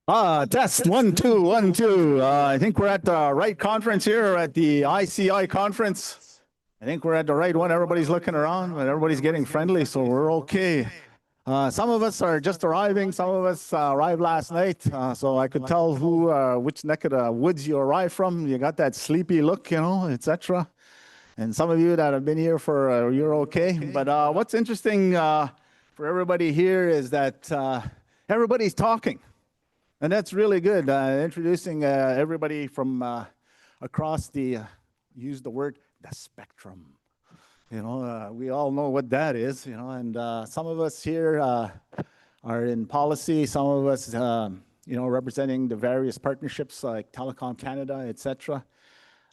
Test 1 2 1 2. I think we're at the right conference here at the ICI conference. I think we're at the right one. Everybody's looking around, but everybody's getting friendly, so we're okay. Some of us are just arriving. Some of us arrived last night, so I could tell which neck of the woods you arrived from. You got that sleepy look, etc. And some of you that have been here for you're okay. But what's interesting for everybody here is that everybody's talking. And that's really good, introducing everybody from across use the word, the spectrum. We all know what that is, and some of us here are in policy, some of us, representing the various partnerships like Telecom Canada, etc.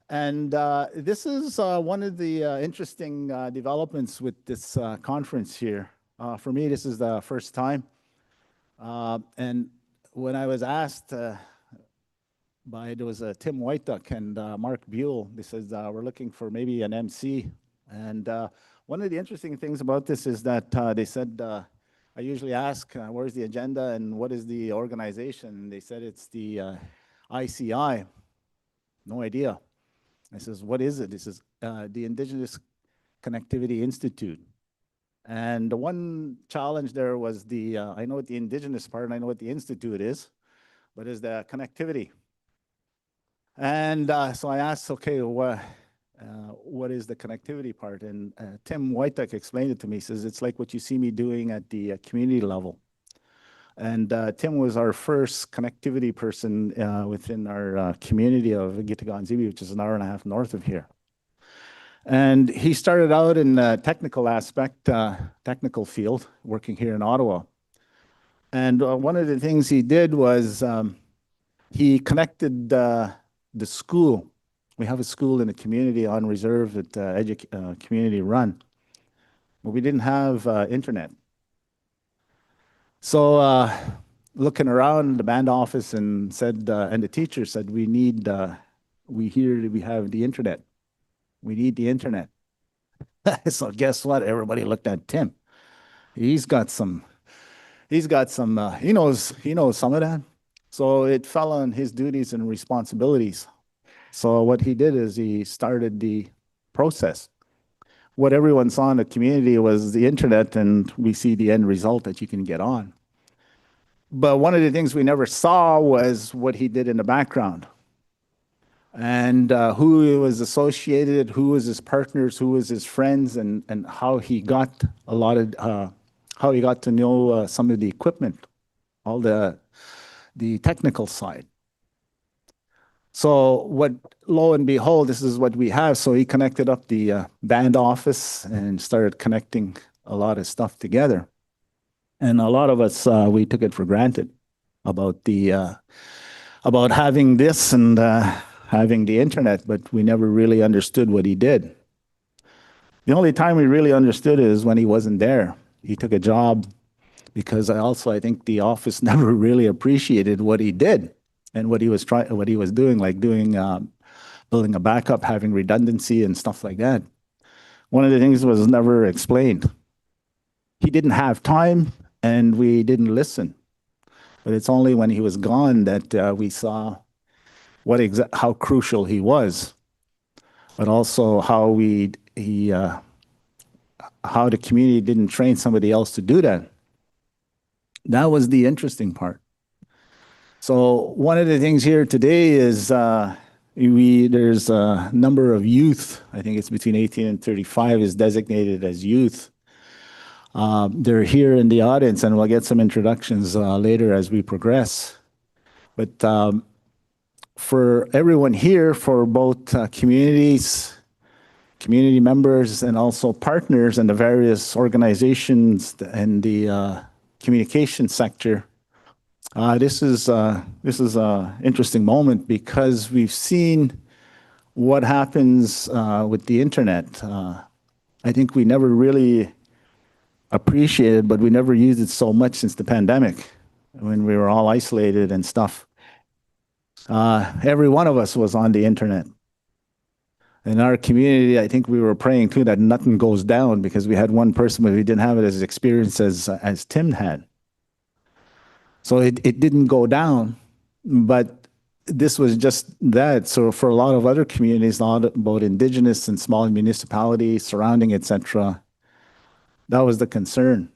And this is one of the interesting developments with this conference here. For me, this is the first time. And when I was asked there was Tim Whiteduck and Mark Buell, they said, we're looking for maybe an MC. And one of the interesting things about this is that they said, I usually ask, where's the agenda and what is the organization? And they said it's the ICI. No idea. I says, what is it? This is the Indigenous Connectivity Institute. And the one challenge there was I know what the Indigenous part and I know what the Institute is, but is the connectivity. And so I asked, okay, what is the connectivity part? And Tim Whiteduck explained it to me. He says, it's like what you see me doing at the community level. And Tim was our first connectivity person within our community of Gitaganzibi, which is an hour and a half north of here. And he started out in the technical aspect, technical field, working here in Ottawa. And one of the things he did was he connected the school. We have a school in the community on reserve at community run, but we didn't have internet. So looking around the band office and said, and the teacher said, we have the internet. We need the internet. So guess what? Everybody looked at Tim. He knows some of that. So it fell on his duties and responsibilities. So what he did is he started the process. What everyone saw in the community was the internet, and we see the end result that you can get on. But one of the things we never saw was what he did in the background. And who he was associated, who was his partners, who was his friends, and how he got how he got to know some of the equipment, all the technical side. So lo and behold, this is what we have. So he connected up the band office and started connecting a lot of stuff together. And a lot of us, we took it for granted about about having this and having the internet, but we never really understood what he did. The only time we really understood it is when he wasn't there. He took a job because I think the office never really appreciated what he did and what he was doing, like building a backup, having redundancy and stuff like that. One of the things was never explained. He didn't have time and we didn't listen. But it's only when he was gone that we saw how crucial he was, but also how how the community didn't train somebody else to do that. That was the interesting part. So one of the things here today is there's a number of youth. I think it's between 18 and 35 is designated as youth. They're here in the audience, and we'll get some introductions later as we progress. But for everyone here, for both community members, and also partners and the various organizations and the communication sector, this is an interesting moment because we've seen what happens with the internet. I think we never really appreciated, but we never used it so much since the pandemic when we were all isolated and stuff. Every one of us was on the internet. In our community, I think we were praying too that nothing goes down because we had one person, but we didn't have it as experience as Tim had. So it didn't go down, But this was just that. So for a lot of other communities, a lot about Indigenous and small municipalities surrounding, etc., that was the concern.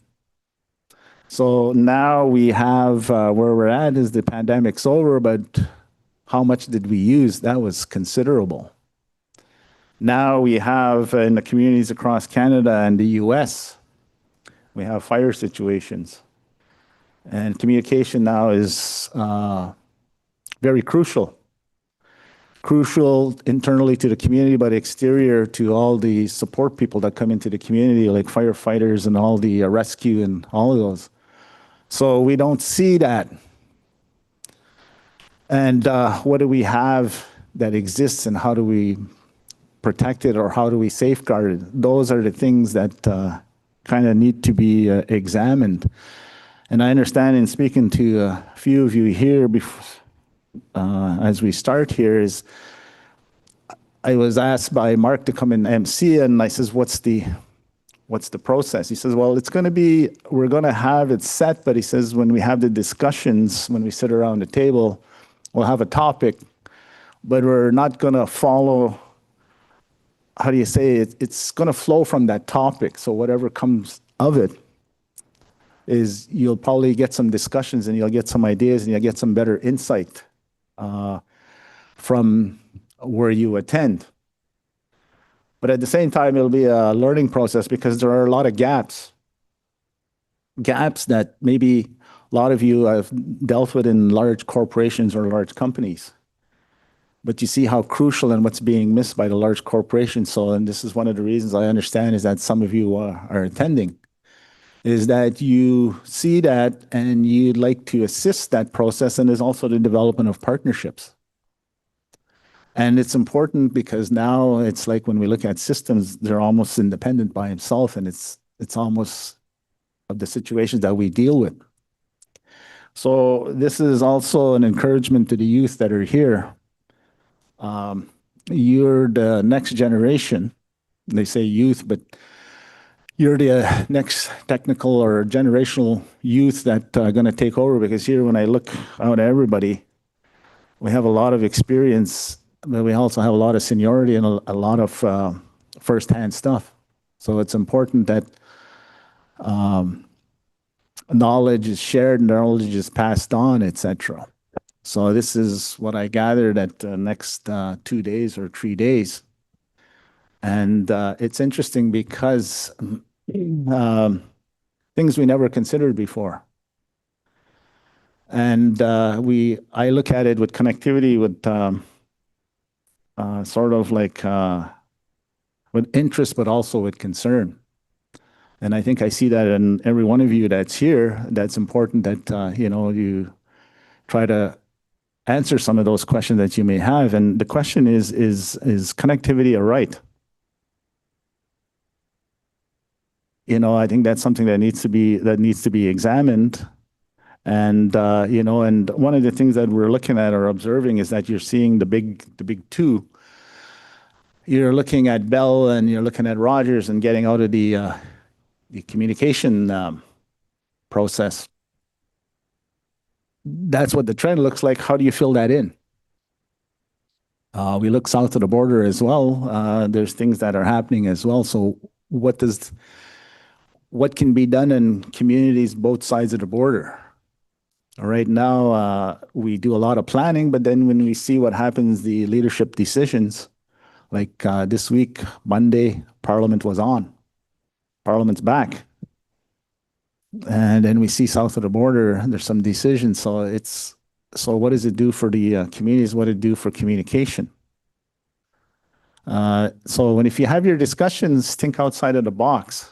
So now we have where we're at is the pandemic's over, but how much did we use? That was considerable. Now we have in the communities across Canada and the US, we have fire situations. And communication now is very crucial. Crucial internally to the community, but exterior to all the support people that come into the community, like firefighters and all the rescue and all of those. So we don't see that. And what do we have that exists and how do we protect it or how do we safeguard it? Those are the things that kind of need to be examined. And I understand in speaking to a few of you here before, as we start here is, I was asked by Mark to come in Emcee and I says, what's the process? He says, well, it's going to be, we're going to have it set, but he says, when we have the discussions, when we sit around the table, we'll have a topic, but we're not going to follow, how do you say it? It's going to flow from that topic. So whatever comes of it is you'll probably get some discussions and you'll get some ideas and you'll get some better insight from where you attend. But at the same time, it'll be a learning process because there are a lot of gaps that maybe a lot of you have dealt with in large corporations or large companies. But you see how crucial and what's being missed by the large corporations. So, and this is one of the reasons I understand is that some of you are attending, is that you see that and you'd like to assist that process, and there's also the development of partnerships. And it's important because now it's like when we look at systems, they're almost independent by themselves, and it's almost of the situations that we deal with. So this is also an encouragement to the youth that are here. You're the next generation. They say youth, but you're the next technical or generational youth that are going to take over, because here when I look out at everybody, we have a lot of experience, but we also have a lot of seniority and a lot of firsthand stuff. So it's important that knowledge is shared, knowledge is passed on, etc. So this is what I gathered at the next 2 days or 3 days. And it's interesting because things we never considered before. And I look at it with connectivity with sort of like with interest, but also with concern. And I think I see that in every one of you that's here. That's important that you try to answer some of those questions that you may have. And the question is connectivity a right? I think that's something that needs to be examined. And and one of the things that we're looking at or observing is that you're seeing the big two. You're looking at Bell and you're looking at Rogers and getting out of the communication process. That's what the trend looks like. How do you fill that in? We look south of the border as well. There's things that are happening as well. So what can be done in communities both sides of the border? Right now, we do a lot of planning, but then when we see what happens, the leadership decisions, like this week, Monday, Parliament was on. Parliament's back. And then we see south of the border, there's some decisions. So what does it do for the communities? What does it do for communication? So if you have your discussions, think outside of the box.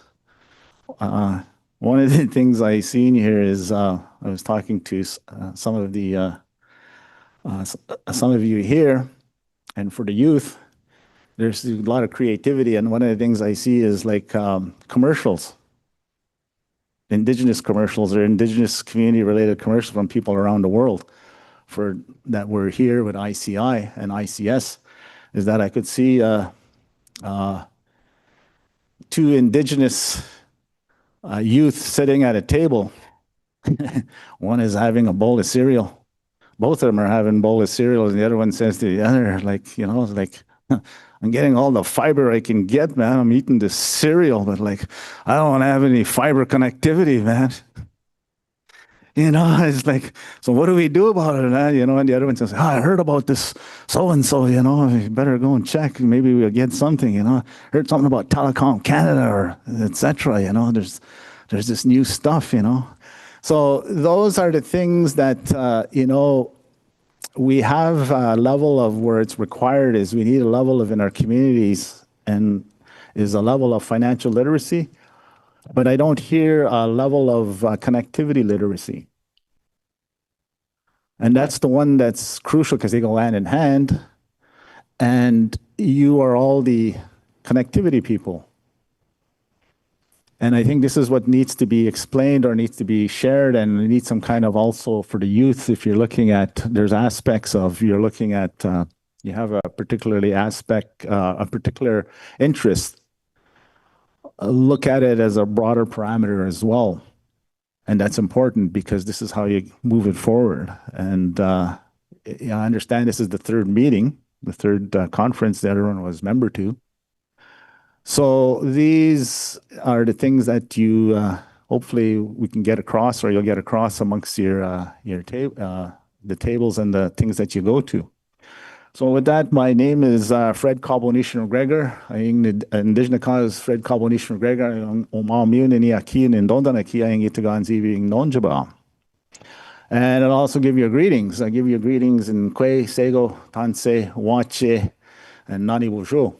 One of the things I seen here is I was talking to some of you here, and for the youth, there's a lot of creativity, and one of the things I see is like commercials, Indigenous commercials or Indigenous community-related commercials from people around the world. For that, we're here with ICI and ICS, is that I could see two Indigenous youth sitting at a table. One is having a bowl of cereal. both of them are having a bowl of cereal, and the other one says to the other, like, like, I'm getting all the fiber I can get, man. I'm eating this cereal, but like, I don't want to have any fiber connectivity, man. It's like, so what do we do about it, man? And the other one says, I heard about this so-and-so, you better go and check. Maybe we'll get something, Heard something about Telecom Canada or etc. There's this new stuff, So those are the things that, we have a level of where it's required is we need a level of in our communities and is a level of financial literacy, but I don't hear a level of connectivity literacy. And that's the one that's crucial because they go hand in hand. And you are all the connectivity people. And I think this is what needs to be explained or needs to be shared, and it needs some kind of also for the youth. If you're looking at, there's aspects of, you're looking at, you have a particularly aspect, a particular interest, look at it as a broader parameter as well. And that's important because this is how you move it forward. And I understand this is the third meeting, the third conference that everyone was member to. So these are the things that you hopefully we can get across, or you'll get across amongst the tables and the things that you go to. So with that, my name is Fred McGregor. I'm the Indigenous Connectivity Fred McGregor. Omamune ni aki ni ndonda na ki aingi taganzi being nonjaba. And I'll also give you greetings. I give you greetings in Kwe, Sego, Tanse, Wache, and Nani Wujo.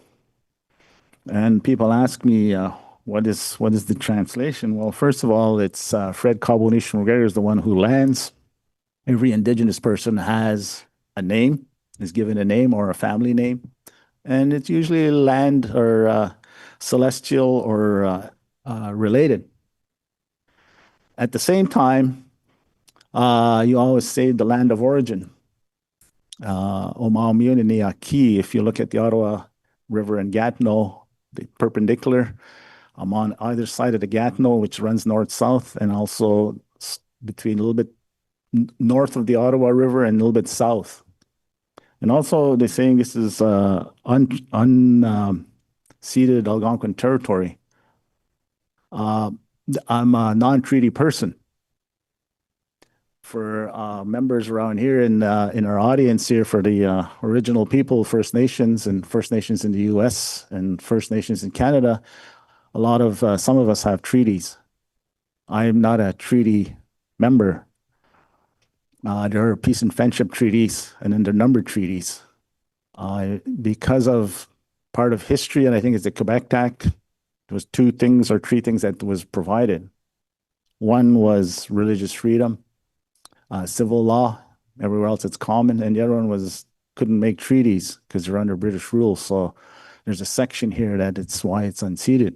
And people ask me, what is the translation? Well, first of all, it's Fred McGregor is the one who lands. Every Indigenous person has a name, is given a name or a family name. And it's usually land or celestial or related. At the same time, you always say the land of origin. Omaumuniniaki, if you look at the Ottawa River and Gatineau, the perpendicular, I'm on either side of the Gatineau, which runs north-south, and also between a little bit north of the Ottawa River and a little bit south. And also they're saying this is unceded Algonquin territory. I'm a non-treaty person. For members around here in our audience here, for the original people, First Nations and First Nations in the US and First Nations in Canada, a lot of, some of us have treaties. I'm not a treaty member. There are peace and friendship treaties, and then there are numbered treaties. Because of part of history, and I think it's the Quebec Act, there was two things or three things that was provided. One was religious freedom, civil law, everywhere else it's common, and the other one was couldn't make treaties because they're under British rule. So there's a section here that it's why it's unceded.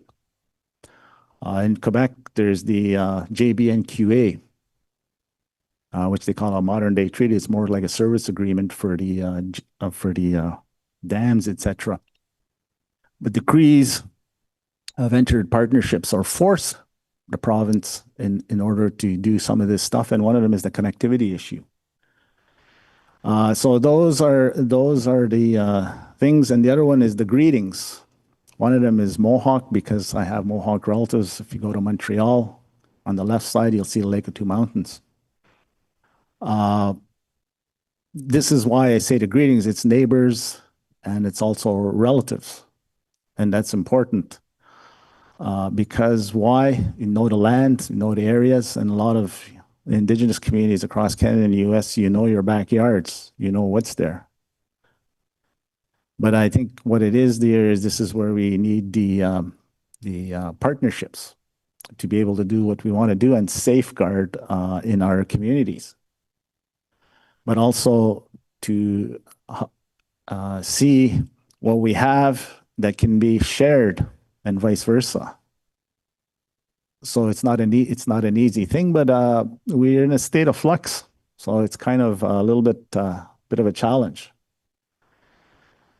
In Quebec, there's the JBNQA, which they call a modern day treaty. It's more like a service agreement for the dams, etc. But the Crees have entered partnerships or forced the province in order to do some of this stuff, and one of them is the connectivity issue. So those are the things, and the other one is the greetings. One of them is Mohawk, because I have Mohawk relatives. If you go to Montreal, on the left side, you'll see the Lake of Two Mountains. This is why I say the greetings. It's neighbors, and it's also relatives, and that's important. Because why? You know the land, you know the areas, and a lot of Indigenous communities across Canada and the US, you know your backyards, you know what's there. But I think what it is there is this is where we need the partnerships to be able to do what we want to do and safeguard in our communities. But also to see what we have that can be shared and vice versa. So it's not an easy thing, but we're in a state of flux. So it's kind of a little bit of a challenge.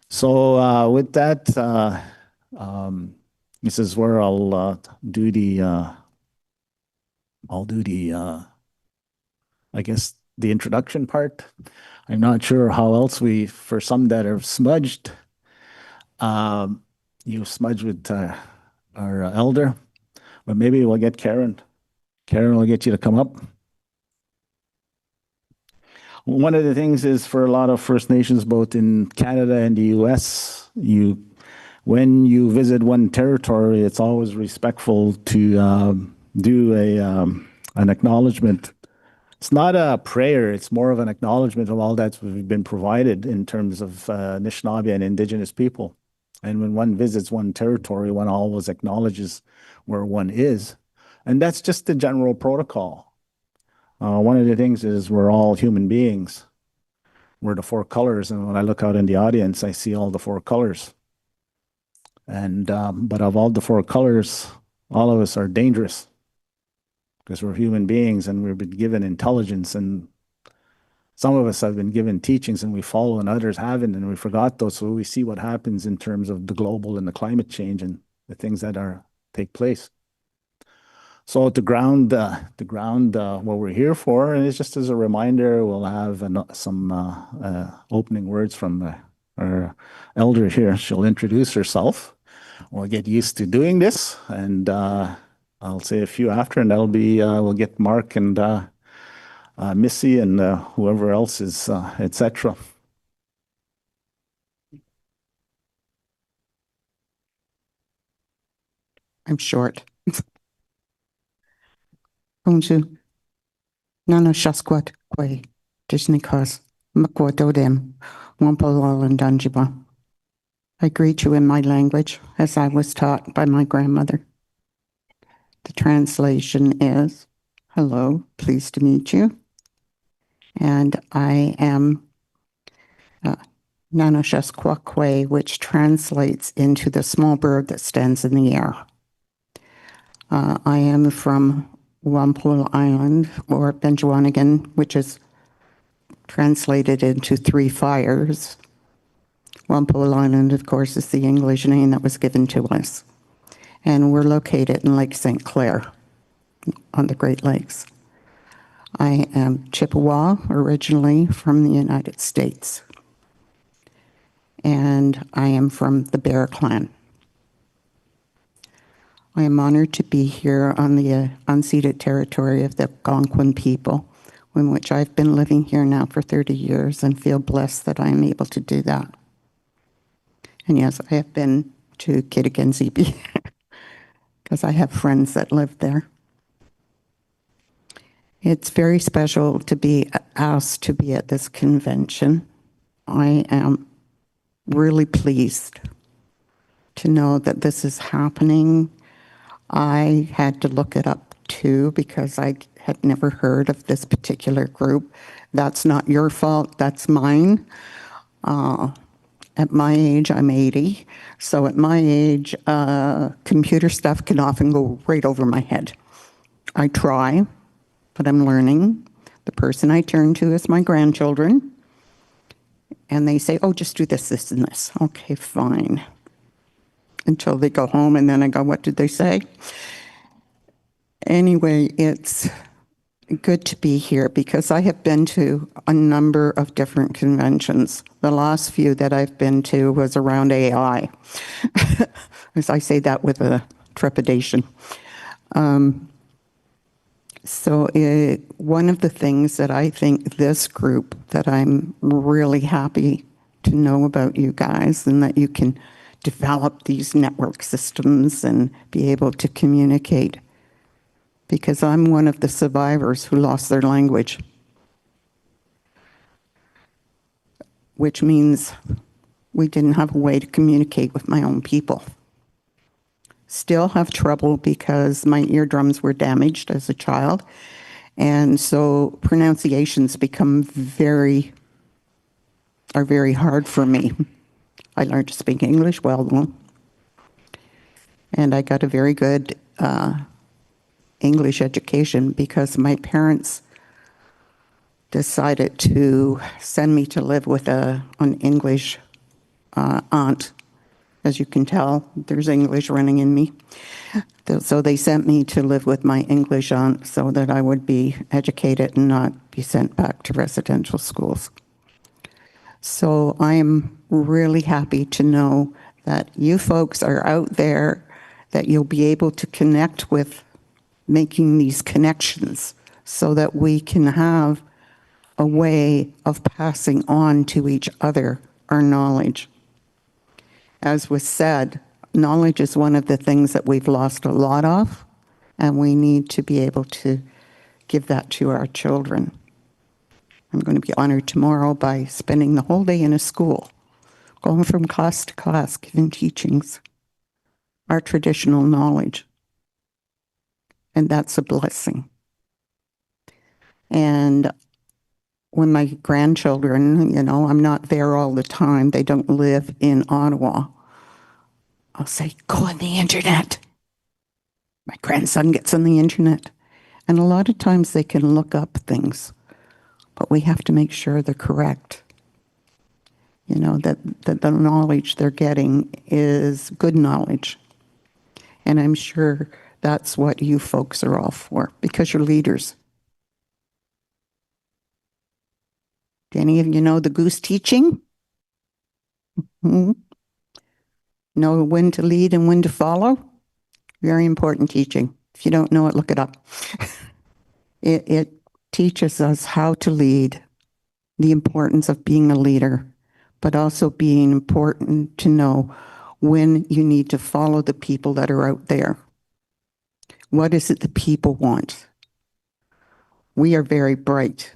So with that, this is where I'll do the I guess the introduction part. I'm not sure how else for some that are smudged, you smudge with our elder, but maybe we'll get Karen. Karen will get you to come up. One of the things is for a lot of First Nations, both in Canada and the US, when you visit one territory, it's always respectful to do an acknowledgement. It's not a prayer, it's more of an acknowledgement of all that's been provided in terms of Anishinaabe and Indigenous people. And when one visits one territory, one always acknowledges where one is. And that's just the general protocol. One of the things is we're all human beings. We're the four colors, and when I look out in the audience, I see all the four colors. And but of all the four colors, all of us are dangerous because we're human beings and we've been given intelligence, and some of us have been given teachings and we follow and others haven't, and we forgot those. So we see what happens in terms of the global and the climate change and the things that take place. So to ground what we're here for, and it's just as a reminder, we'll have some opening words from our elder here. She'll introduce herself. We'll get used to doing this, and I'll say a few after, and that'll be we'll get Mark and Missy and whoever else is, etc. I'm short. Bonjour. Nano Shasquat Quay, Disneycos, Makwatodem, Wampalal and Danjiba. I greet you in my language as I was taught by my grandmother. The translation is, hello, pleased to meet you. And I am Nano Shasquat Quay, which translates into the small bird that stands in the air. I am from Wampul Island, or Benjuanigan, which is translated into Three Fires. Wampul Island, of course, is the English name that was given to us. And we're located in Lake St. Clair on the Great Lakes. I am Chippewa, originally from the United States. And I am from the Bear Clan. I am honored to be here on the unceded territory of the Algonquin people, in which I've been living here now for 30 years and feel blessed that I am able to do that. And yes, I have been to Kittiganzibi because I have friends that live there. It's very special to be asked to be at this convention. I am really pleased to know that this is happening. I had to look it up too because I had never heard of this particular group. That's not your fault, that's mine. At my age, I'm 80. So at my age, computer stuff can often go right over my head. I try, but I'm learning. The person I turn to is my grandchildren. And they say, oh, just do this, this, and this. Okay, fine. Until they go home, and then I go, what did they say? Anyway, it's good to be here because I have been to a number of different conventions. The last few that I've been to was around AI. As I say that with a trepidation. So one of the things that I think this group, that I'm really happy to know about you guys, and that you can develop these network systems and be able to communicate, because I'm one of the survivors who lost their language, which means we didn't have a way to communicate with my own people. Still have trouble because my eardrums were damaged as a child, and so pronunciations become very hard for me. I learned to speak English well, though, and I got a very good English education because my parents decided to send me to live with an English aunt As you can tell, there's English running in me. So they sent me to live with my English aunt so that I would be educated and not be sent back to residential schools. So I am really happy to know that you folks are out there, that you'll be able to connect with making these connections so that we can have a way of passing on to each other our knowledge. As was said, knowledge is one of the things that we've lost a lot of, and we need to be able to give that to our children. I'm going to be honored tomorrow by spending the whole day in a school, going from class to class, giving teachings, our traditional knowledge. And that's a blessing. And when my grandchildren, you know, I'm not there all the time, they don't live in Ottawa, I'll say, go on the internet. My grandson gets on the internet. And a lot of times they can look up things, but we have to make sure they're correct. You know, that the knowledge they're getting is good knowledge. And I'm sure that's what you folks are all for, because you're leaders. Do any of you know the goose teaching? Mm-hmm. Know when to lead and when to follow? Very important teaching. If you don't know it, look it up. It teaches us how to lead, the importance of being a leader, but also being important to know when you need to follow the people that are out there. What is it the people want? We are very bright,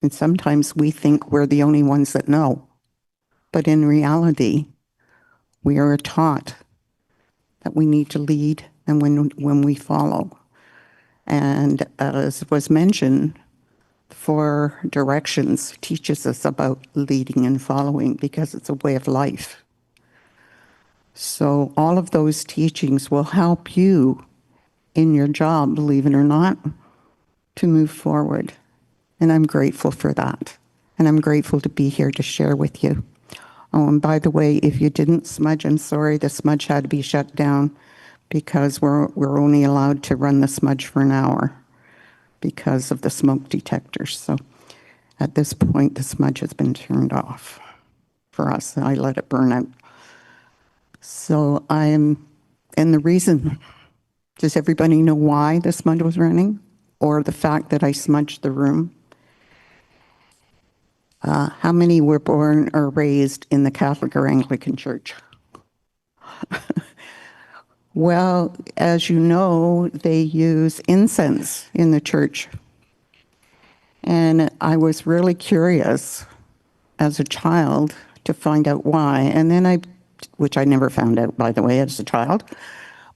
and sometimes we think we're the only ones that know. But in reality, we are taught that we need to lead and when we follow. And as was mentioned, 4 directions teaches us about leading and following because it's a way of life. So all of those teachings will help you in your job, believe it or not, to move forward. And I'm grateful for that. And I'm grateful to be here to share with you. Oh, and by the way, if you didn't smudge, I'm sorry, the smudge had to be shut down because we're only allowed to run the smudge for an hour because of the smoke detectors. So at this point, the smudge has been turned off for us. I let it burn out. So and the reason, does everybody know why the smudge was running? Or the fact that I smudged the room? How many were born or raised in the Catholic or Anglican Church? Well, as you know, they use incense in the church. And I was really curious as a child to find out why. And then which I never found out, by the way, as a child,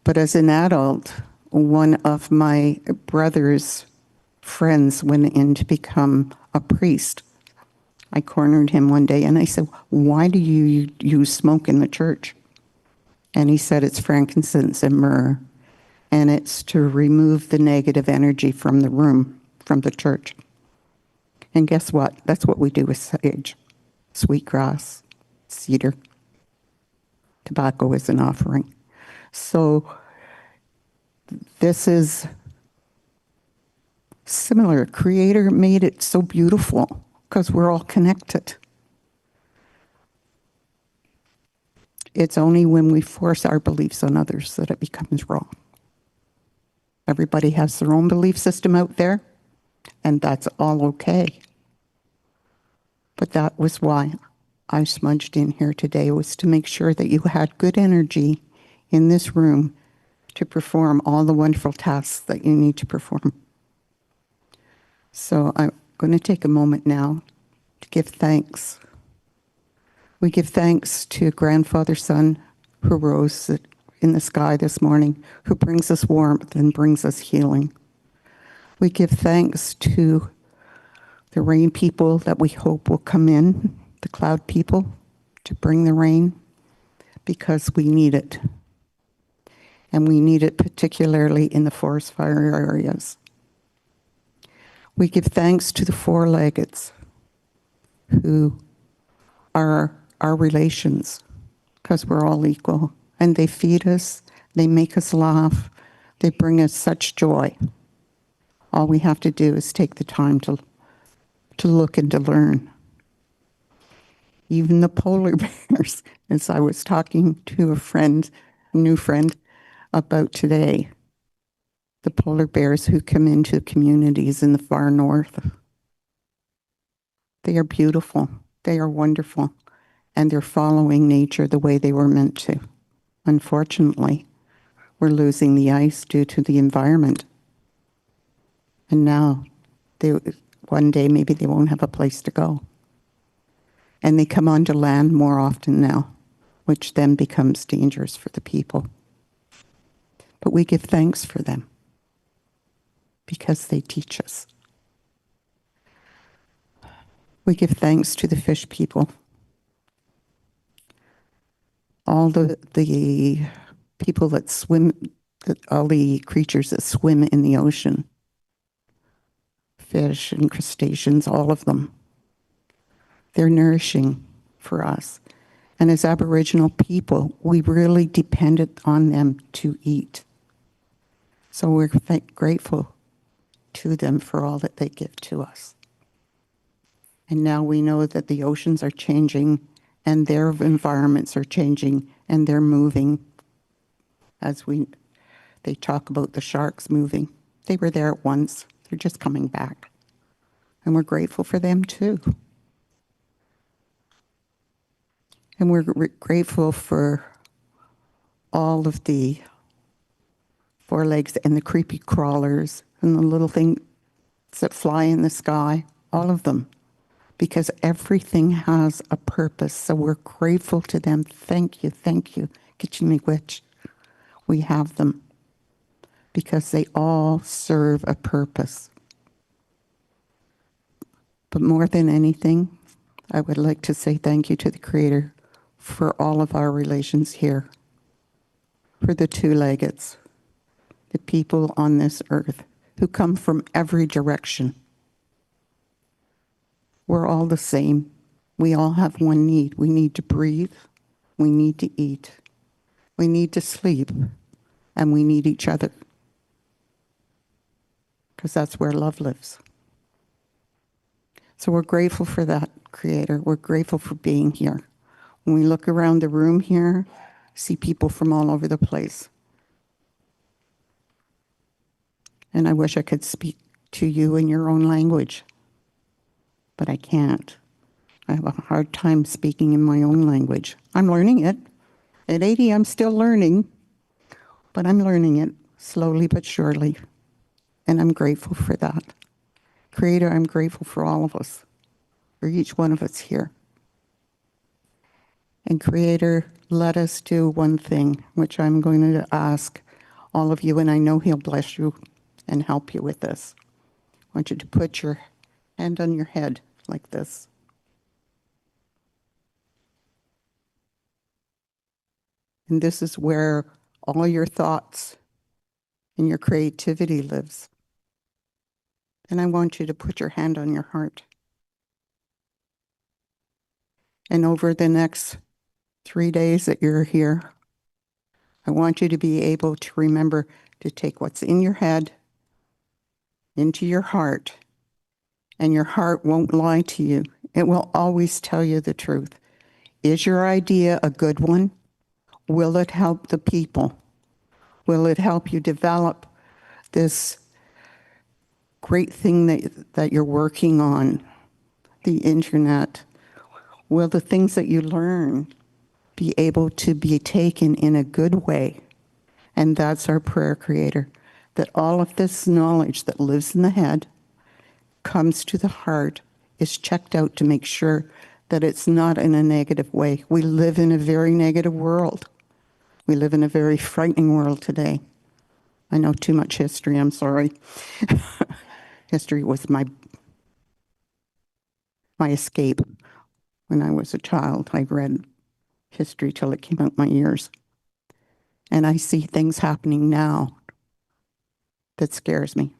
but as an adult, one of my brother's friends went in to become a priest. I cornered him one day and I said, why do you use smoke in the church? And he said, it's frankincense and myrrh, and it's to remove the negative energy from the room, from the church. And guess what? That's what we do with sage, sweetgrass, cedar. Tobacco is an offering. So this is similar. Creator made it so beautiful because we're all connected. It's only when we force our beliefs on others that it becomes wrong. Everybody has their own belief system out there, and that's all okay. But that was why I smudged in here today, was to make sure that you had good energy in this room to perform all the wonderful tasks that you need to perform. So I'm going to take a moment now to give thanks. We give thanks to Grandfather Sun, who rose in the sky this morning, who brings us warmth and brings us healing. We give thanks to the rain people that we hope will come in, the cloud people, to bring the rain, because we need it. And we need it particularly in the forest fire areas. We give thanks to the four-leggeds, who are our relations, because we're all equal. And they feed us, they make us laugh, they bring us such joy. All we have to do is take the time to look and to learn. Even the polar bears, as I was talking to a new friend about today, the polar bears who come into communities in the far north. They are beautiful, they are wonderful, and they're following nature the way they were meant to. Unfortunately, we're losing the ice due to the environment. And now, one day maybe they won't have a place to go. And they come onto land more often now, which then becomes dangerous for the people. But we give thanks for them because they teach us. We give thanks to the fish people. All the people that swim, all the creatures that swim in the ocean, fish and crustaceans, all of them. They're nourishing for us. And as Aboriginal people, we really depended on them to eat. So we're grateful to them for all that they give to us. And now we know that the oceans are changing and their environments are changing and they're moving. They talk about the sharks moving. They were there at once. They're just coming back. And we're grateful for them too. And we're grateful for all of the forelegs and the creepy crawlers and the little things that fly in the sky, all of them, because everything has a purpose. So we're grateful to them. Thank you, Kichimiigwech. We have them because they all serve a purpose. But more than anything, I would like to say thank you to the Creator for all of our relations here, for the two-leggeds, the people on this earth who come from every direction. We're all the same. We all have one need. We need to breathe. We need to eat. We need to sleep. And we need each other. Because that's where love lives. So we're grateful for that, Creator. We're grateful for being here. When we look around the room here, see people from all over the place. And I wish I could speak to you in your own language, but I can't. I have a hard time speaking in my own language. I'm learning it. At 80, I'm still learning, but I'm learning it slowly but surely. And I'm grateful for that. Creator, I'm grateful for all of us, for each one of us here. And Creator, let us do one thing, which I'm going to ask all of you, and I know He'll bless you and help you with this. I want you to put your hand on your head like this. And this is where all your thoughts and your creativity lives. And I want you to put your hand on your heart. And over the next 3 days that you're here, I want you to be able to remember to take what's in your head into your heart, and your heart won't lie to you. It will always tell you the truth. Is your idea a good one? Will it help the people? Will it help you develop this great thing that you're working on, the internet? Will the things that you learn be able to be taken in a good way? And that's our prayer, Creator, that all of this knowledge that lives in the head comes to the heart, is checked out to make sure that it's not in a negative way. We live in a very negative world. We live in a very frightening world today. I know too much history, I'm sorry. History was my escape. When I was a child, I read history till it came out my ears. And I see things happening now that scares me.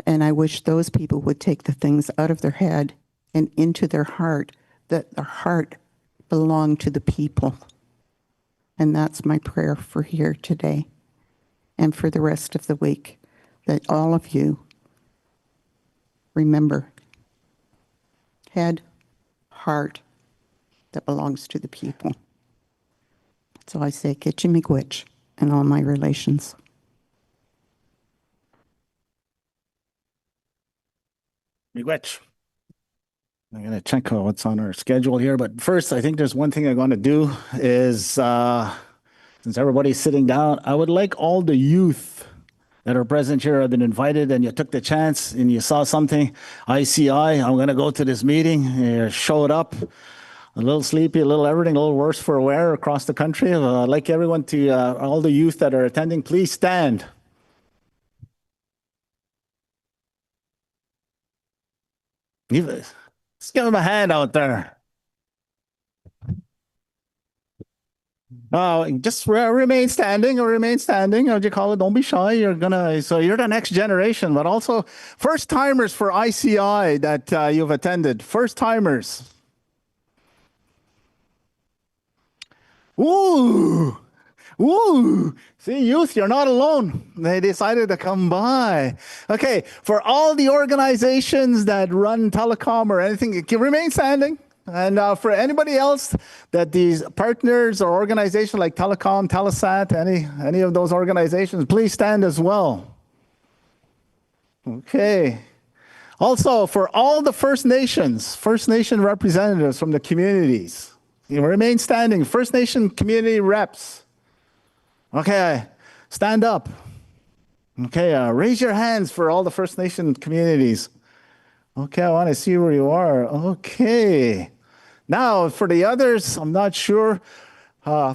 And I wish those people would take the things out of their head and into their heart, that their heart belong to the people. And that's my prayer for here today and for the rest of the week, that all of you remember head, heart, that belongs to the people. So I say, Kitchi Miigwech, and all my relations. Miigwech. I'm going to check out what's on our schedule here. But first, I think there's one thing I'm going to do is, since everybody's sitting down, I would like all the youth that are present here have been invited and you took the chance and you saw something, ICI, I'm going to go to this meeting, you showed up, a little sleepy, a little everything, a little worse for wear across the country. I'd like everyone to, all the youth that are attending, please stand. Let's give them a hand out there. Just remain standing or remain standing. What do you call it? Don't be shy. So you're the next generation, but also first timers for ICI that you've attended. First timers. Ooh. Woo! See, youth, you're not alone. They decided to come by. Okay, for all the organizations that run telecom or anything, remain standing. And for anybody else that these partners or organizations like Telecom, Telesat, any of those organizations, please stand as well. Okay. Also, for all the First Nation representatives from the communities, you remain standing. First Nation community reps. Okay, stand up. Okay, raise your hands for all the First Nation communities. Okay, I want to see where you are. Okay. Now, for the others, I'm not sure.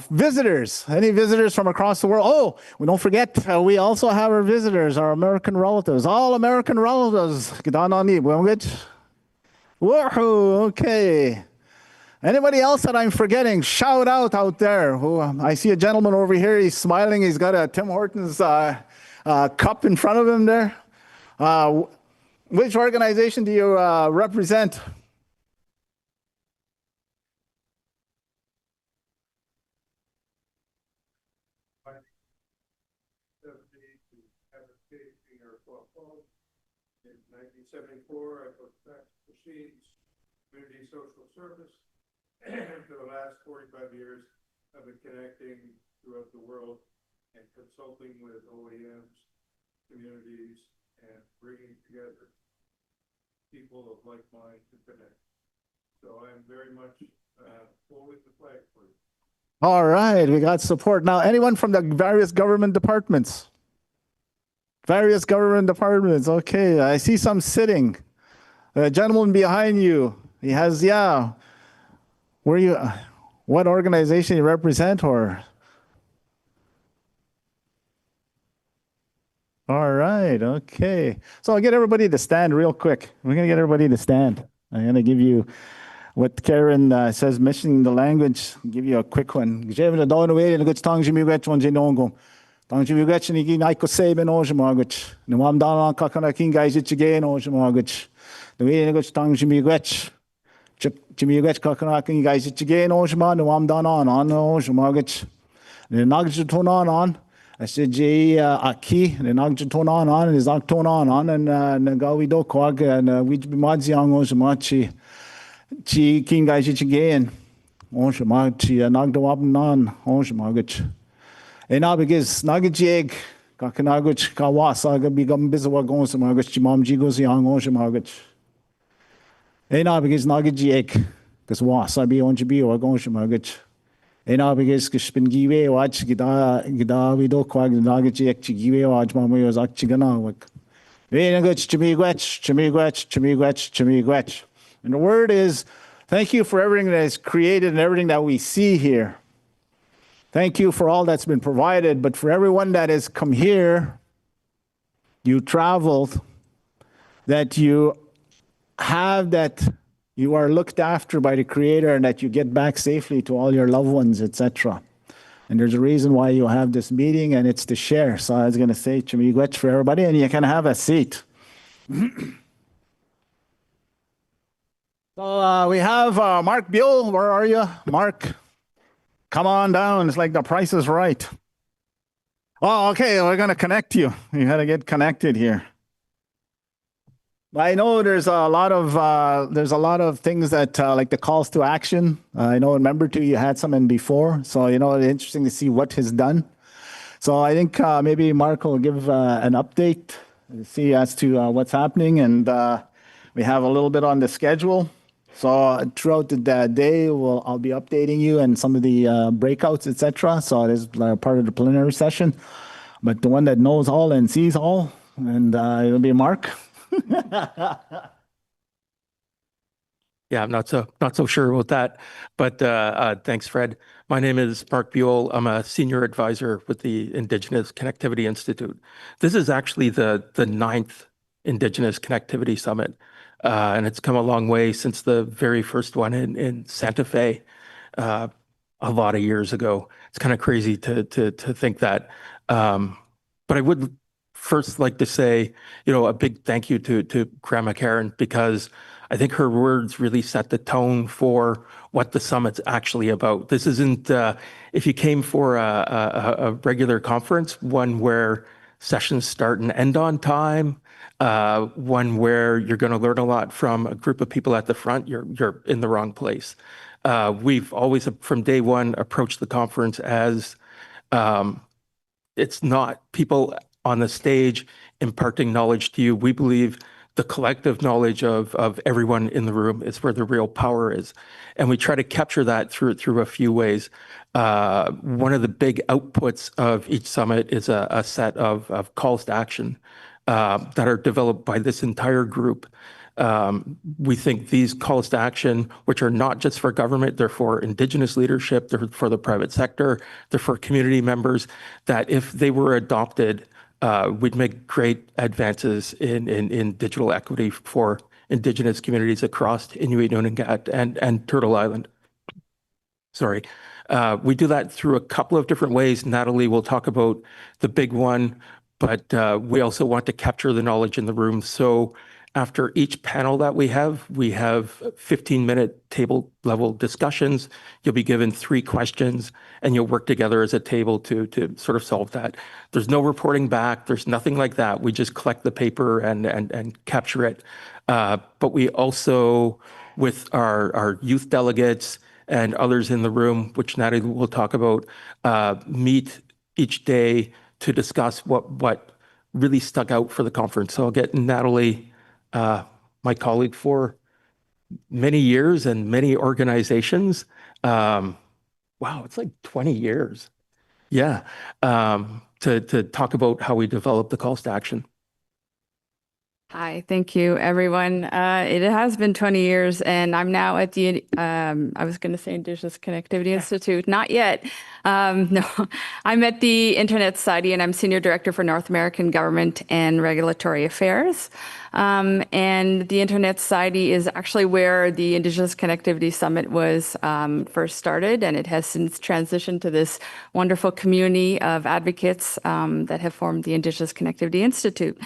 Visitors, any visitors from across the world? Oh, we don't forget, we also have our visitors, our American relatives, all American relatives. Woohoo, okay. Anybody else that I'm forgetting, shout out there. I see a gentleman over here, he's smiling, he's got a Tim Hortons cup in front of him there. Which organization do you represent? In 1974, I put back machines, community social service. For the last 45 years, I've been connecting throughout the world and consulting with OEMs, communities, and bringing together people of like mind to connect. So I'm very much pulling the flag for you. All right, we got support. Now, anyone from the various government departments? Various government departments. Okay, I see some sitting. The gentleman behind you, he has, yeah. Where you, what organization you represent or? All right, okay. So I'll get everybody to stand real quick. We're gonna get everybody to stand. I'm gonna give you what Karen says, missing the language, give you a quick one. Chimiigwech kakanakin guys it again Oshman no am done on Oshmagach the Nagjaton on I said J Aki the Nagjaton on and is Octon on and Nagawi do quag and we be Madziang Oshmachi Chi King guys it again Oshmachi Nagdawab non Oshmagach and now because Nagajig Kakanaguch Kawasaga become Bizawag Oshmagach Chimam Jigos Yang Oshmagach. Ena because Nagajiek, because was I be on Jibi or Gonshimagach. Ena because Kispingiwe watch Gida Vido Quag Nagajiek Chigiwe watch Mamma was Achiganawak. Venagach Chimigwech. And the word is thank you for everything that is created and everything that we see here. Thank you for all that's been provided, but for everyone that has come here, you traveled, that you have that you are looked after by the Creator and that you get back safely to all your loved ones, etc. And there's a reason why you have this meeting, and it's to share. So I was going to say Chimigwech for everybody, and you can have a seat. So we have Mark Buell. Where are you, Mark? Come on down. It's like the price is right. Oh, okay. We're gonna connect you. You gotta get connected here. I know there's a lot of things that like the calls to action. I know in member two you had some in before, so it's interesting to see what has done. So I think maybe Mark will give an update, see as to what's happening, and we have a little bit on the schedule. So throughout the day, I'll be updating you and some of the breakouts, etc. So it is part of the plenary session. But the one that knows all and sees all, and it'll be Mark. Yeah, I'm not so sure about that, but thanks, Fred. My name is Mark Buell. I'm a senior advisor with the Indigenous Connectivity Institute. This is actually the 9th Indigenous Connectivity Summit, and it's come a long way since the very first one in Santa Fe a lot of years ago. It's kind of crazy to think that, but I would first like to say, a big thank you to Grandma Karen, because I think her words really set the tone for what the summit's actually about. This isn't, if you came for a regular conference, one where sessions start and end on time, one where you're going to learn a lot from a group of people at the front, you're in the wrong place. We've always, from day one, approached the conference as it's not people on the stage imparting knowledge to you. We believe the collective knowledge of everyone in the room is where the real power is. And we try to capture that through a few ways. One of the big outputs of each summit is a set of calls to action that are developed by this entire group. We think these calls to action, which are not just for government, they're for Indigenous leadership, they're for the private sector, they're for community members, that if they were adopted, we'd make great advances in digital equity for Indigenous communities across Inuit, Nunangat, and Turtle Island. Sorry. We do that through a couple of different ways. Natalie will talk about the big one, but we also want to capture the knowledge in the room. So after each panel that we have 15-minute table level discussions. You'll be given 3 questions and you'll work together as a table to sort of solve that. There's no reporting back. There's nothing like that. We just collect the paper and capture it. But we also, with our youth delegates and others in the room, which Natalie will talk about, meet each day to discuss what really stuck out for the conference. So I'll get Natalie, my colleague for many years and many organizations. Wow, it's like 20 years. Yeah, to talk about how we develop the calls to action. Hi, thank you, everyone. It has been 20 years, and I'm now at the, I was going to say Indigenous Connectivity Institute, not yet. No, I'm at the Internet Society, and I'm Senior Director for North American Government and Regulatory Affairs. And the Internet Society is actually where the Indigenous Connectivity Summit was first started, and it has since transitioned to this wonderful community of advocates that have formed the Indigenous Connectivity Institute.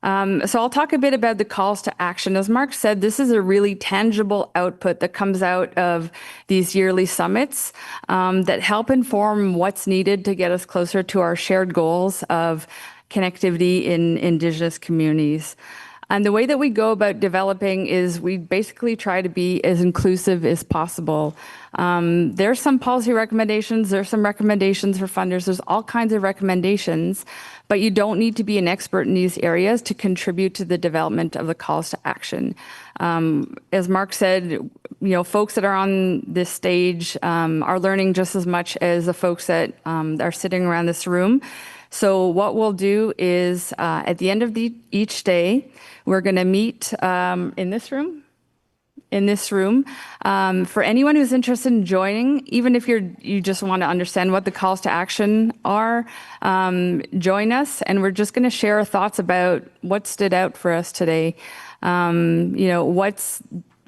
So I'll talk a bit about the calls to action. As Mark said, this is a really tangible output that comes out of these yearly summits that help inform what's needed to get us closer to our shared goals of connectivity in Indigenous communities. And the way that we go about developing is we basically try to be as inclusive as possible. There's some policy recommendations, there's some recommendations for funders, there's all kinds of recommendations, but you don't need to be an expert in these areas to contribute to the development of the calls to action. As Mark said, folks that are on this stage are learning just as much as the folks that are sitting around this room. So what we'll do is at the end of each day, we're going to meet in this room. For anyone who's interested in joining, even if you just want to understand what the calls to action are, join us, and we're just going to share our thoughts about what stood out for us today.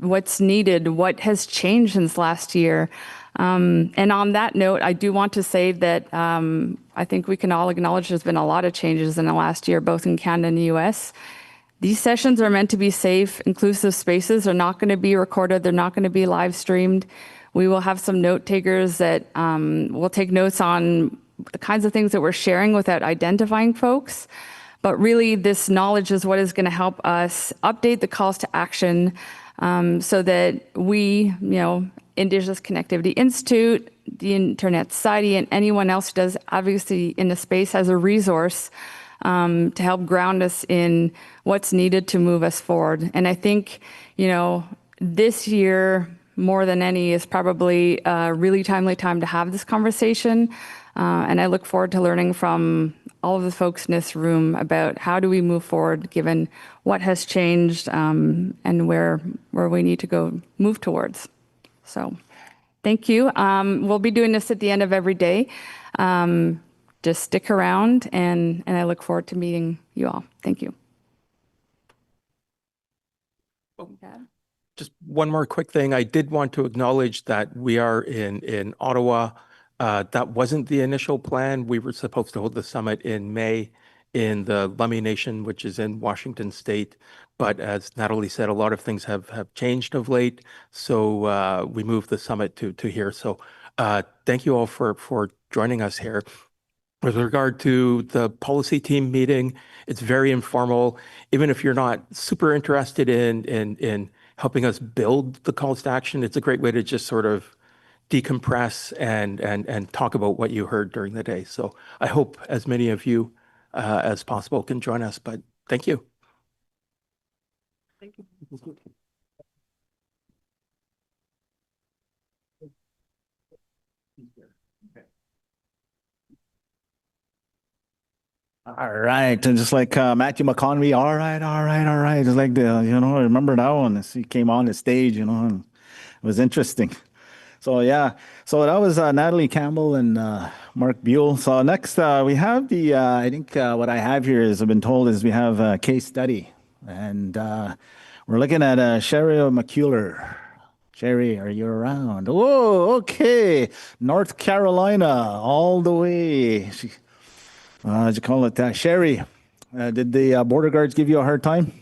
What's needed, what has changed since last year. And on that note, I do want to say that I think we can all acknowledge there's been a lot of changes in the last year, both in Canada and the US. These sessions are meant to be safe, inclusive spaces. They're not going to be recorded. They're not going to be live streamed. We will have some note takers that will take notes on the kinds of things that we're sharing without identifying folks. But really, this knowledge is what is going to help us update the calls to action so that we, Indigenous Connectivity Institute, the Internet Society, and anyone else who does advocacy in the space has a resource to help ground us in what's needed to move us forward. And I think, this year, more than any, is probably a really timely time to have this conversation. And I look forward to learning from all of the folks in this room about how do we move forward given what has changed and where we need to go move towards. So thank you. We'll be doing this at the end of every day. Just stick around and I look forward to meeting you all. Thank you. Just one more quick thing. I did want to acknowledge that we are in Ottawa. That wasn't the initial plan. We were supposed to hold the summit in May in the Lummi Nation, which is in Washington State. But as Natalie said, a lot of things have changed of late. So we moved the summit to here. So thank you all for joining us here. With regard to the policy team meeting, it's very informal. Even if you're not super interested in helping us build the calls to action, it's a great way to just sort of decompress and talk about what you heard during the day. So I hope as many of you as possible can join us, but thank you. Thank you. All right, and just like Matthew McConaughey, all right. Just like I remember that one. He came on the stage, and it was interesting. So yeah, so that was Natalie Campbell and Mark Buell. So next we have the, I think what I have here is I've been told is we have a case study, and we're looking at Sherry McCuller. Sherry, are you around? Whoa, okay, North Carolina, all the way. How'd you call it? Sherry, did the border guards give you a hard time?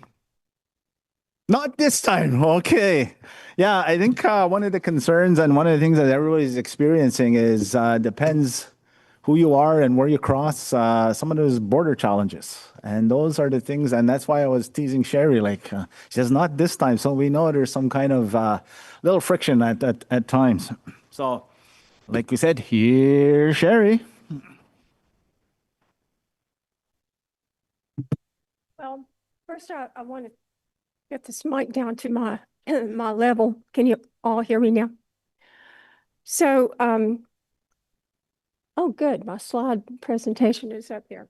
Not this time. Okay. Yeah, I think one of the concerns and one of the things that everybody's experiencing is depends who you are and where you cross some of those border challenges. And those are the things, and that's why I was teasing Sherry, like, she says, not this time. So we know there's some kind of little friction at times. So, like we said, here's Sherry. Well, first I want to get this mic down to my my level. Can you all hear me now? So, oh, good. My slide presentation is up there.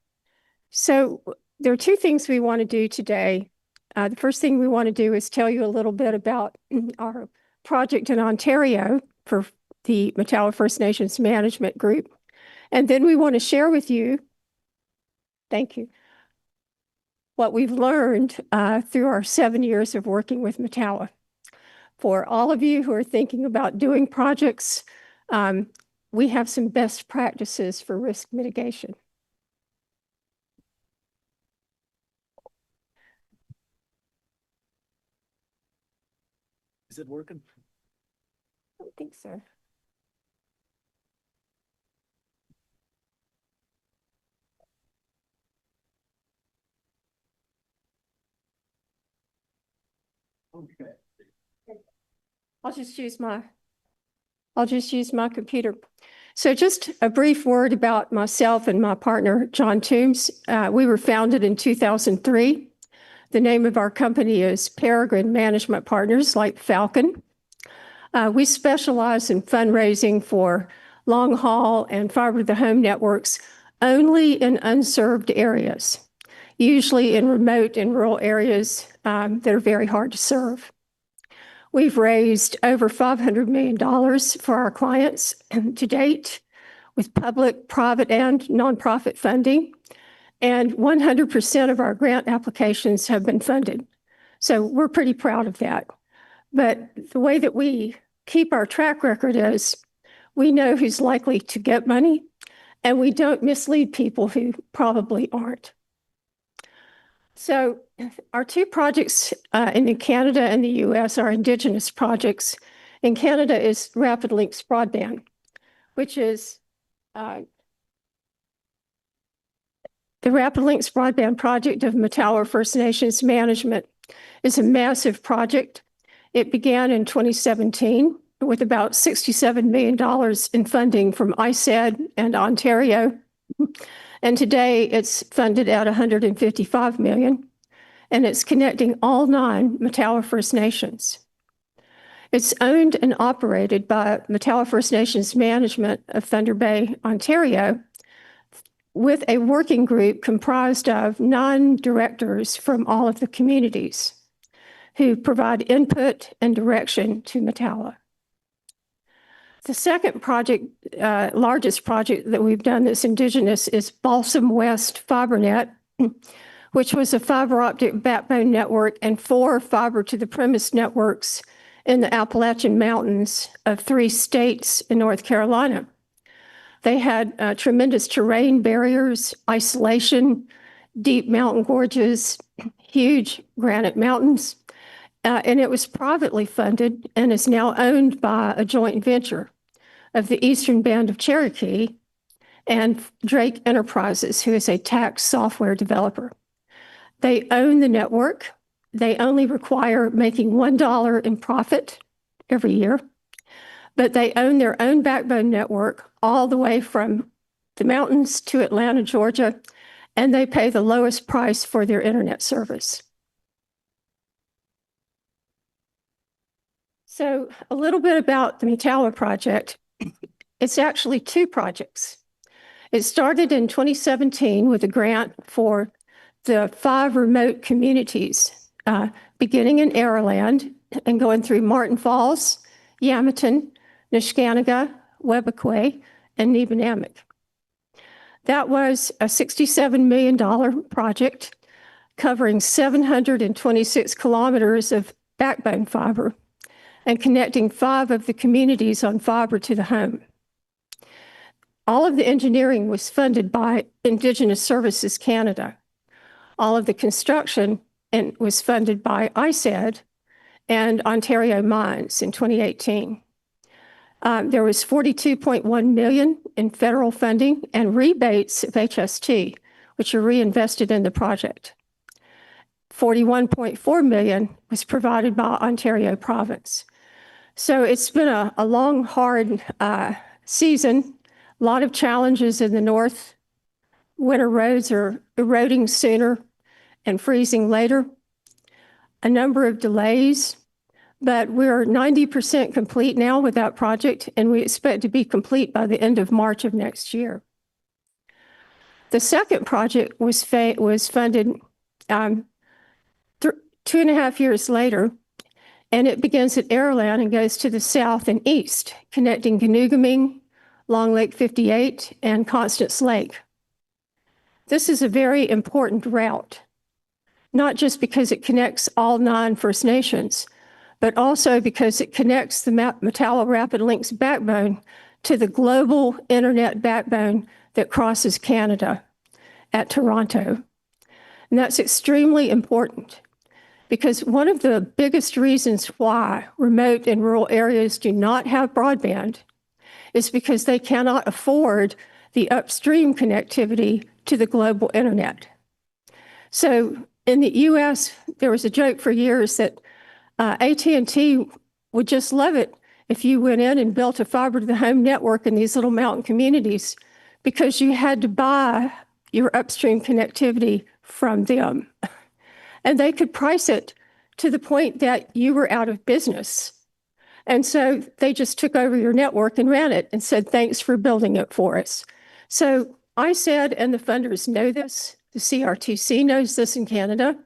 So there are two things we want to do today. The first thing we want to do is tell you a little bit about our project in Ontario for the Ottawa First Nations Management Group. And then we want to share with you, thank you, what we've learned through our 7 years of working with Ottawa. For all of you who are thinking about doing projects, we have some best practices for risk mitigation. Is it working? I don't think so. Okay. I'll just use my computer. So just a brief word about myself and my partner, John Toombs. We were founded in 2003. The name of our company is Peregrine Management Partners, like Falcon. We specialize in fundraising for long haul and fiber to the home networks only in unserved areas, usually in remote and rural areas that are very hard to serve. We've raised over $500 million for our clients to date with public, private, and nonprofit funding. And 100% of our grant applications have been funded. So we're pretty proud of that. But the way that we keep our track record is we know who's likely to get money, and we don't mislead people who probably aren't. So our two projects in Canada and the US are Indigenous projects. In Canada is Rapid Lynx Broadband, which is the Rapid Lynx Broadband project of McCuller First Nations Management is a massive project. It began in 2017 with about $67 million in funding from ISAID and Ontario. And today it's funded at $155 million, and it's connecting all 9 McCuller First Nations. It's owned and operated by McCuller First Nations Management of Thunder Bay, Ontario, with a working group comprised of 9 directors from all of the communities who provide input and direction to McCuller. The second project, largest project that we've done that's Indigenous is Balsam West FiberNet, which was a fiber optic backbone network and 4 fiber to the premise networks in the Appalachian Mountains of 3 states in North Carolina. They had tremendous terrain barriers, isolation, deep mountain gorges, huge granite mountains, and it was privately funded and is now owned by a joint venture of the Eastern Band of Cherokee and Drake Enterprises, who is a tax software developer. They own the network. They only require making $1 in profit every year, but they own their own backbone network all the way from the mountains to Atlanta, Georgia, and they pay the lowest price for their internet service. So a little bit about the McCuller project. It's actually 2 projects. It started in 2017 with a grant for the 5 remote communities, beginning in Araland and going through Martin Falls, Yamaton, Niskanega, Webequie, and Nebanamic. That was a $67 million project covering 726 kilometers of backbone fiber and connecting 5 of the communities on fiber to the home. All of the engineering was funded by Indigenous Services Canada. All of the construction was funded by ISAID and Ontario Mines in 2018. There was $42.1 million in federal funding and rebates of HST, which are reinvested in the project. $41.4 million was provided by Ontario Province. So it's been a long, hard season, a lot of challenges in the north. Winter roads are eroding sooner and freezing later. A number of delays, but we're 90% complete now with that project, and we expect to be complete by the end of March of next year. The second project was funded 2.5 years later, and it begins at Araland and goes to the south and east, connecting Ganoogaming, Long Lake 58, and Constance Lake. This is a very important route, not just because it connects all 9 First Nations, but also because it connects the McCuller Rapid Lynx backbone to the global internet backbone that crosses Canada at Toronto. And that's extremely important because one of the biggest reasons why remote and rural areas do not have broadband is because they cannot afford the upstream connectivity to the global internet. So in the US, there was a joke for years that AT&T would just love it if you went in and built a fiber to the home network in these little mountain communities because you had to buy your upstream connectivity from them. And they could price it to the point that you were out of business. And so they just took over your network and ran it and said, thanks for building it for us. So ISAID and the funders know this. The CRTC knows this in Canada,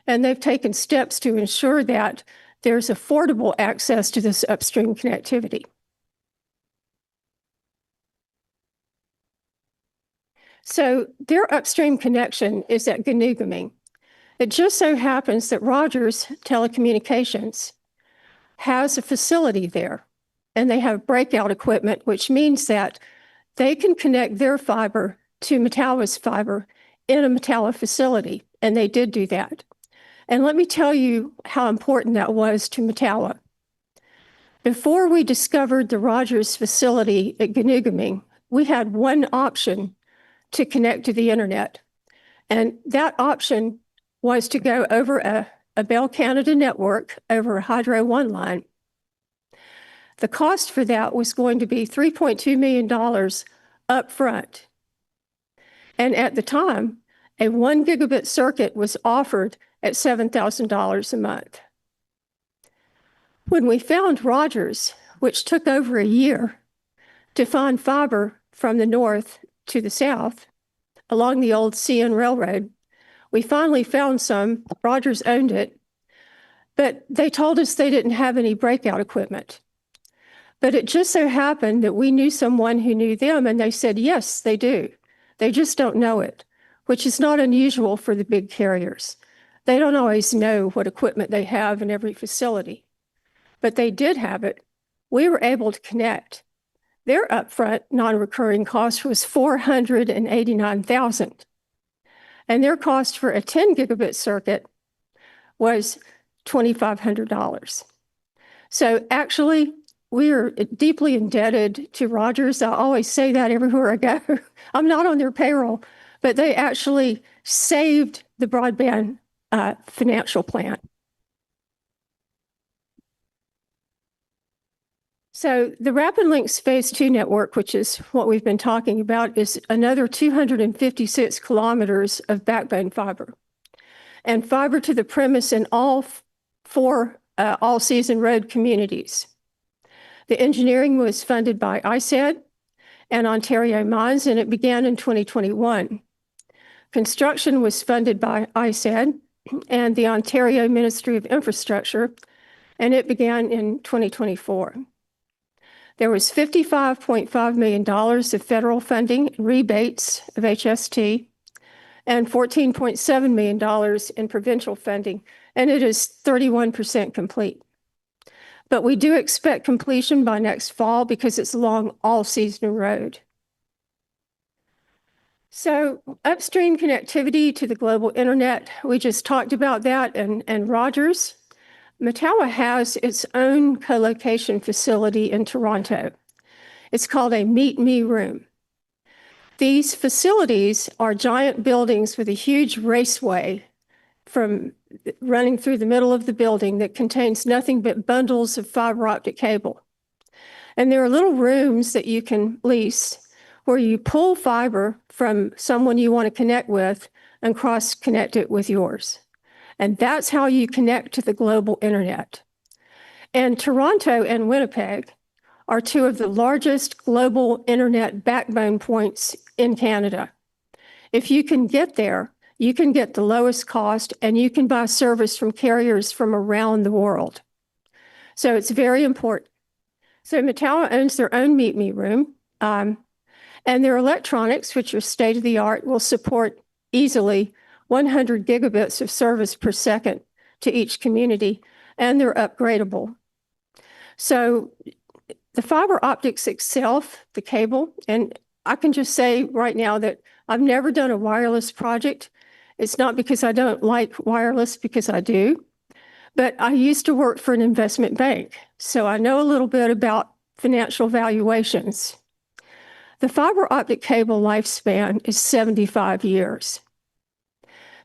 and they've taken steps to ensure that there's affordable access to this upstream connectivity. So their upstream connection is at Ganoogaming. It just so happens that Rogers Telecommunications has a facility there, and they have breakout equipment, which means that they can connect their fiber to McCuller's fiber in a McCuller facility and they did do that. And let me tell you how important that was to Metallo. Before we discovered the Rogers facility at Ganoogaming, we had one option to connect to the internet. And that option was to go over a Bell Canada network over a Hydro One line. The cost for that was going to be $3.2 million up front. And at the time, a 1 gigabit circuit was offered at $7,000 a month. When we found Rogers, which took over a year to find fiber from the north to the south along the old CN Railroad, we finally found some. Rogers owned it, but they told us they didn't have any breakout equipment. But it just so happened that we knew someone who knew them, and they said, yes, they do. They just don't know it, which is not unusual for the big carriers. They don't always know what equipment they have in every facility, but they did have it. We were able to connect. Their upfront non-recurring cost was $489,000, and their cost for a 10 gigabit circuit was $2,500. So actually, we are deeply indebted to Rogers. I always say that everywhere I go. I'm not on their payroll, but they actually saved the broadband financial plan. So the Rapid Links Phase 2 network, which is what we've been talking about, is another 256 kilometers of backbone fiber. And fiber to the premise in all four all-season road communities. The engineering was funded by ISED and Ontario Mines, and it began in 2021. Construction was funded by ISED and the Ontario Ministry of Infrastructure, and it began in 2024. There was $55.5 million of federal funding and rebates of HST and $14.7 million in provincial funding, and it is 31% complete. But we do expect completion by next fall because it's along all-season road. So upstream connectivity to the global internet, we just talked about that, and Rogers. Metallo has its own co-location facility in Toronto. It's called a Meet Me room. These facilities are giant buildings with a huge raceway from running through the middle of the building that contains nothing but bundles of fiber optic cable. And there are little rooms that you can lease where you pull fiber from someone you want to connect with and cross-connect it with yours. And that's how you connect to the global internet. And Toronto and Winnipeg are two of the largest global internet backbone points in Canada. If you can get there, you can get the lowest cost and you can buy service from carriers from around the world. So it's very important. So Metallo owns their own Meet Me room, and their electronics, which are state-of-the-art, will support easily 100 gigabits of service per second to each community, and they're upgradable. So the fiber optics itself, the cable, and I can just say right now that I've never done a wireless project. It's not because I don't like wireless, because I do, but I used to work for an investment bank, so I know a little bit about financial valuations. The fiber optic cable lifespan is 75 years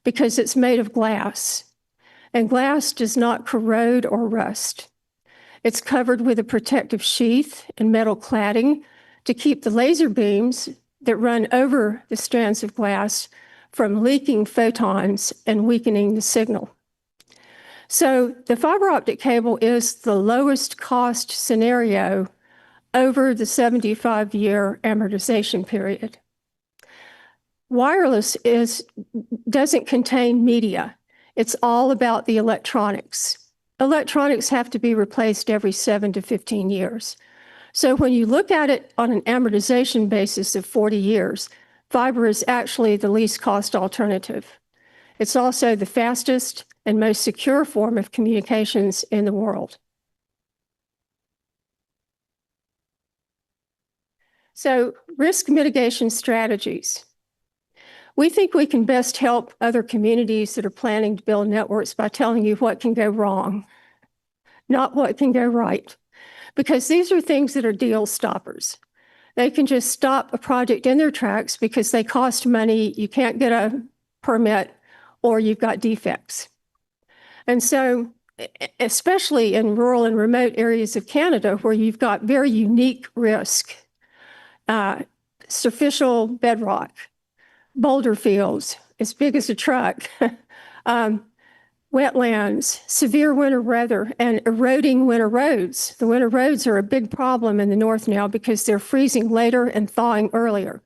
because it's made of glass, and glass does not corrode or rust. It's covered with a protective sheath and metal cladding to keep the laser beams that run over the strands of glass from leaking photons and weakening the signal. So the fiber optic cable is the lowest cost scenario over the 75-year amortization period. Wireless doesn't contain media. It's all about the electronics. Electronics have to be replaced every 7 to 15 years. So when you look at it on an amortization basis of 40 years, fiber is actually the least cost alternative. It's also the fastest and most secure form of communications in the world. So risk mitigation strategies. We think we can best help other communities that are planning to build networks by telling you what can go wrong, not what can go right, because these are things that are deal stoppers. They can just stop a project in their tracks because they cost money, you can't get a permit, or you've got defects. And so, especially in rural and remote areas of Canada where you've got very unique risk, superficial bedrock, boulder fields as big as a truck, wetlands, severe winter weather, and eroding winter roads. The winter roads are a big problem in the north now because they're freezing later and thawing earlier.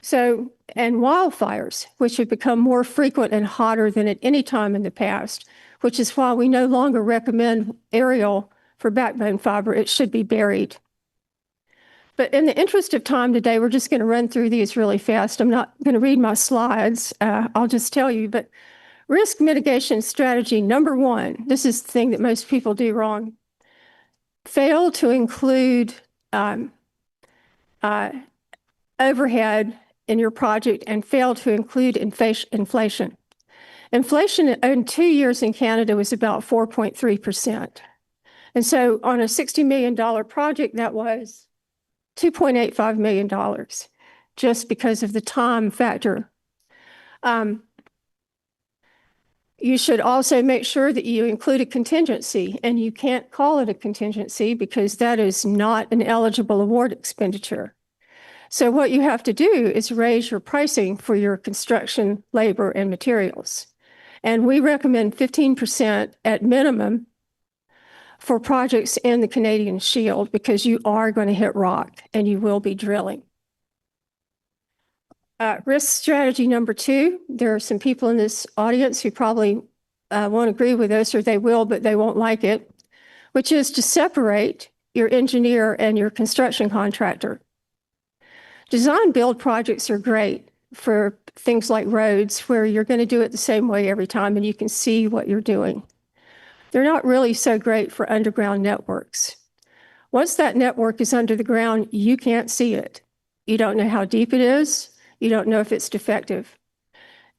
So, and wildfires, which have become more frequent and hotter than at any time in the past, which is why we no longer recommend aerial for backbone fiber. It should be buried. But in the interest of time today, we're just going to run through these really fast. I'm not going to read my slides. I'll just tell you, but risk mitigation strategy number one, this is the thing that most people do wrong. Fail to include overhead in your project and fail to include inflation. Inflation in 2 years in Canada was about 4.3%. And so on a $60 million project, that was $2.85 million, just because of the time factor. You should also make sure that you include a contingency, and you can't call it a contingency because that is not an eligible award expenditure. So what you have to do is raise your pricing for your construction, labor, and materials. And we recommend 15% at minimum for projects in the Canadian Shield because you are going to hit rock and you will be drilling. Risk strategy number two, there are some people in this audience who probably won't agree with us, or they will, but they won't like it, which is to separate your engineer and your construction contractor. Design build projects are great for things like roads where you're going to do it the same way every time and you can see what you're doing. They're not really so great for underground networks. Once that network is under the ground, you can't see it. You don't know how deep it is. You don't know if it's defective.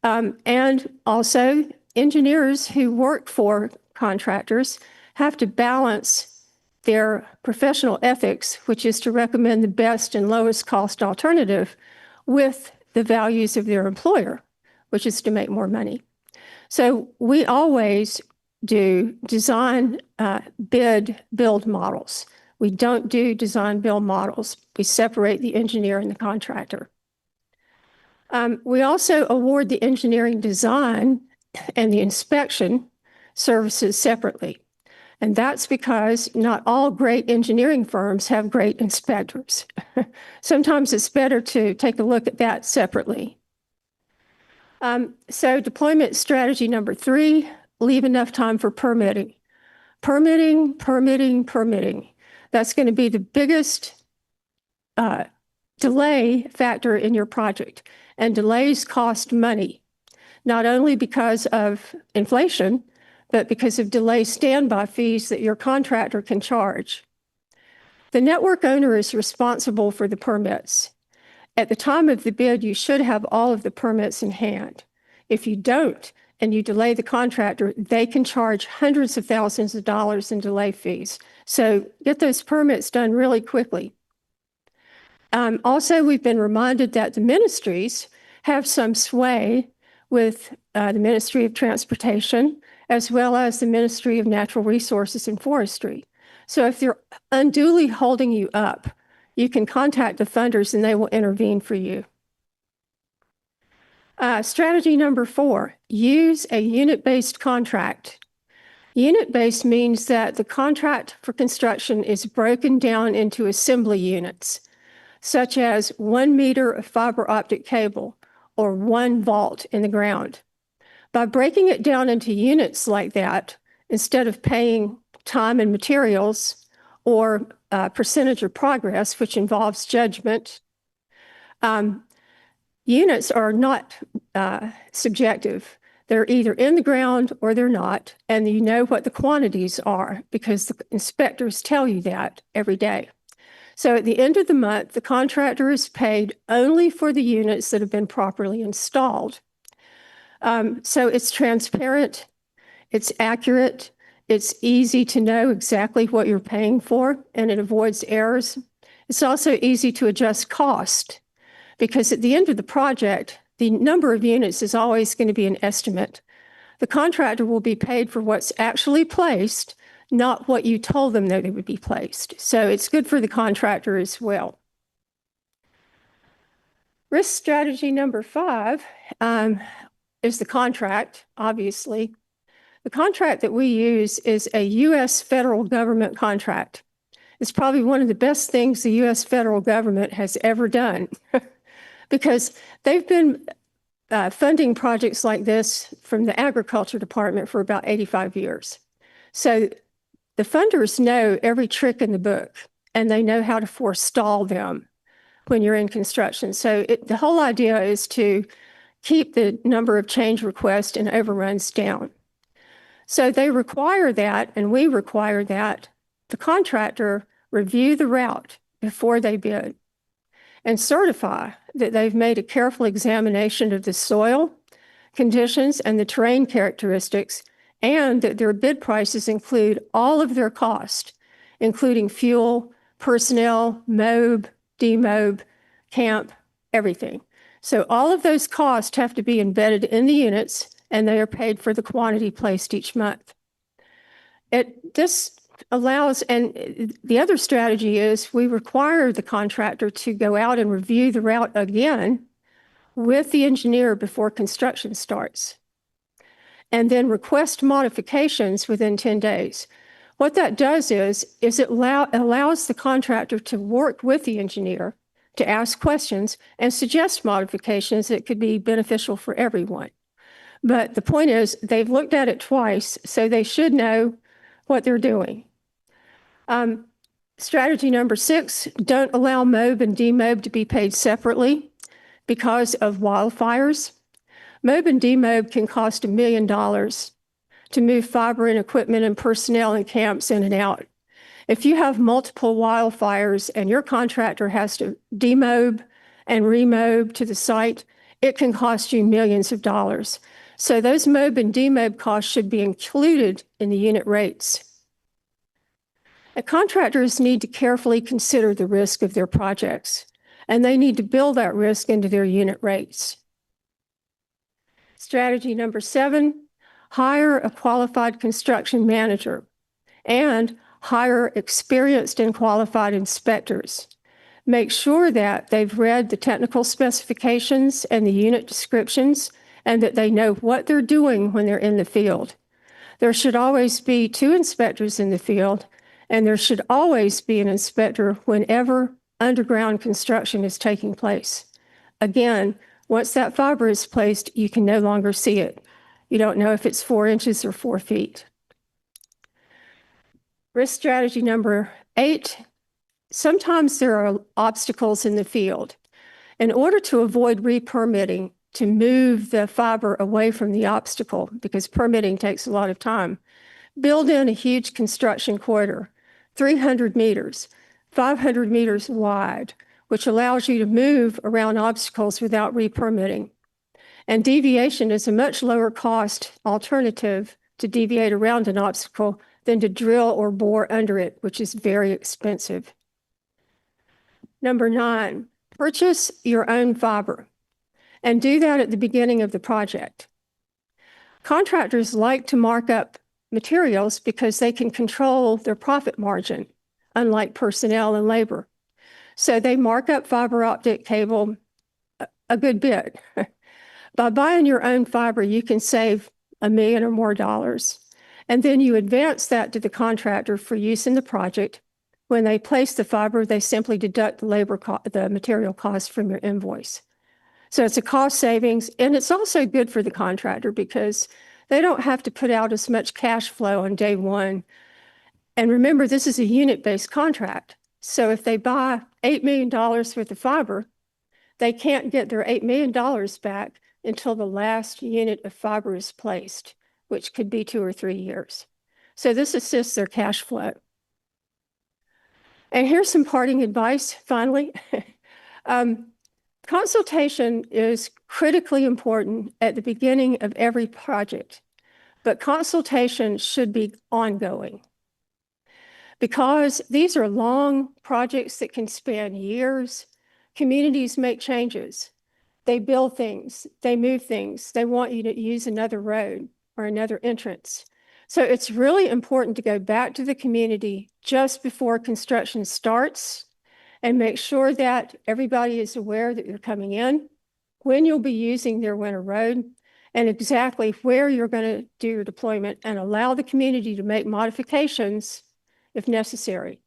And also, engineers who work for contractors have to balance their professional ethics, which is to recommend the best and lowest cost alternative, with the values of their employer, which is to make more money. So we always do design, bid, build models. We don't do design build models. We separate the engineer and the contractor. We also award the engineering design and the inspection services separately. And that's because not all great engineering firms have great inspectors. Sometimes it's better to take a look at that separately. So deployment strategy number three, leave enough time for permitting. Permitting. That's going to be the biggest delay factor in your project. And delays cost money, not only because of inflation, but because of delay standby fees that your contractor can charge. The network owner is responsible for the permits. At the time of the bid, you should have all of the permits in hand. If you don't, and you delay the contractor, they can charge hundreds of thousands of dollars in delay fees. So get those permits done really quickly. Also, we've been reminded that the ministries have some sway with the Ministry of Transportation, as well as the Ministry of Natural Resources and Forestry. So if they're unduly holding you up, you can contact the funders and they will intervene for you. Strategy number four, use a unit-based contract. Unit-based means that the contract for construction is broken down into assembly units, such as 1 meter of fiber optic cable or 1 vault in the ground. By breaking it down into units like that, instead of paying time and materials or percentage of progress, which involves judgment, units are not subjective. They're either in the ground or they're not, and you know what the quantities are because the inspectors tell you that every day. So at the end of the month, the contractor is paid only for the units that have been properly installed. So it's transparent, it's accurate, it's easy to know exactly what you're paying for, and it avoids errors. It's also easy to adjust cost, because at the end of the project, the number of units is always going to be an estimate. The contractor will be paid for what's actually placed, not what you told them that it would be placed. So it's good for the contractor as well. Risk strategy number 5 is the contract, obviously. The contract that we use is a U.S. federal government contract. It's probably one of the best things the U.S. federal government has ever done because they've been funding projects like this from the Agriculture Department for about 85 years. So the funders know every trick in the book, and they know how to forestall them when you're in construction. So the whole idea is to keep the number of change requests and overruns down. So they require that, and we require that the contractor review the route before they bid and certify that they've made a careful examination of the soil conditions and the terrain characteristics, and that their bid prices include all of their cost, including fuel, personnel, mob, demob, camp, everything. So all of those costs have to be embedded in the units, and they are paid for the quantity placed each month. This allows, and the other strategy is we require the contractor to go out and review the route again with the engineer before construction starts, and then request modifications within 10 days. What that does is it allows the contractor to work with the engineer to ask questions and suggest modifications that could be beneficial for everyone. But the point is, they've looked at it twice, so they should know what they're doing. Strategy number 6, don't allow mob and demob to be paid separately because of wildfires. Mob and demob can cost $1 million to move fiber and equipment and personnel and camps in and out. If you have multiple wildfires and your contractor has to demob and remob to the site, it can cost you millions of dollars. So those mob and demob costs should be included in the unit rates. And contractors need to carefully consider the risk of their projects, and they need to build that risk into their unit rates. Strategy number 7, hire a qualified construction manager and hire experienced and qualified inspectors. Make sure that they've read the technical specifications and the unit descriptions, and that they know what they're doing when they're in the field. There should always be 2 inspectors in the field, and there should always be an inspector whenever underground construction is taking place. Again, once that fiber is placed, you can no longer see it. You don't know if it's 4 inches or 4 feet. Risk strategy number 8, sometimes there are obstacles in the field. In order to avoid re-permitting, to move the fiber away from the obstacle, because permitting takes a lot of time, build in a huge construction corridor, 300 meters, 500 meters wide, which allows you to move around obstacles without re-permitting. And deviation is a much lower cost alternative to deviate around an obstacle than to drill or bore under it, which is very expensive. Number 9, purchase your own fiber, and do that at the beginning of the project. Contractors like to mark up materials because they can control their profit margin, unlike personnel and labor. So they mark up fiber optic cable a good bit. By buying your own fiber, you can save $1 million or more, and then you advance that to the contractor for use in the project. When they place the fiber, they simply deduct the material cost from your invoice. So it's a cost savings, and it's also good for the contractor because they don't have to put out as much cash flow on day one. And remember, this is a unit-based contract. So if they buy $8 million worth of fiber, they can't get their $8 million back until the last unit of fiber is placed, which could be 2 or 3 years. So this assists their cash flow. And here's some parting advice, finally. Consultation is critically important at the beginning of every project, but consultation should be ongoing because these are long projects that can span years. Communities make changes. They build things, they move things. They want you to use another road or another entrance. So it's really important to go back to the community just before construction starts and make sure that everybody is aware that you're coming in, when you'll be using their winter road, and exactly where you're going to do your deployment, and allow the community to make modifications if necessary.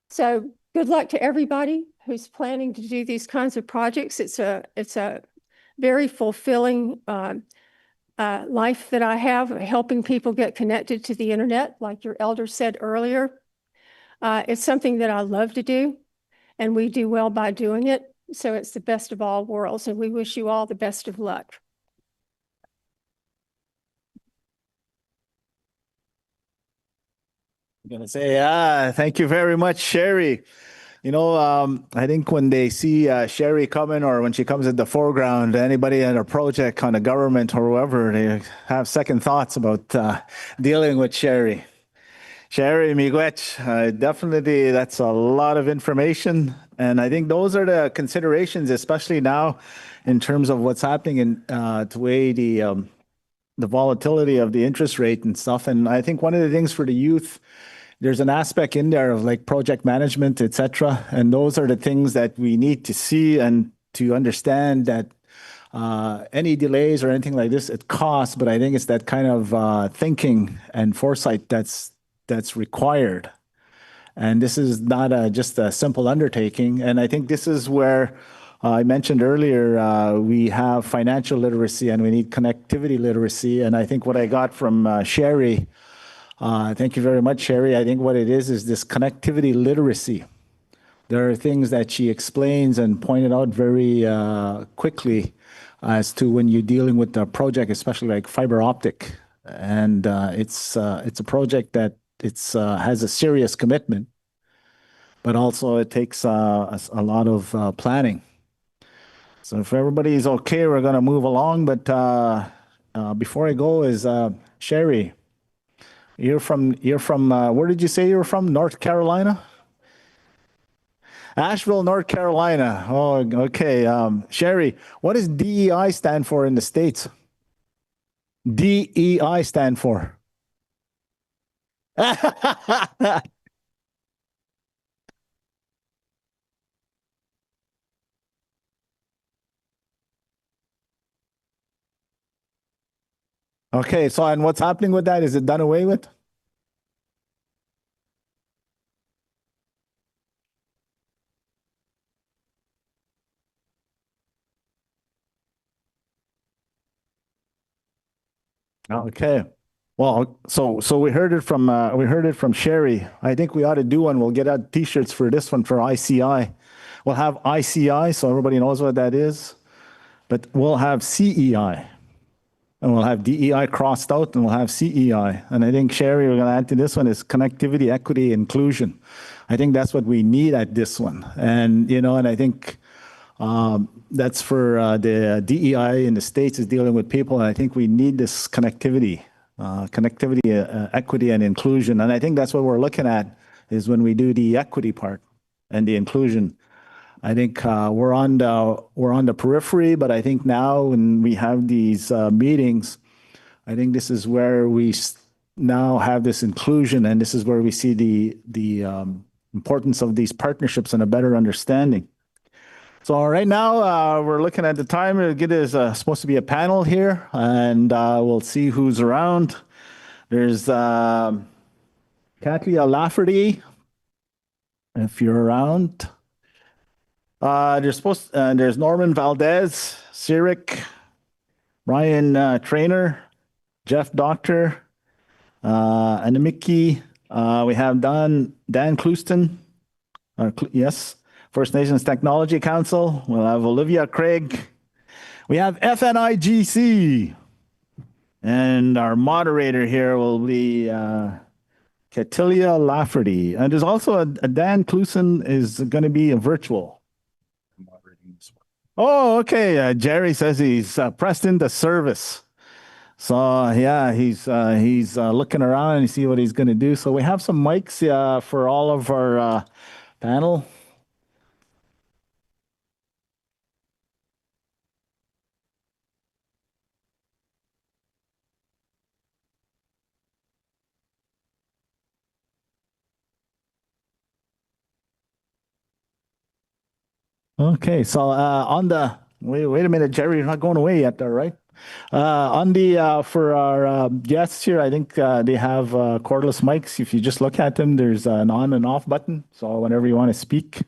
So good luck to everybody who's planning to do these kinds of projects. It's a very fulfilling life that I have, helping people get connected to the internet, like your elder said earlier. It's something that I love to do, and we do well by doing it. So it's the best of all worlds, and we wish you all the best of luck. I'm gonna say, thank you very much, Sherry. You know, I think when they see Sherry coming, or when she comes at the foreground, anybody in a project on a government or whoever, they have second thoughts about dealing with Sherry. Sherry, miigwech, definitely that's a lot of information. And I think those are the considerations, especially now in terms of what's happening in to weigh the volatility of the interest rate and stuff. And I think one of the things for the youth, there's an aspect in there of like project management, et cetera. And those are the things that we need to see and to understand that any delays or anything like this, it costs, but I think it's that kind of thinking and foresight that's required. And this is not just a simple undertaking. And I think this is where I mentioned earlier, we have financial literacy and we need connectivity literacy. And I think what I got from Sherry, thank you very much, Sherry. I think what it is this connectivity literacy. There are things that she explains and pointed out very quickly as to when you're dealing with a project, especially like fiber optic. And it's a project that has a serious commitment, but also it takes a lot of planning. So if everybody is okay, we're going to move along. But before I go, is Sherry, you're from where did you say you were from? North Carolina? Asheville, North Carolina. Oh, okay. Sherry, what does DEI stand for in the States? DEI stand for? Okay, so and what's happening with that? Is it done away with? Okay. Well, so we heard it from Sherry. I think we ought to do one. We'll get out T-shirts for this one for ICI. We'll have ICI, so everybody knows what that is. But we'll have CEI, and we'll have DEI crossed out, and we'll have CEI. And I think Sherry, we're going to add to this one is connectivity, equity, inclusion. I think that's what we need at this one. And and I think that's for the DEI in the States is dealing with people, and I think we need this connectivity, equity, and inclusion. And I think that's what we're looking at is when we do the equity part and the inclusion. I think we're on the periphery, but I think now when we have these meetings, I think this is where we now have this inclusion, and this is where we see the importance of these partnerships and a better understanding. So right now we're looking at the time. It is supposed to be a panel here, and we'll see who's around. There's Kathleen Lafferty, if you're around. There's Norman Valdez, CERIC, BrainTrainr, Jeff Doctor, Animikii. We have Dan Clouston. Yes. First Nations Technology Council. We'll have Olivia Cragg. We have FNIGC. And our moderator here will be Catilia Lafferty. And there's also a Dan Clouston is going to be a virtual. Oh, okay. Jerry says he's pressed into service. So yeah, he's looking around and see what he's going to do. So we have some mics for all of our panel. Okay, so on the wait a minute, Jerry, you're not going away yet, though, right? On the for our guests here, I think they have cordless mics. If you just look at them, there's an on and off button. So whenever you want to speak,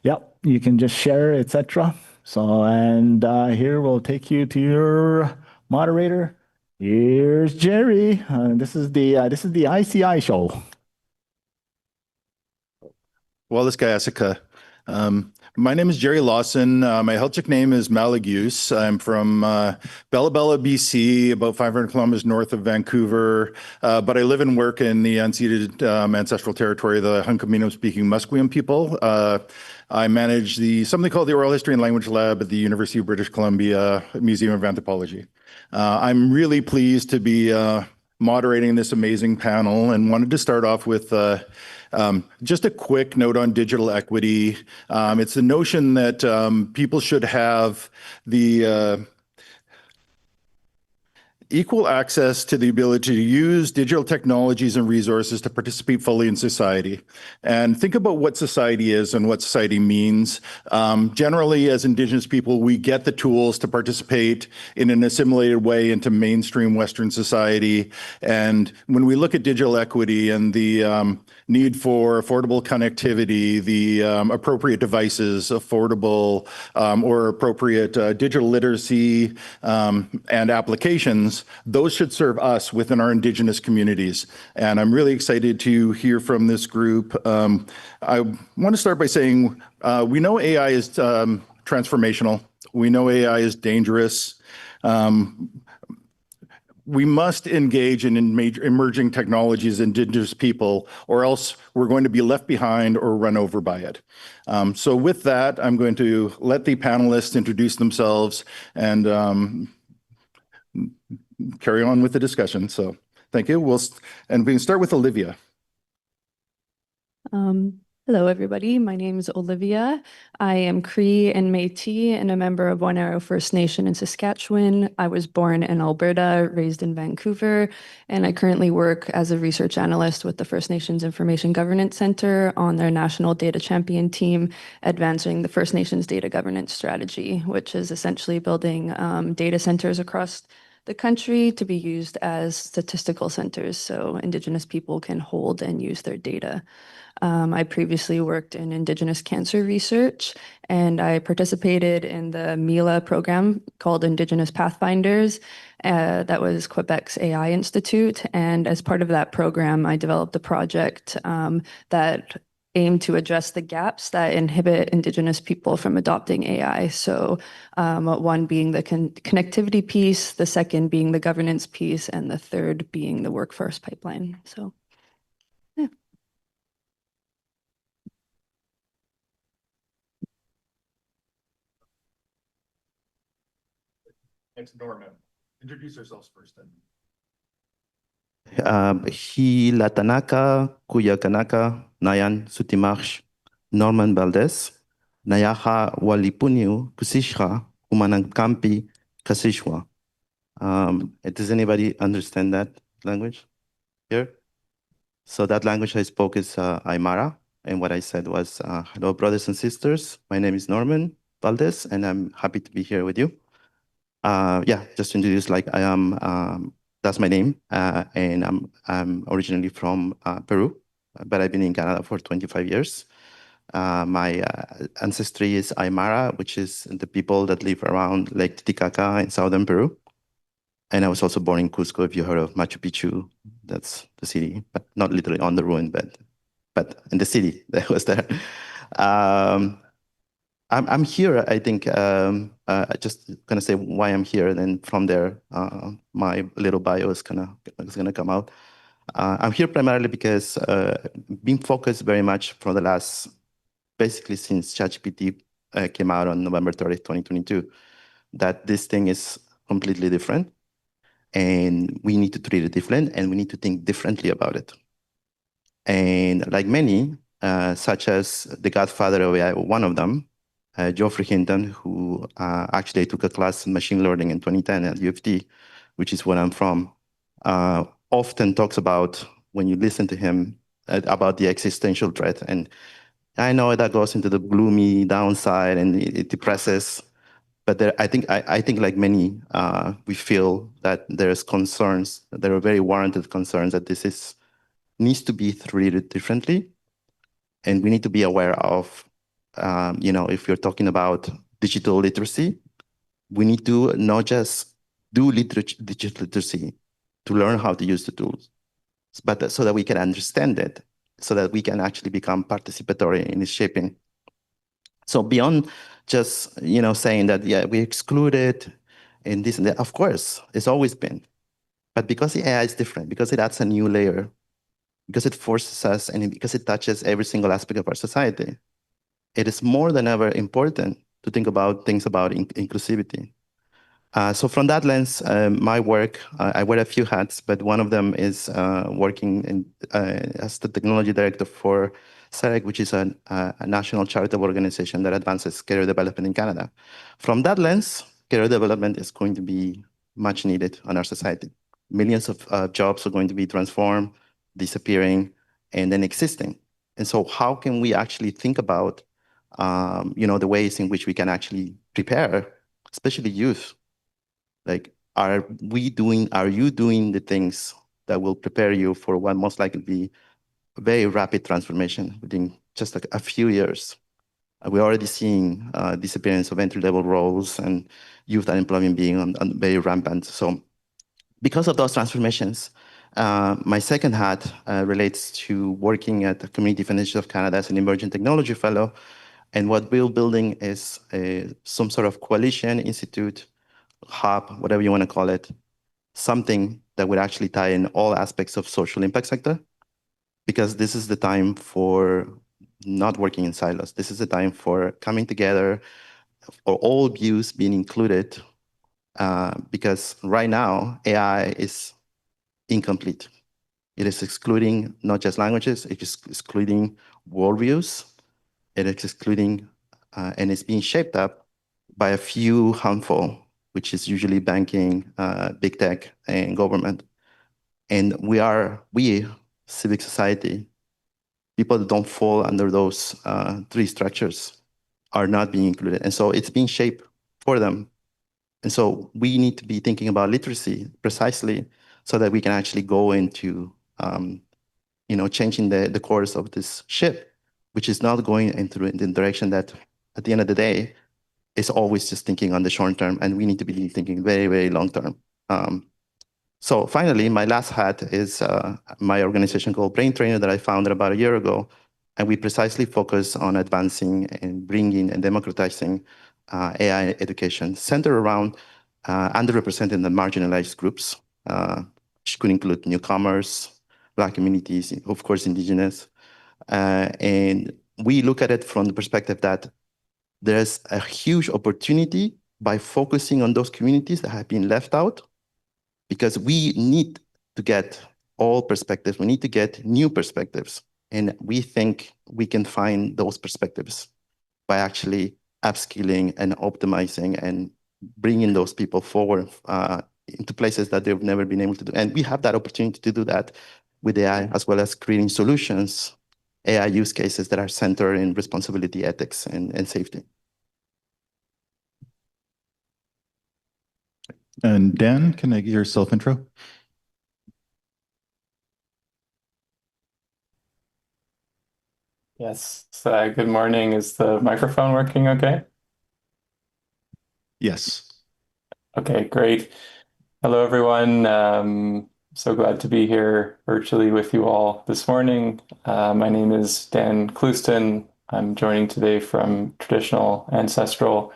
yep, you can just share, etc. So and here we'll take you to your moderator. Here's Jerry. This is the ICI show. Well, this guy, Asika. My name is Jerry Lawson. My Helchik name is Malagus. I'm from Bella Bella, BC, about 500 kilometers north of Vancouver. But I live and work in the unceded ancestral territory of the Hunkaminam-speaking Musqueam people. I manage something called the Oral History and Language Lab at the University of British Columbia Museum of Anthropology. I'm really pleased to be moderating this amazing panel and wanted to start off with just a quick note on digital equity. It's the notion that people should have the equal access to the ability to use digital technologies and resources to participate fully in society. And think about what society is and what society means. Generally, as Indigenous people, we get the tools to participate in an assimilated way into mainstream Western society. And when we look at digital equity and the need for affordable connectivity, the appropriate devices, affordable or appropriate digital literacy and applications, those should serve us within our Indigenous communities. And I'm really excited to hear from this group. I want to start by saying we know AI is transformational. We know AI is dangerous. We must engage in major emerging technologies, Indigenous people, or else we're going to be left behind or run over by it. So with that, I'm going to let the panelists introduce themselves and carry on with the discussion. So thank you. And we can start with Olivia. Hello, everybody. My name is Olivia. I am Cree and Métis and a member of One Arrow First Nation in Saskatchewan. I was born in Alberta, raised in Vancouver, and I currently work as a research analyst with the First Nations Information Governance Center on their National Data Champion team, advancing the First Nations data governance strategy, which is essentially building data centers across the country to be used as statistical centers so Indigenous people can hold and use their data. I previously worked in Indigenous cancer research, and I participated in the MILA program called Indigenous Pathfinders. That was Quebec's AI Institute. And as part of that program, I developed a project that aimed to address the gaps that inhibit Indigenous people from adopting AI. So one being the connectivity piece, the second being the governance piece, and the third being the workforce pipeline. So, yeah. Thanks, Norman. Introduce yourselves first then. Hi Latanaka, Kuyakanaka, Nayan Sutimarsh, Norman Valdez, Nayaha Walipuniu, Kusishra, Umanang Kampi, Kasishwa. Does anybody understand that language here? So that language I spoke is Aymara. And what I said was, hello, brothers and sisters. My name is Norman Valdez, and I'm happy to be here with you. Yeah, just to introduce, like I am, that's my name, and I'm originally from Peru, but I've been in Canada for 25 years. My ancestry is Aymara, which is the people that live around Lake Titicaca in southern Peru. And I was also born in Cusco, if you heard of Machu Picchu. That's the city, but not literally on the ruin, but in the city that was there. I'm here, I think, just gonna say why I'm here, and then from there, my little bio is gonna come out. I'm here primarily because been focused very much for the last, basically since ChatGPT came out on November 30th, 2022, that this thing is completely different and we need to treat it different and we need to think differently about it. And like many, such as the godfather of AI, one of them, Geoffrey Hinton, who actually took a class in machine learning in 2010 at U of T, which is where I'm from, often talks about, when you listen to him, about the existential threat. And I know that goes into the gloomy downside and it depresses, but there, I think like many, we feel that there's concerns, there are very warranted concerns that this needs to be treated differently. And we need to be aware of, if you're talking about digital literacy, we need to not just do digital literacy to learn how to use the tools, but so that we can understand it, so that we can actually become participatory in its shaping. So beyond just, saying that, yeah, we exclude it and this and that, of course, it's always been. But because the AI is different, because it adds a new layer, because it forces us and because it touches every single aspect of our society, it is more than ever important to think about things about inclusivity. So from that lens, my work, I wear a few hats, but one of them is working as the technology director for CERIC, which is a national charitable organization that advances career development in Canada. From that lens, career development is going to be much needed on our society. Millions of jobs are going to be transformed, disappearing, and then existing. And so how can we actually think about the ways in which we can actually prepare, especially youth? Like, are you doing the things that will prepare you for what most likely be a very rapid transformation within just a few years? We're already seeing disappearance of entry-level roles and youth unemployment being on very rampant. So because of those transformations, my second hat relates to working at the Community Foundation of Canada as an emerging technology fellow. And what we're building is some sort of coalition, institute, hub, whatever you want to call it, something that would actually tie in all aspects of social impact sector, because this is the time for not working in silos. This is the time for coming together, for all views being included, because right now, AI is incomplete. It is excluding not just languages, it is excluding worldviews, it is excluding, and it's being shaped up by a few handful, which is usually banking, big tech, and government. And we, civic society, people that don't fall under those three structures are not being included. And so it's being shaped for them. And so we need to be thinking about literacy precisely so that we can actually go into changing the course of this ship, which is not going into the direction that, at the end of the day, is always just thinking on the short term, and we need to be thinking very, very long term. So finally, my last hat is my organization called BrainTrainr that I founded about a year ago, and we precisely focus on advancing and bringing and democratizing AI education centered around underrepresented and marginalized groups, which could include newcomers, Black communities, of course, Indigenous. And we look at it from the perspective that there's a huge opportunity by focusing on those communities that have been left out, because we need to get all perspectives. We need to get new perspectives. And we think we can find those perspectives by actually upskilling and optimizing and bringing those people forward into places that they've never been able to do. And we have that opportunity to do that with AI, as well as creating solutions, AI use cases that are centered in responsibility, ethics, and safety. And Dan, can I get your self-intro? Yes. Good morning. Is the microphone working okay? Yes. Okay, great. Hello, everyone. So glad to be here virtually with you all this morning. My name is Dan Clouston. I'm joining today from traditional ancestral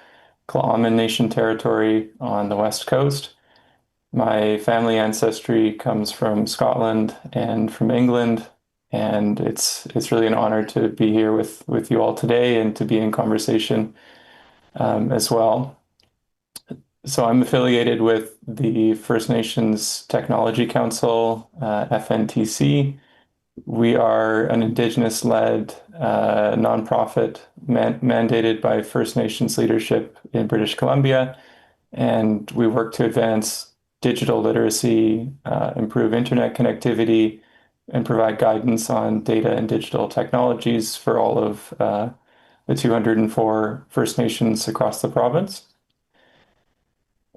Clouston Nation territory on the West Coast. My family ancestry comes from Scotland and from England, and it's really an honor to be here with you all today and to be in conversation as well. So I'm affiliated with the First Nations Technology Council, FNTC. We are an Indigenous-led nonprofit mandated by First Nations leadership in British Columbia, and we work to advance digital literacy, improve internet connectivity, and provide guidance on data and digital technologies for all of the 204 First Nations across the province.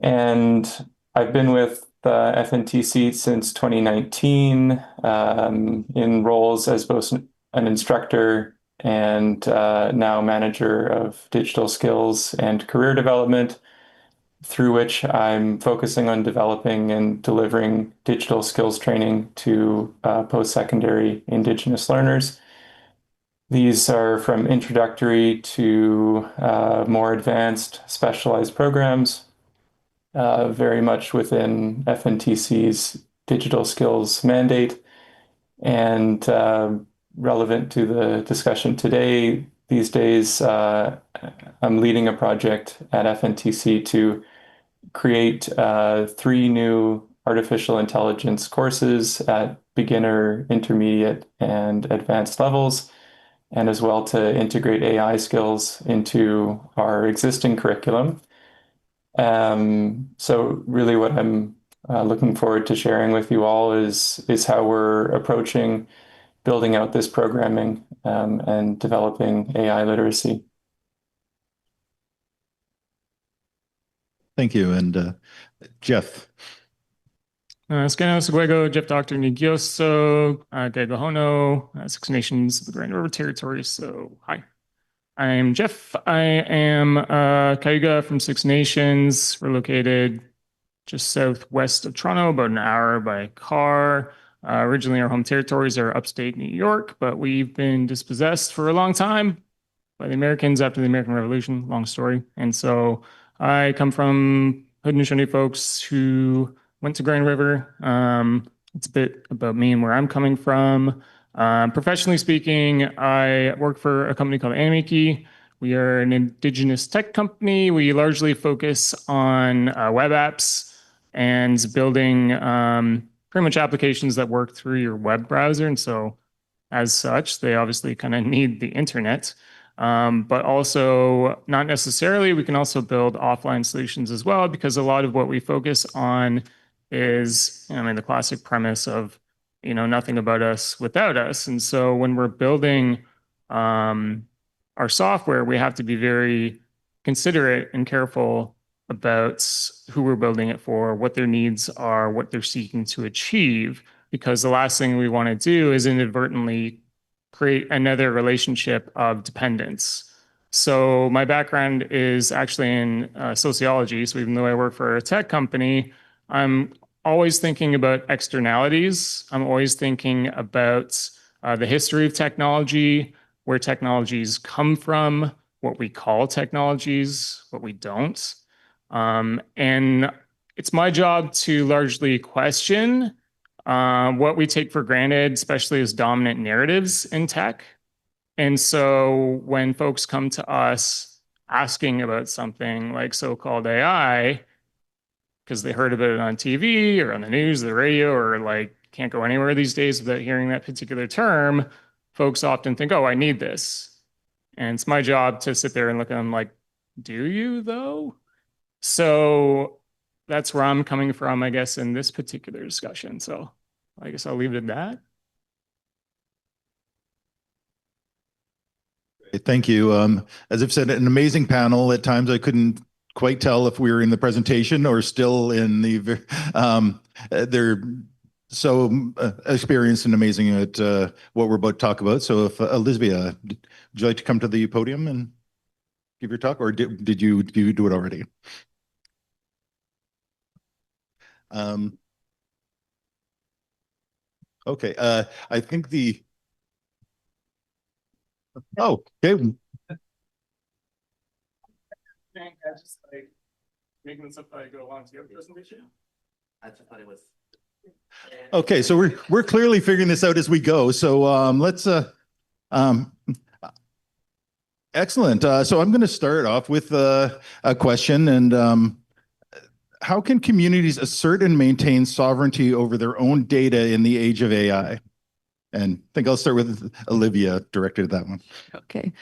And I've been with the FNTC since 2019 in roles as both an instructor and now manager of digital skills and career development, through which I'm focusing on developing and delivering digital skills training to post-secondary Indigenous learners. These are from introductory to more advanced specialized programs, very much within FNTC's digital skills mandate. And relevant to the discussion today, these days, I'm leading a project at FNTC to create 3 new artificial intelligence courses at beginner, intermediate, and advanced levels, and as well to integrate AI skills into our existing curriculum. So really what I'm looking forward to sharing with you all is how we're approaching building out this programming and developing AI literacy. Thank you. And Jeff. Scanos Guego, Jeff Dr. Nigioso, Gagahono, Six Nations of the Grand River Territory. So, hi. I'm Jeff. I am Cayuga from Six Nations. We're located just southwest of Toronto, about an hour by car. Originally, our home territories are upstate New York, but we've been dispossessed for a long time by the Americans after the American Revolution. Long story. And so I come from Haudenosaunee folks who went to Grand River. It's a bit about me and where I'm coming from. Professionally speaking, I work for a company called Animikii. We are an Indigenous tech company. We largely focus on web apps and building pretty much applications that work through your web browser. And so as such, they obviously kind of need the internet. But also not necessarily, we can also build offline solutions as well, because a lot of what we focus on is, the classic premise of, nothing about us without us. And so when we're building our software, we have to be very considerate and careful about who we're building it for, what their needs are, what they're seeking to achieve, because the last thing we want to do is inadvertently create another relationship of dependence. So my background is actually in sociology. So even though I work for a tech company, I'm always thinking about externalities. I'm always thinking about the history of technology, where technologies come from, what we call technologies, what we don't. And it's my job to largely question what we take for granted, especially as dominant narratives in tech. And so when folks come to us asking about something like so-called AI, because they heard about it on TV or on the news, the radio, or can't go anywhere these days without hearing that particular term, folks often think, oh, I need this. And it's my job to sit there and look at them like, do you though? So that's where I'm coming from, I guess, in this particular discussion. So I guess I'll leave it at that. Thank you. As I've said, an amazing panel. At times I couldn't quite tell if we were in the presentation or still in the, they're so experienced and amazing at what we're about to talk about. So if Olivia, would you like to come to the podium and give your talk, or did you do it already? Okay, I think oh, okay. I just making this up as I go along to your presentation. Okay, so we're clearly figuring this out as we go. So let's excellent. So I'm going to start off with a question, and how can communities assert and maintain sovereignty over their own data in the age of AI? And I think I'll start with Olivia, directed that one. Okay.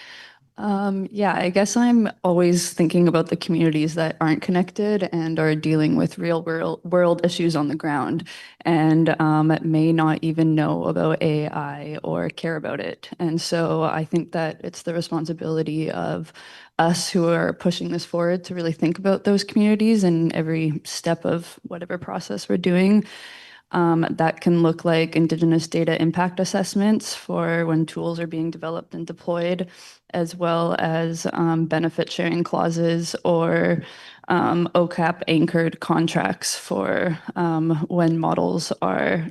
Yeah, I guess I'm always thinking about the communities that aren't connected and are dealing with real world issues on the ground and may not even know about AI or care about it. And so I think that it's the responsibility of us who are pushing this forward to really think about those communities in every step of whatever process we're doing. That can look like Indigenous data impact assessments for when tools are being developed and deployed, as well as benefit sharing clauses or OCAP anchored contracts for when models are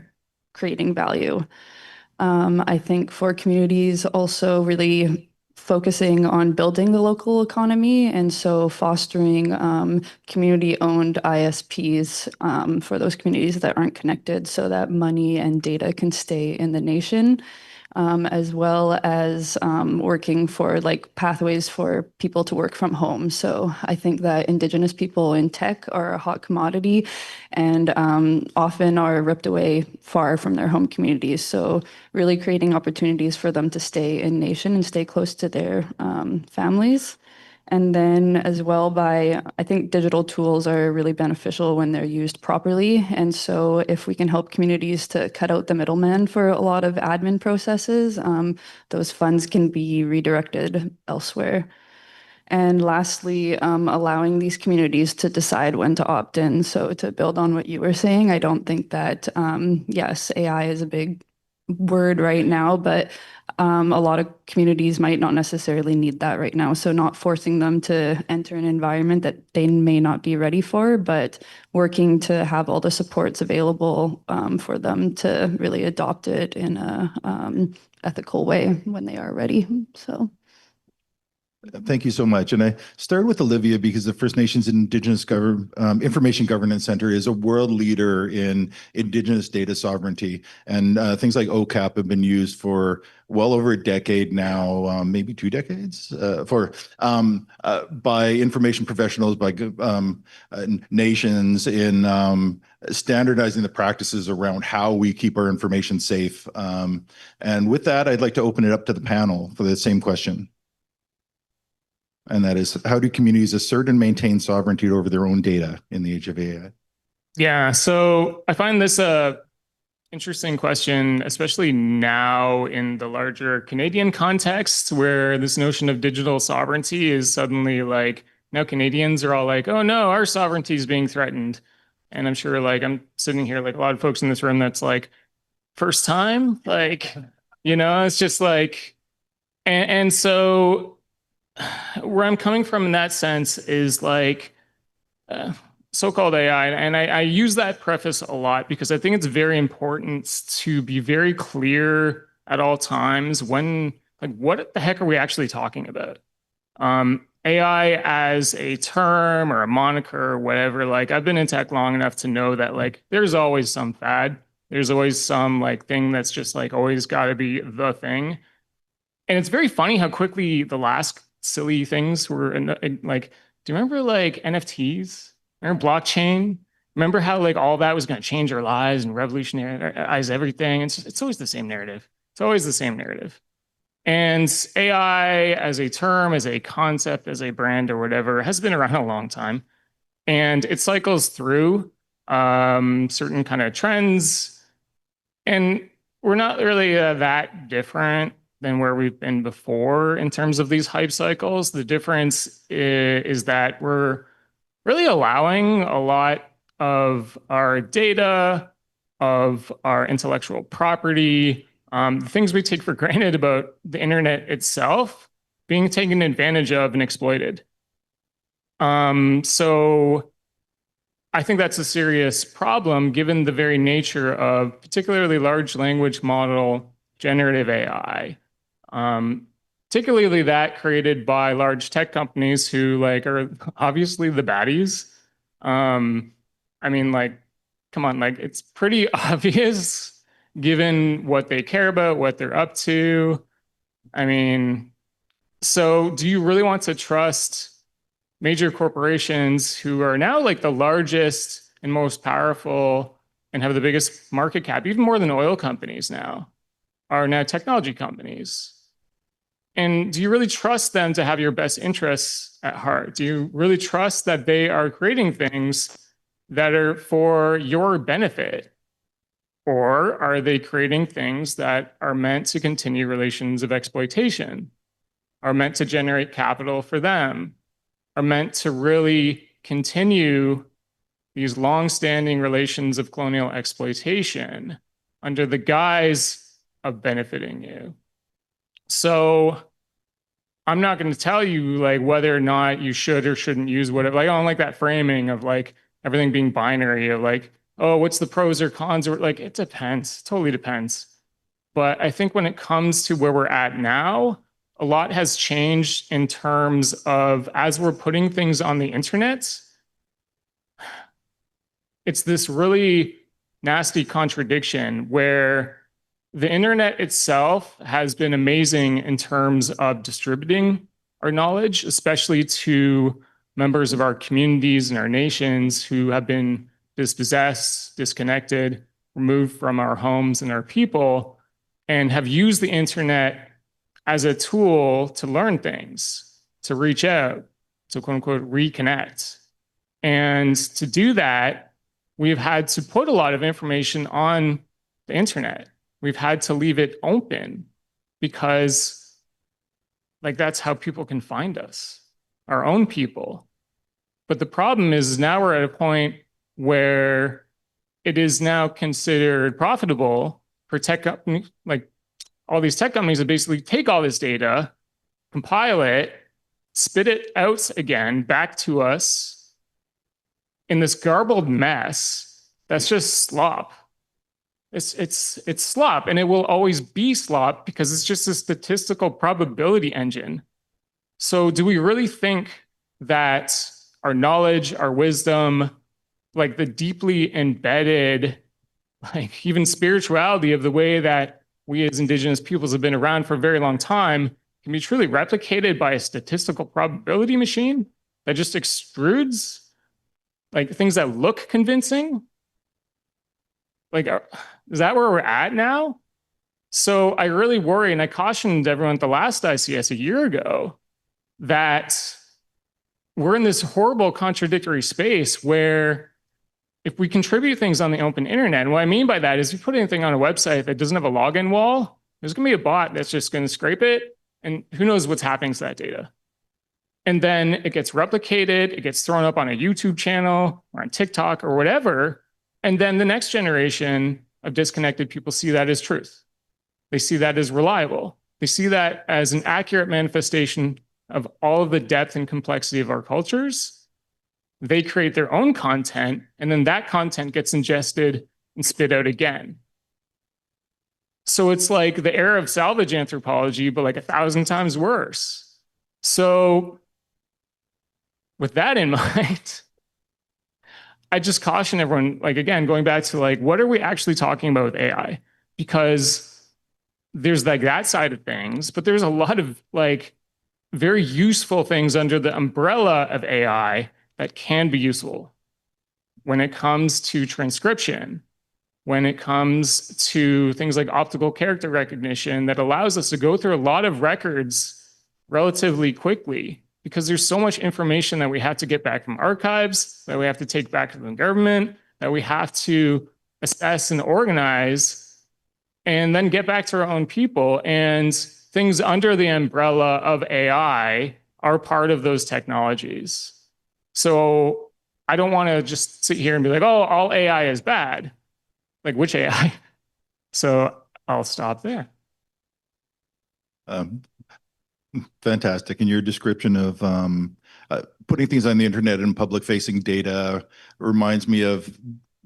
creating value. I think for communities also really focusing on building the local economy, and so fostering community-owned ISPs for those communities that aren't connected so that money and data can stay in the nation, as well as working for like pathways for people to work from home. So I think that Indigenous people in tech are a hot commodity and often are ripped away far from their home communities. So really creating opportunities for them to stay in nation and stay close to their families. And then as well I think digital tools are really beneficial when they're used properly. And so if we can help communities to cut out the middleman for a lot of admin processes, those funds can be redirected elsewhere. And lastly, allowing these communities to decide when to opt in. So to build on what you were saying, I don't think that, yes, AI is a big word right now, but a lot of communities might not necessarily need that right now. So not forcing them to enter an environment that they may not be ready for, but working to have all the supports available for them to really adopt it in a ethical way when they are ready. So. Thank you so much. And I started with Olivia because the First Nations Indigenous Information Governance Center is a world leader in Indigenous data sovereignty. And things like OCAP have been used for well over a decade now, maybe 2 decades, by information professionals, by nations in standardizing the practices around how we keep our information safe. And with that, I'd like to open it up to the panel for the same question. And that is, how do communities assert and maintain sovereignty over their own data in the age of AI? Yeah, so I find this a interesting question, especially now in the larger Canadian context, where this notion of digital sovereignty is suddenly like, now Canadians are all like, oh no, our sovereignty is being threatened. And I'm sure like I'm sitting here, like a lot of folks in this room that's like, first time? Like, it's just like, and so where I'm coming from in that sense is like so-called AI, and I use that preface a lot because I think it's very important to be very clear at all times when, like, what the heck are we actually talking about? AI as a term or a moniker or whatever, like I've been in tech long enough to know that like there's always some fad. There's always some like thing that's just like always got to be the thing. And it's very funny how quickly the last silly things were in like, do you remember like NFTs? Remember blockchain? Remember how like all that was going to change our lives and revolutionize everything? It's always the same narrative. It's always the same narrative. And AI as a term, as a concept, as a brand or whatever has been around a long time. And it cycles through certain kind of trends. And we're not really that different than where we've been before in terms of these hype cycles. The difference is that we're really allowing a lot of our data, of our intellectual property, the things we take for granted about the internet itself being taken advantage of and exploited. So I think that's a serious problem given the very nature of particularly large language model generative AI. Particularly that created by large tech companies who like are obviously the baddies. I mean, like come on, like it's pretty obvious given what they care about, what they're up to. I mean, so do you really want to trust major corporations who are now like the largest and most powerful and have the biggest market cap, even more than oil companies now, are now technology companies? And do you really trust them to have your best interests at heart? Do you really trust that they are creating things that are for your benefit? Or are they creating things that are meant to continue relations of exploitation, are meant to generate capital for them, are meant to really continue these long-standing relations of colonial exploitation under the guise of benefiting you? So I'm not going to tell you like whether or not you should or shouldn't use whatever. Like I don't like that framing of like everything being binary of like, oh, what's the pros or cons? Or like, it depends, totally depends. But I think when it comes to where we're at now, a lot has changed in terms of as we're putting things on the internet, it's this really nasty contradiction where the internet itself has been amazing in terms of distributing our knowledge, especially to members of our communities and our nations who have been dispossessed, disconnected, removed from our homes and our people, and have used the internet as a tool to learn things, to reach out, to quote unquote reconnect. And to do that, we've had to put a lot of information on the internet. We've had to leave it open because like that's how people can find us, our own people. But the problem is now we're at a point where it is now considered profitable for tech companies, like all these tech companies that basically take all this data, compile it, spit it out again back to us in this garbled mess that's just slop. It's slop, and it will always be slop because it's just a statistical probability engine. So do we really think that our knowledge, our wisdom, like the deeply embedded, like even spirituality of the way that we as Indigenous peoples have been around for a very long time can be truly replicated by a statistical probability machine that just extrudes like things that look convincing? Like, is that where we're at now? So I really worry, and I cautioned everyone at the last ICS a year ago that we're in this horrible contradictory space where if we contribute things on the open internet, and what I mean by that is if you put anything on a website that doesn't have a login wall, there's going to be a bot that's just going to scrape it, and who knows what's happening to that data. And then it gets replicated, it gets thrown up on a YouTube channel or on TikTok or whatever, and then the next generation of disconnected people see that as truth. They see that as reliable. They see that as an accurate manifestation of all of the depth and complexity of our cultures. They create their own content, and then that content gets ingested and spit out again. So it's like the era of salvage anthropology, but like 1,000 times worse. So with that in mind, I just caution everyone, like, again, going back to like, what are we actually talking about with AI? Because there's like that side of things, but there's a lot of like very useful things under the umbrella of AI that can be useful when it comes to transcription, when it comes to things like optical character recognition that allows us to go through a lot of records relatively quickly because there's so much information that we have to get back from archives, that we have to take back from the government, that we have to assess and organize, and then get back to our own people. And things under the umbrella of AI are part of those technologies. So I don't want to just sit here and be like, oh, all AI is bad. Like, which AI? So I'll stop there. Fantastic. And your description of putting things on the internet and public-facing data reminds me of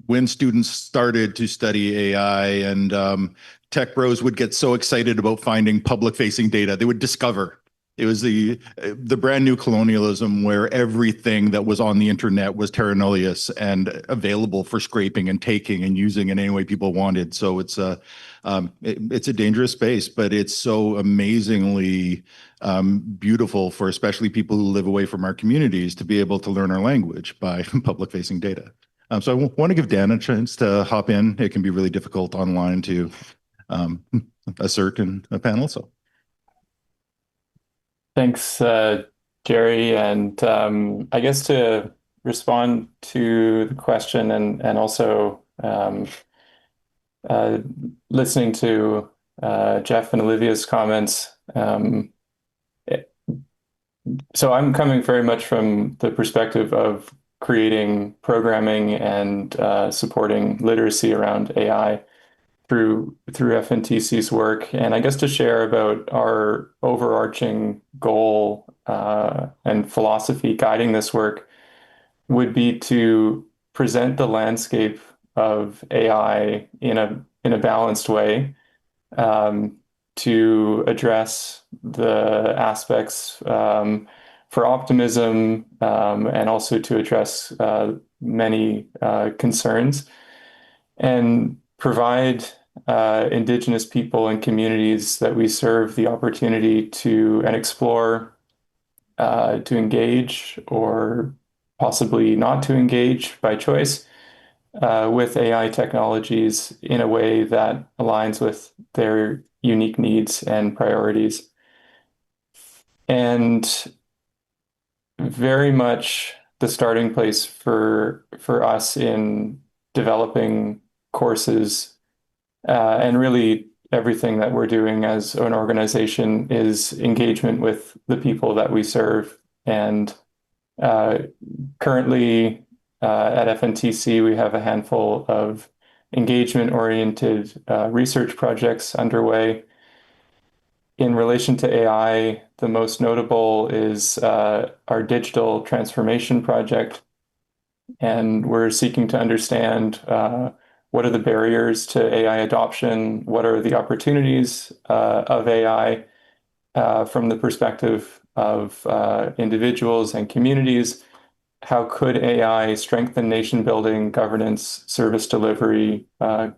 when students started to study AI and tech bros would get so excited about finding public-facing data. They would discover It was the brand new colonialism where everything that was on the internet was terra nullius and available for scraping and taking and using in any way people wanted. So it's a dangerous space, but it's so amazingly beautiful for especially people who live away from our communities to be able to learn our language by public-facing data. So I want to give Dan a chance to hop in. It can be really difficult online to assert in a panel. So. Thanks, Jerry. And I guess to respond to the question and also listening to Jeff and Olivia's comments. So I'm coming very much from the perspective of creating programming and supporting literacy around AI through FNTC's work. And I guess to share about our overarching goal and philosophy guiding this work would be to present the landscape of AI in a balanced way, to address the aspects for optimism and also to address many concerns, and provide Indigenous people and communities that we serve the opportunity to and explore, to engage or possibly not to engage by choice with AI technologies in a way that aligns with their unique needs and priorities. And very much the starting place for us in developing courses and really everything that we're doing as an organization is engagement with the people that we serve. And currently at FNTC, we have a handful of engagement-oriented research projects underway. In relation to AI, the most notable is our digital transformation project. And we're seeking to understand what are the barriers to AI adoption, what are the opportunities of AI from the perspective of individuals and communities. How could AI strengthen nation building, governance, service delivery,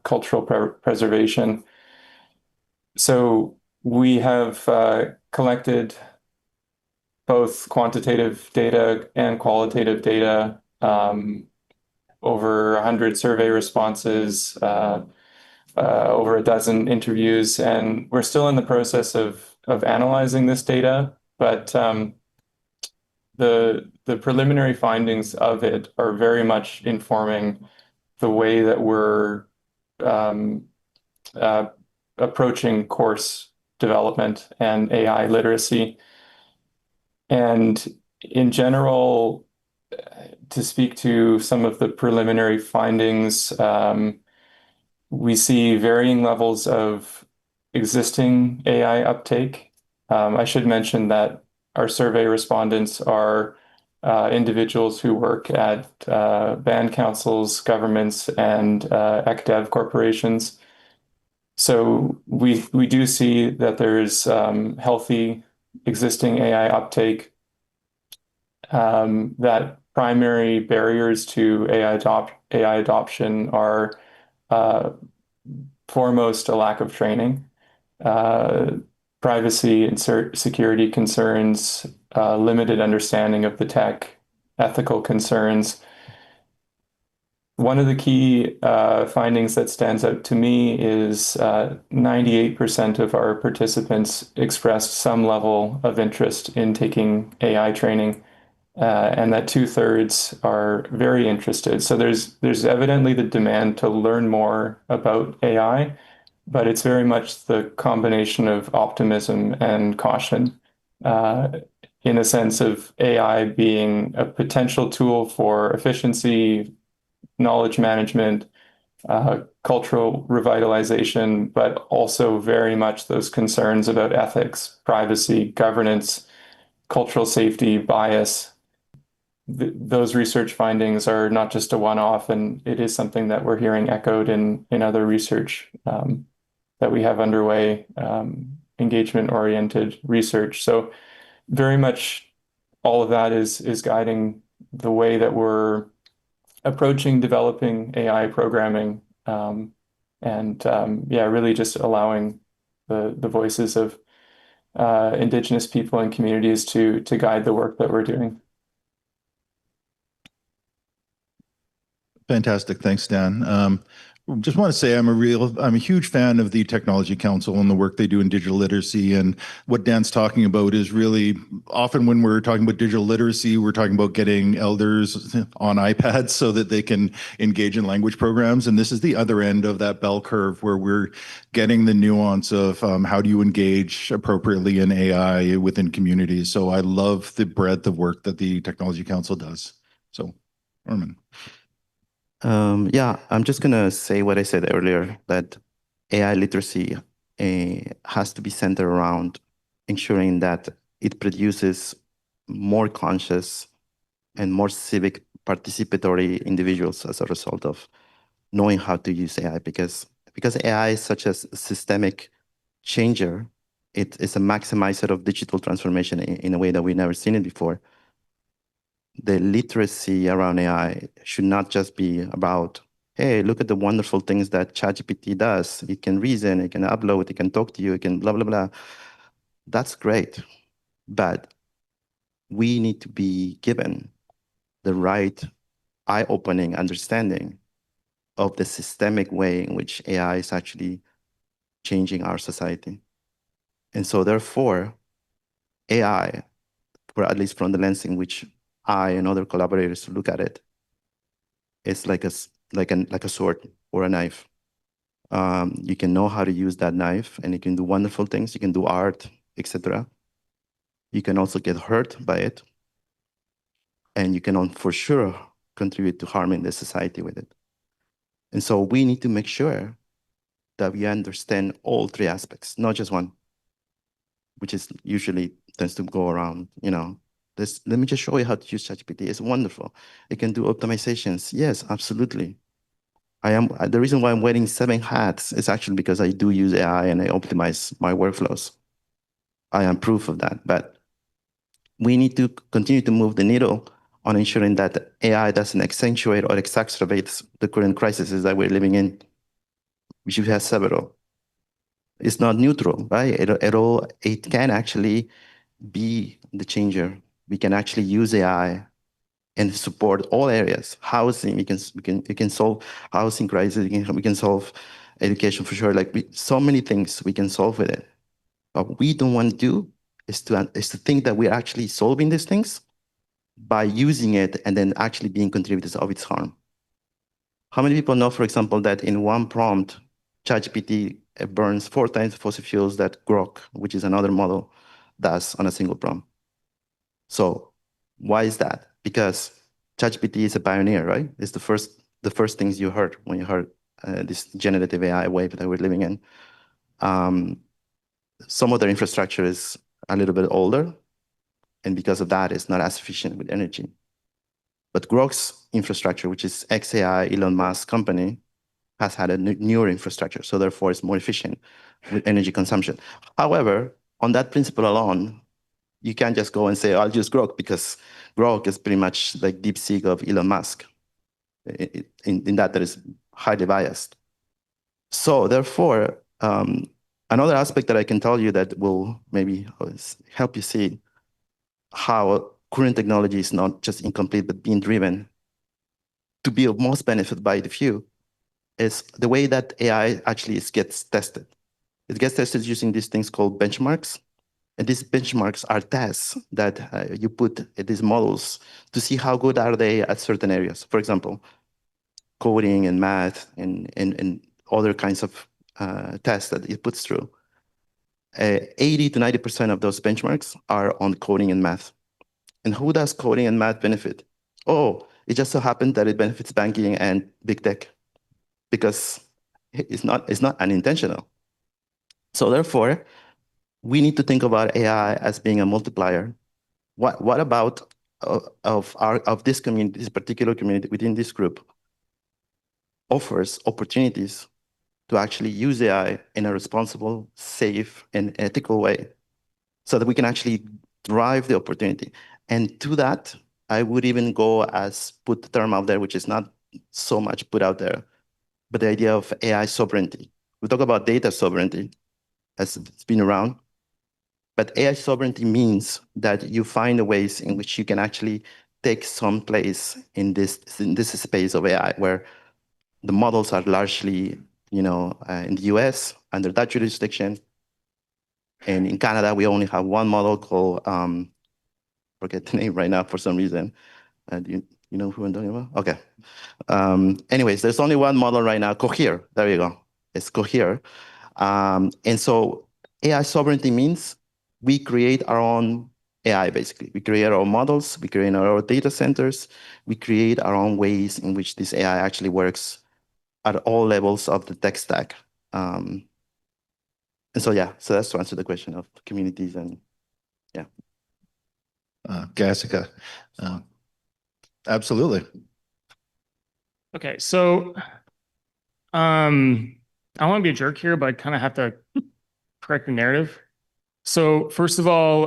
cultural preservation? So we have collected both quantitative data and qualitative data, over 100 survey responses, over a dozen interviews, and we're still in the process of analyzing this data, but the preliminary findings of it are very much informing the way that we're approaching course development and AI literacy. And in general, to speak to some of the preliminary findings, we see varying levels of existing AI uptake. I should mention that our survey respondents are individuals who work at band councils, governments, and ECDEV corporations. So we do see that there's healthy existing AI uptake, that primary barriers to AI adoption are foremost a lack of training, privacy and security concerns, limited understanding of the tech, ethical concerns. One of the key findings that stands out to me is 98% of our participants expressed some level of interest in taking AI training, and that 2/3 are very interested. So there's evidently the demand to learn more about AI, but it's very much the combination of optimism and caution, in a sense of AI being a potential tool for efficiency, knowledge management, cultural revitalization, but also very much those concerns about ethics, privacy, governance, cultural safety, bias. Those research findings are not just a one-off, and it is something that we're hearing echoed in other research that we have underway, engagement-oriented research. So very much all of that is guiding the way that we're approaching developing AI programming, yeah, really just allowing the voices of Indigenous people and communities to guide the work that we're doing. Fantastic. Thanks, Dan. Just want to say I'm a huge fan of the Technology Council and the work they do in digital literacy. And what Dan's talking about is really often when we're talking about digital literacy, we're talking about getting elders on iPads so that they can engage in language programs. And this is the other end of that bell curve where we're getting the nuance of how do you engage appropriately in AI within communities. So I love the breadth of work that the Technology Council does. So, Armin. Yeah, I'm just going to say what I said earlier, that AI literacy has to be centered around ensuring that it produces more conscious and more civic participatory individuals as a result of knowing how to use AI, because AI is such a systemic changer. It is a maximizer of digital transformation in a way that we've never seen it before. The literacy around AI should not just be about, hey, look at the wonderful things that ChatGPT does. It can reason, it can upload, it can talk to you, it can blah, blah, blah. That's great. But we need to be given the right eye-opening understanding of the systemic way in which AI is actually changing our society. And so therefore, AI, or at least from the lens in which I and other collaborators look at it, it's like a sword or a knife. You can know how to use that knife, and you can do wonderful things. You can do art, etc. You can also get hurt by it, and you can for sure contribute to harming the society with it. And so we need to make sure that we understand all three aspects, not just one, which is usually tends to go around, let me just show you how to use ChatGPT. It's wonderful. It can do optimizations. Yes, absolutely. The reason why I'm wearing 7 hats is actually because I do use AI and I optimize my workflows. I am proof of that. But we need to continue to move the needle on ensuring that AI doesn't accentuate or exacerbate the current crises that we're living in, which we have several. It's not neutral, right? It can actually be the changer. We can actually use AI and support all areas. Housing, we can solve housing crisis. We can solve education for sure. So many things we can solve with it. What we don't want to do is to think that we're actually solving these things by using it and then actually being contributors of its harm. How many people know, for example, that in one prompt, ChatGPT burns 4 times fossil fuels that Grok, which is another model, does on a single prompt? So why is that? Because ChatGPT is a pioneer, right? It's the first things you heard when you heard this generative AI wave that we're living in. Some of their infrastructure is a little bit older, and because of that, it's not as efficient with energy. But Grok's infrastructure, which is XAI, Elon Musk's company, has had a newer infrastructure, so therefore it's more efficient with energy consumption. However, on that principle alone, you can't just go and say, I'll use Grok, because Grok is pretty much like DeepSeek of Elon Musk, in that is highly biased. So therefore, another aspect that I can tell you that will maybe help you see how current technology is not just incomplete, but being driven to be of most benefit by the few, is the way that AI actually gets tested. It gets tested using these things called benchmarks. And these benchmarks are tests that you put these models to see how good are they at certain areas. For example, coding and math and other kinds of tests that it puts through. 80 to 90% of those benchmarks are on coding and math. And who does coding and math benefit? Oh, it just so happened that it benefits banking and big tech, because it's not unintentional. So therefore, we need to think about AI as being a multiplier. What about of this community, this particular community within this group, offers opportunities to actually use AI in a responsible, safe, and ethical way, so that we can actually drive the opportunity. And to that, I would even go as put the term out there, which is not so much put out there, but the idea of AI sovereignty. We talk about data sovereignty, as it's been around, but AI sovereignty means that you find the ways in which you can actually take some place in this space of AI, where the models are largely, in the US under that jurisdiction. And in Canada, we only have one model called, forget the name right now for some reason. You know who I'm talking about? Okay. Anyways, there's only one model right now, Cohere. There you go. It's Cohere. And so AI sovereignty means we create our own AI, basically. We create our own models, we create our own data centers, we create our own ways in which this AI actually works at all levels of the tech stack. And so, yeah, so that's to answer the question of communities and, yeah. Jessica, absolutely. Okay, so I want to be a jerk here, but I kind of have to correct the narrative. So first of all,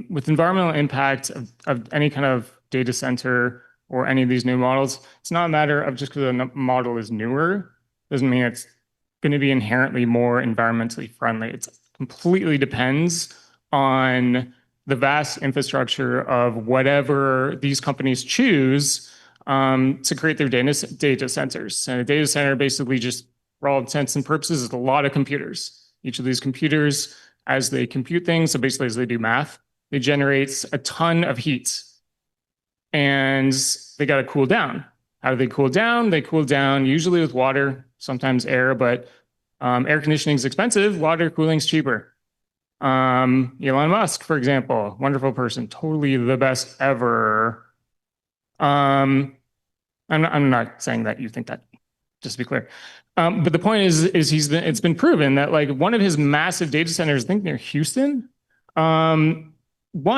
with environmental impact of any kind of data center or any of these new models, it's not a matter of just because a model is newer, doesn't mean it's going to be inherently more environmentally friendly. It completely depends on the vast infrastructure of whatever these companies choose to create their data centers. And a data center basically just, for all intents and purposes, is a lot of computers. Each of these computers, as they compute things, so basically as they do math, they generate a ton of heat. And they got to cool down. How do they cool down? They cool down usually with water, sometimes air, but air conditioning is expensive. Water cooling is cheaper. Elon Musk, for example, wonderful person, totally the best ever. I'm not saying that you think that, just to be clear. But the point is it's been proven that like one of his massive data centers, I think near Houston, one,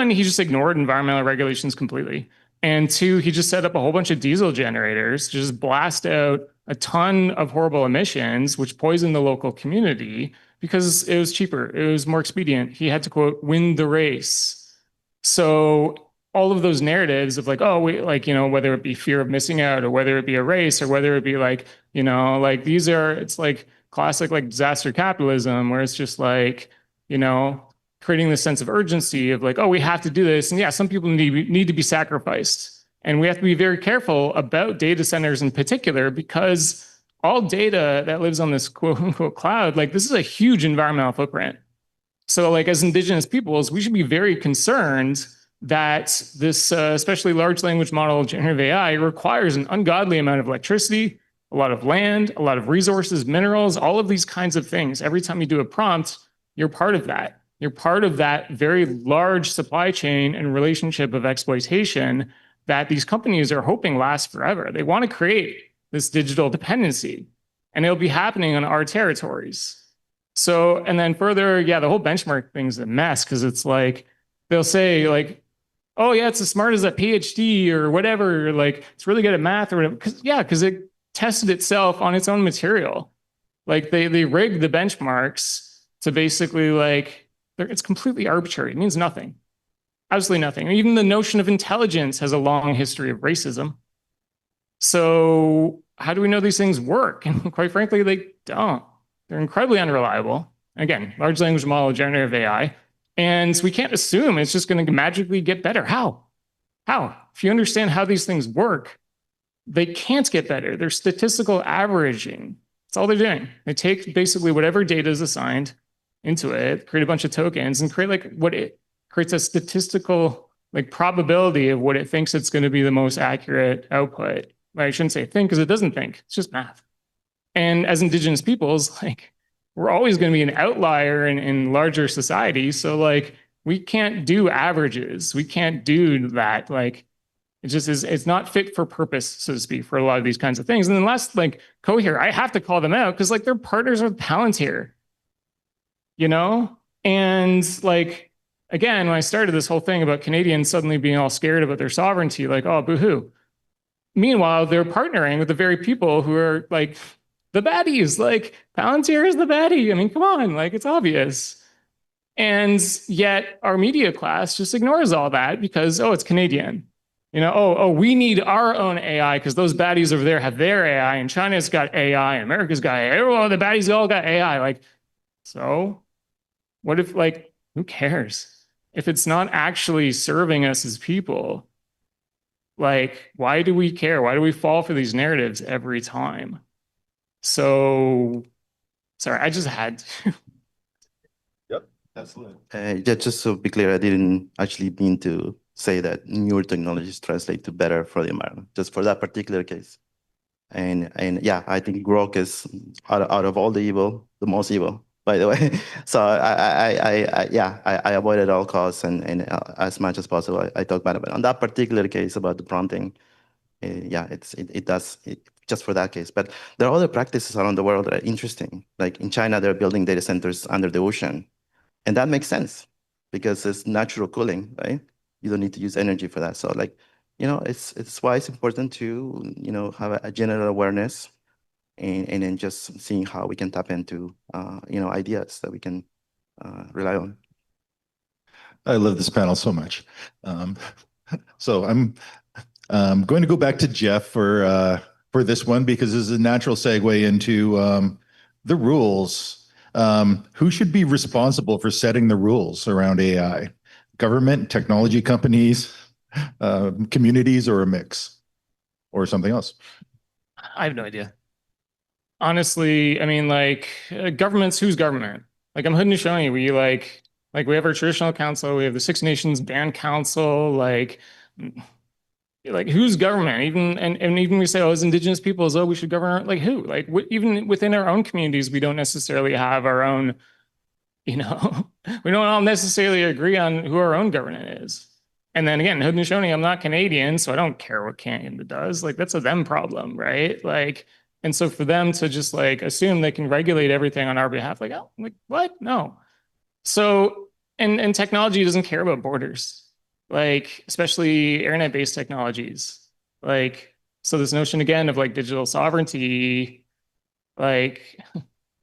he just ignored environmental regulations completely. And two, he just set up a whole bunch of diesel generators to just blast out a ton of horrible emissions, which poisoned the local community because it was cheaper. It was more expedient. He had to, quote, win the race. So all of those narratives of like, oh, whether it be fear of missing out or whether it be a race or whether it be like, it's like classic like disaster capitalism where it's just like, creating this sense of urgency of like, oh, we have to do this. And yeah, some people need to be sacrificed. And we have to be very careful about data centers in particular because all data that lives on this quote unquote cloud, like this is a huge environmental footprint. So like as Indigenous peoples, we should be very concerned that this, especially large language model generative AI, requires an ungodly amount of electricity, a lot of land, a lot of resources, minerals, all of these kinds of things. Every time you do a prompt, you're part of that. You're part of that very large supply chain and relationship of exploitation that these companies are hoping lasts forever. They want to create this digital dependency, and it'll be happening on our territories. So, and then further, yeah, the whole benchmark thing is a mess because it's like, they'll say like, oh yeah, it's as smart as a PhD or whatever, like it's really good at math or whatever. Because it tested itself on its own material. Like they rigged the benchmarks to basically like, it's completely arbitrary. It means nothing. Absolutely nothing. Even the notion of intelligence has a long history of racism. So how do we know these things work? And quite frankly, they don't. They're incredibly unreliable. Again, large language model, generative AI. And we can't assume it's just going to magically get better. How? If you understand how these things work, they can't get better. They're statistical averaging. That's all they're doing. They take basically whatever data is assigned into it, create a bunch of tokens, and create like what it creates a statistical like probability of what it thinks it's going to be the most accurate output. I shouldn't say think because it doesn't think. It's just math. And as Indigenous peoples, like we're always going to be an outlier in larger societies. So like we can't do averages. We can't do that. Like it just is, it's not fit for purpose, so to speak, for a lot of these kinds of things. And then last, like Cohere, I have to call them out because like they're partners with Palantir. And like, again, when I started this whole thing about Canadians suddenly being all scared about their sovereignty, like, oh, boo-hoo. Meanwhile, they're partnering with the very people who are like the baddies, like Palantir is the baddie. I mean, come on, like it's obvious. And yet our media class just ignores all that because, oh, it's Canadian. You know, oh, we need our own AI because those baddies over there have their AI, and China's got AI, and America's got AI. Everyone, the baddies all got AI. Like, so what if, like, who cares? If it's not actually serving us as people, like, why do we care? Why do we fall for these narratives every time? So, sorry, I just had to. Absolutely. Yeah, just to be clear, I didn't actually mean to say that newer technologies translate to better for the environment, just for that particular case. And yeah, I think grok is out of all the evil, the most evil, by the way. So I avoid at all costs and as much as possible, I talk bad about it. On that particular case about the prompting, yeah, it does just for that case. But there are other practices around the world that are interesting. Like in China, they're building data centers under the ocean. And that makes sense because it's natural cooling, right? You don't need to use energy for that. So like, you know, it's why it's important to, you know, have a general awareness and then just seeing how we can tap into, you know, ideas that we can rely on. I love this panel so much. So I'm going to go back to Jeff for this one because this is a natural segue into the rules. Who should be responsible for setting the rules around AI? Government, technology companies, communities, or a mix, or something else? I have no idea. Honestly, I mean, like, governments, who's government? Like, I'm Haudenosaunee. We like we have our traditional council, we have the Six Nations Band Council, like who's government? Even and even we say, oh, as Indigenous peoples, oh, we should govern our, like who? Like even within our own communities, we don't necessarily have our own, you know, we don't all necessarily agree on who our own government is. And then again, Haudenosaunee, I'm not Canadian, so I don't care what Canada does. Like that's a them problem, right? Like, and so for them to just like assume they can regulate everything on our behalf, like, oh, like what? No. So and technology doesn't care about borders, like especially internet-based technologies. Like, so this notion again of like digital sovereignty, like,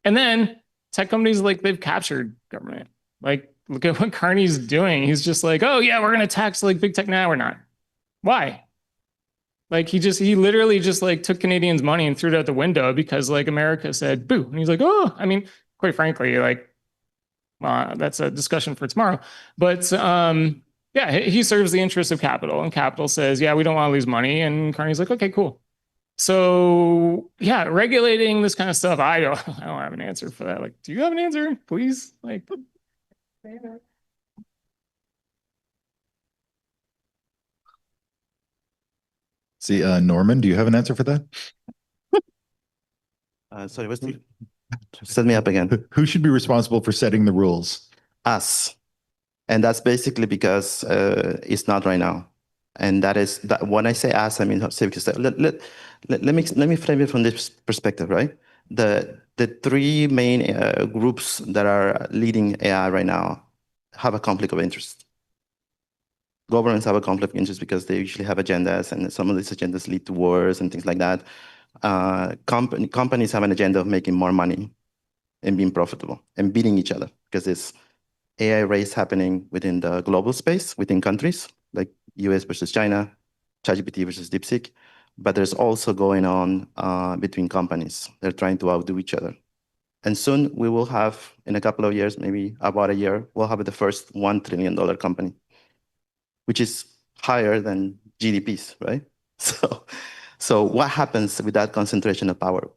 and then tech companies, like they've captured government. Like, look at what Carney's doing. He's just like, oh yeah, we're gonna tax like big tech now. We're not. Why? Like he literally just like took Canadians' money and threw it out the window because like America said boo. And he's like, oh, I mean, quite frankly, like, that's a discussion for tomorrow. But yeah, he serves the interests of capital, and capital says, yeah, we don't want to lose money. And Carney's like, okay, cool. So yeah, regulating this kind of stuff, I don't have an answer for that. Like, do you have an answer, please? Like, see, Norman, do you have an answer for that? Sorry, set me up again. Who should be responsible for setting the rules? Us. And that's basically because it's not right now. And that is that when I say us, I mean civic society. Let me frame it from this perspective, right? The three main groups that are leading AI right now have a conflict of interest. Governments have a conflict of interest because they usually have agendas, and some of these agendas lead to wars and things like that. Companies have an agenda of making more money and being profitable and beating each other because there's AI race happening within the global space, within countries like US versus China, ChatGPT versus DeepSeek, but there's also going on between companies. They're trying to outdo each other. And soon we will have, in a couple of years, maybe about a year, we'll have the first $1 trillion company, which is higher than GDPs, right? So what happens with that concentration of power?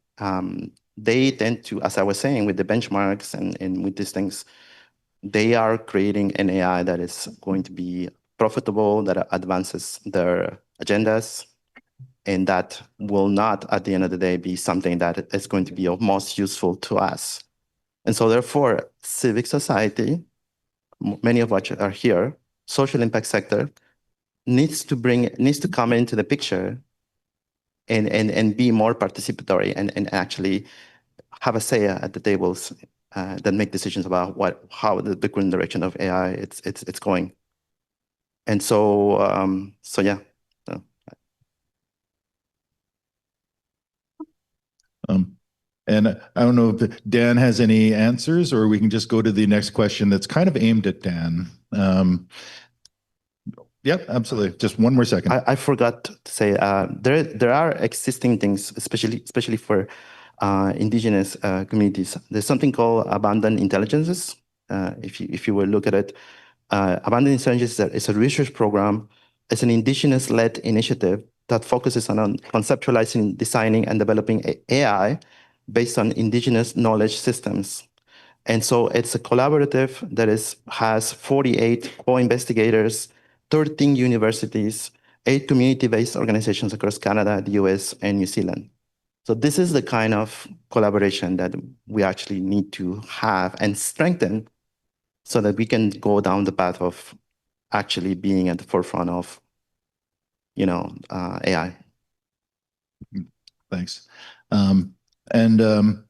They tend to, as I was saying, with the benchmarks and with these things, they are creating an AI that is going to be profitable, that advances their agendas, and that will not, at the end of the day, be something that is going to be of most useful to us. And so therefore, civic society, many of which are here, social impact sector, needs to come into the picture and be more participatory and actually have a say at the tables that make decisions about how the current direction of AI it's going. And so yeah. And I don't know if Dan has any answers, or we can just go to the next question that's kind of aimed at Dan. Yep, absolutely. Just one more second. I forgot to say there are existing things, especially for indigenous communities. There's something called abundant intelligences. If you will look at it, abundant intelligence is a research program. It's an indigenous-led initiative that focuses on conceptualizing, designing, and developing AI based on indigenous knowledge systems. And so it's a collaborative that has 48 co-investigators, 13 universities, 8 community-based organizations across Canada, the US, and New Zealand. So this is the kind of collaboration that we actually need to have and strengthen so that we can go down the path of actually being at the forefront of, AI. Thanks. The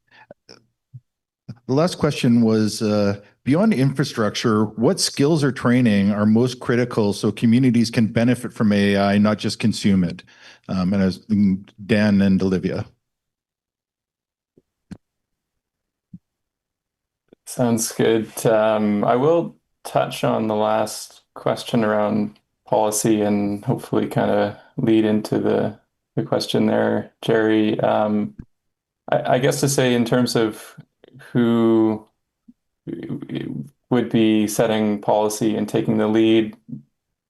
last question was, beyond infrastructure, what skills or training are most critical so communities can benefit from AI, not just consume it? And as Dan and Olivia. Sounds good. I will touch on the last question around policy and hopefully kind of lead into the question there, Jerry. I guess to say in terms of who would be setting policy and taking the lead,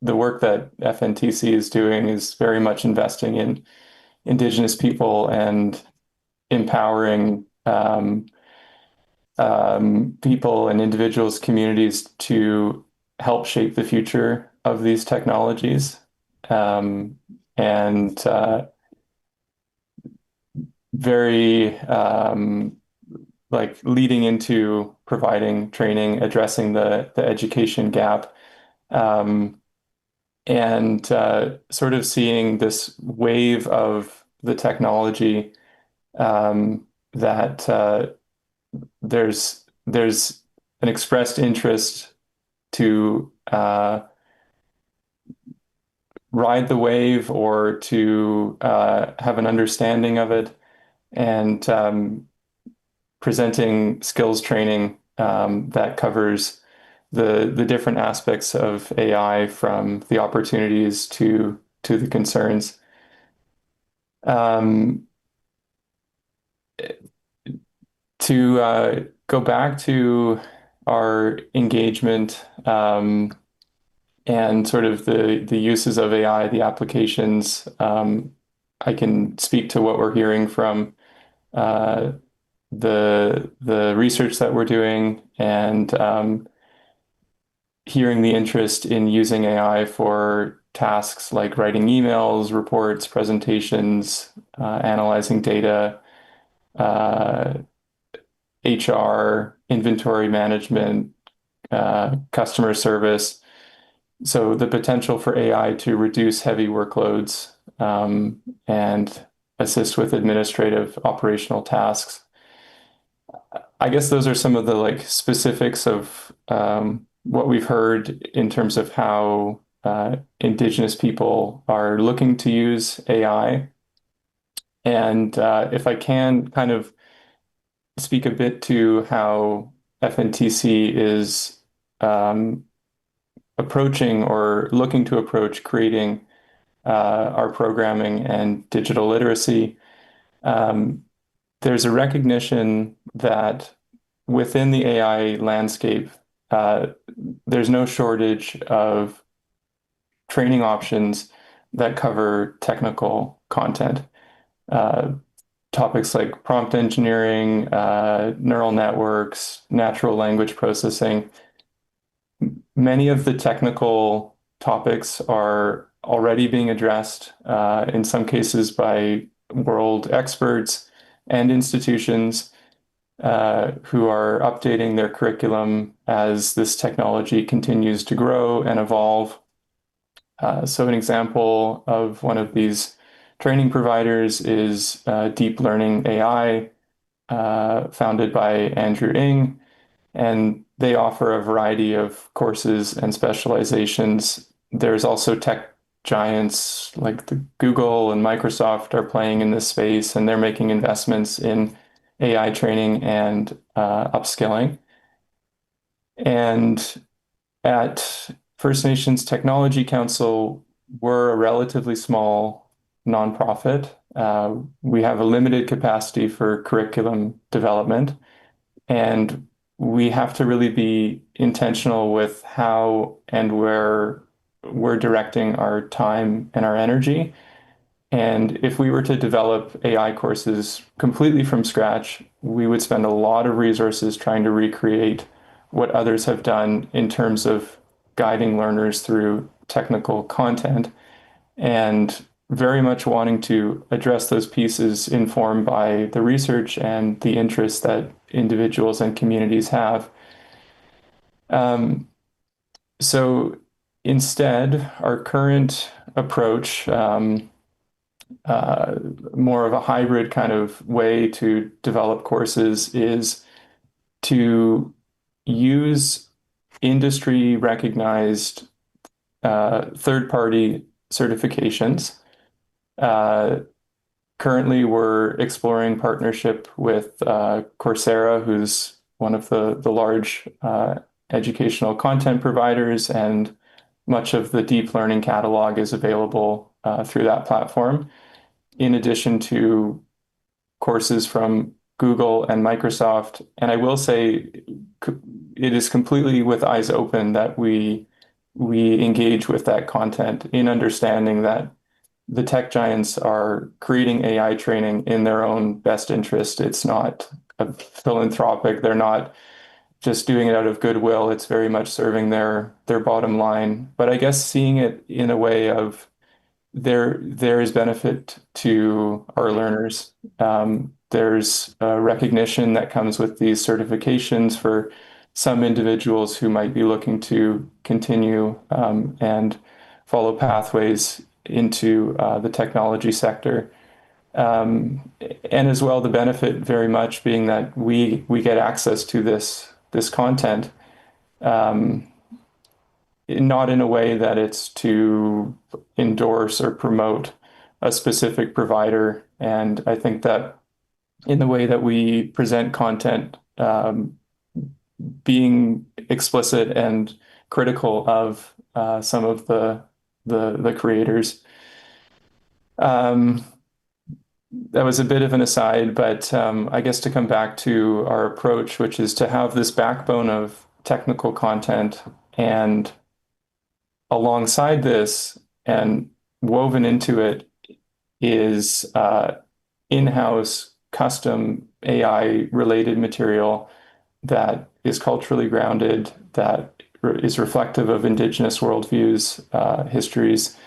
the work that FNTC is doing is very much investing in Indigenous people and empowering people and individuals, communities to help shape the future of these technologies. Very like leading into providing training, addressing the education gap, and sort of seeing this wave of the technology that there's an expressed interest to ride the wave or to have an understanding of it, and presenting skills training that covers the different aspects of AI, from the opportunities to the concerns. To go back to our engagement and sort of the uses of AI, the applications, I can speak to what we're hearing from the research that we're doing, and hearing the interest in using AI for tasks like writing emails, reports, presentations, analyzing data, HR, inventory management, customer service. So the potential for AI to reduce heavy workloads and assist with administrative operational tasks. I guess those are some of the like specifics of what we've heard in terms of how Indigenous people are looking to use AI. And if I can kind of speak a bit to how FNTC is approaching or looking to approach creating our programming and digital literacy. There's a recognition that within the AI landscape, there's no shortage of training options that cover technical content. Topics like prompt engineering, neural networks, natural language processing. Many of the technical topics are already being addressed, in some cases by world experts and institutions who are updating their curriculum as this technology continues to grow and evolve. So an example of one of these training providers is Deep Learning AI, founded by Andrew Ng, and they offer a variety of courses and specializations. There's also tech giants like the Google and Microsoft are playing in this space, and they're making investments in AI training and upskilling. And at First Nations Technology Council, we're a relatively small nonprofit. We have a limited capacity for curriculum development, and we have to really be intentional with how and where we're directing our time and our energy. And if we were to develop AI courses completely from scratch, we would spend a lot of resources trying to recreate what others have done in terms of guiding learners through technical content, and very much wanting to address those pieces informed by the research and the interests that individuals and communities have. So instead, our current approach, more of a hybrid kind of way to develop courses, is to use industry recognized third-party certifications. Currently, we're exploring partnership with Coursera, who's one of the large educational content providers, and much of the deep learning catalog is available through that platform, in addition to courses from Google and Microsoft. And I will say it is completely with eyes open that we engage with that content, in understanding that the tech giants are creating AI training in their own best interest. It's not a philanthropic. They're not just doing it out of goodwill. It's very much serving their bottom line. But I guess seeing it in a way of there is benefit to our learners. There's a recognition that comes with these certifications for some individuals who might be looking to continue and follow pathways into the technology sector. And as well, the benefit very much being that we get access to this content, not in a way that it's to endorse or promote a specific provider. And I think that in the way that we present content, being explicit and critical of some of the creators. That was a bit of an aside, but I guess to come back to our approach, which is to have this backbone of technical content, and alongside this and woven into it is in-house custom AI related material that is culturally grounded, that is reflective of Indigenous worldviews, histories,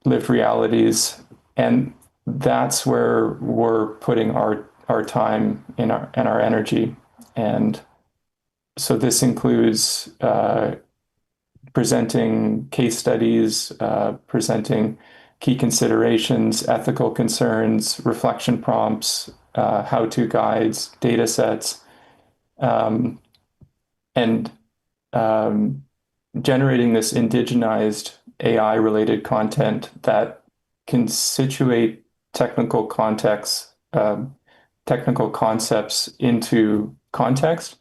lived realities. And that's where we're putting our time and our energy. And so this includes presenting case studies, presenting key considerations, ethical concerns, reflection prompts, how-to guides, data sets, and generating this indigenized AI-related content that can situate technical contexts, technical concepts into context,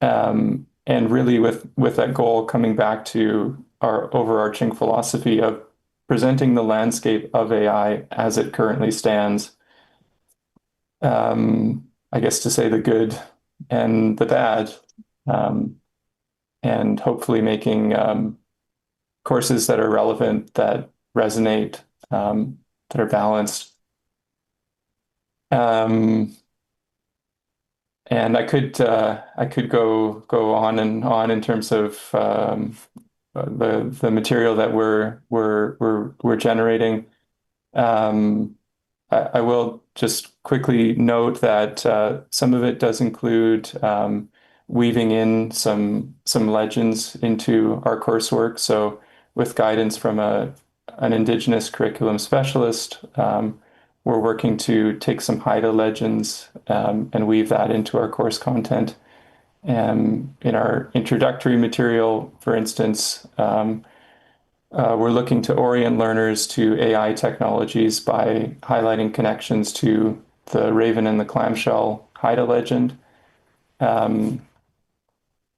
and really with that goal coming back to our overarching philosophy of presenting the landscape of AI as it currently stands. I guess to say the good and the bad, and hopefully making courses that are relevant, that resonate, that are balanced. And I could go on and on in terms of the material that we're generating. I will just quickly note that some of it does include weaving in some legends into our coursework. So with guidance from an Indigenous curriculum specialist, we're working to take some Haida legends and weave that into our course content. In our introductory material, for instance, we're looking to orient learners to AI technologies by highlighting connections to the Raven and the Clamshell Haida legend.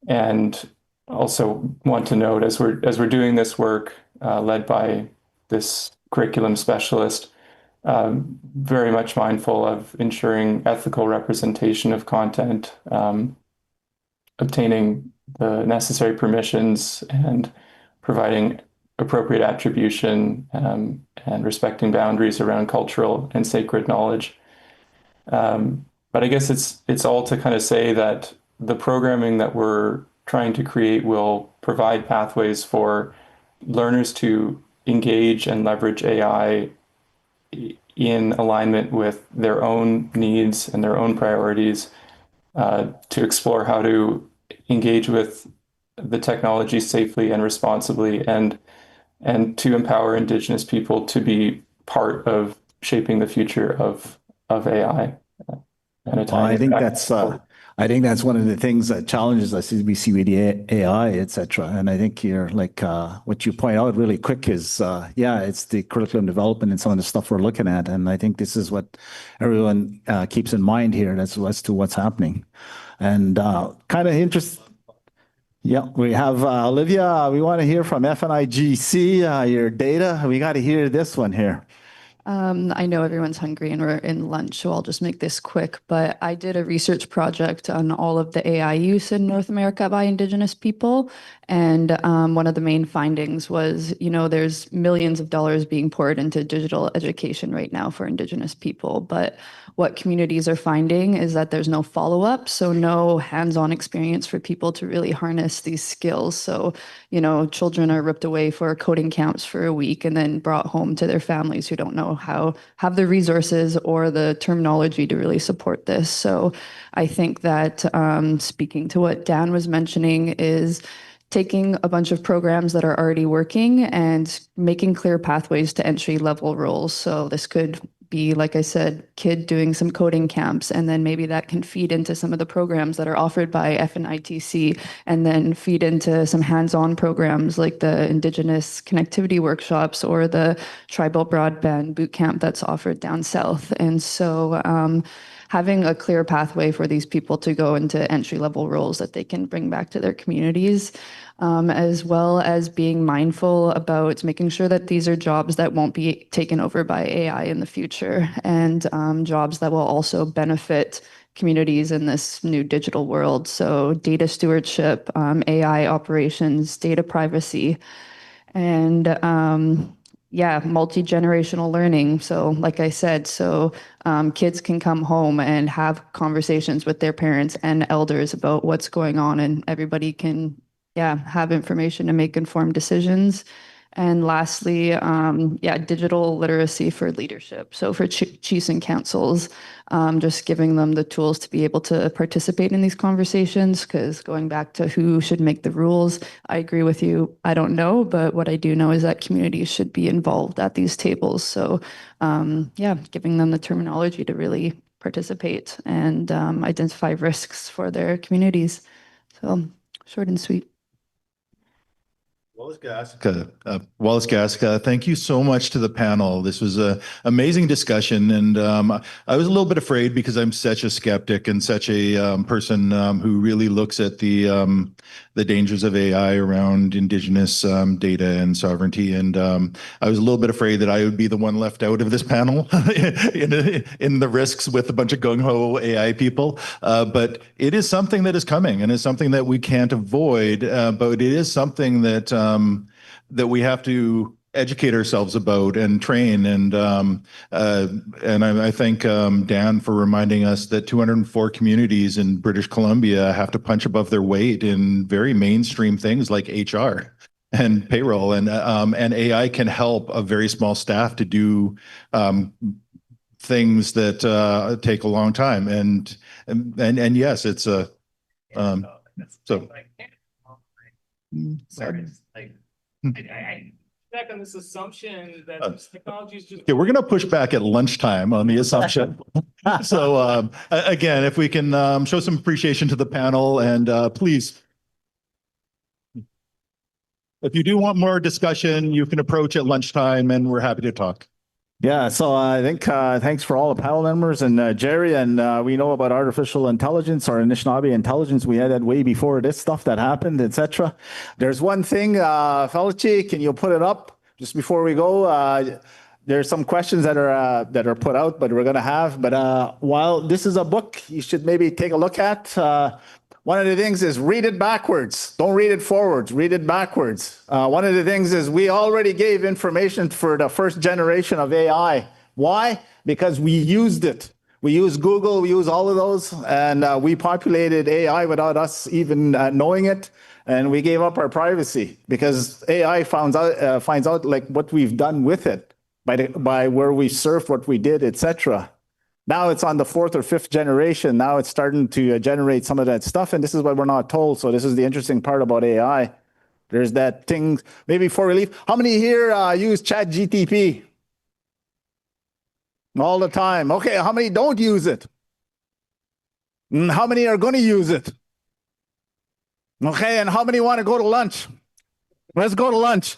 And also want to note, as we're doing this work led by this curriculum specialist, very much mindful of ensuring ethical representation of content, obtaining the necessary permissions, and providing appropriate attribution, and respecting boundaries around cultural and sacred knowledge. But I guess it's all to kind of say that the programming that we're trying to create will provide pathways for learners to engage and leverage AI in alignment with their own needs and their own priorities, to explore how to engage with the technology safely and responsibly, and to empower Indigenous people to be part of shaping the future of AI. I think that's one of the things that challenges us as we see with the AI, et cetera. And I think you're like, what you point out really quick is, it's the curriculum development and some of the stuff we're looking at. And I think this is what everyone keeps in mind here as to what's happening. And kind of interesting. Yeah, we have Olivia. We want to hear from FNIGC, your data. We got to hear this one here. I know everyone's hungry and we're in lunch, so I'll just make this quick. But I did a research project on all of the AI use in North America by Indigenous people. And one of the main findings was, there's millions of dollars being poured into digital education right now for Indigenous people. But what communities are finding is that there's no follow-up, so no hands-on experience for people to really harness these skills. So, children are ripped away for coding camps for a week and then brought home to their families who don't know have the resources or the terminology to really support this. So I think that speaking to what Dan was mentioning is taking a bunch of programs that are already working and making clear pathways to entry-level roles. So this could be, like I said, kid doing some coding camps, and then maybe that can feed into some of the programs that are offered by FNITC, and then feed into some hands-on programs like the Indigenous Connectivity workshops or the Tribal Broadband Bootcamp that's offered down south. And so having a clear pathway for these people to go into entry-level roles that they can bring back to their communities, as well as being mindful about making sure that these are jobs that won't be taken over by AI in the future, and jobs that will also benefit communities in this new digital world. So data stewardship, AI operations, data privacy, and multi-generational learning. So like I said, kids can come home and have conversations with their parents and elders about what's going on, and everybody can have information to make informed decisions. And lastly, digital literacy for leadership. So for chiefs and councils, just giving them the tools to be able to participate in these conversations, because going back to who should make the rules, I agree with you. I don't know, but what I do know is that communities should be involved at these tables. So giving them the terminology to really participate and identify risks for their communities. So short and sweet. Wallace Gaska, thank you so much to the panel. This was an amazing discussion, and I was a little bit afraid because I'm such a skeptic and such a person who really looks at the dangers of AI around Indigenous data and sovereignty. And I was a little bit afraid that I would be the one left out of this panel in the risks with a bunch of gung-ho AI people. But it is something that is coming, and it's something that we can't avoid. But it is something that that we have to educate ourselves about and train. And I thank Dan for reminding us that 204 communities in British Columbia have to punch above their weight in very mainstream things like HR and payroll, and AI can help a very small staff to do things that take a long time. And yes, it's a so. Sorry. I back on this assumption that this technology is just. Okay, we're going to push back at lunchtime on the assumption. So again, if we can show some appreciation to the panel, and please, if you do want more discussion, you can approach at lunchtime, and we're happy to talk. Yeah, so I think thanks for all the panel members and Jerry, and we know about artificial intelligence or Anishinaabe intelligence. We had that way before this stuff that happened, etc. There's one thing, Felici, can you put it up just before we go? There's some questions that are put out, but we're gonna have. But while this is a book, you should maybe take a look at. One of the things is read it backwards. Don't read it forwards. Read it backwards. One of the things is we already gave information for the first generation of AI. Why? Because we used it. We use Google, we use all of those, and we populated AI without us even knowing it. And we gave up our privacy because AI finds out like what we've done with it by where we surfed, what we did, etc. Now it's on the 4th or 5th generation. Now it's starting to generate some of that stuff, and this is what we're not told. So this is the interesting part about AI. There's that thing. Maybe before we leave, how many here use ChatGTP? All the time. Okay, how many don't use it? How many are going to use it? Okay, and how many want to go to lunch? Let's go to lunch.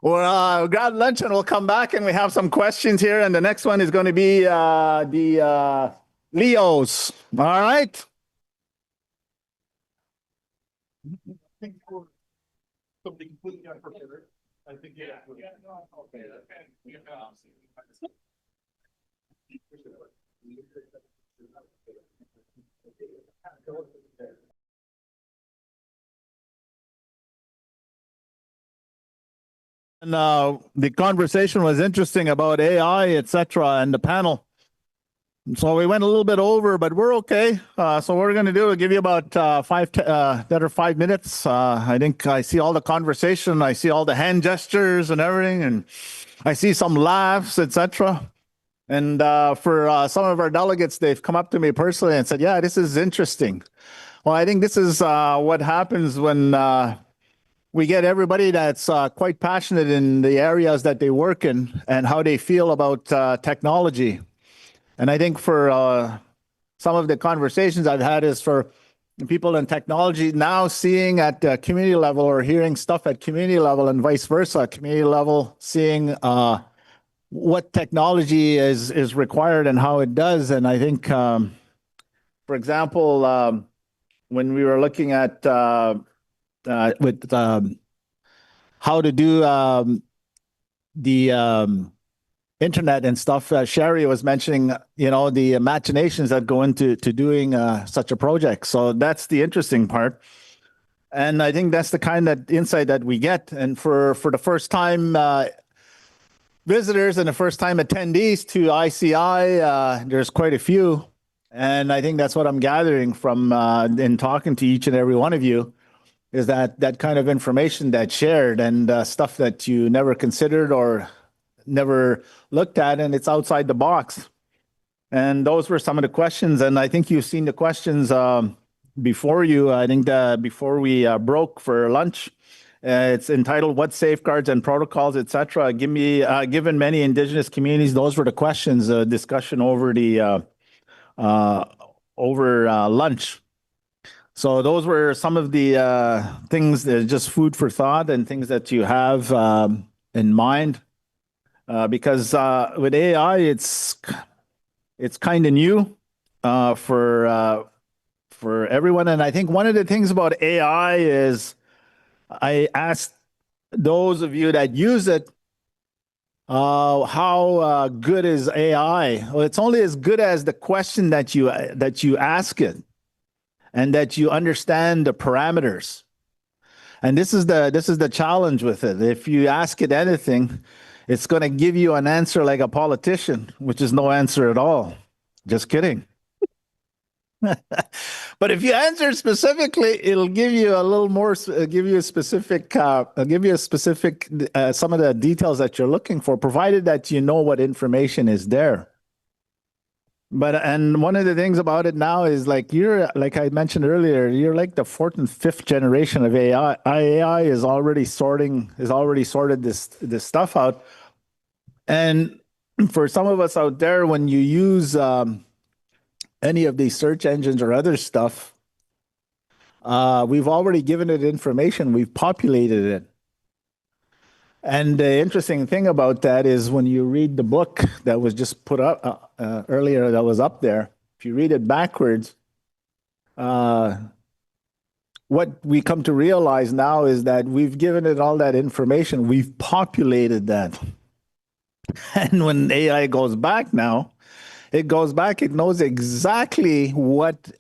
Or grab lunch and we'll come back and we have some questions here. And the next one is going to be the Leos. All right. And the conversation was interesting about AI, etc., and the panel. So we went a little bit over, but we're okay. So what we're going to do is give you about 5 minutes. I think I see all the conversation. I see all the hand gestures and everything, and I see some laughs, etc. And for some of our delegates, they've come up to me personally and said, "Yeah, this is interesting." Well, I think this is what happens when we get everybody that's quite passionate in the areas that they work in and how they feel about technology. And I think for some of the conversations I've had is for people in technology now seeing at the community level or hearing stuff at community level and vice versa, community level seeing what technology is required and how it does. And I think, for example, when we were looking at with how to do the internet and stuff, Sherry was mentioning, the imaginations that go into doing such a project. So that's the interesting part. And I think that's the kind of insight that we get. And for the first time visitors and the first time attendees to ICI, there's quite a few. And I think that's what I'm gathering from in talking to each and every one of you, is that kind of information that's shared and stuff that you never considered or never looked at, and it's outside the box. And those were some of the questions, and I think you've seen the questions before you. I think before we broke for lunch, it's entitled "What Safeguards and Protocols, etc." Given many Indigenous communities, those were the questions. Discussion over the lunch. So those were some of the things that just food for thought and things that you have in mind. Because with AI, it's kind of new for everyone. And I think one of the things about AI is I asked those of you that use it, how good is AI? Well, it's only as good as the question that you ask it, and that you understand the parameters. And this is the challenge with it. If you ask it anything, it's going to give you an answer like a politician, which is no answer at all. Just kidding. But if you answer specifically, it'll give you a little more, give you a specific some of the details that you're looking for, provided that you know what information is there. And one of the things about it now is like I mentioned earlier, you're like the 4th and 5th generation of AI. AI is already sorted this stuff out. And for some of us out there, when you use any of these search engines or other stuff, we've already given it information, we've populated it. And the interesting thing about that is when you read the book that was just put up earlier, that was up there, if you read it backwards, what we come to realize now is that we've given it all that information, we've populated that. And when AI goes back now, it goes back, it knows exactly what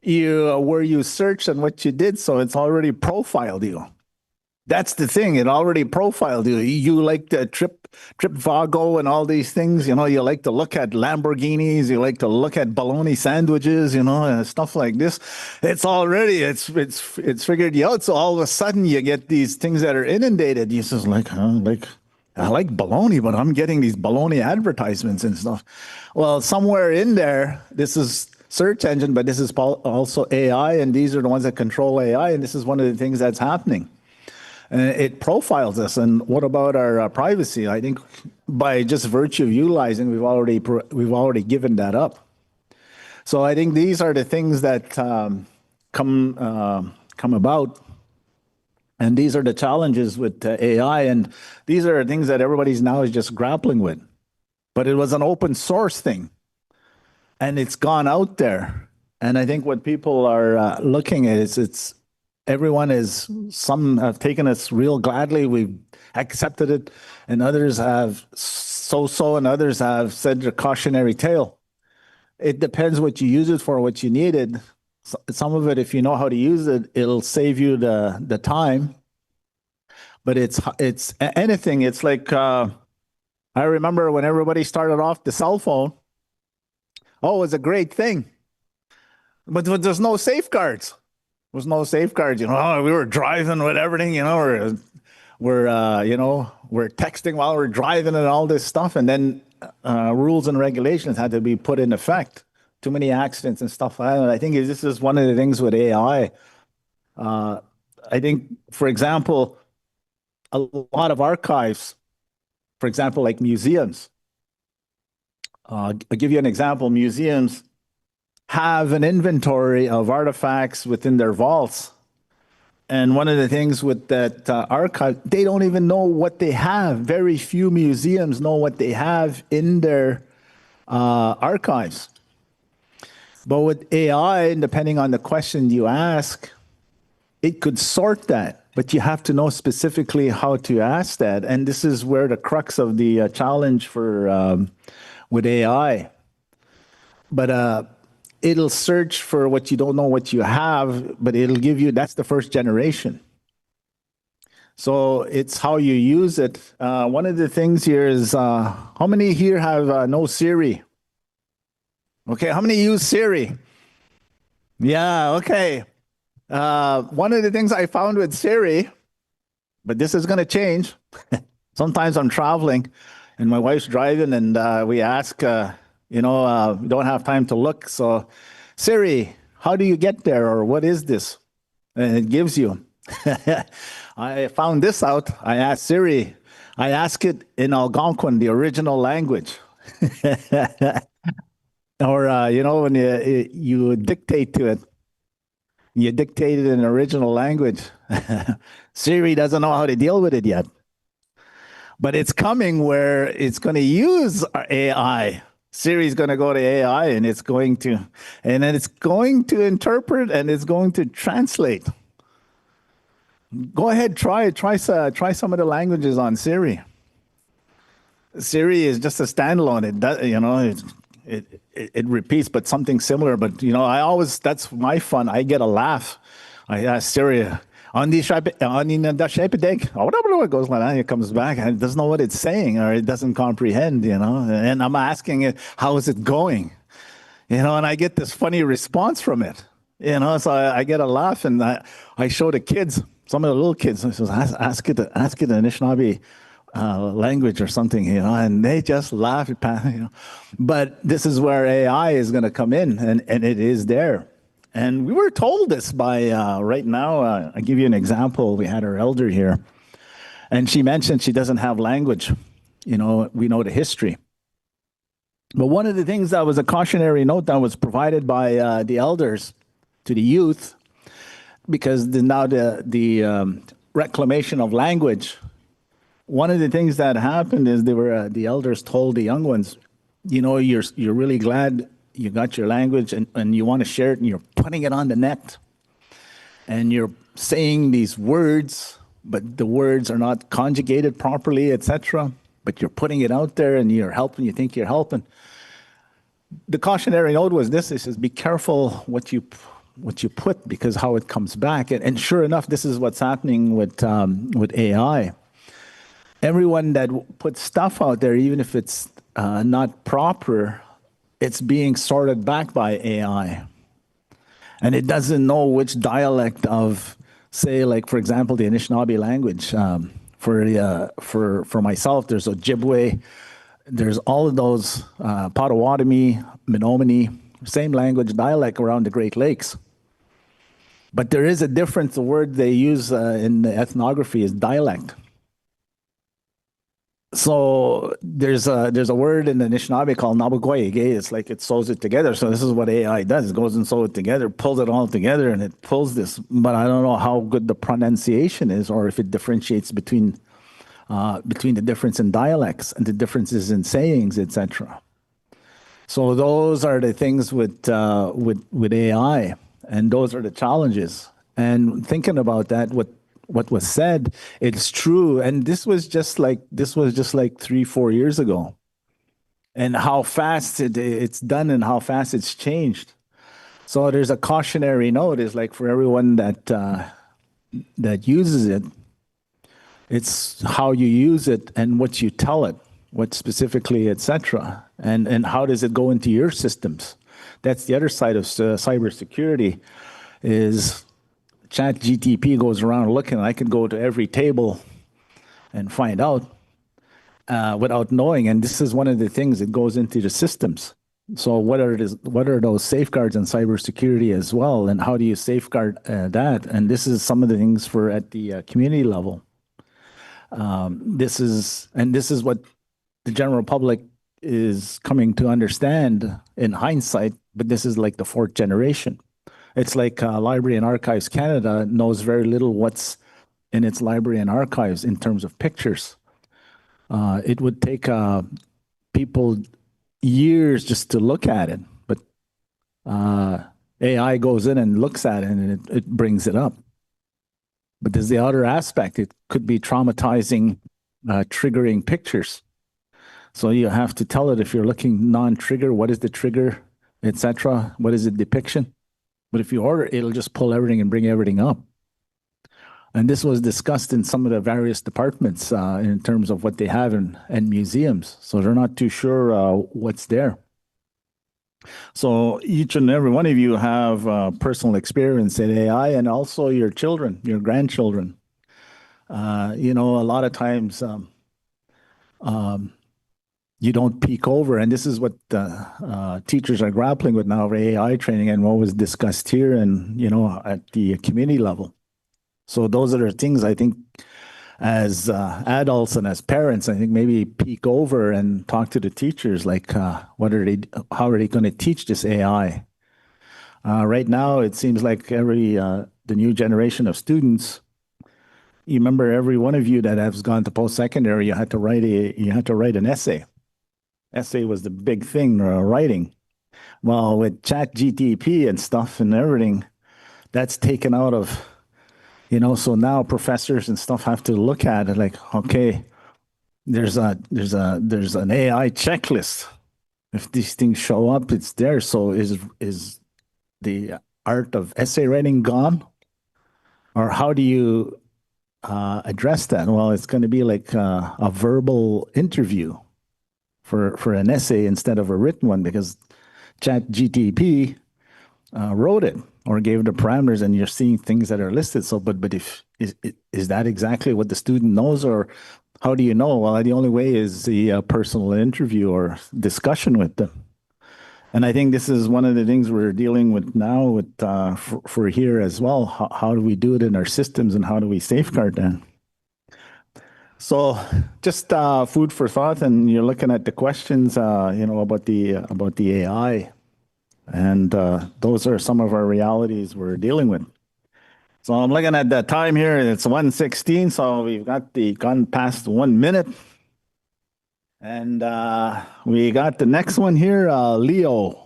where you searched and what you did, so it's already profiled you. That's the thing, it already profiled you. You like to Trivago and all these things, you know, you like to look at Lamborghinis, you like to look at bologna sandwiches, you know, and stuff like this. It's already, it's figured you out. So all of a sudden you get these things that are inundated. You just like, I like bologna, but I'm getting these bologna advertisements and stuff. Well, somewhere in there, this is search engine, but this is also AI, and these are the ones that control AI, and this is one of the things that's happening. It profiles us. And what about our privacy? I think by just virtue of utilizing, we've already given that up. So I think these are the things that come about, and these are the challenges with AI, and these are things that everybody's now is just grappling with. But it was an open source thing, and it's gone out there. And I think what people are looking at is some have taken us real gladly. We've accepted it, and others have so-so, and others have said the cautionary tale. It depends what you use it for, what you need it. Some of it, if you know how to use it, it'll save you the time. But it's anything. It's like, I remember when everybody started off the cell phone. Oh, it's a great thing. But there's no safeguards. There was no safeguards, you know. We were driving with everything, you know, we're texting while we're driving and all this stuff, and then rules and regulations had to be put in effect. Too many accidents and stuff like that. I think this is one of the things with AI. I think, for example, a lot of archives, for example, like museums. I'll give you an example. Museums have an inventory of artifacts within their vaults. And one of the things with that archive, they don't even know what they have. Very few museums know what they have in their archives. But with AI, depending on the question you ask, it could sort that. But you have to know specifically how to ask that. And this is where the crux of the challenge for with AI. But it'll search for what you don't know what you have, but it'll give you, that's the first generation. So it's how you use it. One of the things here is, how many here have no Siri? Okay, how many use Siri? Yeah, okay. One of the things I found with Siri, but this is going to change. Sometimes I'm traveling and my wife's driving, and we ask, we don't have time to look. So, Siri, how do you get there? Or what is this? And it gives you. I found this out. I asked Siri. I ask it in Algonquin, the original language. Or, when you dictate to it, you dictate it in original language. Siri doesn't know how to deal with it yet. But it's coming where it's going to use AI. Siri's going to go to AI, and it's going to interpret, and it's going to translate. Go ahead, try some of the languages on Siri. Siri is just a standalone. It does, it repeats, but something similar. But that's my fun. I get a laugh. I ask Siri, on the shape deck, it goes like that. It comes back and it doesn't know what it's saying, or it doesn't comprehend, And I'm asking it, how is it going? And I get this funny response from it, So I get a laugh, and I show the kids, some of the little kids. I says, ask it in Anishinaabe language or something, and they just laugh. But this is where AI is going to come in, and it is there. And we were told this by, right now, I'll give you an example. We had our elder here, and she mentioned she doesn't have language. We know the history. But one of the things that was a cautionary note that was provided by the elders to the youth, because now the reclamation of language one of the things that happened is the elders told the young ones, you know, you're really glad you got your language and you want to share it and you're putting it on the net and you're saying these words, but the words are not conjugated properly, etc. But you're putting it out there and you're helping, you think you're helping. The cautionary note was this: it says, be careful what you put, because how it comes back. And sure enough, this is what's happening with AI. Everyone that puts stuff out there, even if it's not proper, it's being sorted back by AI. And it doesn't know which dialect of, say, like, for example, the Anishinaabe language. For myself, there's Ojibwe, there's all of those, Potawatomi, Menominee, same language, dialect around the Great Lakes. But there is a difference. The word they use in the ethnography is dialect. So there's a word in the Anishinaabe called nabagoyege. It's like it sews it together. So this is what AI does. It goes and sews it together, pulls it all together, and it pulls this. But I don't know how good the pronunciation is, or if it differentiates between the difference in dialects and the differences in sayings, etc. So those are the things with AI, and those are the challenges. And thinking about that, what was said, it's true. And this was just like 3-4 years ago. And how fast it's done and how fast it's changed. So there's a cautionary note, is like for everyone that uses it, it's how you use it and what you tell it, what specifically, etc. And how does it go into your systems? That's the other side of cybersecurity, is ChatGTP goes around looking. I can go to every table and find out without knowing. And this is one of the things that goes into the systems. So what are those safeguards in cybersecurity as well? And how do you safeguard that? And this is some of the things for at the community level. This is what the general public is coming to understand in hindsight, but this is like the fourth generation. It's like Library and Archives Canada knows very little what's in its library and archives in terms of pictures. It would take people years just to look at it, but AI goes in and looks at it and it brings it up. But there's the other aspect. It could be traumatizing, triggering pictures. So you have to tell it, if you're looking non-trigger, what is the trigger, etc. What is the depiction? But if you order, it'll just pull everything and bring everything up. And this was discussed in some of the various departments in terms of what they have in museums. So they're not too sure what's there. So each and every one of you have personal experience in AI, and also your children, your grandchildren. You know, a lot of times you don't peek over, and this is what teachers are grappling with now for AI training, and what was discussed here and, you know, at the community level. So those are the things I think as adults and as parents, I think maybe peek over and talk to the teachers, like how are they going to teach this AI? Right now, it seems like the new generation of students, you remember every one of you that has gone to post-secondary, you had to write an essay. Essay was the big thing, writing. Well, with ChatGTP and stuff and everything, that's taken out of, you know, so now professors and stuff have to look at it like, okay, there's an AI checklist. If these things show up, it's there. So is the art of essay writing gone? Or how do you address that? Well, it's going to be like a verbal interview for an essay instead of a written one, because ChatGTP wrote it or gave the parameters, and you're seeing things that are listed. So, but is that exactly what the student knows, or how do you know? Well, the only way is the personal interview or discussion with them. And I think this is one of the things we're dealing with now with for here as well. How do we do it in our systems, and how do we safeguard that? So just food for thought, and you're looking at the questions, you know, about the AI, and those are some of our realities we're dealing with. So I'm looking at the time here, it's 1:16, so we've gone past 1 minute. And we got the next one here, Leos.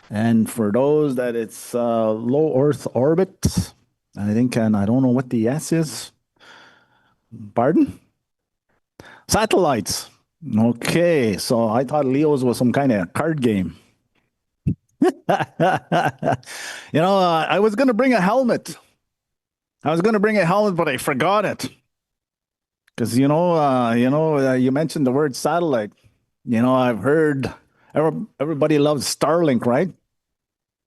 And for those that it's low Earth orbit, I think, and I don't know what the S is. Pardon? Satellites. Okay, so I thought Leos was some kind of card game. I was going to bring a helmet. But I forgot it. Because, you mentioned the word satellite. I've heard everybody loves Starlink, right?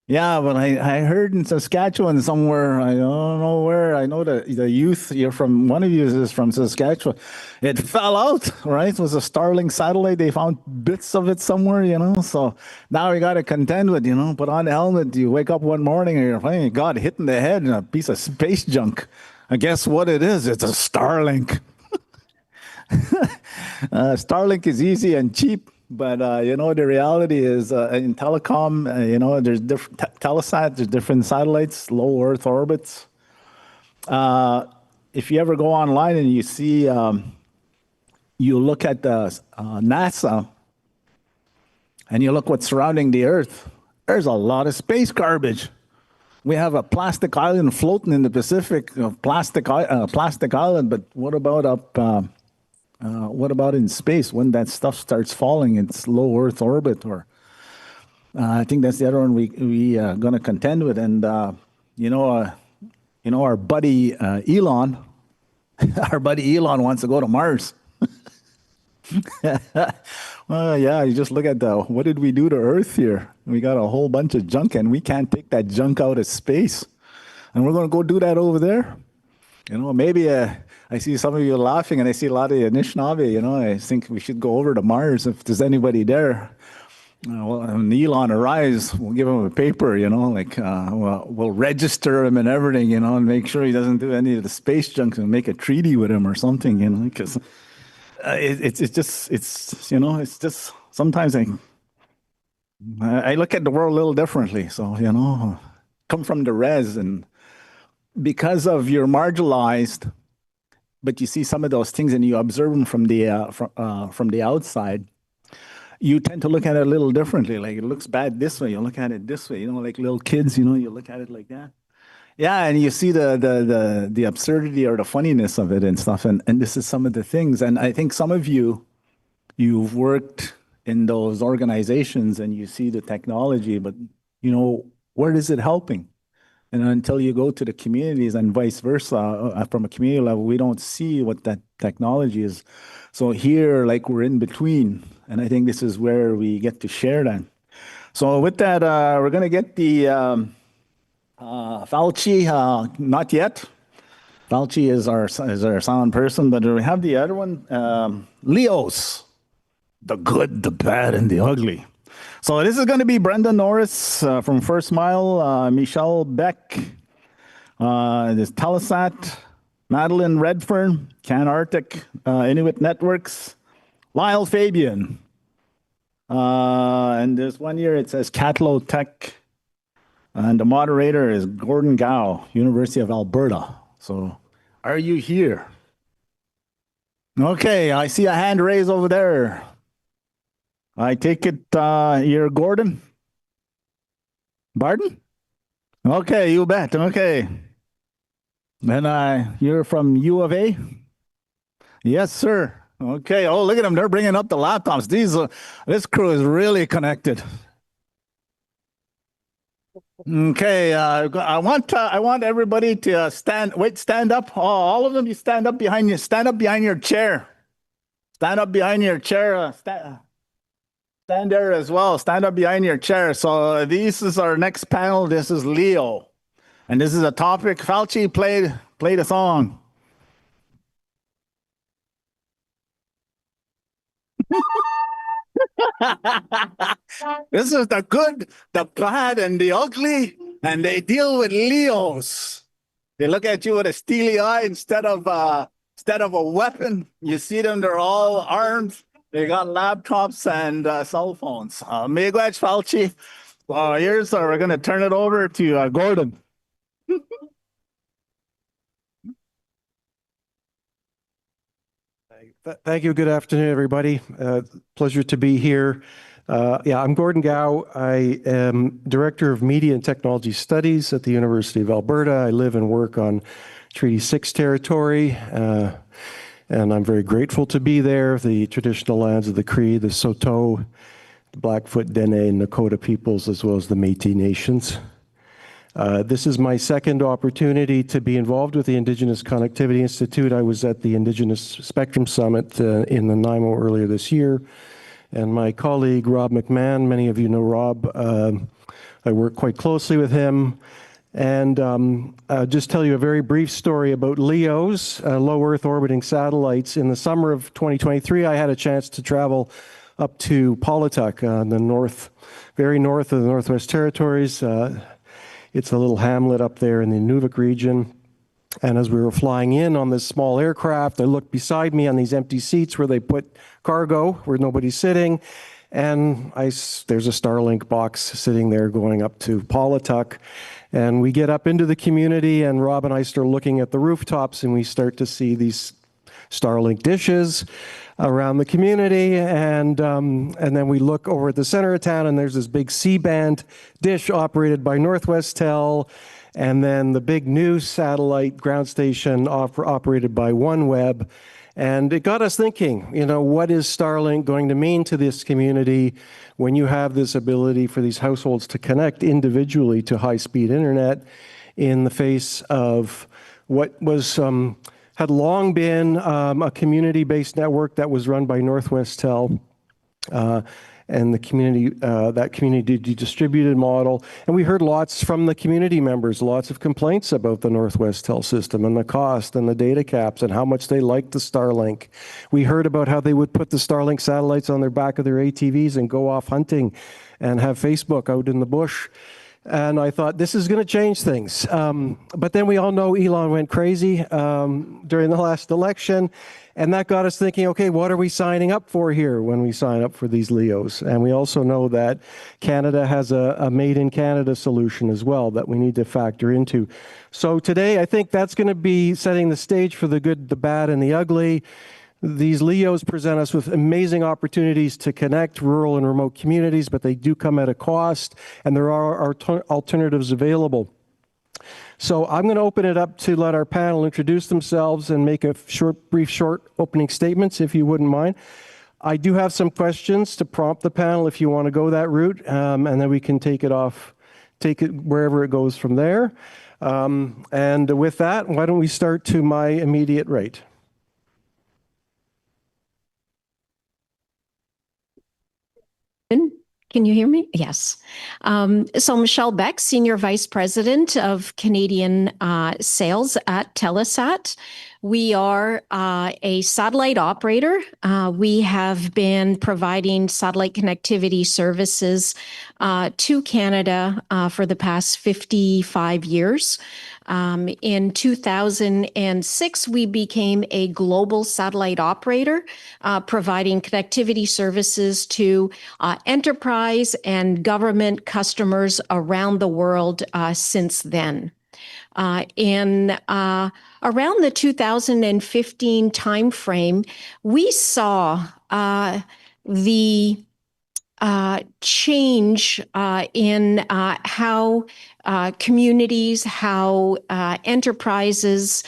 Yeah, but I heard in Saskatchewan somewhere, I don't know where, I know the youth, one of you is from Saskatchewan. It fell out, right? It was a Starlink satellite. They found bits of it somewhere, so now we got to contend with, put on the helmet. You wake up one morning and you're playing, God, hit in the head and a piece of space junk. And guess what it is? It's a Starlink. Starlink is easy and cheap. But, the reality is in telecom, there's different Telesat, there's different satellites, low Earth orbits. If you ever go online and you see, you look at the NASA and you look what's surrounding the Earth, there's a lot of space garbage. We have a plastic island floating in the Pacific, plastic island, but what about in space when that stuff starts falling? It's low Earth orbit, or I think that's the other one we gonna contend with. And our buddy Elon, our buddy Elon wants to go to Mars. Well, yeah, you just look at what did we do to Earth here? We got a whole bunch of junk, and we can't take that junk out of space, and we're gonna go do that over there. Maybe. I see some of you laughing, and I see a lot of the Anishinaabe, I think we should go over to Mars if there's anybody there. When Elon arrives, we'll give him a paper, we'll register him and everything, and make sure he doesn't do any of the space junk and make a treaty with him or something, because it's just sometimes I look at the world a little differently. So, come from the res, and because of you're marginalized, but you see some of those things and you observe them from the outside, you tend to look at it a little differently. Like, it looks bad this way, you look at it this way. Like little kids, you look at it like that. Yeah, and you see the absurdity or the funniness of it and stuff. And this is some of the things. And I think some of you've worked in those organizations and you see the technology, but where is it helping? And until you go to the communities and vice versa, from a community level, we don't see what that technology is. So here, like, we're in between. And I think this is where we get to share that. So with that, we're going to get the Fauci, not yet. Fauci is our sound person, but we have the other one, Leos, the good, the bad, and the ugly. So this is going to be Brenda Norris from First Mile, Michelle Beck, there's Telesat, Madeline Redfern, Can Arctic, Inuit Networks, Lyle Fabian. And there's one here, it says KatloTech. And the moderator is Gordon Gow, University of Alberta. So are you here? Okay, I see a hand raised over there. I take it you're Gordon? Pardon? Okay, you bet. Okay. And you're from U of A? Yes, sir. Okay. Oh, look at them. They're bringing up the laptops. This crew is really connected. Okay. I want everybody to stand up. All of them, you stand up behind you. Stand up behind your chair. Stand up behind your chair. Stand there as well. Stand up behind your chair. So this is our next panel. This is Leo. And this is a topic. Fauci play the song. This is the good, the bad, and the ugly. And they deal with Leos. They look at you with a steely eye instead of a weapon. You see them, they're all armed. They got laptops and cell phones. Miigwech Fauci. We're going to turn it over to Gordon. Thank you. Good afternoon, everybody. Pleasure to be here. I'm Gordon Gow. I am Director of Media and Technology Studies at the University of Alberta. I live and work on Treaty 6 territory, and I'm very grateful to be there. The traditional lands of the Cree, the Saulteaux, the Blackfoot, Dene, and Nakota peoples, as well as the Métis Nations. This is my second opportunity to be involved with the Indigenous Connectivity Institute. I was at the Indigenous Spectrum Summit in Nanaimo earlier this year. And my colleague, Rob McMahon, many of you know Rob, I work quite closely with him. And I'll just tell you a very brief story about LEOs, low Earth orbiting satellites. In the summer of 2023, I had a chance to travel up to KatloTech, the very north of the Northwest Territories. It's a little hamlet up there in the Nunavut region. And as we were flying in on this small aircraft, I looked beside me on these empty seats where they put cargo, where nobody's sitting. And there's a Starlink box sitting there going up to KatloTech. And we get up into the community, and Rob and I start looking at the rooftops, and we start to see these Starlink dishes around the community, and then we look over at the center of town, and there's this big C-band dish operated by Northwestel, and then the big new satellite ground station operated by OneWeb. And it got us thinking, what is Starlink going to mean to this community when you have this ability for these households to connect individually to high-speed internet in the face of what was had long been a community-based network that was run by Northwestel, and the community, that community distributed model. And we heard lots from the community members, lots of complaints about the Northwestel system and the cost and the data caps and how much they liked the Starlink. We heard about how they would put the Starlink satellites on their back of their ATVs and go off hunting and have Facebook out in the bush. And I thought, this is going to change things. But then we all know Elon went crazy during the last election. And that got us thinking, okay, what are we signing up for here when we sign up for these LEOs? And we also know that Canada has a Made in Canada solution as well that we need to factor into. So today, I think that's going to be setting the stage for the good, the bad, and the ugly. These LEOs present us with amazing opportunities to connect rural and remote communities, but they do come at a cost, and there are alternatives available. So I'm going to open it up to let our panel introduce themselves and make a brief opening statements, if you wouldn't mind. I do have some questions to prompt the panel if you want to go that route, and then we can take it wherever it goes from there. And with that, why don't we start to my immediate right? Can you hear me? Yes. So Michelle Beck, Senior Vice President of Canadian Sales at Telesat. We are a satellite operator. We have been providing satellite connectivity services to Canada for the past 55 years. In 2006, we became a global satellite operator, providing connectivity services to enterprise and government customers around the world since then. In around the 2015 timeframe, we saw the change in how communities, how enterprises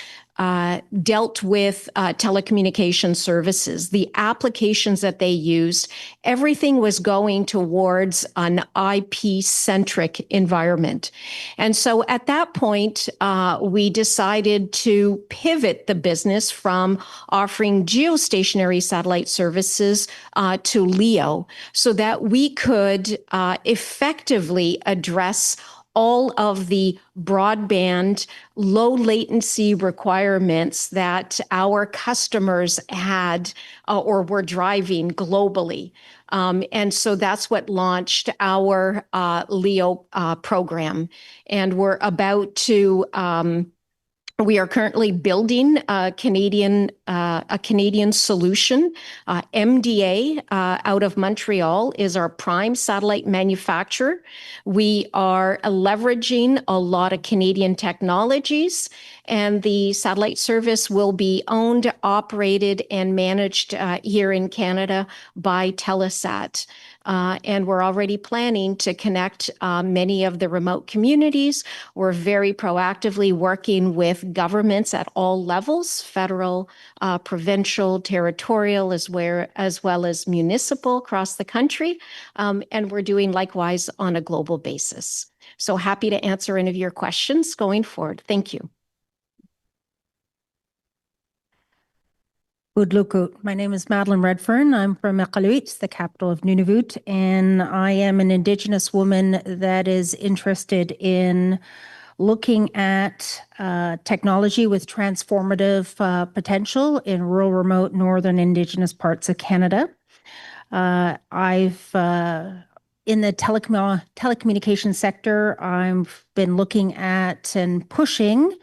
dealt with telecommunication services, the applications that they used. Everything was going towards an IP-centric environment. And so at that point, we decided to pivot the business from offering geostationary satellite services to LEO so that we could effectively address all of the broadband, low latency requirements that our customers had or were driving globally. And so that's what launched our LEO program. And we're about to We are currently building a Canadian solution. MDA out of Montreal is our prime satellite manufacturer. We are leveraging a lot of Canadian technologies, and the satellite service will be owned, operated, and managed here in Canada by Telesat. And we're already planning to connect many of the remote communities. We're very proactively working with governments at all levels, federal, provincial, territorial, as well as municipal across the country. And we're doing likewise on a global basis. So happy to answer any of your questions going forward. Thank you. Udlukut. My name is Madeline Redfern. I'm from McCuller, the capital of Nunavut, and I am an Indigenous woman that is interested in looking at technology with transformative potential in rural, remote, northern Indigenous parts of Canada. I've in the telecommunications sector, I've been looking at and pushing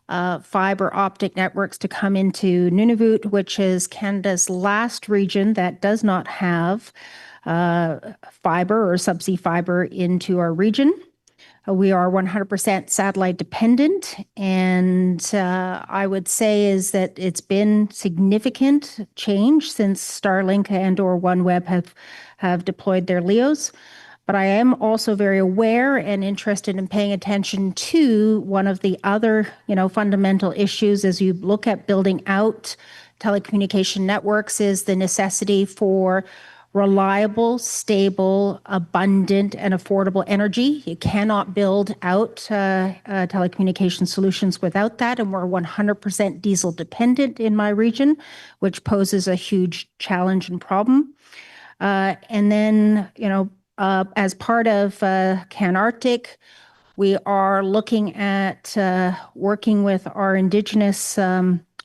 fiber optic networks to come into Nunavut, which is Canada's last region that does not have fiber or subsea fiber into our region. We are 100% satellite dependent, and I would say is that it's been significant change since Starlink and/or OneWeb have deployed their LEOs. But I am also very aware and interested in paying attention to one of the other, fundamental issues as you look at building out telecommunication networks is the necessity for reliable, stable, abundant, and affordable energy. You cannot build out telecommunication solutions without that, and we're 100% diesel dependent in my region, which poses a huge challenge and problem. And then, as part of CanArctic, we are looking at working with our Indigenous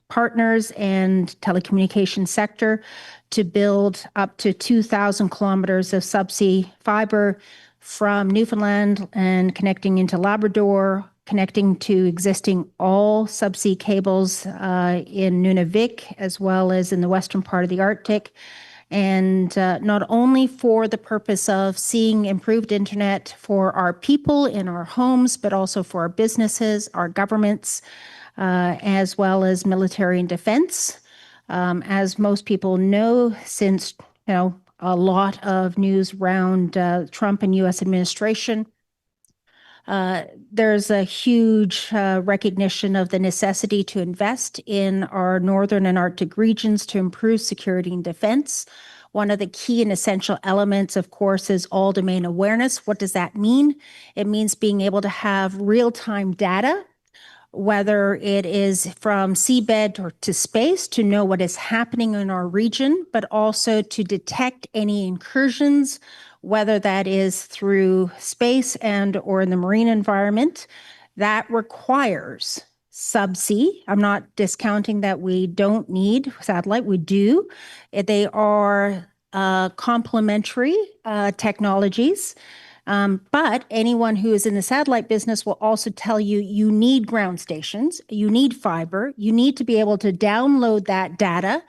partners and telecommunications sector to build up to 2,000 kilometers of subsea fiber from Newfoundland and connecting into Labrador, connecting to existing all subsea cables in Nunavik, as well as in the western part of the Arctic. And not only for the purpose of seeing improved internet for our people in our homes, but also for our businesses, our governments, as well as military and defense. As most people know, since a lot of news around Trump and U.S. administration, there's a huge recognition of the necessity to invest in our northern and Arctic regions to improve security and defense. One of the key and essential elements, of course, is all domain awareness. What does that mean? It means being able to have real-time data, whether it is from seabed or to space, to know what is happening in our region, but also to detect any incursions, whether that is through space and or in the marine environment. That requires subsea. I'm not discounting that we don't need satellite. We do. They are complementary technologies. But anyone who is in the satellite business will also tell you, you need ground stations, you need fiber, you need to be able to download that data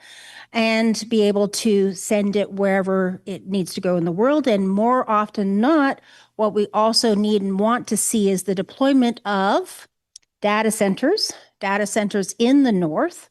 and be able to send it wherever it needs to go in the world. And more often than not, what we also need and want to see is the deployment of data centers in the north.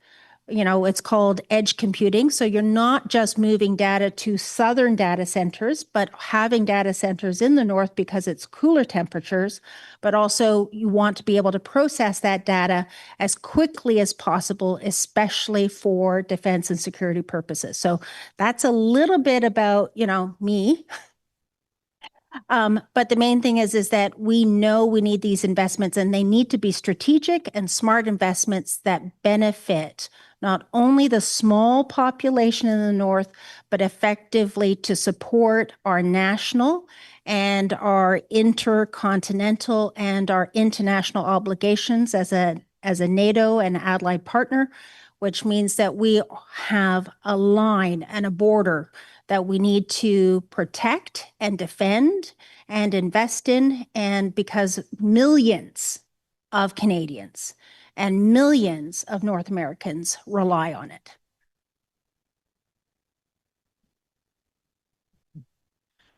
It's called edge computing. So you're not just moving data to southern data centers, but having data centers in the north because it's cooler temperatures, but also you want to be able to process that data as quickly as possible, especially for defense and security purposes. So that's a little bit about, me. But the main thing is that we know we need these investments, and they need to be strategic and smart investments that benefit not only the small population in the north, but effectively to support our national and our intercontinental and our international obligations as a NATO and allied partner, which means that we have a line and a border that we need to protect and defend and invest in, and because millions of Canadians and millions of North Americans rely on it.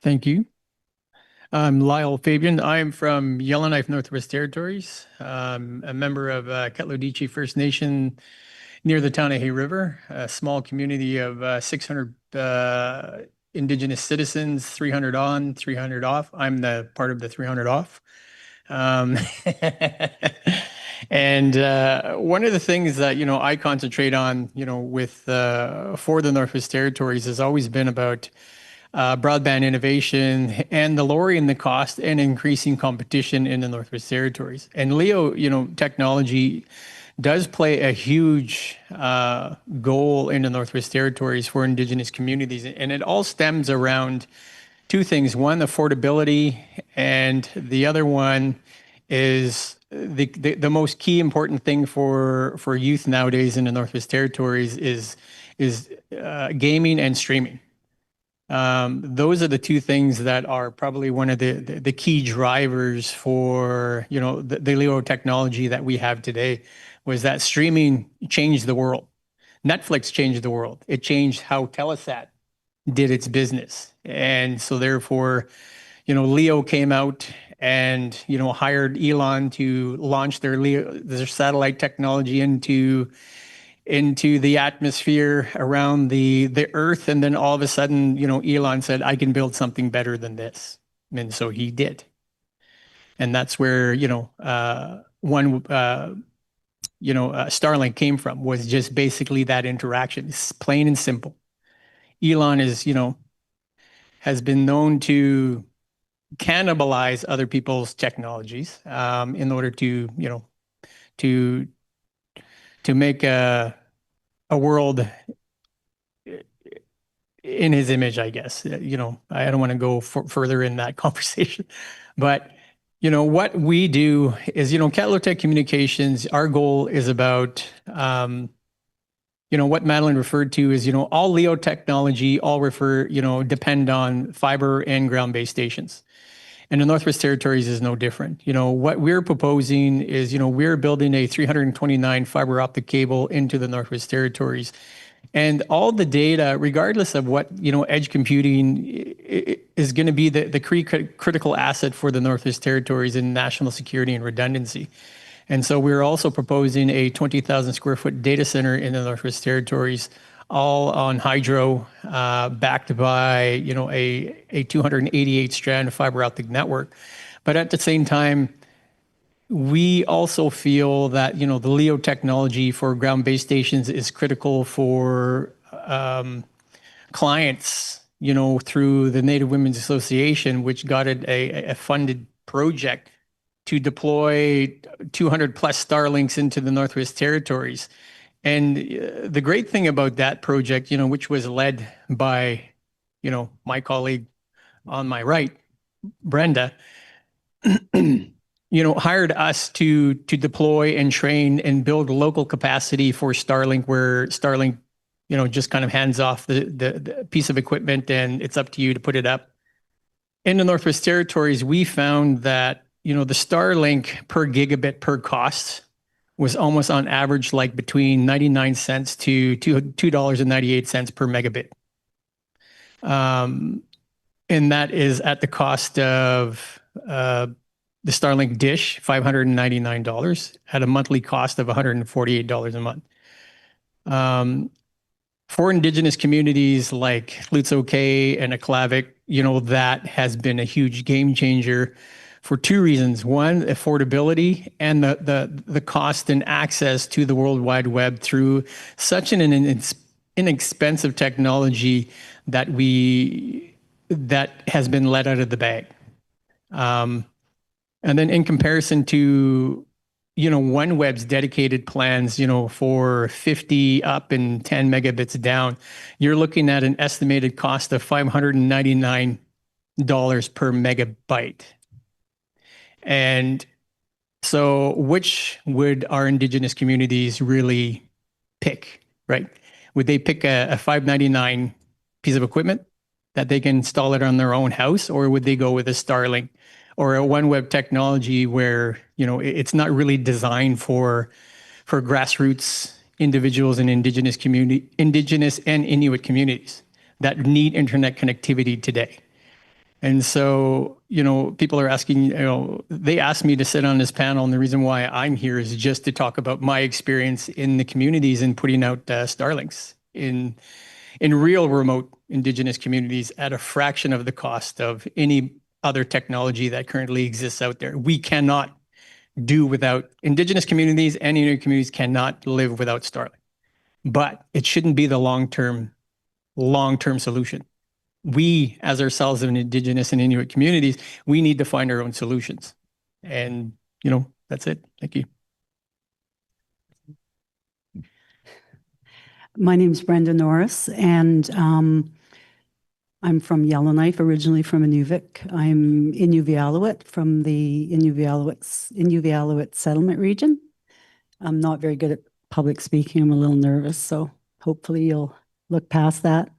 Thank you. I'm Lyle Fabian. I'm from Yellowknife, Northwest Territories. A member of KatloTech First Nation near the town of Hay River, a small community of 600 Indigenous citizens, 300 on, 300 off. I'm the part of the 300 off. And one of the things that, I concentrate on, with for the Northwest Territories has always been about broadband innovation and the lowering the cost and increasing competition in the Northwest Territories. And LEO, technology does play a huge goal in the Northwest Territories for Indigenous communities. And it all stems around two things. One, affordability, and the other one is the most key important thing for youth nowadays in the Northwest Territories is gaming and streaming. Those are the two things that are probably one of the key drivers for the LEO technology that we have today. Was that streaming changed the world. Netflix changed the world. It changed how Telesat did its business. And so therefore, LEO came out and, hired Elon to launch their satellite technology into the atmosphere around the Earth. And then all of a sudden, Elon said, I can build something better than this. And so he did. And that's where, Starlink came from, was just basically that interaction. It's plain and simple. Elon is, has been known to cannibalize other people's technologies in order to make a world in his image, I guess. I don't want to go further in that conversation, but what we do is, KatloTech Communications, our goal is about, what Madeline referred to is, all LEO technology, depend on fiber and ground-based stations. And the Northwest Territories is no different. What we're proposing is, we're building a 329 fiber optic cable into the Northwest Territories. And all the data, regardless of what, edge computing is going to be the critical asset for the Northwest Territories in national security and redundancy. And so we're also proposing a 20,000 square foot data center in the Northwest Territories, all on hydro, backed by, a 288 strand fiber optic network. But at the same time, we also feel that, the LEO technology for ground-based stations is critical for clients, through the Native Women's Association, which got a funded project to deploy 200 plus Starlinks into the Northwest Territories. And the great thing about that project, which was led by, my colleague on my right, Brenda, hired us to deploy and train and build local capacity for Starlink, where Starlink, just kind of hands off the piece of equipment and it's up to you to put it up. In the Northwest Territories, we found that, the Starlink per gigabit per cost was almost on average like between 99 cents to $2.98 per megabit. And that is at the cost of the Starlink dish, $599, at a monthly cost of $148 a month. For Indigenous communities like Tlutso and Aklavik, that has been a huge game changer for two reasons. One, affordability, and the cost and access to the World Wide Web through such an inexpensive technology that has been let out of the bag. And then in comparison to, OneWeb's dedicated plans, for 50 up and 10 megabits down, you're looking at an estimated cost of $599 per megabyte. And so which would our Indigenous communities really pick, right? Would they pick a $599 piece of equipment that they can install it on their own house, or would they go with a Starlink or a OneWeb technology where, it's not really designed for for grassroots individuals in Indigenous and Inuit communities that need internet connectivity today. And so, people are asking, they asked me to sit on this panel, and the reason why I'm here is just to talk about my experience in the communities and putting out Starlinks in real remote Indigenous communities at a fraction of the cost of any other technology that currently exists out there. We cannot do without Indigenous communities, and Inuit communities cannot live without Starlink. But it shouldn't be the long-term solution. We, as ourselves in Indigenous and Inuit communities, we need to find our own solutions. And, that's it. Thank you. My name is Brenda Norris, and I'm from Yellowknife, originally from Inuvik. I'm Inuvialuit from the Inuvialuit settlement region. I'm not very good at public speaking. I'm a little nervous, so hopefully you'll look past that.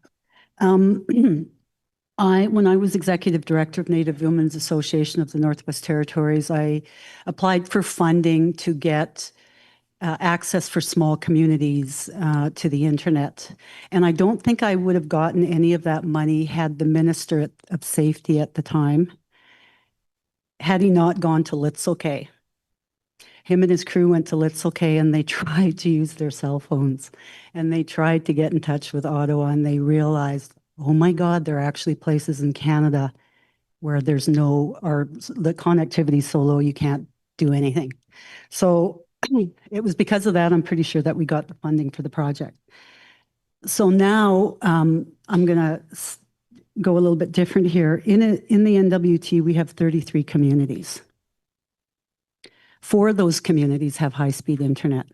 When I was executive director of Native Women's Association of the Northwest Territories, I applied for funding to get access for small communities to the internet. And I don't think I would have gotten any of that money had the Minister of Safety at the time, had he not gone to Litselkay. Him and his crew went to Litselkay, and they tried to use their cell phones, and they tried to get in touch with Ottawa, and they realized, oh my God, there are actually places in Canada where the connectivity is so low you can't do anything. So it was because of that, I'm pretty sure, that we got the funding for the project. So now I'm going to go a little bit different here. In the NWT, we have 33 communities. 4 of those communities have high-speed internet.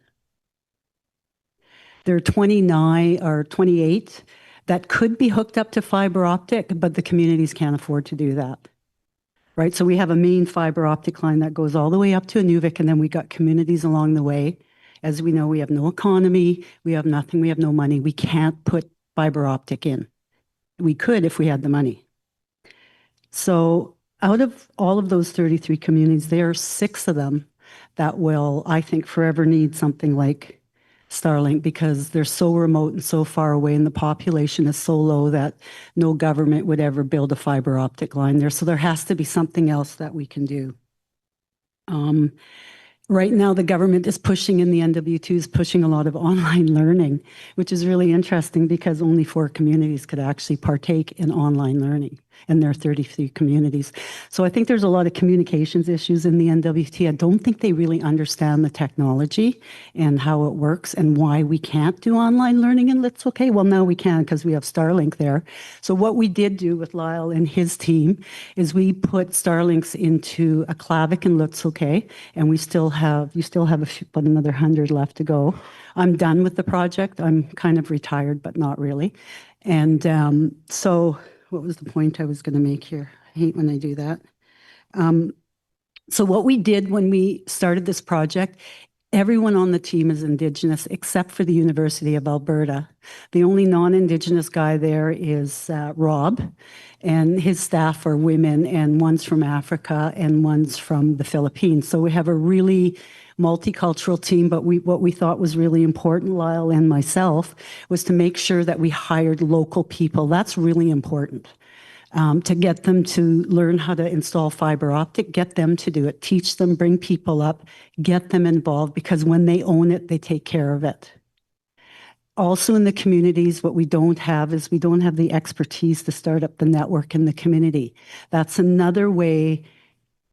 There are 29 or 28 that could be hooked up to fiber optic, but the communities can't afford to do that. Right, so we have a main fiber optic line that goes all the way up to Inuvik, and then we got communities along the way. As we know, we have no economy, we have nothing, we have no money. We can't put fiber optic in. We could if we had the money. So out of all of those 33 communities, there are 6 of them that will, I think, forever need something like Starlink, because they're so remote and so far away, and the population is so low that no government would ever build a fiber optic line there. So there has to be something else that we can do. Right now, the government is pushing, in the NW2, is pushing a lot of online learning, which is really interesting because only 4 communities could actually partake in online learning, and there are 33 communities. So I think there's a lot of communications issues in the NWT. I don't think they really understand the technology and how it works and why we can't do online learning in Litselkay. Well, now we can because we have Starlink there. So what we did do with Lyle and his team is we put Starlinks into a Aklavik in Litselkay, and you still have about another 100 left to go. I'm done with the project. I'm kind of retired, but not really. And so what was the point I was going to make here? I hate when I do that. So what we did when we started this project, everyone on the team is Indigenous except for the University of Alberta. The only non-Indigenous guy there is Rob, and his staff are women, and one's from Africa and one's from the Philippines. So we have a really multicultural team, but what we thought was really important, Lyle and myself, was to make sure that we hired local people. That's really important. To get them to learn how to install fiber optic, get them to do it, teach them, bring people up, get them involved, because when they own it, they take care of it. Also in the communities, what we don't have is we don't have the expertise to start up the network in the community. That's another way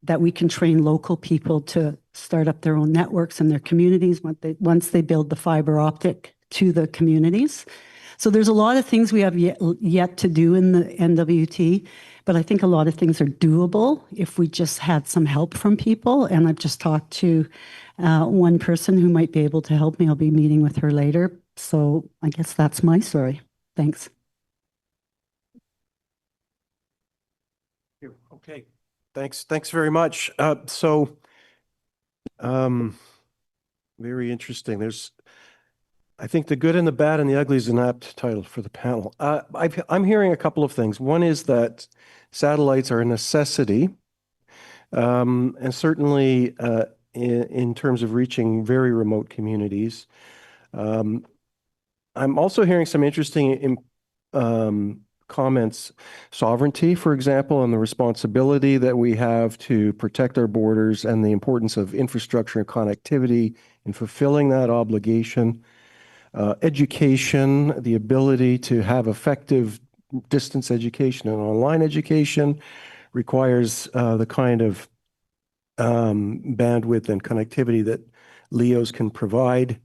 that we can train local people to start up their own networks in their communities once they build the fiber optic to the communities. So there's a lot of things we have yet to do in the NWT, but I think a lot of things are doable if we just had some help from people. And I've just talked to one person who might be able to help me. I'll be meeting with her later. So I guess that's my story. Thanks. Okay, thanks very much. Very interesting. I think the good and the bad and the ugly is an apt title for the panel. I'm hearing a couple of things. One is that satellites are a necessity, and certainly in terms of reaching very remote communities. I'm also hearing some interesting comments, sovereignty, for example, and the responsibility that we have to protect our borders and the importance of infrastructure and connectivity in fulfilling that obligation. Education, the ability to have effective distance education and online education requires the kind of bandwidth and connectivity that LEOs can provide.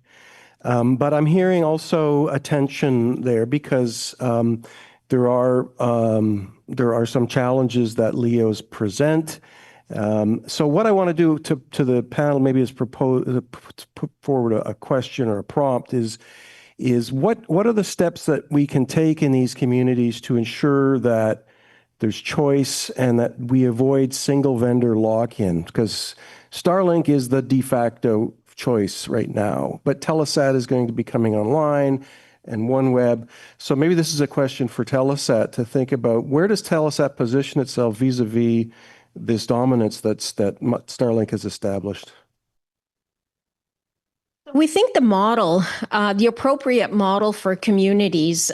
But I'm hearing also a tension there because there are some challenges that LEOs present. So what I want to do to the panel maybe is put forward a question or a prompt is what are the steps that we can take in these communities to ensure that there's choice and that we avoid single vendor lock-in? Because Starlink is the de facto choice right now, but Telesat is going to be coming online and OneWeb. So maybe this is a question for Telesat to think about, where does Telesat position itself vis-a-vis this dominance that Starlink has established? We think the model, the appropriate model for communities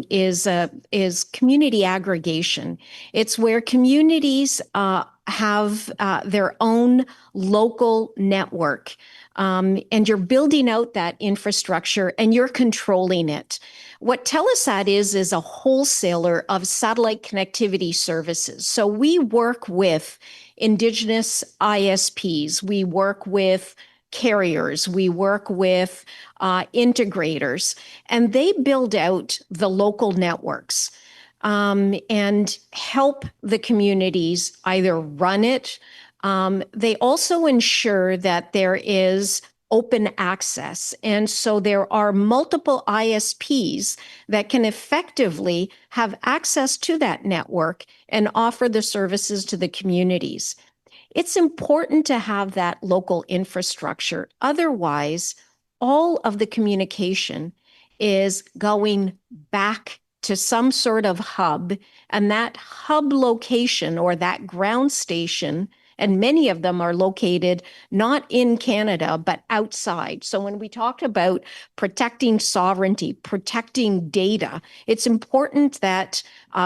is community aggregation. It's where communities have their own local network, and you're building out that infrastructure and you're controlling it. What Telesat is a wholesaler of satellite connectivity services. So we work with Indigenous ISPs, we work with carriers, we work with integrators, and they build out the local networks and help the communities either run it. They also ensure that there is open access. And so there are multiple ISPs that can effectively have access to that network and offer the services to the communities. It's important to have that local infrastructure. Otherwise, all of the communication is going back to some sort of hub, and that hub location or that ground station, and many of them are located not in Canada, but outside. So when we talk about protecting sovereignty, protecting data, it's important that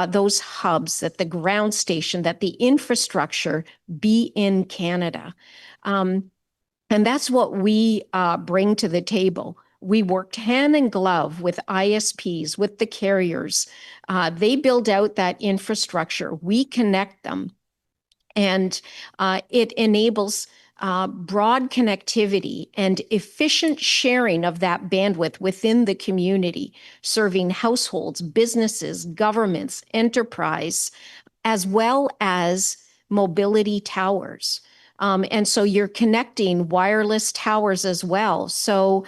those hubs, that the ground station, that the infrastructure be in Canada. And that's what we bring to the table. We worked hand in glove with ISPs, with the carriers. They build out that infrastructure. We connect them. And it enables broad connectivity and efficient sharing of that bandwidth within the community, serving households, businesses, governments, enterprise, as well as mobility towers. And so you're connecting wireless towers as well. So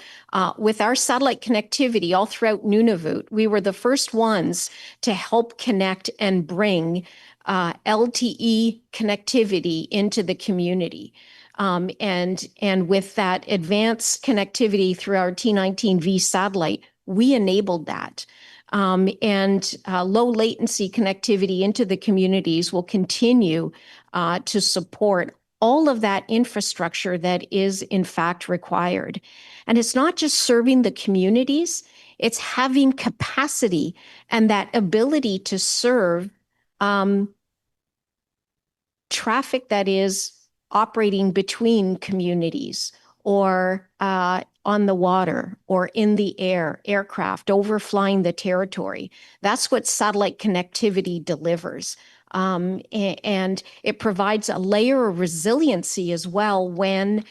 with our satellite connectivity all throughout Nunavut, we were the first ones to help connect and bring LTE connectivity into the community. And with that advanced connectivity through our T19V satellite, we enabled that. And low latency connectivity into the communities will continue to support all of that infrastructure that is in fact required. And it's not just serving the communities, it's having capacity and that ability to serve traffic that is operating between communities or on the water or in the air, aircraft overflying the territory. That's what satellite connectivity delivers. And it provides a layer of resiliency as well when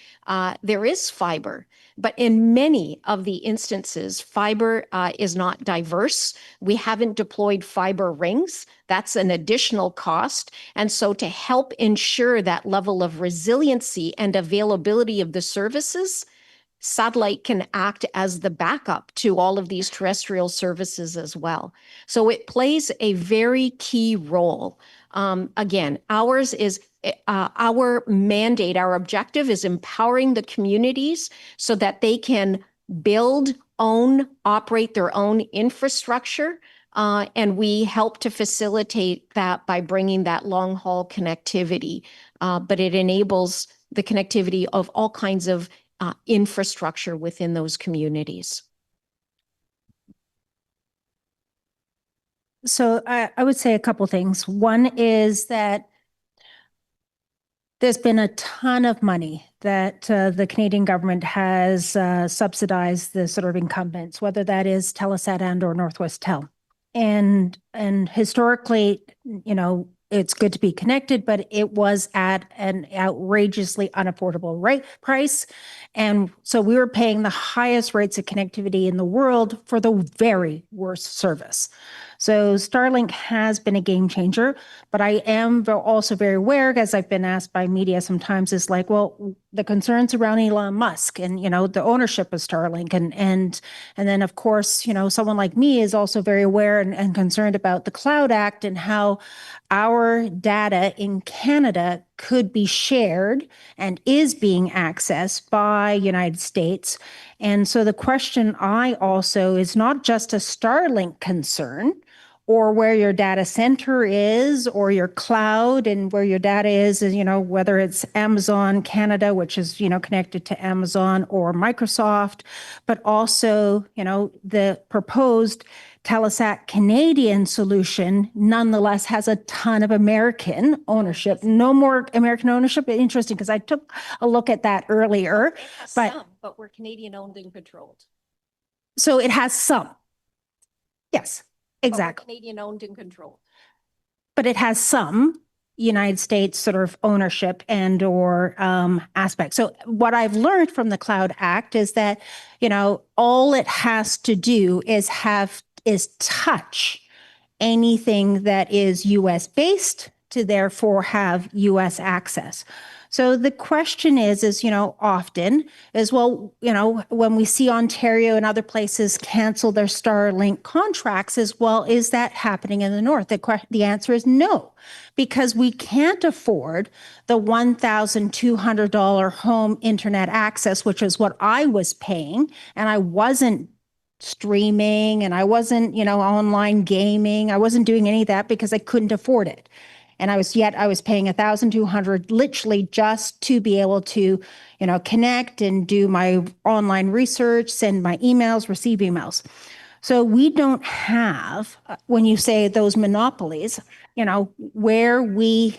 there is fiber. But in many of the instances, fiber is not diverse. We haven't deployed fiber rings. That's an additional cost. And so to help ensure that level of resiliency and availability of the services, satellite can act as the backup to all of these terrestrial services as well. So it plays a very key role. Again, ours is our mandate, our objective is empowering the communities so that they can build, own, operate their own infrastructure. And we help to facilitate that by bringing that long haul connectivity. But it enables the connectivity of all kinds of infrastructure within those communities. So I would say a couple things. One is that there's been a ton of money that the Canadian government has subsidized the sort of incumbents, whether that is Telesat and or Northwest Tel. And historically, you know, it's good to be connected, but it was at an outrageously unaffordable price. And so we were paying the highest rates of connectivity in the world for the very worst service. So Starlink has been a game changer, but I am also very aware, as I've been asked by media sometimes, is like, well, the concerns around Elon Musk and, you know, the ownership of Starlink. And then, of course, you know, someone like me is also very aware and concerned about the Cloud Act and how our data in Canada could be shared and is being accessed by United States. And so the question I also is not just a Starlink concern, or where your data center is, or your cloud and where your data is, you know, whether it's Amazon Canada, which is, you know, connected to Amazon or Microsoft, but also, you know, the proposed Telesat Canadian solution nonetheless has a ton of American ownership. No more American ownership. Interesting, because I took a look at that earlier. But we're Canadian owned and controlled. So it has some. Yes. Exactly. Canadian owned and controlled. But it has some United States sort of ownership and or aspect. So what I've learned from the Cloud Act is that, you know, all it has to do is touch anything that is US based to therefore have US access. So the question is, you know, often is, well, you know, when we see Ontario and other places cancel their Starlink contracts as well, is that happening in the North? The answer is no, because we can't afford the $1,200 home internet access, which is what I was paying, and I wasn't streaming and I wasn't, you know, online gaming. I wasn't doing any of that because I couldn't afford it. And I was paying $1,200 literally just to be able to, you know, connect and do my online research, send my emails, receive emails. So we don't have, when you say those monopolies, you know, where we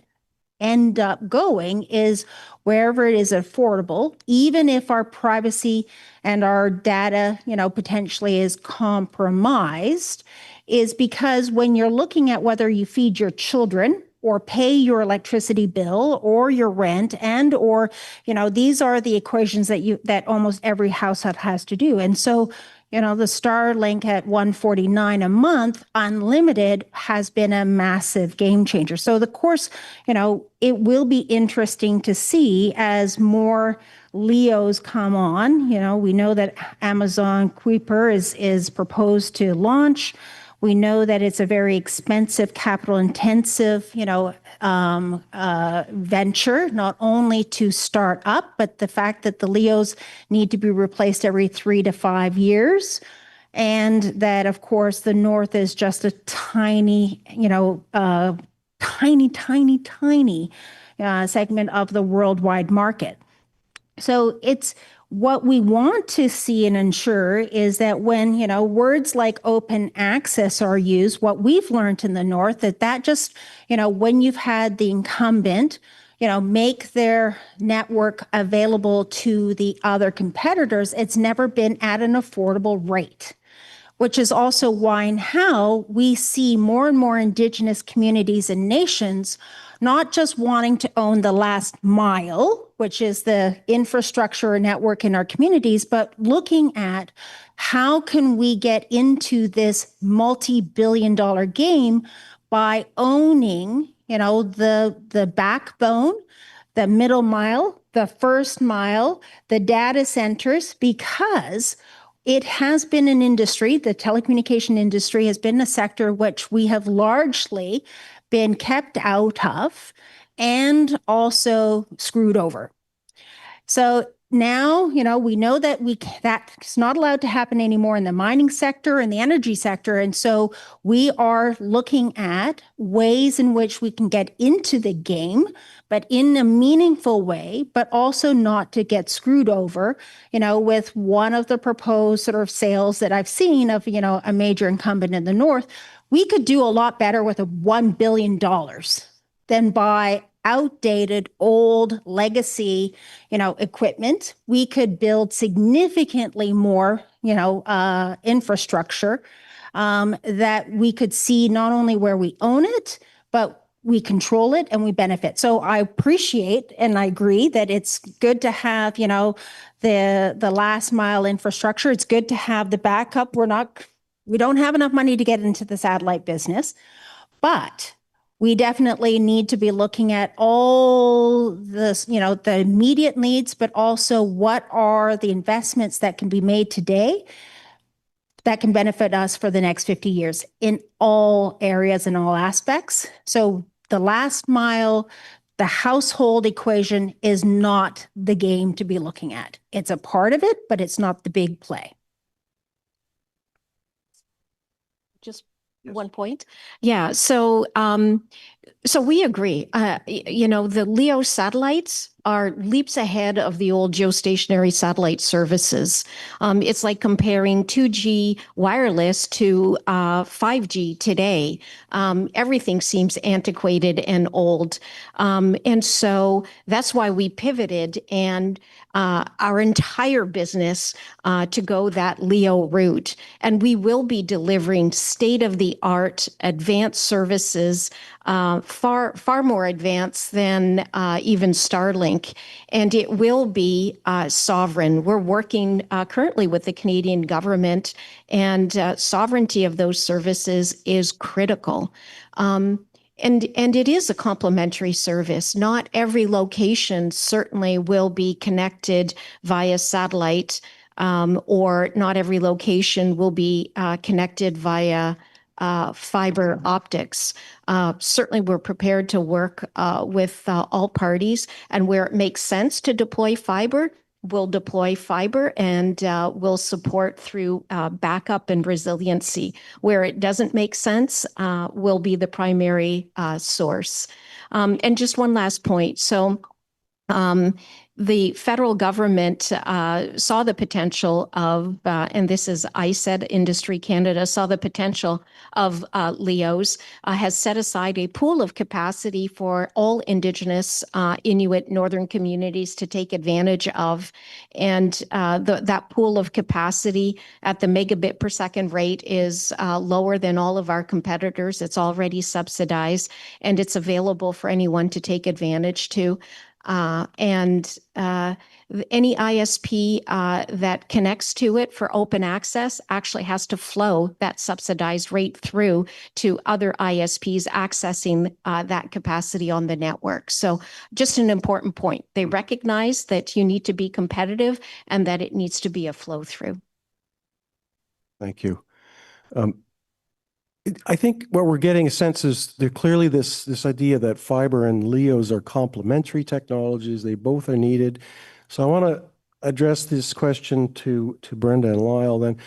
end up going is wherever it is affordable, even if our privacy and our data, you know, potentially is compromised, is because when you're looking at whether you feed your children or pay your electricity bill or your rent and or, you know, these are the equations that almost every household has to do. And so, you know, the Starlink at $149 a month, unlimited, has been a massive game changer. So the course, you know, it will be interesting to see as more LEOs come on. You know, we know that Amazon Kuiper is proposed to launch. We know that it's a very expensive, capital-intensive, you know, venture, not only to start up, but the fact that the LEOs need to be replaced every 3 to 5 years, and that, of course, the North is just a tiny, you know, tiny segment of the worldwide market. So it's what we want to see and ensure is that when, you know, words like open access are used, what we've learned in the North, that just, you know, when you've had the incumbent, you know, make their network available to the other competitors, it's never been at an affordable rate, which is also why and how we see more and more Indigenous communities and nations not just wanting to own the last mile, which is the infrastructure network in our communities, but looking at how can we get into this multi-billion-dollar game by owning, you know, the backbone, the middle mile, the first mile, the data centers, because it has been an industry, the telecommunication industry has been a sector which we have largely been kept out of and also screwed over. So now, we know that that's not allowed to happen anymore in the mining sector and the energy sector. And so we are looking at ways in which we can get into the game, but in a meaningful way, but also not to get screwed over, with one of the proposed sort of sales that I've seen of, a major incumbent in the north. We could do a lot better with $1 billion than buy outdated, old legacy, equipment. We could build significantly more, infrastructure that we could see not only where we own it, but we control it and we benefit. So I appreciate and I agree that it's good to have, the last mile infrastructure. It's good to have the backup. We don't have enough money to get into the satellite business, but we definitely need to be looking at all this, the immediate needs, but also what are the investments that can be made today that can benefit us for the next 50 years in all areas and all aspects. So the last mile, the household equation is not the game to be looking at. It's a part of it, but it's not the big play. Just one point. Yeah. So we agree. The LEO satellites are leaps ahead of the old geostationary satellite services. It's like comparing 2G wireless to 5G today. Everything seems antiquated and old. And so that's why we pivoted and our entire business to go that LEO route. And we will be delivering state-of-the-art advanced services, far more advanced than even Starlink, and it will be sovereign. We're working currently with the Canadian government, and sovereignty of those services is critical. And it is a complementary service. Not every location certainly will be connected via satellite, or not every location will be connected via fiber optics. Certainly, we're prepared to work with all parties, and where it makes sense to deploy fiber, we'll deploy fiber and we'll support through backup and resiliency. Where it doesn't make sense, will be the primary source. And just one last point. So the federal government saw the potential of, and this is ISED Industry Canada, saw the potential of LEOs, has set aside a pool of capacity for all Indigenous Inuit Northern communities to take advantage of. And that pool of capacity at the megabit per second rate is lower than all of our competitors. It's already subsidized, and it's available for anyone to take advantage to. And any ISP that connects to it for open access actually has to flow that subsidized rate through to other ISPs accessing that capacity on the network. So just an important point. They recognize that you need to be competitive and that it needs to be a flow through. Thank you. I think what we're getting a sense is there clearly this idea that fiber and LEOs are complementary technologies. They both are needed. So I want to address this question to Brenda and Lyle then.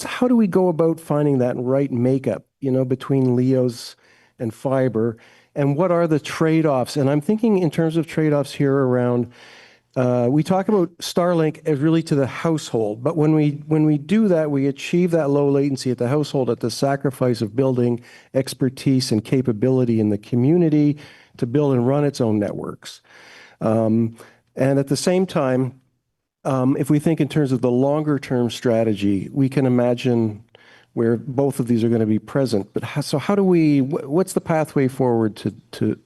How do we go about finding that right makeup, between LEOs and fiber? And what are the trade-offs? And I'm thinking in terms of trade-offs here around, we talk about Starlink as really to the household, but when we do that, we achieve that low latency at the household at the sacrifice of building expertise and capability in the community to build and run its own networks. And at the same time, if we think in terms of the longer term strategy, we can imagine where both of these are going to be present. But what's the pathway forward to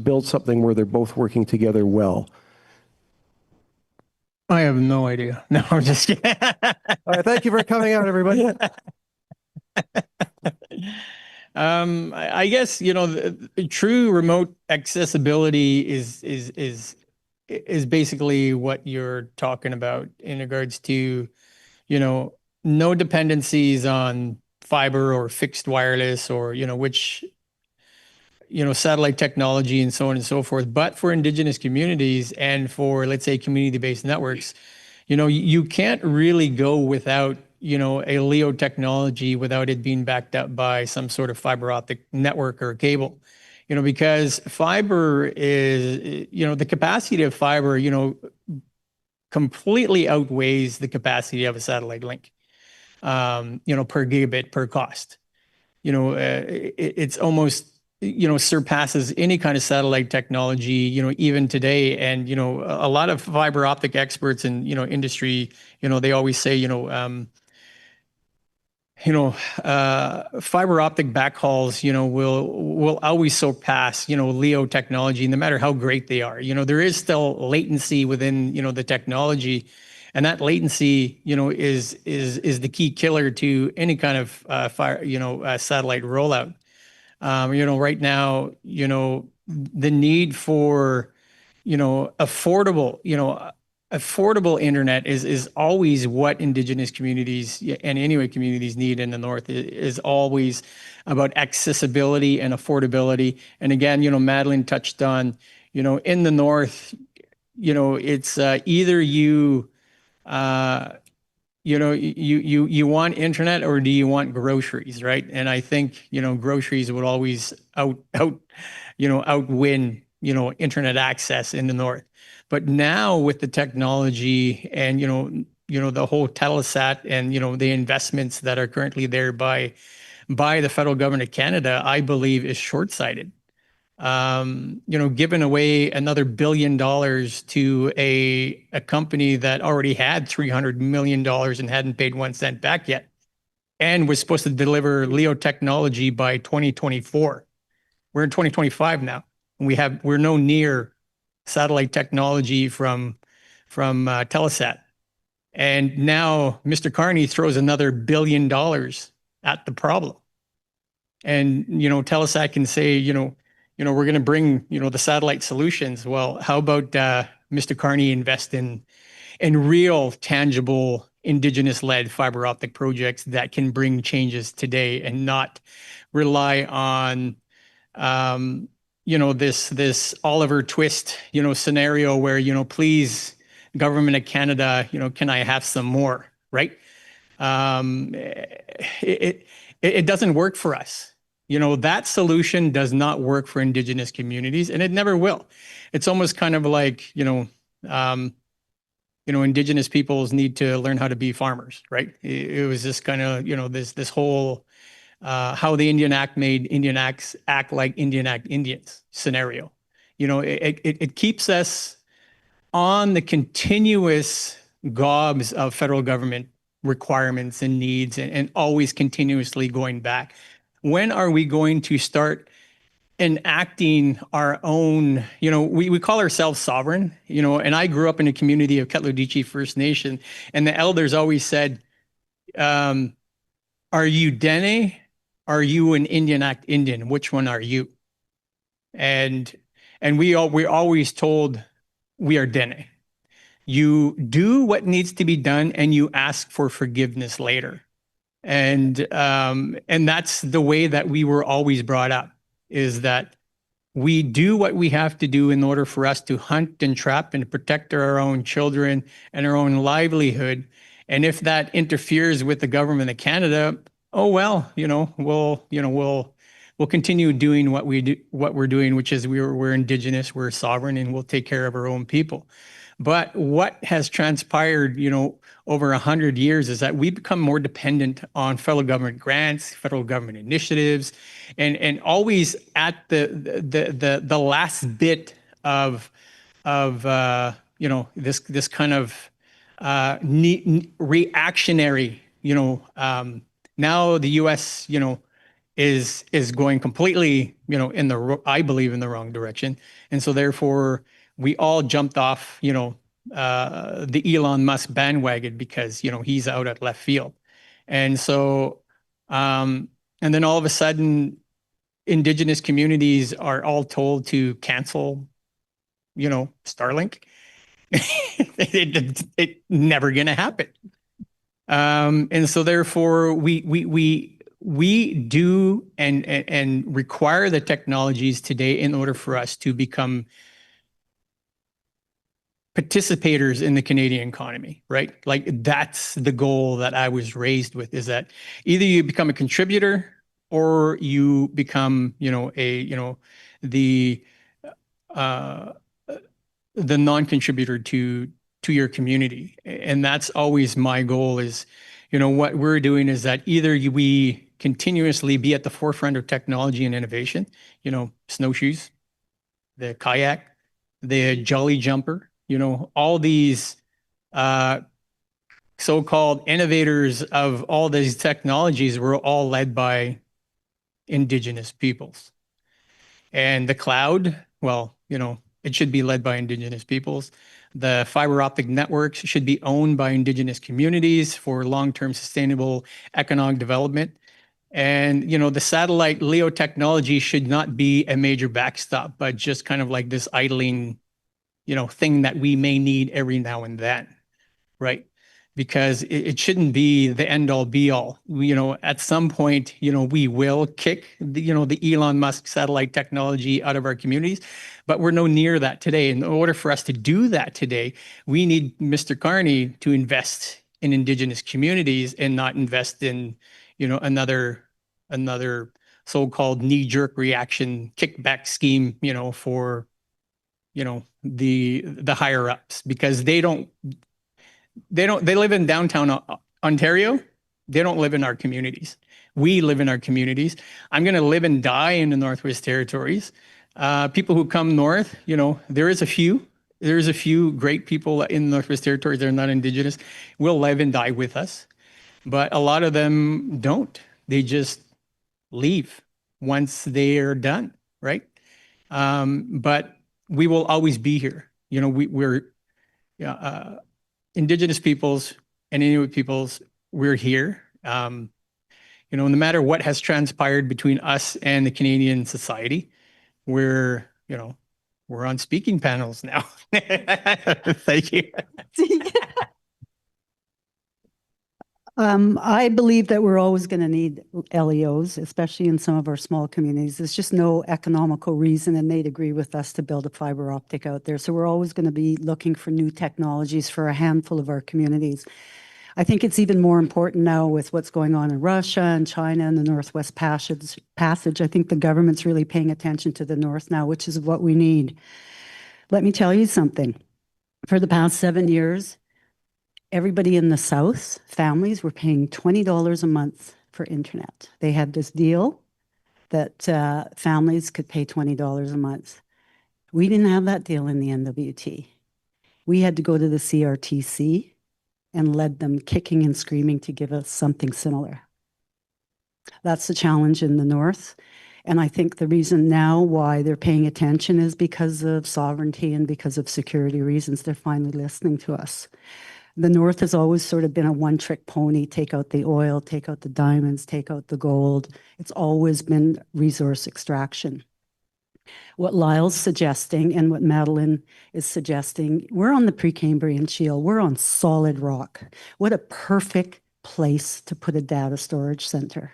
build something where they're both working together well? I have no idea. No, I'm just kidding. All right, thank you for coming out, everybody. I guess, the true remote accessibility is basically what you're talking about in regards to, no dependencies on fiber or fixed wireless or, which satellite technology and so on and so forth. But for Indigenous communities and for, let's say, community-based networks, you can't really go without, a LEO technology without it being backed up by some sort of fiber optic network or cable, because fiber is, the capacity of fiber, completely outweighs the capacity of a satellite link, per gigabit per cost. It's almost, surpasses any kind of satellite technology, even today. And, a lot of fiber optic experts in, industry, they always say, fiber optic backhauls, will always surpass, LEO technology, no matter how great they are. There is still latency within, the technology, and that latency, is the key killer to any kind of satellite rollout. Right now, the need for, affordable internet is always what Indigenous communities and Inuit communities need in the North. It is always about accessibility and affordability. And again, Madeline touched on, in the North, it's either you want internet or do you want groceries, right? And I think, groceries would always outwin, internet access in the North. But now with the technology and, the whole Telesat and, the investments that are currently there by the federal government of Canada, I believe is short-sighted. Giving away another $1 billion to a company that already had $300 million and hadn't paid 1 cent back yet, and was supposed to deliver LEO technology by 2024. We're in 2025 now, and we're no near satellite technology from Telesat. And now Mr. Carney throws another $1 billion at the problem. And, Telesat can say, we're going to bring, the satellite solutions. Well, how about Mr. Carney invest in real, tangible, Indigenous-led fiber optic projects that can bring changes today and not rely on, this Oliver Twist, scenario where, please, government of Canada, can I have some more, right? It doesn't work for us. That solution does not work for Indigenous communities, and it never will. It's almost kind of like, Indigenous peoples need to learn how to be farmers, right? It was just kind of, this whole, how the Indian Act made Indian Acts act like Indian Act Indians scenario. It keeps us on the continuous gobs of federal government requirements and needs and always continuously going back. When are we going to start enacting our own, we call ourselves sovereign, and I grew up in a community of KatloTech First Nation, and the elders always said, are you Dene? Are you an Indian Act Indian? Which one are you? And we're always told we are Dene. You do what needs to be done and you ask for forgiveness later. And that's the way that we were always brought up, is that we do what we have to do in order for us to hunt and trap and protect our own children and our own livelihood. And if that interferes with the government of Canada, oh well, we'll continue doing what we're doing, which is we're Indigenous, we're sovereign, and we'll take care of our own people. But what has transpired, over 100 years is that we become more dependent on federal government grants, federal government initiatives, and always at the last bit of this kind of reactionary, now the U.S. is going completely I believe in the wrong direction, and so therefore we all jumped off the Elon Musk bandwagon because he's out at left field, and so and then all of a sudden Indigenous communities are all told to cancel Starlink. It never gonna happen. And so therefore we we do and require the technologies today in order for us to become participators in the Canadian economy, right? Like that's the goal that I was raised with, is that either you become a contributor or you become, the non-contributor to your community. And that's always my goal is, what we're doing is that either we continuously be at the forefront of technology and innovation, snowshoes, the kayak, the jolly jumper, all these so-called innovators of all these technologies were all led by Indigenous peoples. And the cloud, well, it should be led by Indigenous peoples. The fiber optic networks should be owned by Indigenous communities for long-term sustainable economic development. And, the satellite LEO technology should not be a major backstop, but just kind of like this idling, thing that we may need every now and then, right? Because it shouldn't be the end all be all. At some point, we will kick the Elon Musk satellite technology out of our communities, but we're no near that today. In order for us to do that today, we need Mr. Carney to invest in Indigenous communities and not invest in, another so-called knee-jerk reaction kickback scheme, for, the higher ups, because they live in downtown Ontario. They don't live in our communities. We live in our communities. I'm going to live and die in the Northwest Territories. People who come north, there's a few great people in the Northwest Territories that are not Indigenous, will live and die with us. But a lot of them don't. They just leave once they are done, right? But we will always be here. We're Indigenous peoples and Inuit peoples, we're here. No matter what has transpired between us and the Canadian society, we're on speaking panels now. Thank you. I believe that we're always going to need LEOs, especially in some of our small communities. There's just no economical reason, and they'd agree with us, to build a fiber optic out there. So we're always going to be looking for new technologies for a handful of our communities. I think it's even more important now with what's going on in Russia and China and the Northwest Passage. I think the government's really paying attention to the North now, which is what we need. Let me tell you something. For the past 7 years, everybody in the South, families, were paying $20 a month for internet. They had this deal that families could pay $20 a month. We didn't have that deal in the NWT. We had to go to the CRTC and led them kicking and screaming to give us something similar. That's the challenge in the North. And I think the reason now why they're paying attention is because of sovereignty and because of security reasons. They're finally listening to us. The North has always sort of been a one-trick pony: take out the oil, take out the diamonds, take out the gold. It's always been resource extraction. What Lyle's suggesting and what Madeline is suggesting, we're on the Precambrian Shield. We're on solid rock. What a perfect place to put a data storage center.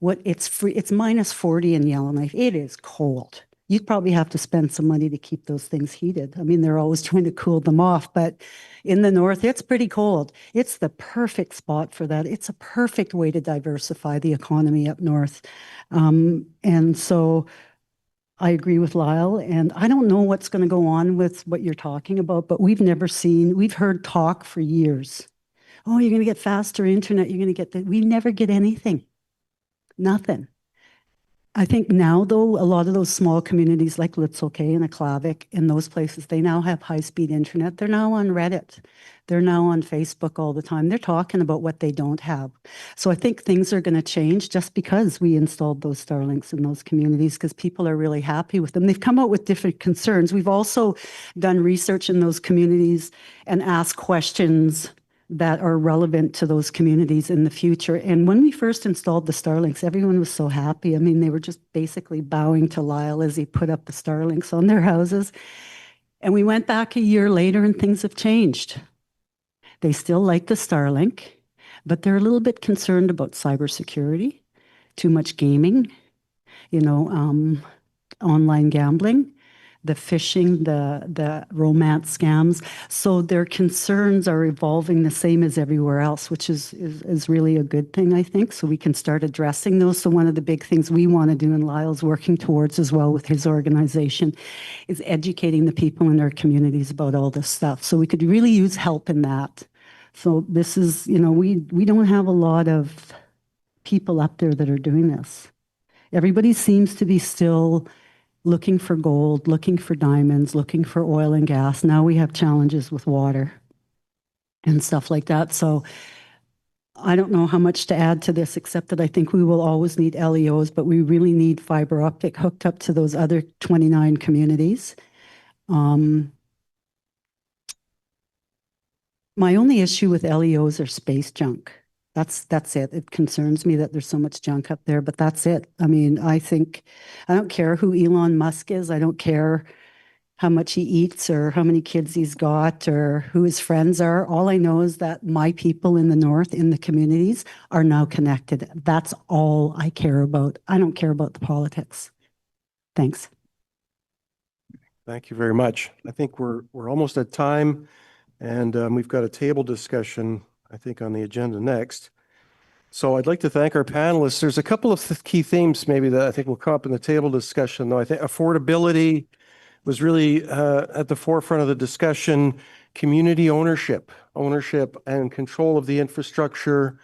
It's free. It's minus 40 in Yellowknife. It is cold. You'd probably have to spend some money to keep those things heated. I mean, they're always trying to cool them off, but in the North, it's pretty cold. It's the perfect spot for that. It's a perfect way to diversify the economy up north. And so I agree with Lyle, and I don't know what's going to go on with what you're talking about, but we've heard talk for years. Oh, you're going to get faster internet. You're going to get that. We never get anything. Nothing. I think now, though, a lot of those small communities like Litzelkay and Aklavik and those places, they now have high-speed internet. They're now on Reddit. They're now on Facebook all the time. They're talking about what they don't have. So I think things are going to change just because we installed those Starlinks in those communities, because people are really happy with them. They've come out with different concerns. We've also done research in those communities and asked questions that are relevant to those communities in the future. And when we first installed the Starlinks, everyone was so happy. I mean, they were just basically bowing to Lyle as he put up the Starlinks on their houses. And we went back a year later and things have changed. They still like the Starlink, but they're a little bit concerned about cybersecurity. too much gaming, online gambling, the phishing, the romance scams. So their concerns are evolving the same as everywhere else, which is really a good thing, I think. So we can start addressing those. So one of the big things we want to do, and Lyle's working towards as well with his organization, is educating the people in their communities about all this stuff. So we could really use help in that. So this is, we don't have a lot of people up there that are doing this. Everybody seems to be still looking for gold, looking for diamonds, looking for oil and gas. Now we have challenges with water and stuff like that. So I don't know how much to add to this, except that I think we will always need LEOs, but we really need fiber optic hooked up to those other 29 communities. My only issue with LEOs are space junk. That's it. It concerns me that there's so much junk up there, but that's it. I mean, I don't care who Elon Musk is. I don't care how much he eats or how many kids he's got or who his friends are. All I know is that my people in the north, in the communities, are now connected. That's all I care about. I don't care about the politics. Thanks. Thank you very much. I think we're almost at time, and we've got a table discussion, I think, on the agenda next. So I'd like to thank our panelists. There's a couple of key themes maybe that I think will come up in the table discussion, though. I think affordability was really at the forefront of the discussion. Community ownership and control of the infrastructure.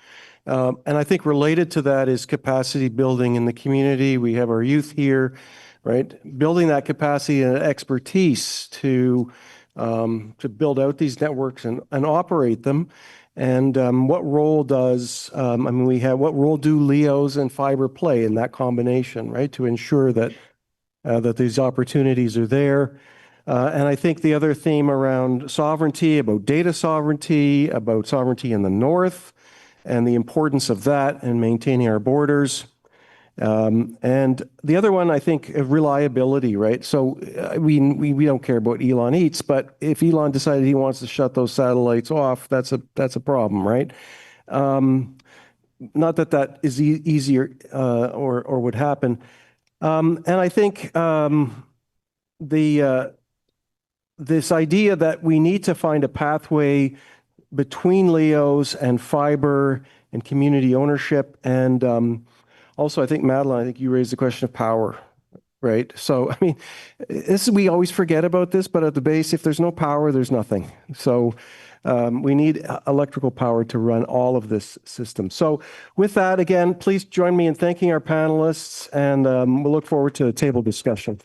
And I think related to that is capacity building in the community. We have our youth here, right? Building that capacity and expertise to build out these networks and operate them. And what role does, what role do LEOs and fiber play in that combination, right? To ensure that these opportunities are there. And I think the other theme around sovereignty, about data sovereignty, about sovereignty in the north, and the importance of that and maintaining our borders. And the other one, I think, reliability, right? So we don't care about Elon eats, but if Elon decided he wants to shut those satellites off, that's a problem, right? Not that is easier or would happen. And I think this idea that we need to find a pathway between LEOs and fiber and community ownership. And also, I think, Madeline, I think you raised the question of power, right? So, I mean, we always forget about this, but at the base, if there's no power, there's nothing. So we need electrical power to run all of this system. So with that, again, please join me in thanking our panelists, and we'll look forward to a table discussion.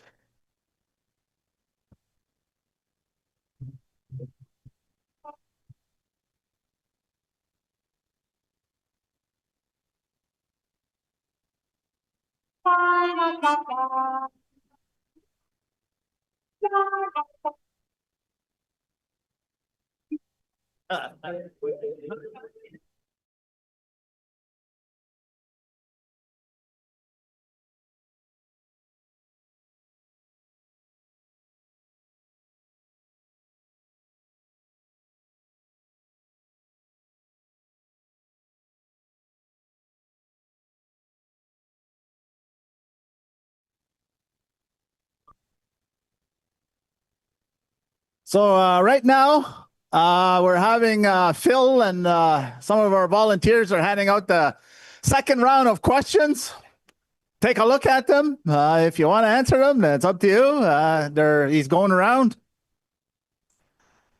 So right now, we're having Phil and some of our volunteers are handing out the second round of questions. Take a look at them. If you want to answer them, it's up to you. He's going around.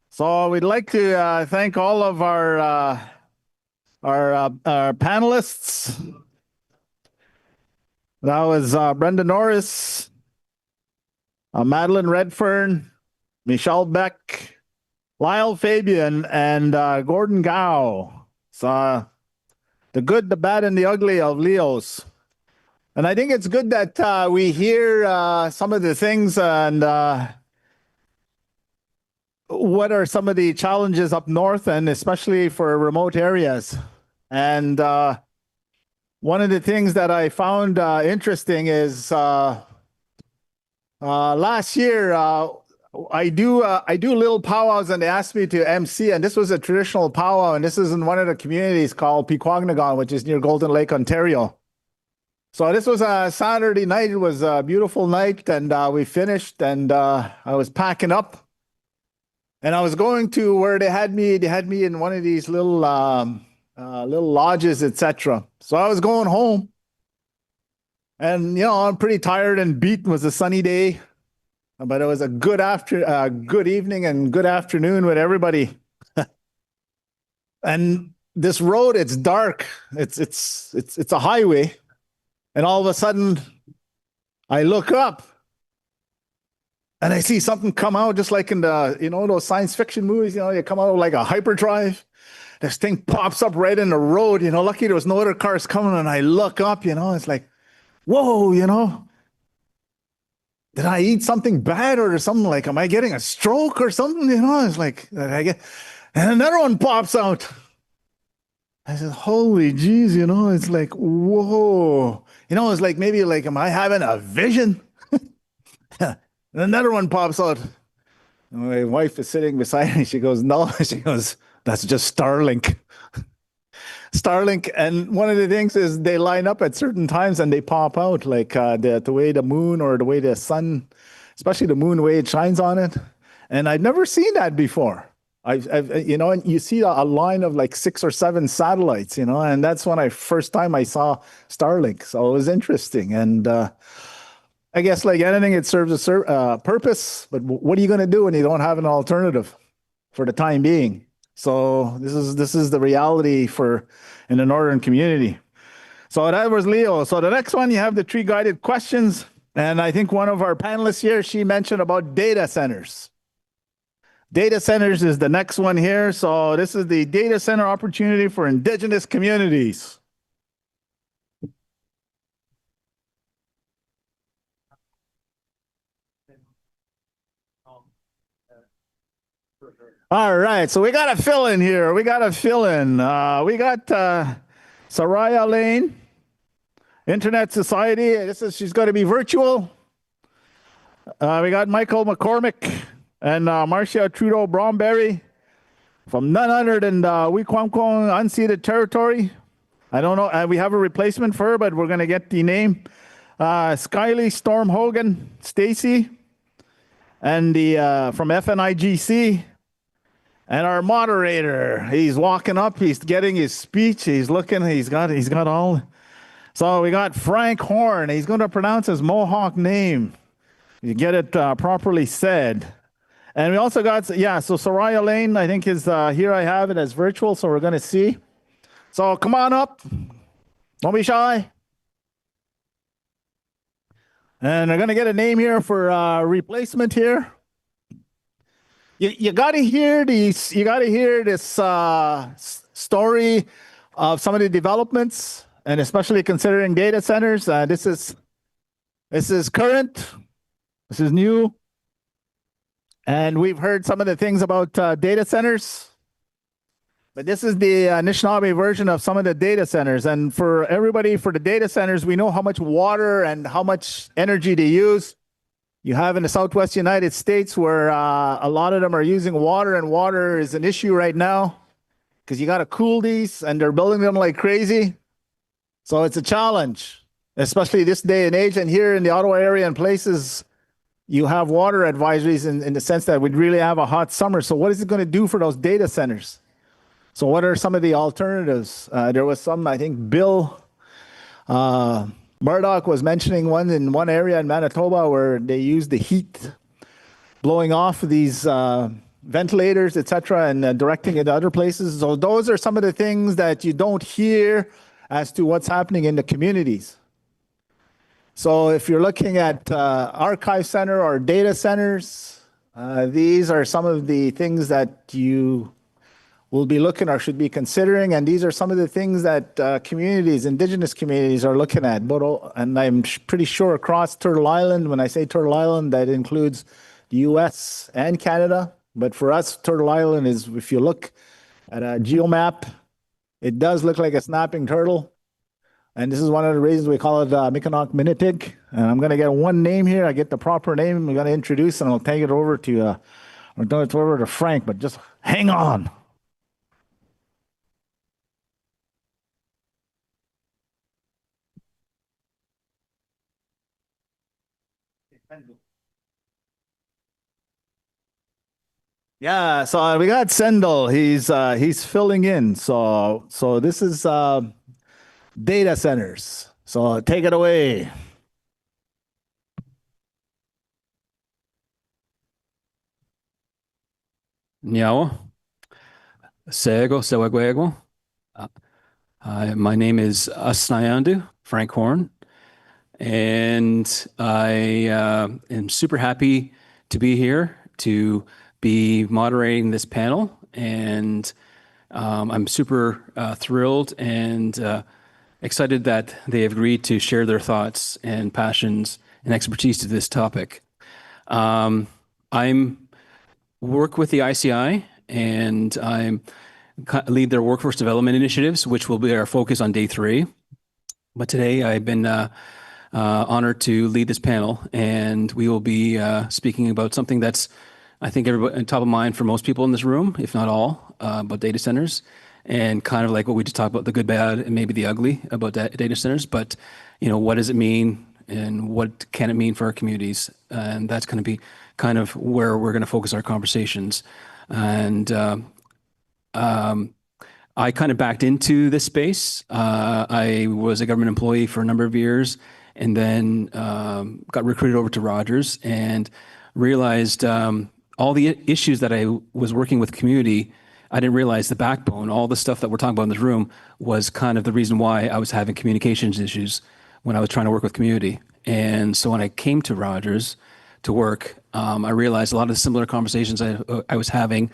So we'd like to thank all of our panelists. That was Brenda Norris, Madeline Redfern, Michelle Beck, Lyle Fabian, and Gordon Gao. So the good, the bad, and the ugly of LEOs. And I think it's good that we hear some of the things and what are some of the challenges up north, and especially for remote areas. And one of the things that I found interesting is last year, I do little powwows, and they asked me to MC, and this was a traditional powwow, and this is in one of the communities called Pequagnagon, which is near Golden Lake, Ontario. So this was a Saturday night. It was a beautiful night, and we finished, and I was packing up, and I was going to where they had me. They had me in one of these little little lodges, etc. So I was going home, and I'm pretty tired and beat. It was a sunny day, but it was a good evening and good afternoon with everybody. And this road, it's dark. It's a highway. And all of a sudden, I look up and I see something come out just like in the, those science fiction movies, you come out like a hyperdrive. This thing pops up right in the road, lucky there was no other cars coming. And I look up, it's like, whoa, did I eat something bad or something like, am I getting a stroke or something? It's like, and another one pops out. I said, holy jeez, it's like, whoa. It's like maybe like, am I having a vision? And another one pops out. And my wife is sitting beside me. She goes, no. She goes, that's just Starlink. Starlink. And one of the things is they line up at certain times and they pop out, like the way the moon or the way the sun, especially the moon, the way it shines on it. And I've never seen that before. I've and you see a line of like 6 or 7 satellites, and that's when first time I saw Starlink. So it was interesting. And I guess like anything, it serves a purpose, but what are you going to do when you don't have an alternative for the time being? So this is the reality in the northern community. So that was Leo. So the next one, you have the 3 guided questions. And I think one of our panelists here, she mentioned about data centers. Data centers is the next one here. So this is the data center opportunity for Indigenous communities. All right, so we got to fill in here. We got Soraya Lane, Internet Society. She's going to be virtual. We got Michael McCormick and Marcia Trudeau Bromberry from none other than Wikwamkong unceded territory. I don't know. We have a replacement for her, but we're going to get the name. Skylie Storm Hogan, Stacy, and from FNIGC. And our moderator, he's walking up, he's getting his speech, he's looking, he's got all. So we got Frank Horn. He's going to pronounce his Mohawk name. You get it properly said. And we also got, so Soraya Lane, I think is, here I have it as virtual, so we're going to see. So come on up. Don't be shy. And we're going to get a name here for replacement here. You got to hear these. You got to hear this story of some of the developments, and especially considering data centers. This is current. This is new, and we've heard some of the things about data centers. But this is the Anishinaabe version of some of the data centers. And for everybody, for the data centers, we know how much water and how much energy they use. You have in the Southwest United States where a lot of them are using water, and water is an issue right now because you got to cool these, and they're building them like crazy. So it's a challenge, especially this day and age. And here in the Ottawa area and places, you have water advisories in the sense that we'd really have a hot summer. So what is it going to do for those data centers? So what are some of the alternatives? There was some, I think, Bill Murdoch was mentioning one in one area in Manitoba where they use the heat blowing off these ventilators, etc., and directing it to other places. So those are some of the things that you don't hear as to what's happening in the communities. So if you're looking at archive center or data centers, these are some of the things that you will be looking or should be considering, and these are some of the things that communities, Indigenous communities, are looking at. And I'm pretty sure across Turtle Island, when I say Turtle Island, that includes the US and Canada. But for us, Turtle Island is, if you look at a geomap, it does look like a snapping turtle. And this is one of the reasons we call it Mi'kmaq Minitig. And I'm going to get one name here. I get the proper name. I'm going to introduce, and I'll take it over to Frank, but just hang on. Yeah, so we got Sendel. He's filling in. So this is data centers. So take it away. Niao, Sego, Sewagwego. My name is Asnayandu Frank Horn, and I am super happy to be here to be moderating this panel. And I'm super thrilled and excited that they have agreed to share their thoughts and passions and expertise to this topic. I'm work with the ICI, and I lead their workforce development initiatives, which will be our focus on day 3. But today I've been honored to lead this panel, and we will be speaking about something that's, I think, everybody top of mind for most people in this room, if not all, about data centers, and kind of like what we just talked about, the good, bad, and maybe the ugly about data centers. But, you know, what does it mean, and what can it mean for our communities? And that's going to be kind of where we're going to focus our conversations. And I kind of backed into this space. I was a government employee for a number of years, and then got recruited over to Rogers and realized all the issues that I was working with community. I didn't realize the backbone, all the stuff that we're talking about in this room, was kind of the reason why I was having communications issues when I was trying to work with community. And so when I came to Rogers to work, I realized a lot of the similar conversations I was having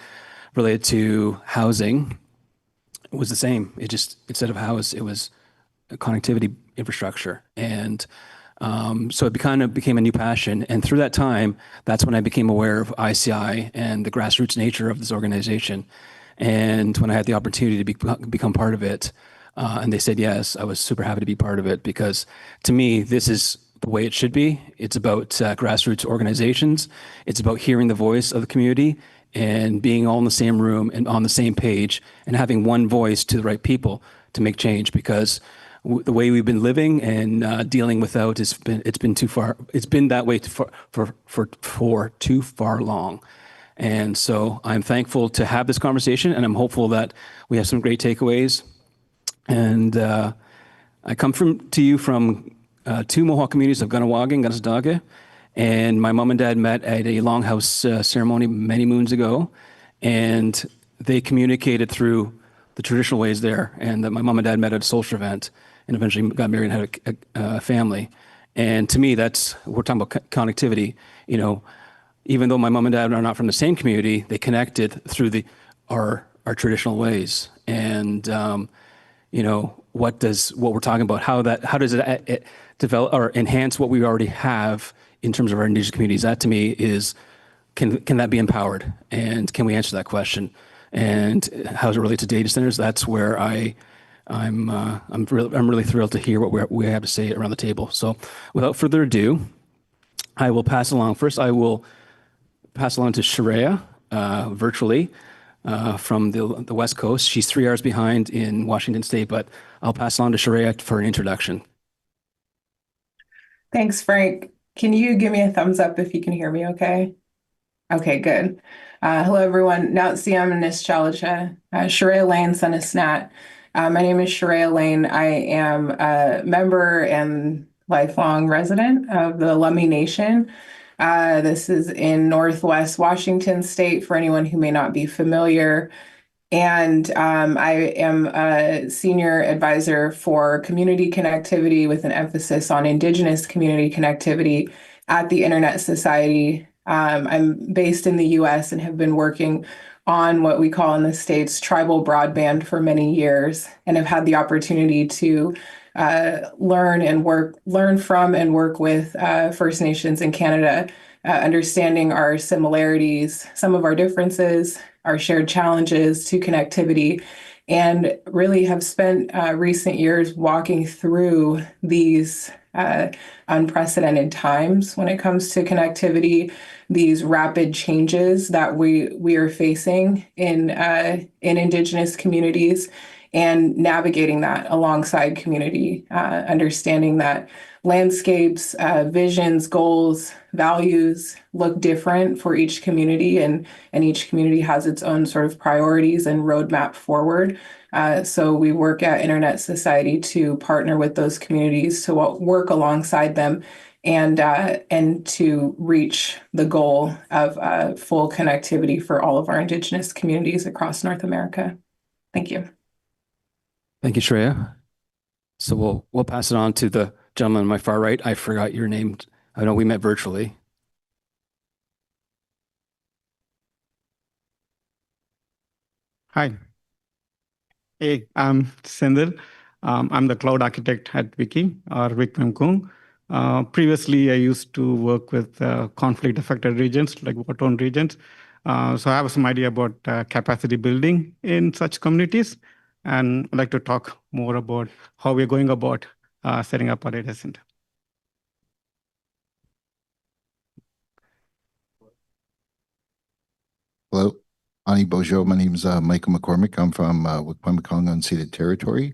related to housing was the same. It just, instead of house, it was a connectivity infrastructure. And so it kind of became a new passion. And through that time, that's when I became aware of ICI and the grassroots nature of this organization. And when I had the opportunity to become part of it, and they said yes, I was super happy to be part of it, because to me, this is the way it should be. It's about grassroots organizations. It's about hearing the voice of the community and being all in the same room and on the same page and having one voice to the right people to make change, because the way we've been living and dealing without it's been too far. It's been that way for too far long. And so I'm thankful to have this conversation, and I'm hopeful that we have some great takeaways. And I come to you from 2 Mohawk communities of Ganawagi and Ganasdaga. And my mom and dad met at a longhouse ceremony many moons ago. And they communicated through the traditional ways there. And that my mom and dad met at a social event and eventually got married and had a family. And to me, we're talking about connectivity. You know, even though my mom and dad are not from the same community, they connected through our traditional ways. And you know, what we're talking about, how does it develop or enhance what we already have in terms of our Indigenous communities? That to me is, can that be empowered? And can we answer that question? And how does it relate to data centers? That's where I'm really thrilled to hear what we have to say around the table. So without further ado, I will pass along. First, I will pass along to Sharia virtually from the West Coast. She's 3 hours behind in Washington State, but I'll pass along to Sharia for an introduction. Thanks, Frank. Can you give me a thumbs up if you can hear me okay? Okay, good. Hello, everyone. Nautsiam Nishchalacha, Sharia Lane, son of Snat. My name is Sharia Lane. I am a member and lifelong resident of the Lummi Nation. This is in Northwest Washington State, for anyone who may not be familiar. And I am a senior advisor for community connectivity with an emphasis on Indigenous community connectivity at the Internet Society. I'm based in the US and have been working on what we call in the States tribal broadband for many years, and have had the opportunity to learn from and work with First Nations in Canada, understanding our similarities, some of our differences, our shared challenges to connectivity, and really have spent recent years walking through these unprecedented times when it comes to connectivity, these rapid changes that we are facing in Indigenous communities, and navigating that alongside community, understanding that landscapes, visions, goals, values look different for each community, and each community has its own sort of priorities and roadmap forward. So we work at Internet Society to partner with those communities to work alongside them and to reach the goal of full connectivity for all of our Indigenous communities across North America. Thank you. Thank you, Shreya. So we'll pass it on to the gentleman on my far right. I forgot your name. I know we met virtually. Hi. Hey, I'm Sendil. I'm the cloud architect at Wiki, or Wikmemkung. Previously, I used to work with conflict-affected regions, like war-torn regions. So I have some idea about capacity building in such communities. And I'd like to talk more about how we're going about setting up a data center. Hello, Ani Bojo. My name is Michael McCormick. I'm from Wikwemikong unceded territory.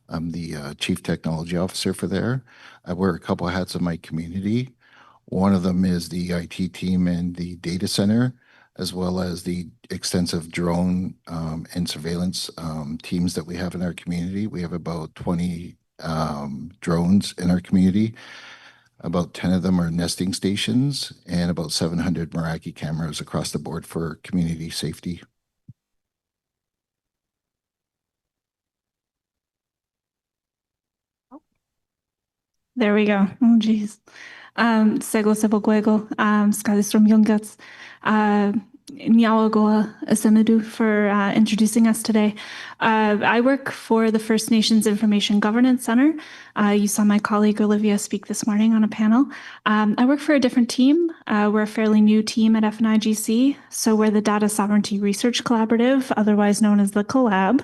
I'm the Chief Technology Officer for there. I wear a couple of hats in my community. One of them is the IT team and the data center, as well as the extensive drone and surveillance teams that we have in our community. We have about 20 drones in our community. About 10 of them are nesting stations, and about 700 Meraki cameras across the board for community safety. There we go. Oh, geez. Sego Sebogwego, Skalis from Young Guts. Nyawagoa Asenadu for introducing us today. I work for the First Nations Information Governance Center. You saw my colleague Olivia speak this morning on a panel. I work for a different team. We're a fairly new team at FNIGC. So we're the Data Sovereignty Research Collaborative, otherwise known as the Collab.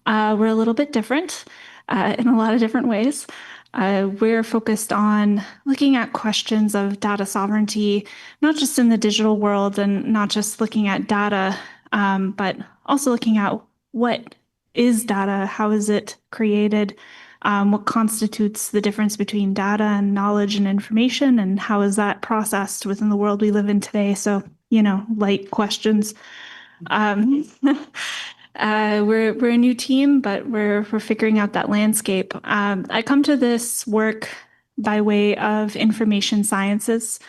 We're a little bit different in a lot of different ways. We're focused on looking at questions of data sovereignty, not just in the digital world and not just looking at data, but also looking at what is data, how is it created, what constitutes the difference between data and knowledge and information, and how is that processed within the world we live in today. So, light questions. We're a new team, but we're figuring out that landscape. I come to this work by way of information sciences.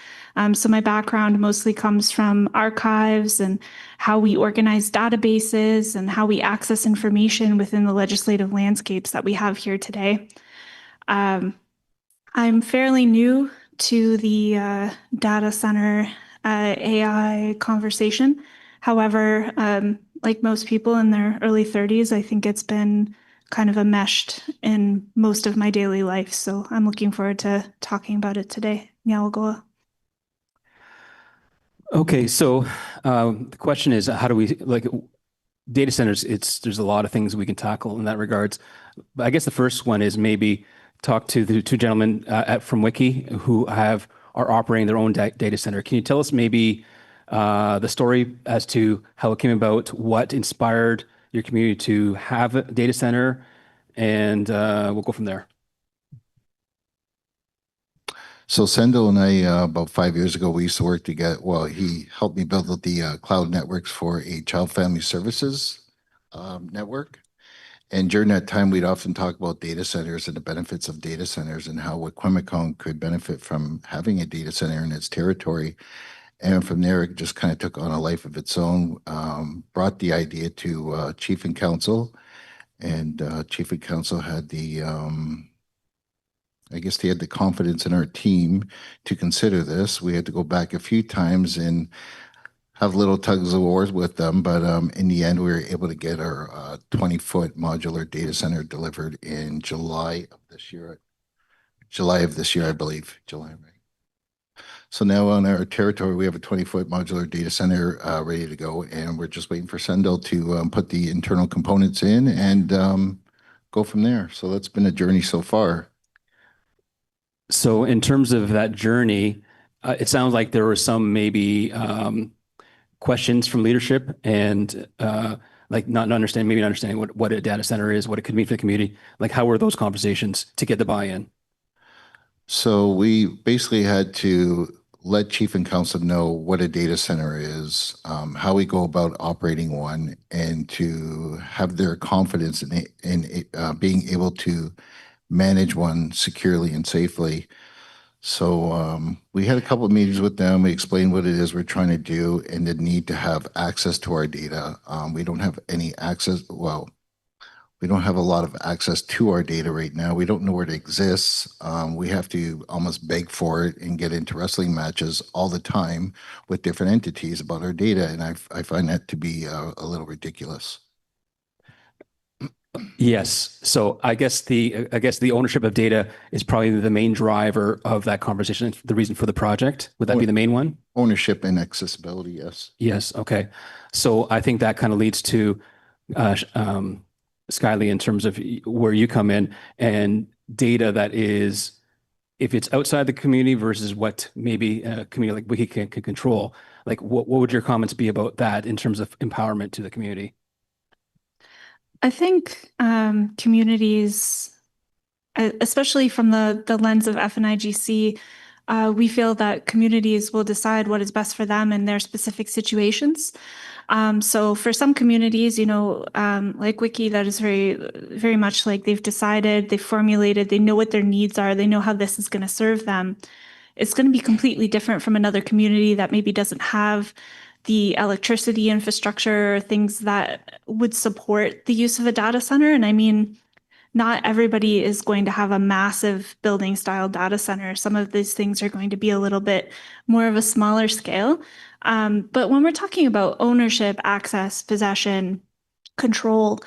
So my background mostly comes from archives and how we organize databases and how we access information within the legislative landscapes that we have here today. I'm fairly new to the data center AI conversation. However, like most people in their early 30s, I think it's been kind of enmeshed in most of my daily life. So I'm looking forward to talking about it today. Nyawagoa. Okay, so the question is, how do we, data centers, there's a lot of things we can tackle in that regards. But I guess the first one is maybe talk to the two gentlemen from Wiki who are operating their own data center. Can you tell us maybe the story as to how it came about, what inspired your community to have a data center, and we'll go from there. So Sendil and I, about 5 years ago, we used to work together. Well, he helped me build the cloud networks for a child family services network. And during that time, we'd often talk about data centers and the benefits of data centers and how Wikwemikong could benefit from having a data center in its territory. And from there, it just kind of took on a life of its own, brought the idea to Chief and Council. And Chief and Council had I guess they had the confidence in our team to consider this. We had to go back a few times and have little tugs of war with them. But in the end, we were able to get our 20-foot modular data center delivered in July of this year, I believe. July, right? So now on our territory, we have a 20-foot modular data center ready to go, and we're just waiting for Sendil to put the internal components in and go from there. So that's been a journey so far. So in terms of that journey, it sounds like there were some maybe questions from leadership, and like not understanding, maybe not understanding what a data center is, what it could mean for the community? Like, how were those conversations to get the buy-in? So we basically had to let chief and council know what a data center is, how we go about operating one, and to have their confidence in being able to manage one securely and safely. So we had a couple of meetings with them. We explained what it is we're trying to do and the need to have access to our data. We don't have any access. Well, we don't have a lot of access to our data right now. We don't know where it exists. We have to almost beg for it and get into wrestling matches all the time with different entities about our data. And I find that to be a little ridiculous. Yes. So I guess the ownership of data is probably the main driver of that conversation. The reason for the project, would that be the main one? Ownership and accessibility. Yes. Yes. Okay. So I think that kind of leads to Skyly in terms of where you come in and data that is, if it's outside the community versus what maybe a community like Wiki can control. Like, what would your comments be about that in terms of empowerment to the community? I think communities, especially from the lens of FNIGC, we feel that communities will decide what is best for them in their specific situations. So for some communities, like Wiki, that is very, very much like they've decided, they've formulated, they know what their needs are, they know how this is going to serve them. It's going to be completely different from another community that maybe doesn't have the electricity infrastructure or things that would support the use of a data center. And I mean, not everybody is going to have a massive building style data center. Some of these things are going to be a little bit more of a smaller scale. But when we're talking about ownership, access, possession, control,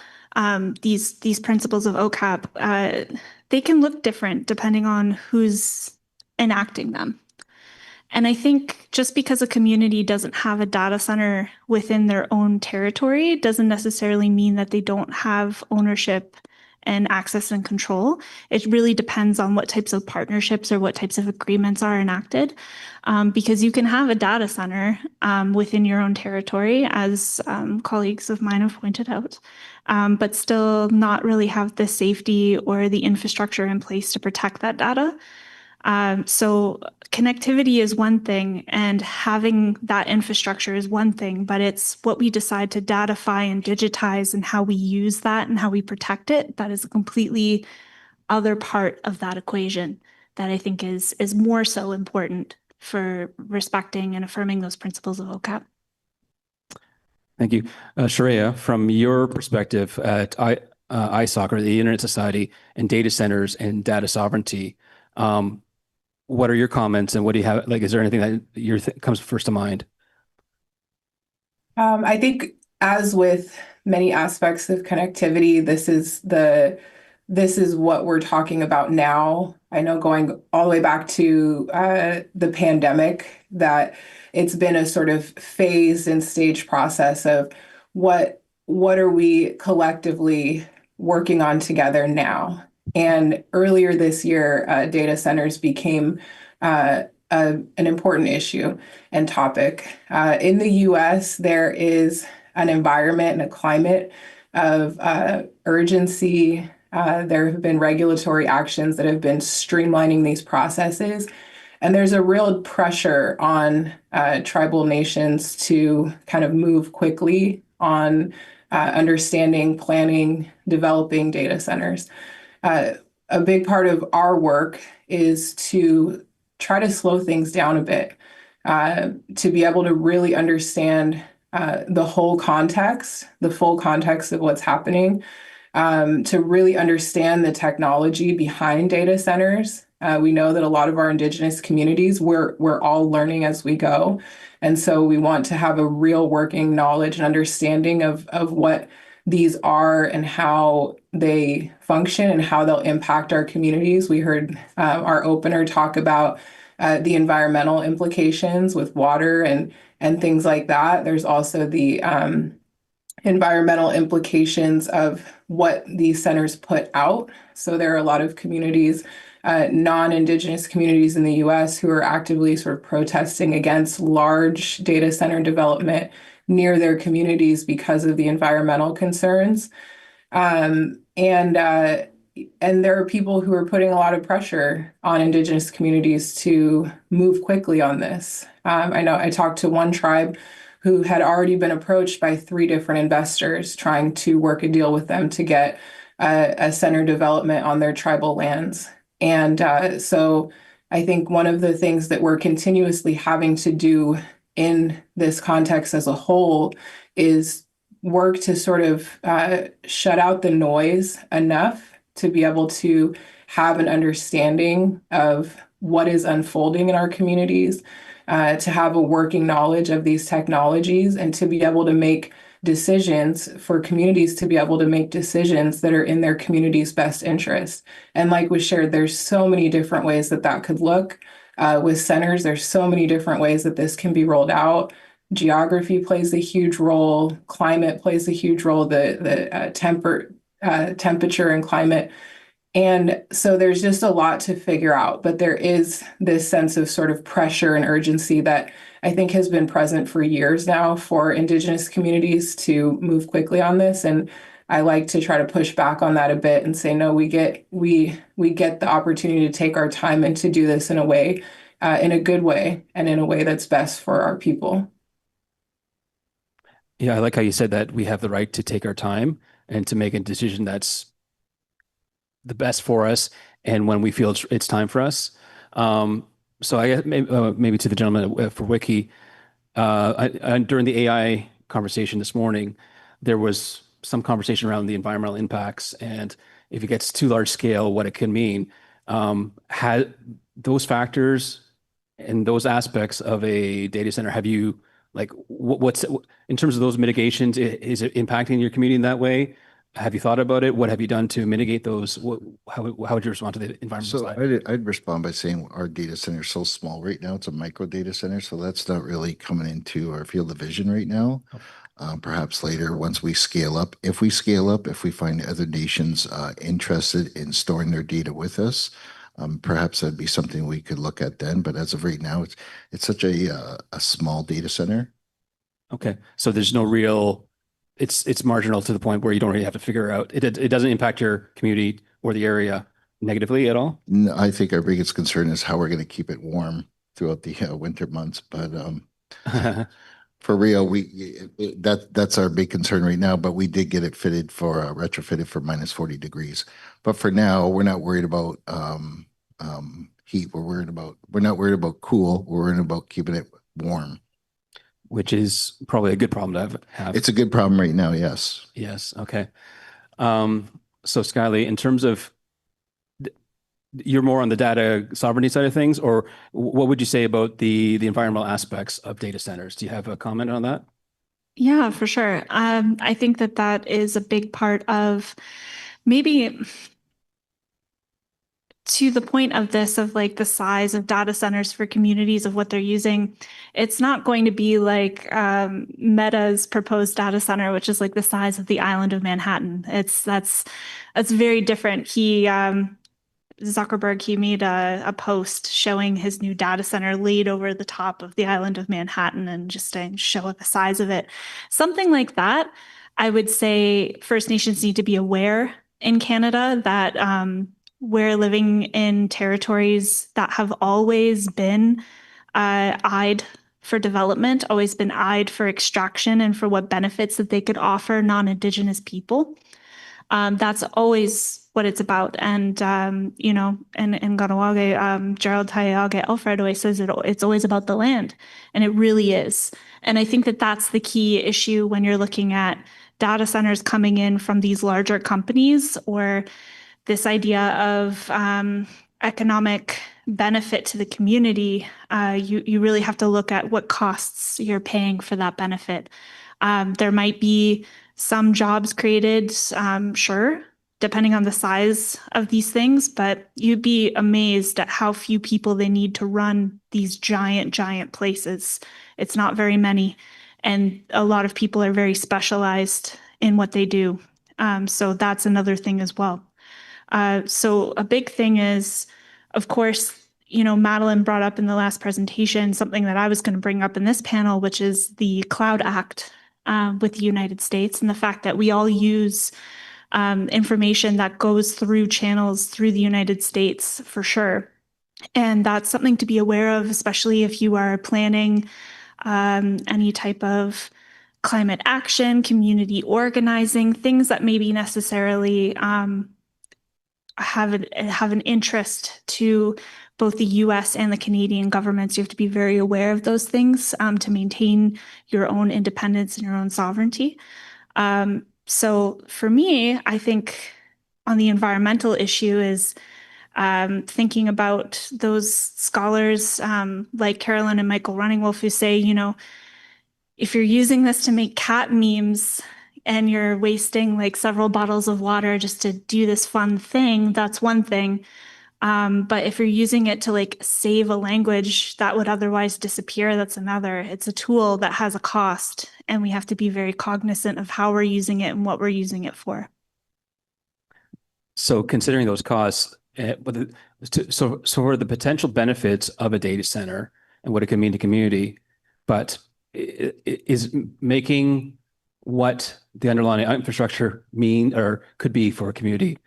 these principles of OCAP, they can look different depending on who's enacting them. And I think just because a community doesn't have a data center within their own territory doesn't necessarily mean that they don't have ownership and access and control. It really depends on what types of partnerships or what types of agreements are enacted, because you can have a data center within your own territory, as colleagues of mine have pointed out, but still not really have the safety or the infrastructure in place to protect that data. So connectivity is one thing, and having that infrastructure is one thing, but it's what we decide to datafy and digitize and how we use that and how we protect it. That is a completely other part of that equation that I think is more so important for respecting and affirming those principles of OCAP. Thank you. Sharia, from your perspective at ISOC, or the Internet Society, and data centers and data sovereignty, what are your comments, and what do you have? Like, is there anything that comes first to mind? I think, as with many aspects of connectivity, this is what we're talking about now. I know, going all the way back to the pandemic, that it's been a sort of phased and staged process of what are we collectively working on together now. And earlier this year, data centers became an important issue and topic. In the US, there is an environment and a climate of urgency. There have been regulatory actions that have been streamlining these processes. And there's a real pressure on tribal nations to kind of move quickly on understanding, planning, developing data centers. A big part of our work is to try to slow things down a bit, to be able to really understand the whole context, the full context of what's happening, to really understand the technology behind data centers. We know that a lot of our Indigenous communities, we're all learning as we go. And so we want to have a real working knowledge and understanding of what these are and how they function and how they'll impact our communities. We heard our opener talk about the environmental implications with water and things like that. There's also the environmental implications of what these centers put out. So there are a lot of communities, non-Indigenous communities in the US, who are actively sort of protesting against large data center development near their communities because of the environmental concerns. And there are people who are putting a lot of pressure on Indigenous communities to move quickly on this. I know I talked to one tribe who had already been approached by 3 different investors trying to work a deal with them to get a center development on their tribal lands. And so I think one of the things that we're continuously having to do in this context as a whole is work to sort of shut out the noise enough to be able to have an understanding of what is unfolding in our communities, to have a working knowledge of these technologies, and to be able to make decisions for communities to be able to make decisions that are in their community's best interest. And like was shared, there's so many different ways that that could look. With centers, there's so many different ways that this can be rolled out. Geography plays a huge role. Climate plays a huge role. The temperature and climate. And so there's just a lot to figure out, but there is this sense of sort of pressure and urgency that I think has been present for years now for Indigenous communities to move quickly on this. And I like to try to push back on that a bit and say, no, we get the opportunity to take our time and to do this in a way, in a good way, and in a way that's best for our people. Yeah, I like how you said that we have the right to take our time and to make a decision that's the best for us, and when we feel it's time for us. So I guess maybe to the gentleman for Wiki, during the AI conversation this morning, there was some conversation around the environmental impacts, and if it gets too large scale, what it can mean. Had those factors and those aspects of a data center, have you, like, what's in terms of those mitigations, is it impacting your community in that way? Have you thought about it? What have you done to mitigate those? How would you respond to the environmental side? So I'd respond by saying our data center is so small right now. It's a micro data center, so that's not really coming into our field of vision right now. Perhaps later, once we scale up, if we find other nations interested in storing their data with us, perhaps that'd be something we could look at then. But as of right now, it's such a small data center. Okay, so there's no real. It's marginal to the point where you don't really have to figure out. It doesn't impact your community or the area negatively at all? No, I think our biggest concern is how we're going to keep it warm throughout the winter months. But for real, that's our big concern right now. But we did get it fitted for retrofitted for minus 40 degrees. But for now, we're not worried about heat. We're not worried about cool. We're worried about keeping it warm. Which is probably a good problem to have. It's a good problem right now, yes. Yes, okay. So Skyly, in terms of, you're more on the data sovereignty side of things, or what would you say about the environmental aspects of data centers? Do you have a comment on that? Yeah, for sure. I think that is a big part of maybe to the point of this, of like the size of data centers for communities of what they're using. It's not going to be like Meta's proposed data center, which is like the size of the island of Manhattan. That's very different. Zuckerberg, he made a post showing his new data center laid over the top of the island of Manhattan and just to show the size of it. Something like that, I would say First Nations need to be aware in Canada that we're living in territories that have always been eyed for development, always been eyed for extraction and for what benefits that they could offer non-Indigenous people. That's always what it's about. And, you know, in Ganawage, Gerald Tayage Alfred always says it's always about the land. And it really is. And I think that that's the key issue when you're looking at data centers coming in from these larger companies, or this idea of economic benefit to the community. You really have to look at what costs you're paying for that benefit. There might be some jobs created, sure, depending on the size of these things, but you'd be amazed at how few people they need to run these giant places. It's not very many. And a lot of people are very specialized in what they do. So that's another thing as well. So a big thing is, of course, you know, Madeline brought up in the last presentation something that I was going to bring up in this panel, which is the Cloud Act with the United States, and the fact that we all use information that goes through channels through the United States for sure. And that's something to be aware of, especially if you are planning any type of climate action, community organizing, things that maybe necessarily have an interest to both the US and the Canadian governments. You have to be very aware of those things to maintain your own independence and your own sovereignty. So for me, I think on the environmental issue is thinking about those scholars like Carolyn and Michael Runningwolf who say, you know, if you're using this to make cat memes and you're wasting like several bottles of water just to do this fun thing, that's one thing. But if you're using it to like save a language that would otherwise disappear, that's another. It's a tool that has a cost, and we have to be very cognizant of how we're using it and what we're using it for. So considering those costs, so for the potential benefits of a data center and what it can mean to community, but is making what the underlying infrastructure mean or could be for a community,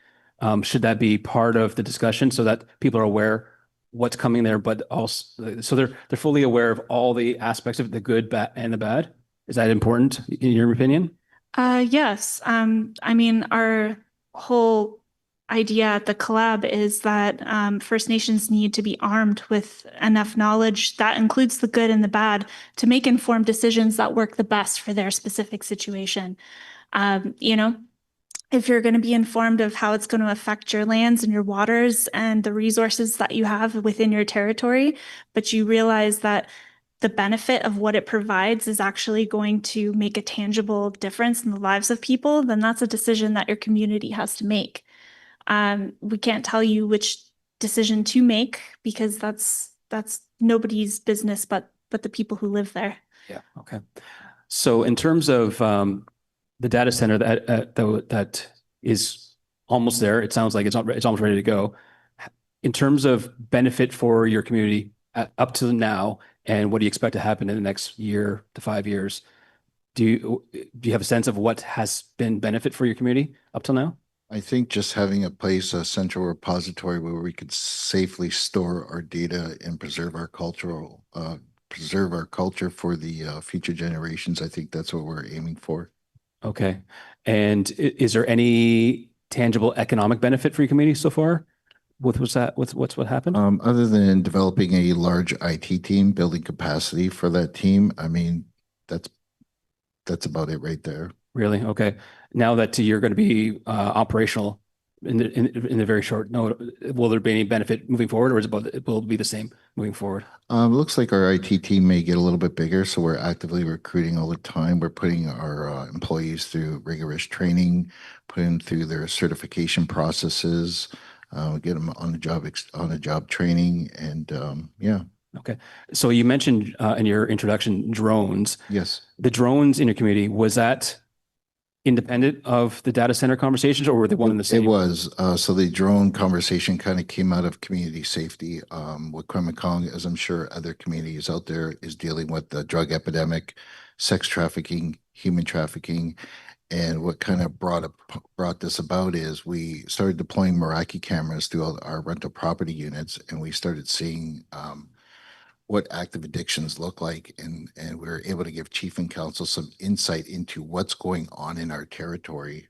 should that be part of the discussion so that people are aware what's coming there, but also so they're fully aware of all the aspects of the good, bad, and the bad? Is that important in your opinion? Yes. I mean, our whole idea at the collab is that First Nations need to be armed with enough knowledge that includes the good and the bad to make informed decisions that work the best for their specific situation. You know, if you're going to be informed of how it's going to affect your lands and your waters and the resources that you have within your territory, but you realize that the benefit of what it provides is actually going to make a tangible difference in the lives of people, then that's a decision that your community has to make. We can't tell you which decision to make because that's nobody's business but the people who live there. Yeah. Okay. So in terms of the data center that is almost there, it sounds like it's almost ready to go. In terms of benefit for your community up to now, and what do you expect to happen in the next year to 5 years? Do you have a sense of what has been benefit for your community up till now? I think just having a central repository where we could safely store our data and preserve our culture for the future generations. I think that's what we're aiming for. Okay. And is there any tangible economic benefit for your community so far with what happened? Other than developing a large IT team, building capacity for that team, I mean, that's about it right there. Really? Okay. Now that you're going to be operational in the very short note, will there be any benefit moving forward, or will it be the same moving forward? Looks like our IT team may get a little bit bigger, so we're actively recruiting all the time. We're putting our employees through rigorous training, putting them through their certification processes, get them on the job training, and yeah. Okay. So you mentioned in your introduction drones. Yes. The drones in your community, was that independent of the data center conversations, or were they one and the same? It was. So the drone conversation kind of came out of community safety. What Kwemekong, as I'm sure other communities out there, is dealing with the drug epidemic, sex trafficking, human trafficking. And what kind of brought this about is we started deploying Meraki cameras through all our rental property units, and we started seeing what active addictions look like, and we were able to give chief and council some insight into what's going on in our territory.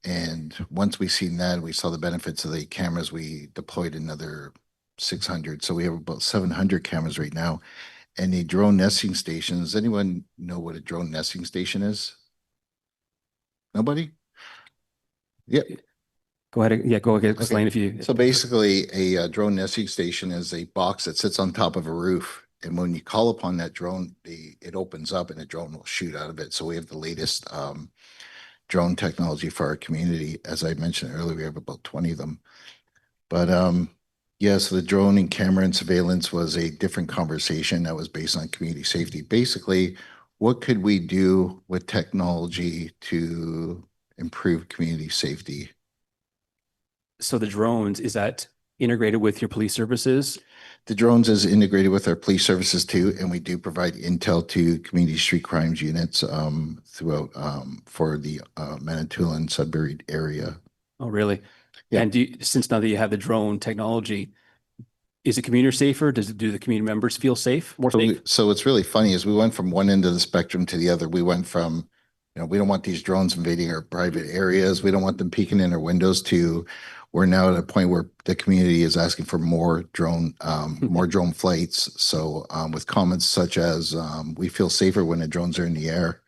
And once we seen that, we saw the benefits of the cameras. We deployed another 600, so we have about 700 cameras right now. And the drone nesting stations. Does anyone know what a drone nesting station is? Nobody? Yeah. Go ahead. Yeah, go ahead. Explain if you. So basically, a drone nesting station is a box that sits on top of a roof, and when you call upon that drone, it opens up and a drone will shoot out of it. So we have the latest drone technology for our community. As I mentioned earlier, we have about 20 of them. But yeah, so the drone and camera and surveillance was a different conversation that was based on community safety. Basically, what could we do with technology to improve community safety? So the drones, is that integrated with your police services? The drones is integrated with our police services too, and we do provide intel to community street crimes units throughout for the Manitoulin Sudbury area. Oh, really? Yeah. And since now that you have the drone technology, is the community safer? Do the community members feel safe? More safe? So what's really funny is we went from one end of the spectrum to the other. We went from, we don't want these drones invading our private areas. We don't want them peeking in our windows to we're now at a point where the community is asking for more drone flights. So with comments such as we feel safer when the drones are in the air.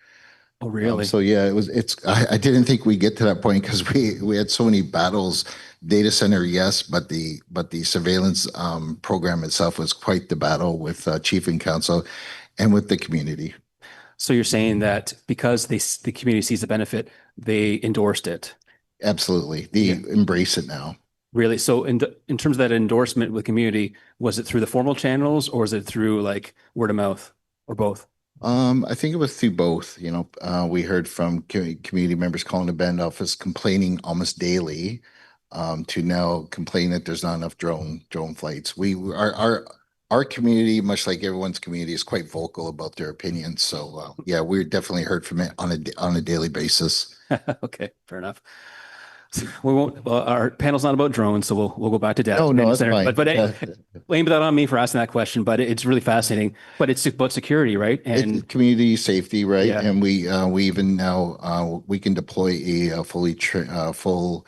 Oh, really? So yeah, I didn't think we'd get to that point because we had so many battles. Data center, yes, but the surveillance program itself was quite the battle with chief and council and with the community. So you're saying that because the community sees the benefit, they endorsed it? Absolutely. They embrace it now. Really? So in terms of that endorsement with community, was it through the formal channels or is it through like word of mouth or both? I think it was through both. We heard from community members calling the band office complaining almost daily to now complain that there's not enough drone flights. Our community, much like everyone's community, is quite vocal about their opinions. So yeah, we definitely heard from it on a daily basis. Okay, fair enough. We won't. Well, our panel's not about drones, so we'll go back to data. Oh no, that's fine. But blame that on me for asking that question. But it's really fascinating. But it's about security, right? And it's community safety, right? Yeah. And we even now we can deploy a full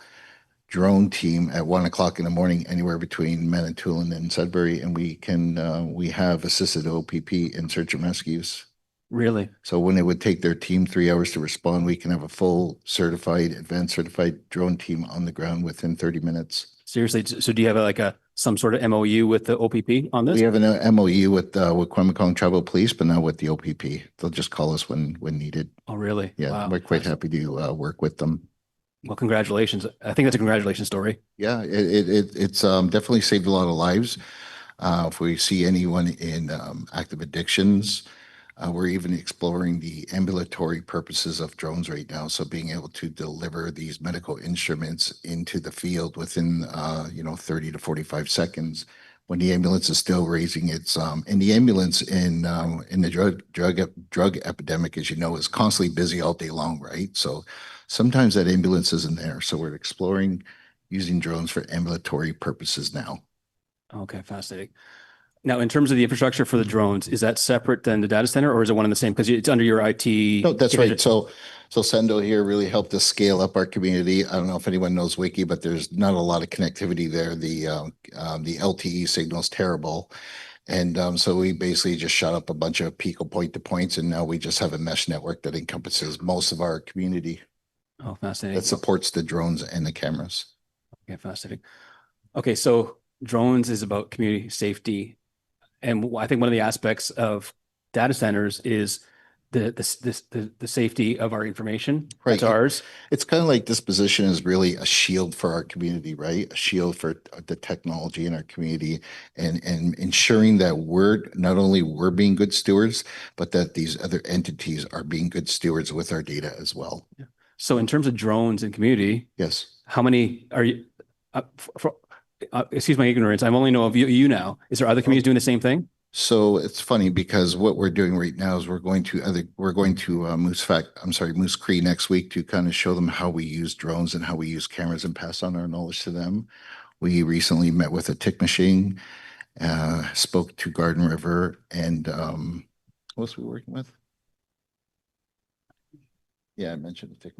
drone team at 1 o'clock in the morning anywhere between Manitoulin and Sudbury, and we have assisted OPP in search and rescues. Really? So when it would take their team 3 hours to respond, we can have a full advanced certified drone team on the ground within 30 minutes. Seriously? So do you have some sort of MOU with the OPP on this? We have an MOU with Quemacong Tribal Police, but not with the OPP. They'll just call us when needed. Oh, really? Yeah, Wow. we're quite happy to work with them. Well, congratulations. I think that's a congratulations story. Yeah, it's definitely saved a lot of lives. If we see anyone in active addictions, we're even exploring the ambulatory purposes of drones right now. So being able to deliver these medical instruments into the field within 30 to 45 seconds when the ambulance is still raising its and the ambulance in the drug epidemic, as you know, is constantly busy all day long, right? So sometimes that ambulance isn't there. So we're exploring using drones for ambulatory purposes now. Okay, fascinating. Now, in terms of the infrastructure for the drones, is that separate than the data center, or is it one and the same? Because it's under your IT. No, that's right. So Sendo here really helped us scale up our community. I don't know if anyone knows Wiki, but there's not a lot of connectivity there. The LTE signal is terrible. And so we basically just shot up a bunch of Pico point-to-points, and now we just have a mesh network that encompasses most of our community. Oh, fascinating. That supports the drones and the cameras. Okay, fascinating. Okay, so drones is about community safety. And I think one of the aspects of data centers is the safety of our information. Right. It's ours. It's kind of like this position is really a shield for our community, right? A shield for the technology in our community and ensuring that we're being good stewards, but that these other entities are being good stewards with our data as well. Yeah. So in terms of drones and community, yes. How many are you, excuse my ignorance, I only know of you now. Is there other communities doing the same thing? So it's funny because what we're doing right now is we're going to Moose Cree next week to kind of show them how we use drones and how we use cameras and pass on our knowledge to them. We recently met with a tick machine, spoke to Garden River, and what else are we working with? Yeah, I mentioned the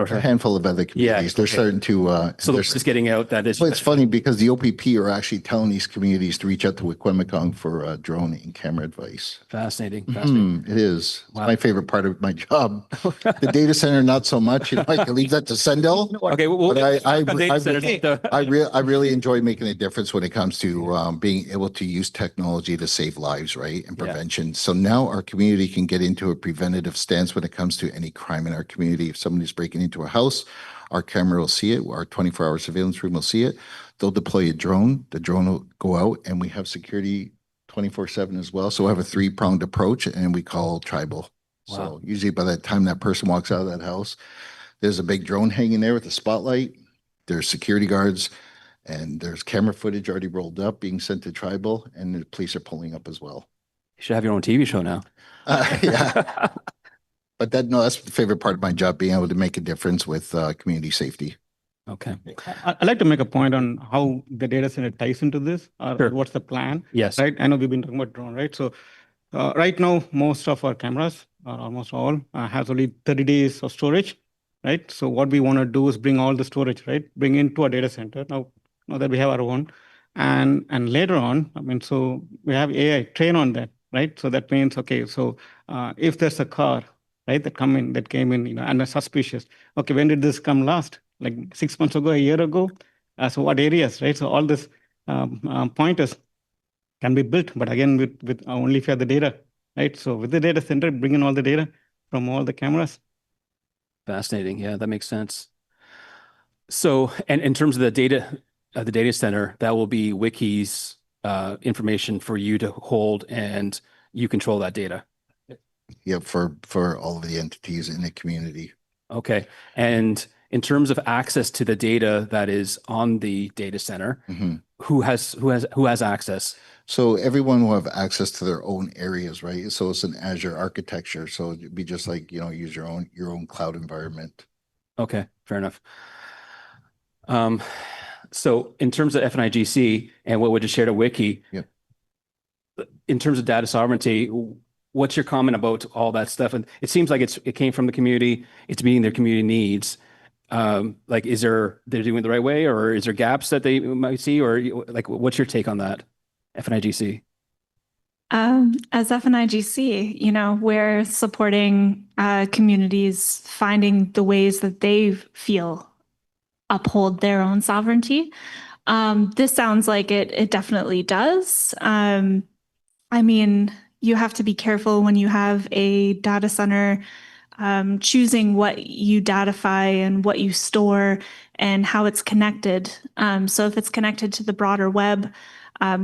a handful of other communities. They're starting to. So they're just getting out. That is. Well, it's funny because the OPP are actually telling these communities to reach out to Quemacong for drone and camera advice. Fascinating. It is. Wow. It's my favorite part of my job. The data center, not so much. I can leave that to Sendell. Okay, but I really enjoy making a difference when it comes to being able to use technology to save lives, right, and prevention. So now our community can get into a preventative stance when it comes to any crime in our community. If somebody's breaking into a house, our camera will see it. Our 24-hour surveillance room will see it. They'll deploy a drone. The drone will go out, and we have security 24/7 as well. So we have a three-pronged approach, and we call tribal. Wow. So usually by the time that person walks out of that house, there's a big drone hanging there with a spotlight. There's security guards, And there's camera footage already rolled up being sent to tribal, and the police are pulling up as well. You should have your own TV show now. Yeah. But that's the favorite part of my job, being able to make a difference with community safety. Okay. I'd like to make a point on how the data center ties into this, or Sure. what's the plan. Yes. Right. I know we've been talking about drone, right? So right now, most of our cameras, or almost all, has only 30 days of storage, right? So what we want to do is bring all the storage, right? Bring into a data center. Now that we have our own, and later on, I mean, so we have AI train on that, right? So that means, okay, so if there's a car, right, that came in, you know, and are suspicious. Okay, when did this come last? Like 6 months ago, a year ago? So what areas, right? So all this pointers can be built, but again, with only if you have the data, right? So with the data center, bring in all the data from all the cameras. Fascinating. Yeah, that makes sense. So, and in terms of the data center, that will be Wiki's information for you to hold, and you control that data. Yeah, for all of the entities in the community. Okay. And in terms of access to the data that is on the data center, who has access? So everyone will have access to their own areas, right? So it's an Azure architecture. So it'd be just like, you know, use your own cloud environment. Okay, fair enough. So in terms of FNIGC and what we just shared at Wiki, in terms of data sovereignty, what's your comment about all that stuff? And it seems like it came from the community. It's meeting their community needs. Like, they're doing it the right way, or is there gaps that they might see, or like, what's your take on that, FNIGC? As FNIGC, you know, we're supporting communities finding the ways that they feel uphold their own sovereignty. This sounds like it definitely does. I mean, you have to be careful when you have a data center, choosing what you datify and what you store and how it's connected. So if it's connected to the broader web,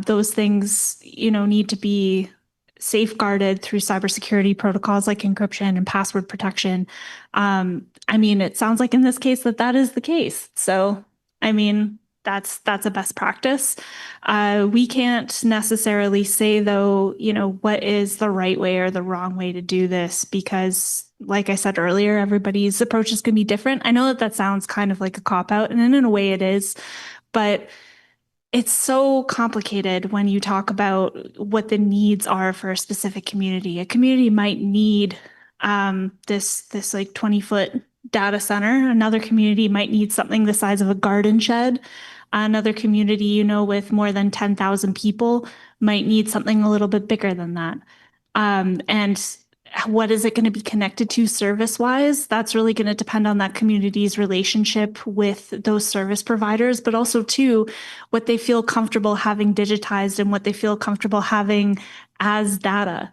those things, you know, need to be safeguarded through cybersecurity protocols like encryption and password protection. I mean, it sounds like in this case that is the case. So, I mean, that's a best practice. We can't necessarily say, though, you know, what is the right way or the wrong way to do this, because like I said earlier, everybody's approach is going to be different. I know that sounds kind of like a cop-out, and in a way it is, but it's so complicated when you talk about what the needs are for a specific community. A community might need this like 20-foot data center. Another community might need something the size of a garden shed. Another community, you know, with more than 10,000 people might need something a little bit bigger than that. And what is it going to be connected to service-wise? That's really going to depend on that community's relationship with those service providers, but also, too, what they feel comfortable having digitized and what they feel comfortable having as data.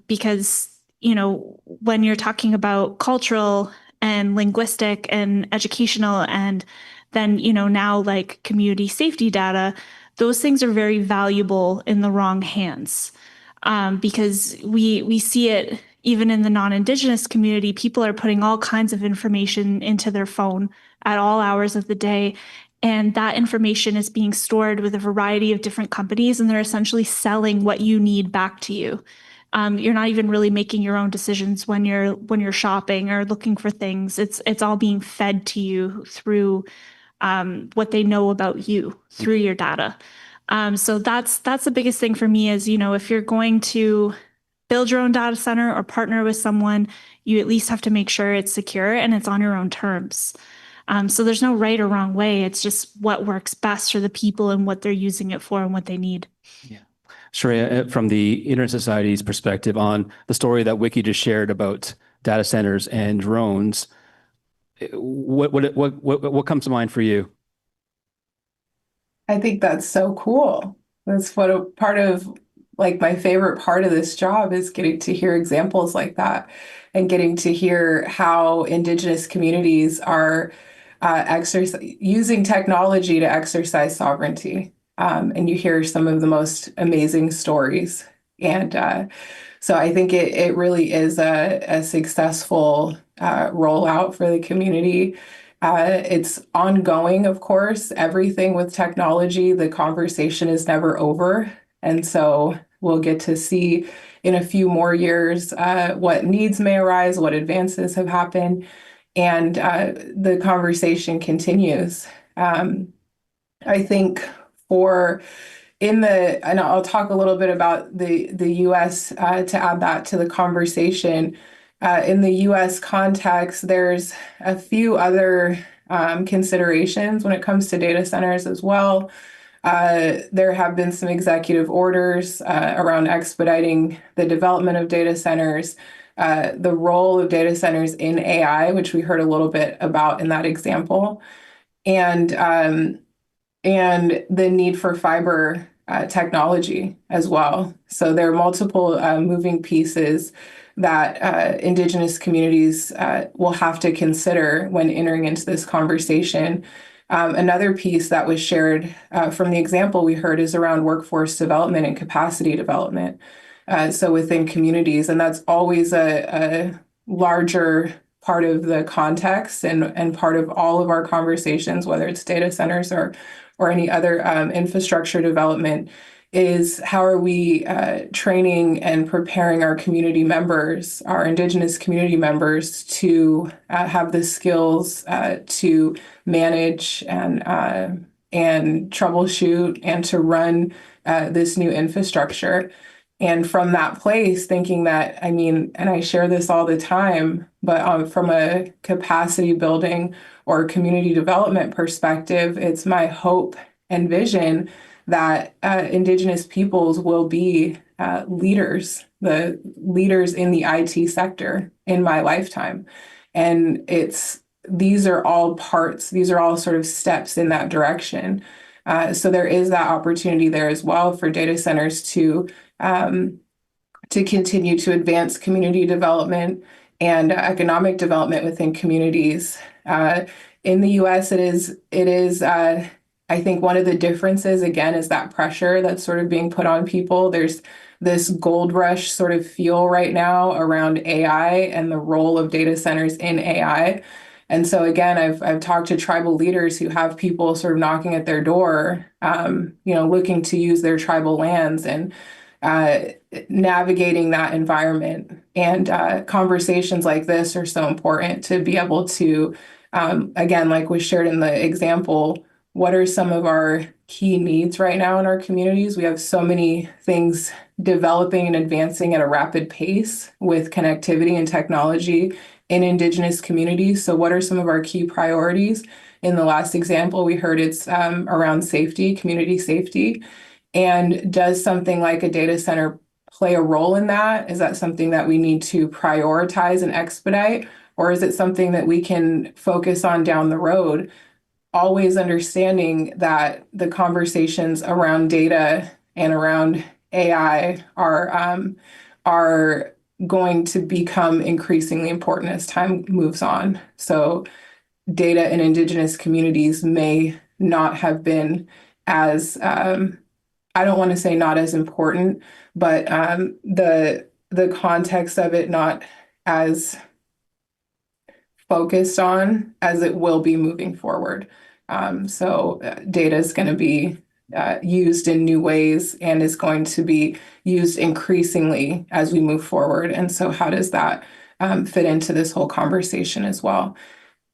Because, you know, when you're talking about cultural and linguistic and educational, and then, you know, now like community safety data, those things are very valuable in the wrong hands. Because we see it even in the non-Indigenous community. People are putting all kinds of information into their phone at all hours of the day, and that information is being stored with a variety of different companies, and they're essentially selling what you need back to you. You're not even really making your own decisions when you're shopping or looking for things. It's all being fed to you through what they know about you through your data. So that's the biggest thing for me is, you know, if you're going to build your own data center or partner with someone, you at least have to make sure it's secure and it's on your own terms. So there's no right or wrong way. It's just what works best for the people and what they're using it for and what they need. Yeah. Shreya, from the Internet Society's perspective on the story that Wiki just shared about data centers and drones, what comes to mind for you? I think that's so cool. That's what a part of, like, my favorite part of this job is getting to hear examples like that and getting to hear how Indigenous communities are using technology to exercise sovereignty. And you hear some of the most amazing stories. And so I think it really is a successful rollout for the community. It's ongoing, of course. Everything with technology, the conversation is never over. And so we'll get to see in a few more years what needs may arise, what advances have happened, and the conversation continues. I think and I'll talk a little bit about the US to add that to the conversation. In the US context, there's a few other considerations when it comes to data centers as well. There have been some executive orders around expediting the development of data centers, the role of data centers in AI, which we heard a little bit about in that example, and the need for fiber technology as well. So there are multiple moving pieces that Indigenous communities will have to consider when entering into this conversation. Another piece that was shared from the example we heard is around workforce development and capacity development. So within communities, and that's always a larger part of the context and part of all of our conversations, whether it's data centers or any other infrastructure development, is how are we training and preparing our community members, our Indigenous community members, to have the skills to manage and troubleshoot and to run this new infrastructure. And from that place, thinking that, I mean, and I share this all the time, but from a capacity building or community development perspective, it's my hope and vision that Indigenous peoples will be leaders, the leaders in the IT sector in my lifetime. And these are all sort of steps in that direction. So there is that opportunity there as well for data centers to continue to advance community development and economic development within communities. In the US, it is I think one of the differences, again, is that pressure that's sort of being put on people. There's this gold rush sort of feel right now around AI and the role of data centers in AI. And so again, I've talked to tribal leaders who have people sort of knocking at their door, looking to use their tribal lands and navigating that environment. And conversations like this are so important to be able to, again, like was shared in the example, what are some of our key needs right now in our communities? We have so many things developing and advancing at a rapid pace with connectivity and technology in Indigenous communities. So what are some of our key priorities? In the last example, we heard it's around safety, community safety. And does something like a data center play a role in that? Is that something that we need to prioritize and expedite? Or is it something that we can focus on down the road? Always understanding that the conversations around data and around AI are going to become increasingly important as time moves on. So data in Indigenous communities may not have been as, I don't want to say not as important, but the context of it not as focused on as it will be moving forward. So data is going to be used in new ways and is going to be used increasingly as we move forward. And so how does that fit into this whole conversation as well?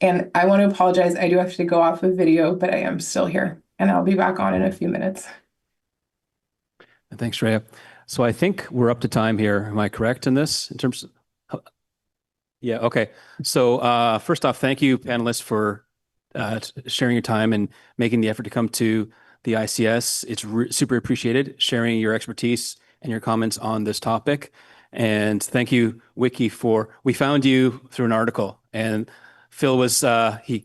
And I want to apologize. I do have to go off of video, but I am still here and I'll be back on in a few minutes. Thanks, Shreya. So I think we're up to time here. Am I correct in this in terms of? Yeah, okay. So first off, thank you, panelists, for sharing your time and making the effort to come to the ICS. It's super appreciated, sharing your expertise and your comments on this topic. And thank you, Wiki, we found you through an article, and Phil was, he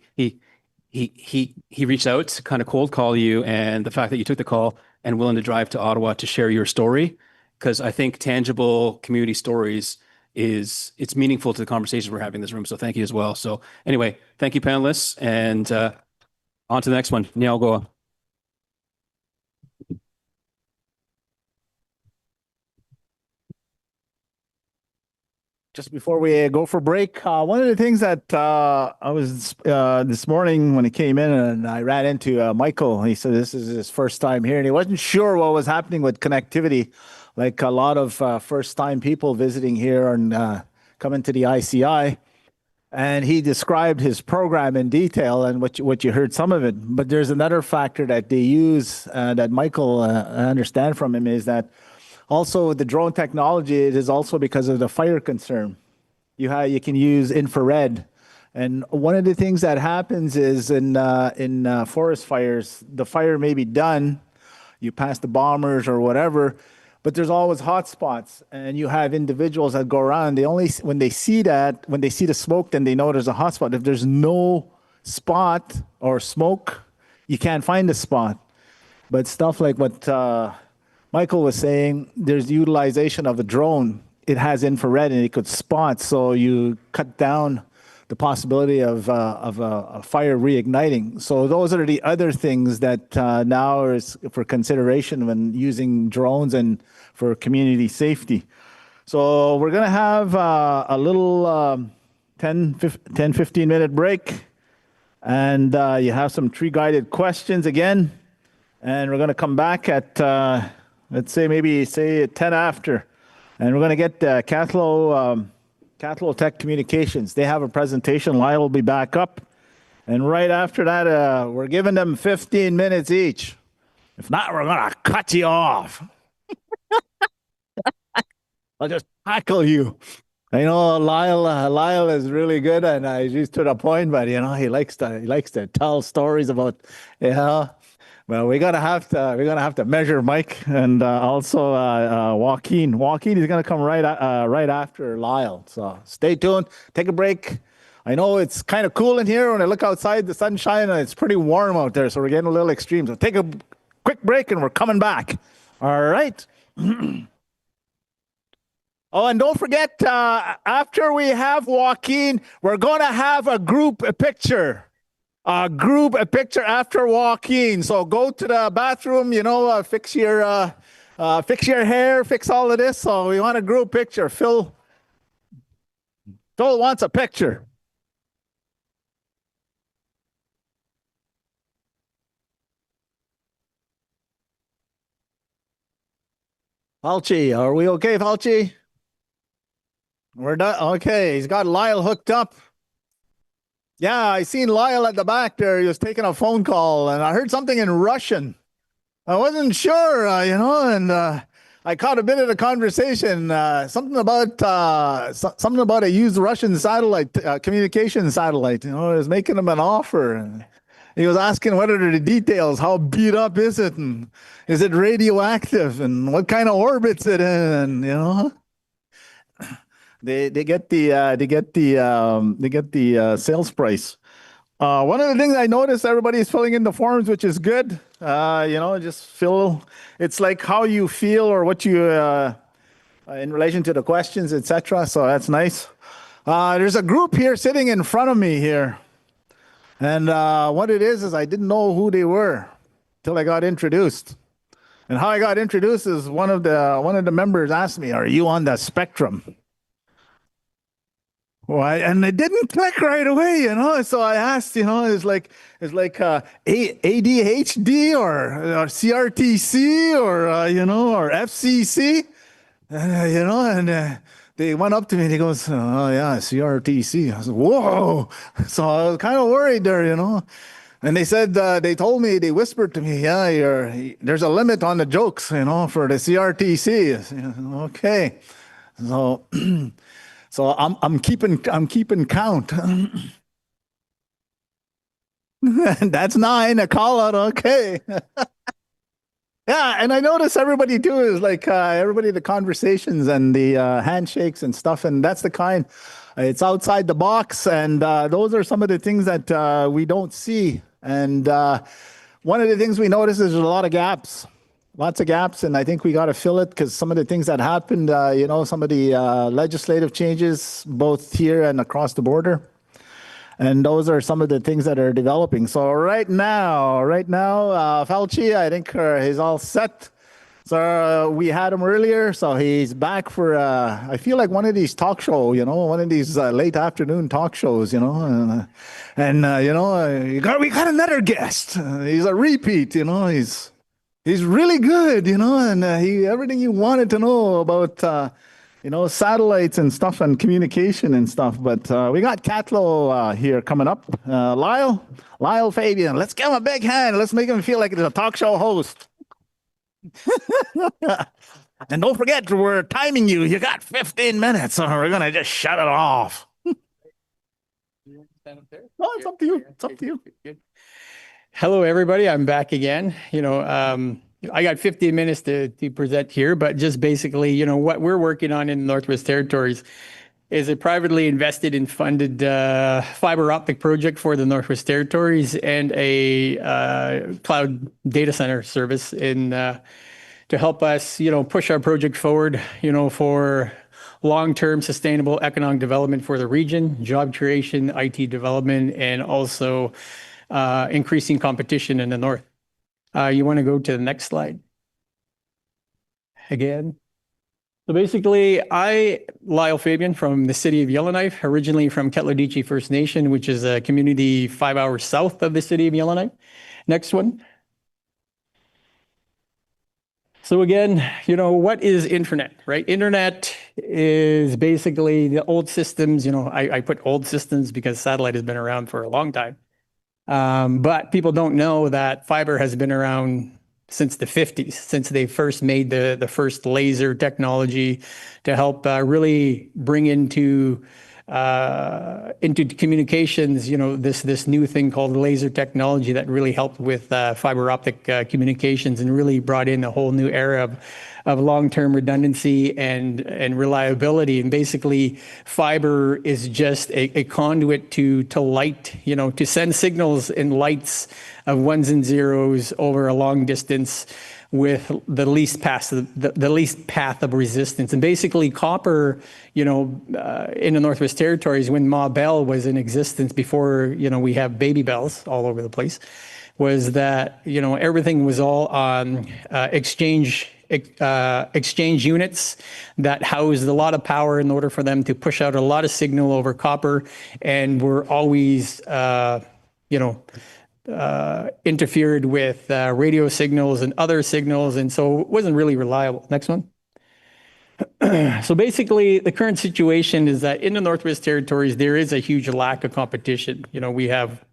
reached out to kind of cold call you, and the fact that you took the call and willing to drive to Ottawa to share your story, because I think tangible community stories it's meaningful to the conversations we're having in this room. So thank you as well. So anyway, thank you, panelists, and on to the next one. Nialgoa. just before we go for break, one of the things that I was this morning when he came in and I ran into Michael, he said this is his first time here and he wasn't sure what was happening with connectivity. Like a lot of first-time people visiting here and coming to the ICI. And he described his program in detail and what you heard some of it. But there's another factor that they use that Michael, I understand from him, is that also with the drone technology, it is also because of the fire concern. You can use infrared. And one of the things that happens is in forest fires, the fire may be done, you pass the bombers or whatever, but there's always hot spots, and you have individuals that go around. They only when they see the smoke, then they know there's a hot spot. If there's no spot or smoke, you can't find the spot. But stuff like what Michael was saying, there's utilization of a drone. It has infrared and it could spot, so you cut down the possibility of a fire reigniting. So those are the other things that now is for consideration when using drones and for community safety. So we're gonna have a little 10-15 minute break, and you have some tree-guided questions again, and we're gonna come back at let's say maybe 10 after, and we're gonna get KatloTech Communications. They have a presentation. Lyle will be back up. And right after that, we're giving them 15 minutes each. If not, we're going to cut you off. I'll just tackle you. I know Lyle is really good and he's to the point, but you know, he likes to tell stories about, well, we're gonna have to measure Mike and also Joaquin. Joaquin is gonna come right after Lyle. So stay tuned. Take a break. I know it's kind of cool in here. When I look outside, the sun's shining. It's pretty warm out there, so we're getting a little extreme. So take a quick break, and we're coming back. All right. Oh, and don't forget, after we have Joaquin, we're gonna have a picture. A picture after Joaquin. So go to the bathroom, fix your hair, fix all of this. So we want a group picture. Phil wants a picture. Falchi, are we okay, Falchi? We're done. Okay, he's got Lyle hooked up. Yeah, I seen Lyle at the back there. He was taking a phone call, and I heard something in Russian. I wasn't sure, and I caught a bit of the conversation. Something about a used Russian satellite, communication satellite. It was making him an offer, and he was asking what are the details. How beat up is it, and is it radioactive, and what kind of orbit's it in, They get the sales price. One of the things I noticed, everybody's filling in the forms, which is good. Just fill. It's like how you feel or what you in relation to the questions, etc. So that's nice. There's a group here sitting in front of me here, and what it is I didn't know who they were till I got introduced. And how I got introduced is one of the members asked me, "Are you on the spectrum?" Why? And it didn't click right away, So I asked, it's like ADHD or CRTC or or FCC, and they went up to me and he goes, "Oh yeah, CRTC." I said, "Whoa!" So I was kind of worried there, And they said they whispered to me, "Yeah, there's a limit on the jokes, for the CRTC." Okay, so. So I'm keeping count. That's 9, a call out. Okay. Yeah, and I notice everybody too is like the conversations and the handshakes and stuff, and that's the kind. It's outside the box, and those are some of the things that we don't see. And one of the things we notice is there's a lot of gaps. Lots of gaps, and I think we got to fill it because some of the things that happened, some of the legislative changes, both here and across the border, and those are some of the things that are developing. So right now, Falchi, I think he's all set. So we had him earlier, so he's back for, I feel like one of these talk show, one of these late afternoon talk shows, we got another guest. He's a repeat, he's really good, and everything you wanted to know about, satellites and stuff and communication and stuff. But we got Katlo here coming up. Lyle Fabian. Let's give him a big hand. Let's make him feel like he's a talk show host. And don't forget, we're timing you. You got 15 minutes, or we're going to just shut it off. You want to stand up there? No, it's up to you. It's up to you. Good. Hello, everybody. I'm back again. I got 15 minutes to present here, but just basically, what we're working on in the Northwest Territories is a privately invested and funded fiber optic project for the Northwest Territories and a cloud data center service to help us, push our project forward, for long-term sustainable economic development for the region, job creation, IT development, and also increasing competition in the north. You want to go to the next slide? Again. So basically, Lyle Fabian from the city of Yellowknife, originally from KatloTech First Nation, which is a community 5 hours south of the city of Yellowknife. Next one. So again, what is internet, right? Internet is basically the old systems, I put old systems because satellite has been around for a long time. But people don't know that fiber has been around since the 50s, since they first made the first laser technology to help really bring into communications, this new thing called laser technology that really helped with fiber optic communications and really brought in a whole new era of long-term redundancy and reliability. And basically, fiber is just a conduit to light, to send signals and lights of ones and zeros over a long distance with the least path of resistance. And basically, copper, in the Northwest Territories, when Ma Bell was in existence before, we have baby bells all over the place, was that everything was all on exchange units that housed a lot of power in order for them to push out a lot of signal over copper, and were always interfered with radio signals and other signals, and so it wasn't really reliable. Next one. So basically, the current situation is that in the Northwest Territories, there is a huge lack of competition. We have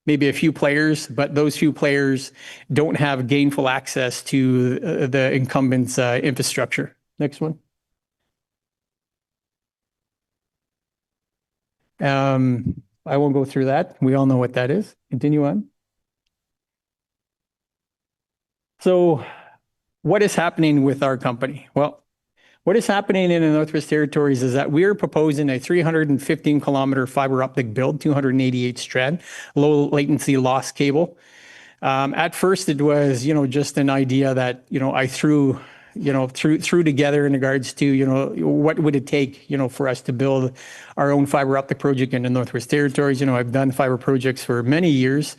maybe a few players, but those few players don't have gainful access to the incumbents' infrastructure. Next one. I won't go through that. We all know what that is. Continue on. So what is happening with our company? Well, what is happening in the Northwest Territories is that we're proposing a 315 kilometer fiber optic build, 288 strand, low latency loss cable. At first it was, just an idea that, I threw together in regards to, what would it take, for us to build our own fiber optic project in the Northwest Territories. I've done fiber projects for many years.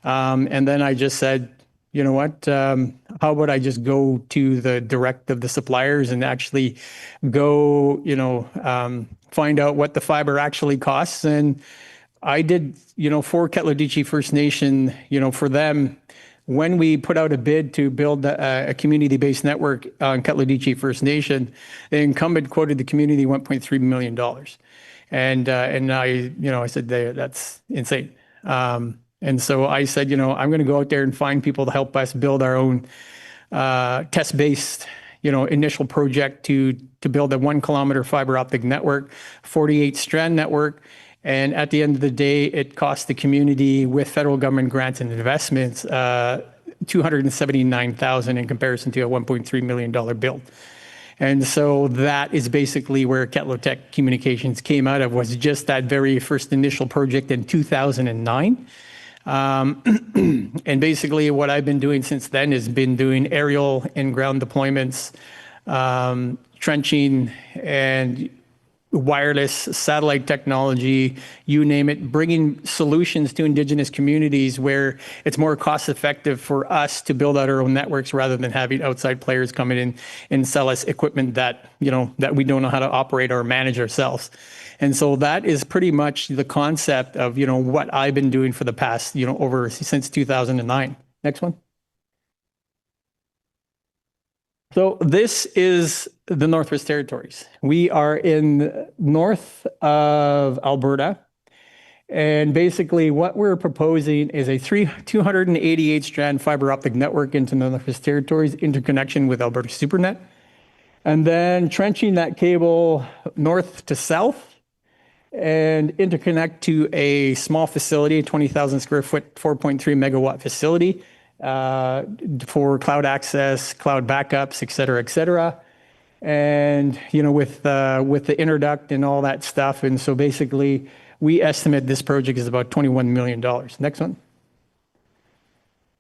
And then I just said, you know what, how about I just go to the direct of the suppliers and actually go, find out what the fiber actually costs. And I did, for KatloTech First Nation, for them, when we put out a bid to build a community-based network on KatloTech First Nation, the incumbent quoted the community $1.3 million. And I said, that's insane. And so I said, I'm going to go out there and find people to help us build our own test-based, initial project to build a 1 kilometer fiber optic network, 48 strand network. And at the end of the day, it cost the community with federal government grants and investments, $279,000 in comparison to a $1.3 million build. And so that is basically where KatloTech Communications came out of, was just that very first initial project in 2009. And basically what I've been doing since then has been doing aerial and ground deployments, trenching, and wireless, satellite technology, you name it, bringing solutions to Indigenous communities where it's more cost effective for us to build out our own networks rather than having outside players come in and sell us equipment that, that we don't know how to operate or manage ourselves. And so that is pretty much the concept of, what I've been doing for the past, since 2009. Next one. So this is the Northwest Territories. We are in north of Alberta. And basically what we're proposing is a 288 strand fiber optic network into the Northwest Territories, interconnection with Alberta SuperNet. And then trenching that cable north to south and interconnect to a small facility, a 20,000 square foot, 4.3 megawatt facility, for cloud access, cloud backups, et cetera, and with the interduct and all that stuff. And so basically, we estimate this project is about $21 million. Next one.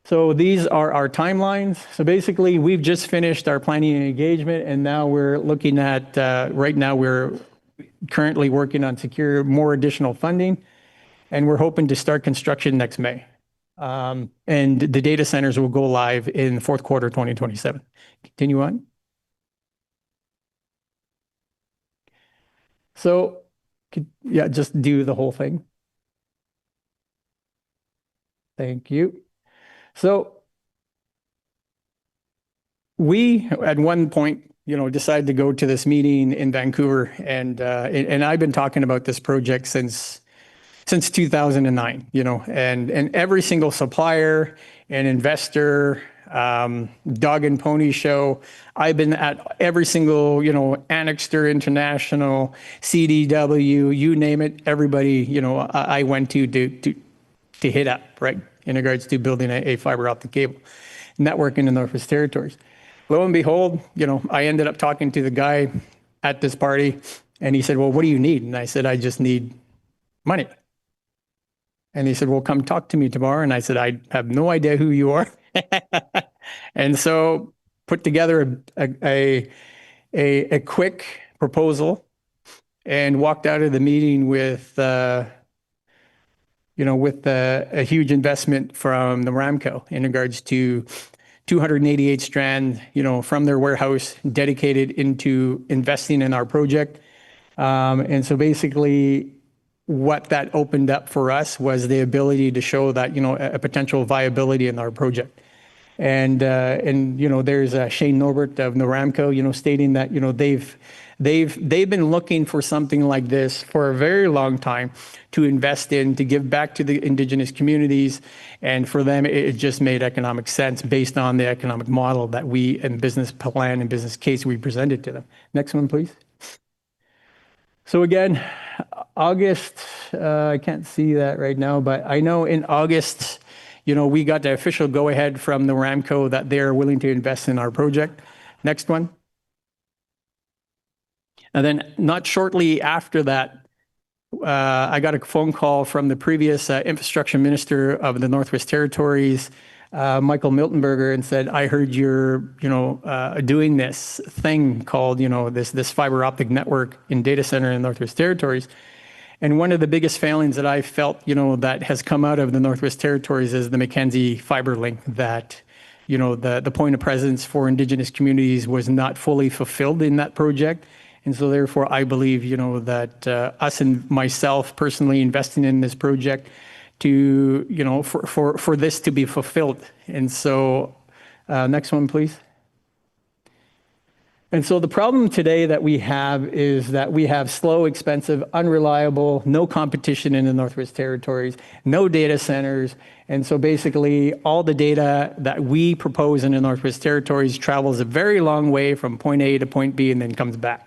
So these are our timelines. So basically, we've just finished our planning and engagement, and now we're looking at right now we're currently working on secure more additional funding, and we're hoping to start construction next May. And the data centers will go live in the fourth quarter 2027. Continue on. So, yeah, just do the whole thing. Thank you. So, we at one point, decided to go to this meeting in Vancouver, and I've been talking about this project since 2009, and every single supplier and investor, dog and pony show, I've been at every single, Annexter International, CDW, you name it, everybody, I went to hit up, right, in regards to building a fiber optic cable network in the Northwest Territories. Lo and behold, I ended up talking to the guy at this party, and he said, well, what do you need? And I said, I just need money. And he said, well, come talk to me tomorrow. And I said, I have no idea who you are. And so put together a quick proposal and walked out of the meeting with, a huge investment from the Ramco in regards to 288 strand, from their warehouse dedicated into investing in our project. And so basically, what that opened up for us was the ability to show that, a potential viability in our project. And there's Shane Norbert of Noramco, stating that, they've been looking for something like this for a very long time to invest in, to give back to the Indigenous communities. And for them, it just made economic sense based on the economic model that we and business plan and business case we presented to them. Next one, please. So again, August, I can't see that right now, but I know in August, we got the official go-ahead from the Ramco that they're willing to invest in our project. Next one. And then not shortly after that, I got a phone call from the previous infrastructure minister of the Northwest Territories, Michael Miltenberger, and said, I heard you're, doing this thing called, this fiber optic network in data center in the Northwest Territories. And one of the biggest failings that I felt, that has come out of the Northwest Territories is the McKenzie fiber link that, the point of presence for Indigenous communities was not fully fulfilled in that project. And so therefore, I believe, that us and myself personally investing in this project to, for this to be fulfilled. And so next one, please. And so the problem today that we have is that we have slow, expensive, unreliable, no competition in the Northwest Territories, no data centers. And so basically all the data that we propose in the Northwest Territories travels a very long way from point A to point B and then comes back.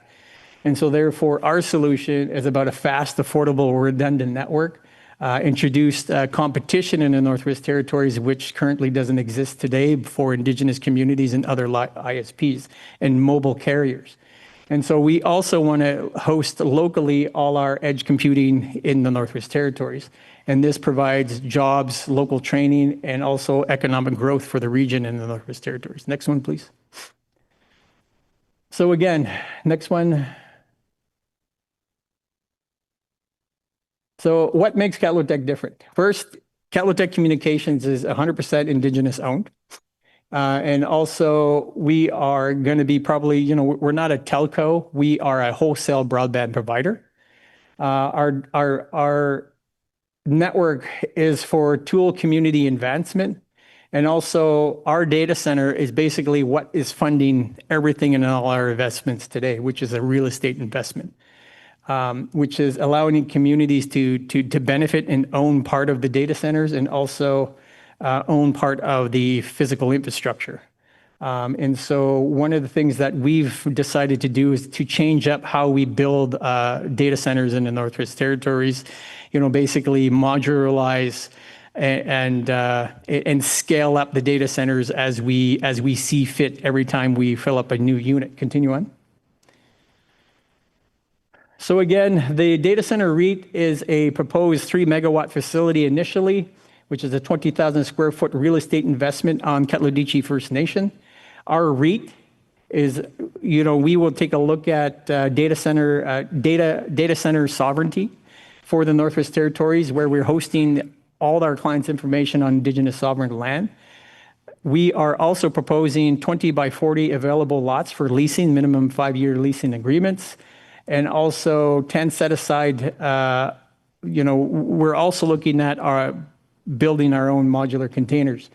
And so therefore our solution is about a fast, affordable, redundant network, introduced competition in the Northwest Territories, which currently doesn't exist today for Indigenous communities and other ISPs and mobile carriers. And so we also want to host locally all our edge computing in the Northwest Territories. And this provides jobs, local training, and also economic growth for the region in the Northwest Territories. Next one, please. So again, next one. So what makes KatloTech different? First, KatloTech Communications is 100% Indigenous owned. And also we are going to be probably, we're not a telco, we are a wholesale broadband provider. Our network is for tool community advancement. And also our data center is basically what is funding everything in all our investments today, which is a real estate investment, which is allowing communities to benefit and own part of the data centers and also own part of the physical infrastructure. And so one of the things that we've decided to do is to change up how we build data centers in the Northwest Territories, basically modularize and scale up the data centers as we see fit every time we fill up a new unit. Continue on. So again, the data center REIT is a proposed 3 megawatt facility initially, which is a 20,000 square foot real estate investment on KatloTech First Nation. Our REIT is, we will take a look at data center sovereignty for the Northwest Territories, where we're hosting all our clients' information on Indigenous sovereign land. We are also proposing 20 by 40 available lots for leasing, minimum 5-year leasing agreements, and also 10 set aside. We're also looking at building our own modular containers.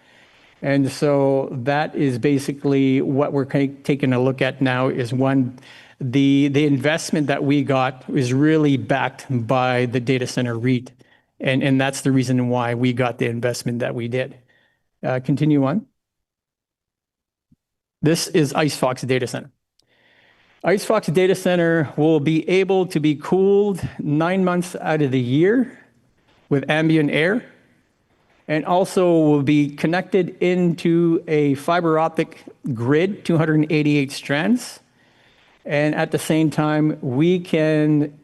And so that is basically what we're taking a look at now is one, the investment that we got is really backed by the data center REIT. And that's the reason why we got the investment that we did. Continue on. This is IceFox Data Center. IceFox Data Center will be able to be cooled 9 months out of the year with ambient air, and also will be connected into a fiber optic grid, 288 strands. And at the same time, we can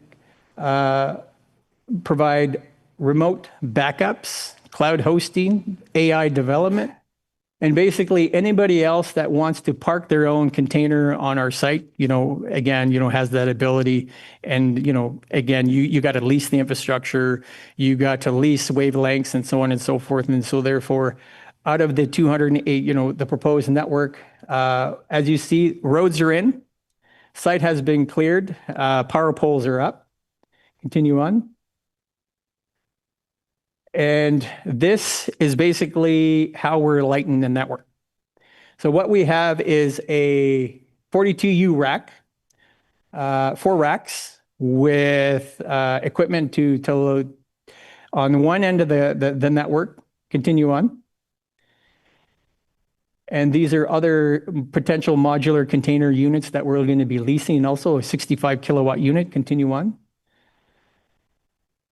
provide remote backups, cloud hosting, AI development, and basically anybody else that wants to park their own container on our site, again, has that ability. And, again, you got to lease the infrastructure, you got to lease wavelengths and so on and so forth. And so therefore, out of the 208, the proposed network, as you see, roads are in, site has been cleared, power poles are up. Continue on. And this is basically how we're lighting the network. So what we have is a 42U rack, 4 racks with equipment to load on one end of the network. Continue on. And these are other potential modular container units that we're going to be leasing, also a 65 kilowatt unit. Continue on.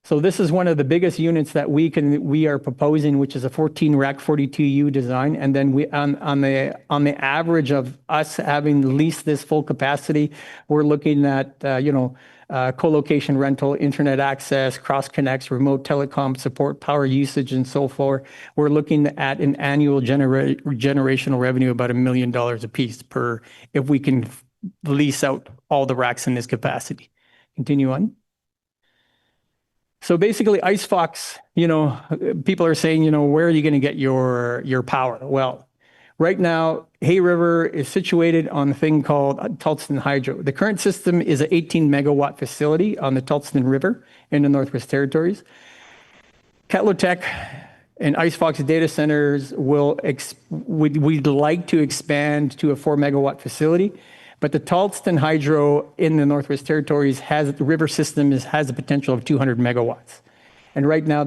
So this is one of the biggest units that we are proposing, which is a 14 rack 42U design. And then we on the average of us having leased this full capacity, we're looking at co-location rental, internet access, cross connects, remote telecom support, power usage, and so forth. We're looking at an annual generational revenue about $1 million a piece if we can lease out all the racks in this capacity. Continue on. So basically, IceFox, people are saying, where are you going to get your power? Well, right now, Hay River is situated on a thing called Clouston Hydro. The current system is an 18 megawatt facility on the Clouston River in the Northwest Territories. KatloTech and IceFox data centers we'd like to expand to a 4 megawatt facility. But the Clouston Hydro in the Northwest Territories the river system has a potential of 200 megawatts. And right now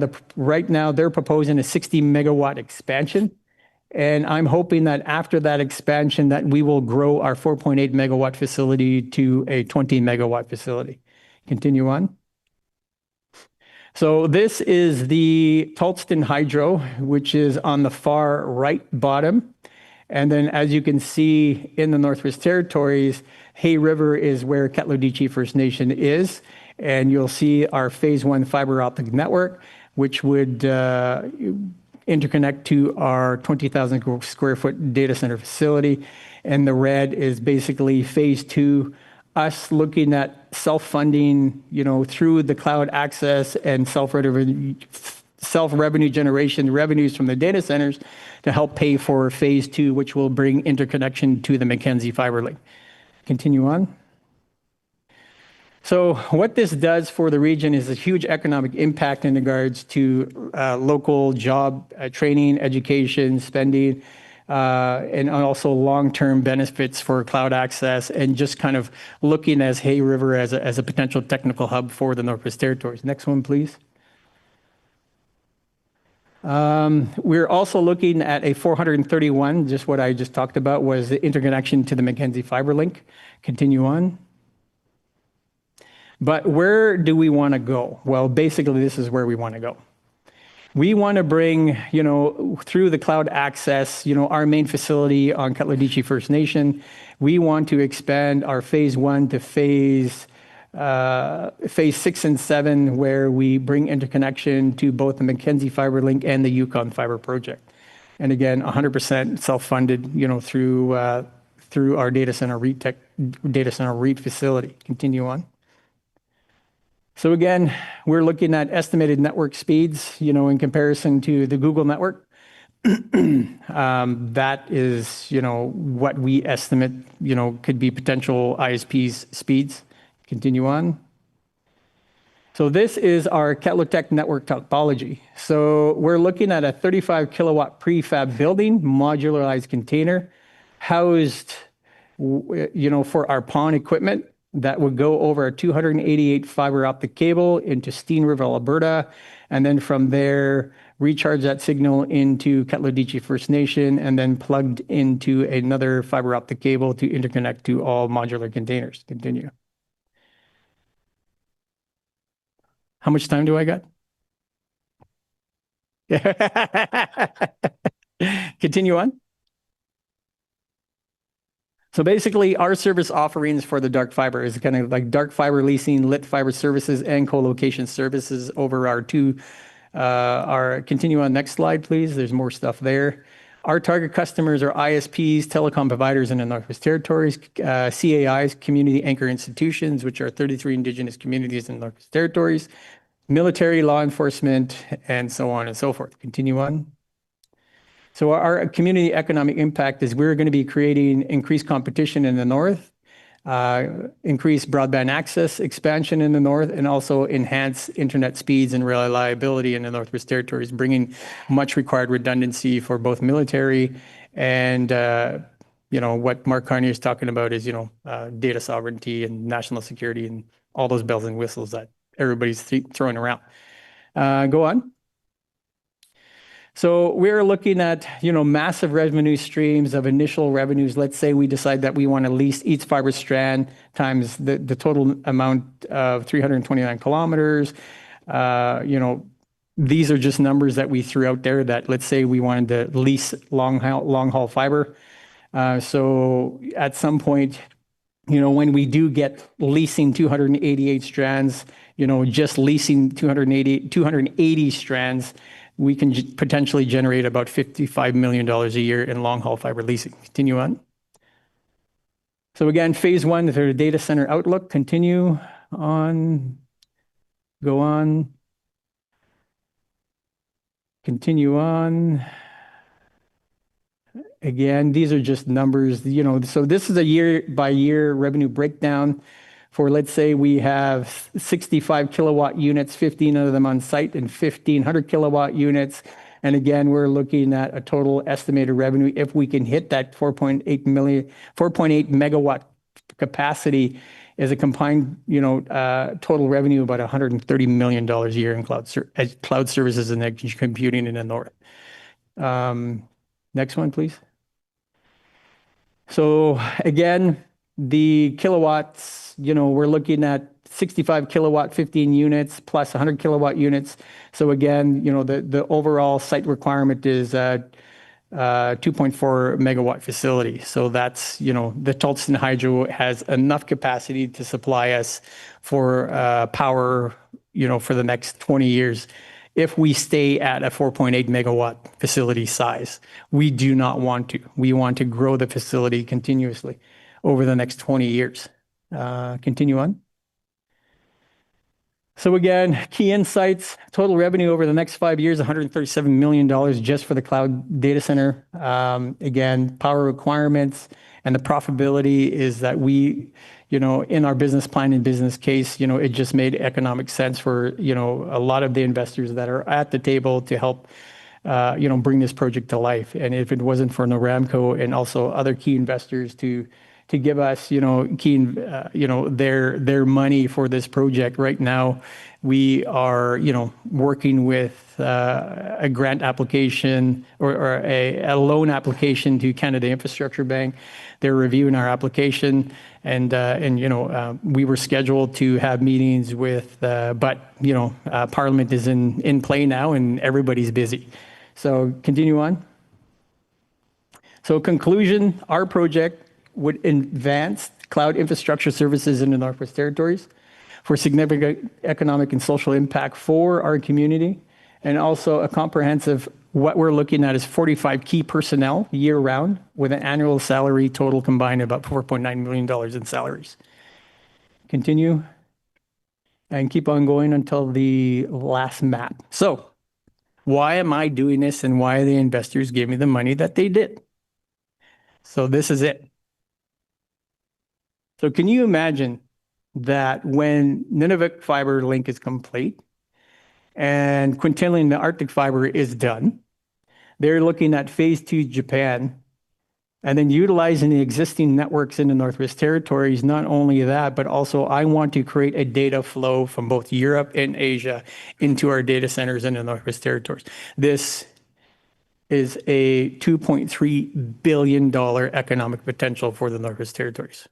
they're proposing a 60 megawatt expansion. And I'm hoping that after that expansion that we will grow our 4.8 megawatt facility to a 20 megawatt facility. Continue on. So this is the Clouston Hydro, which is on the far right bottom. And then as you can see in the Northwest Territories, Hay River is where KatloTech First Nation is. And you'll see our phase 1 fiber optic network, which would interconnect to our 20,000 square foot data center facility. And the red is basically phase 2, us looking at self-funding, through the cloud access and self-revenue generation, revenues from the data centers to help pay for phase 2, which will bring interconnection to the McKenzie fiber link. Continue on. So what this does for the region is a huge economic impact in regards to local job training, education, spending, and also long-term benefits for cloud access, and just kind of looking as Hay River as a potential technical hub for the Northwest Territories. Next one, please. We're also looking at a 431, just what I just talked about was the interconnection to the McKenzie fiber link. Continue on. But where do we want to go? Well, basically, this is where we want to go. We want to bring, through the cloud access, our main facility on KatloTech First Nation. We want to expand our phase 1 to phase 6 and 7, where we bring interconnection to both the McKenzie fiber link and the Yukon fiber project. And again, 100% self-funded, through our data center REIT facility. Continue on. So again, we're looking at estimated network speeds, in comparison to the Google network. That is, what we estimate, could be potential ISP's speeds. Continue on. So this is our KatloTech network topology. So we're looking at a 35 kilowatt prefab building, modularized container, housed, for our PON equipment, that would go over a 288 fiber optic cable into Steen River, Alberta, and then from there, recharge that signal into KatloTech First Nation, and then plugged into another fiber optic cable to interconnect to all modular containers. Continue. How much time do I got? Continue on. So basically, our service offerings for the dark fiber is kind of like dark fiber leasing, lit fiber services, and co-location services over our continue on next slide, please. There's more stuff there. Our target customers are ISPs, telecom providers in the Northwest Territories, CAIs, community anchor institutions, which are 33 Indigenous communities in the Northwest Territories, military, law enforcement, and so on and so forth. Continue on. So our community economic impact is we're going to be creating increased competition in the north, increased broadband access expansion in the north, and also enhance internet speeds and reliability in the Northwest Territories, bringing much required redundancy for both military and, what Mark Carney is talking about is, data sovereignty and national security and all those bells and whistles that everybody's throwing around. Go on. So we're looking at, massive revenue streams of initial revenues. Let's say we decide that we want to lease each fiber strand times the total amount of 329 kilometers. These are just numbers that we threw out there that let's say we wanted to lease long haul fiber. So at some point, when we do get leasing 288 strands, just leasing 280 strands, we can potentially generate about $55 million a year in long-haul fiber leasing. Continue on. So again, phase 1 is our data center outlook. Continue on. Go on. Continue on. Again, these are just numbers, so this is a year-by-year revenue breakdown. For let's say we have 65 kilowatt units, 15 of them on site, and 1,500 kilowatt units. And again, we're looking at a total estimated revenue if we can hit that 4.8 megawatt capacity is a combined, total revenue about $130 million a year in cloud services and edge computing in the north. Next one, please. So again, the kilowatts, we're looking at 65 kilowatt, 15 units plus 100 kilowatt units. So again, the overall site requirement is a 2.4 megawatt facility. So that's, the Clouston Hydro has enough capacity to supply us for power, for the next 20 years. If we stay at a 4.8 megawatt facility size, we do not want to. We want to grow the facility continuously over the next 20 years. Continue on. So again, key insights, total revenue over the next 5 years, $137 million just for the cloud data center. Again, power requirements and the profitability is that we, in our business plan and business case, it just made economic sense for, a lot of the investors that are at the table to help, bring this project to life. And if it wasn't for Noramco and also other key investors to give us, their money for this project. Right now, we are, working with a grant application or a loan application to Canada Infrastructure Bank. They're reviewing our application, and we were scheduled to have meetings with, but Parliament is in play now, and everybody's busy. So continue on. So conclusion: our project would advance cloud infrastructure services in the Northwest Territories for significant economic and social impact for our community, and also a comprehensive, what we're looking at is 45 key personnel year-round with an annual salary total combined about $4.9 million in salaries. Continue and keep on going until the last map. So why am I doing this, and why the investors gave me the money that they did? So this is it. So can you imagine that when Nunavut fiber link is complete and Quintillion, the Arctic fiber, is done, they're looking at phase 2 Japan, and then utilizing the existing networks in the Northwest Territories. Not only that, but also I want to create a data flow from both Europe and Asia into our data centers in the Northwest Territories. This is a $2.3 billion economic potential for the Northwest Territories.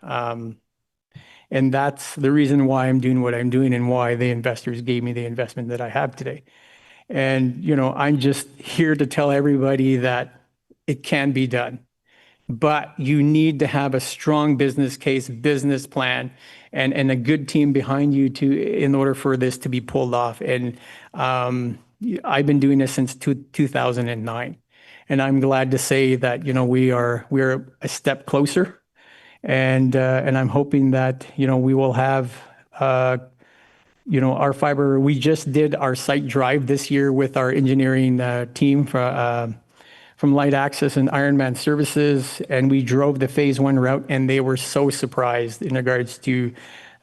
And that's the reason why I'm doing what I'm doing and why the investors gave me the investment that I have today. And, I'm just here to tell everybody that it can be done, but you need to have a strong business case, business plan, and a good team behind you in order for this to be pulled off. And I've been doing this since 2009, and I'm glad to say that, we're a step closer. And I'm hoping that, we will have, our fiber. We just did our site drive this year with our engineering team from Light Access and Ironman Services, and we drove the phase 1 route, and they were so surprised in regards to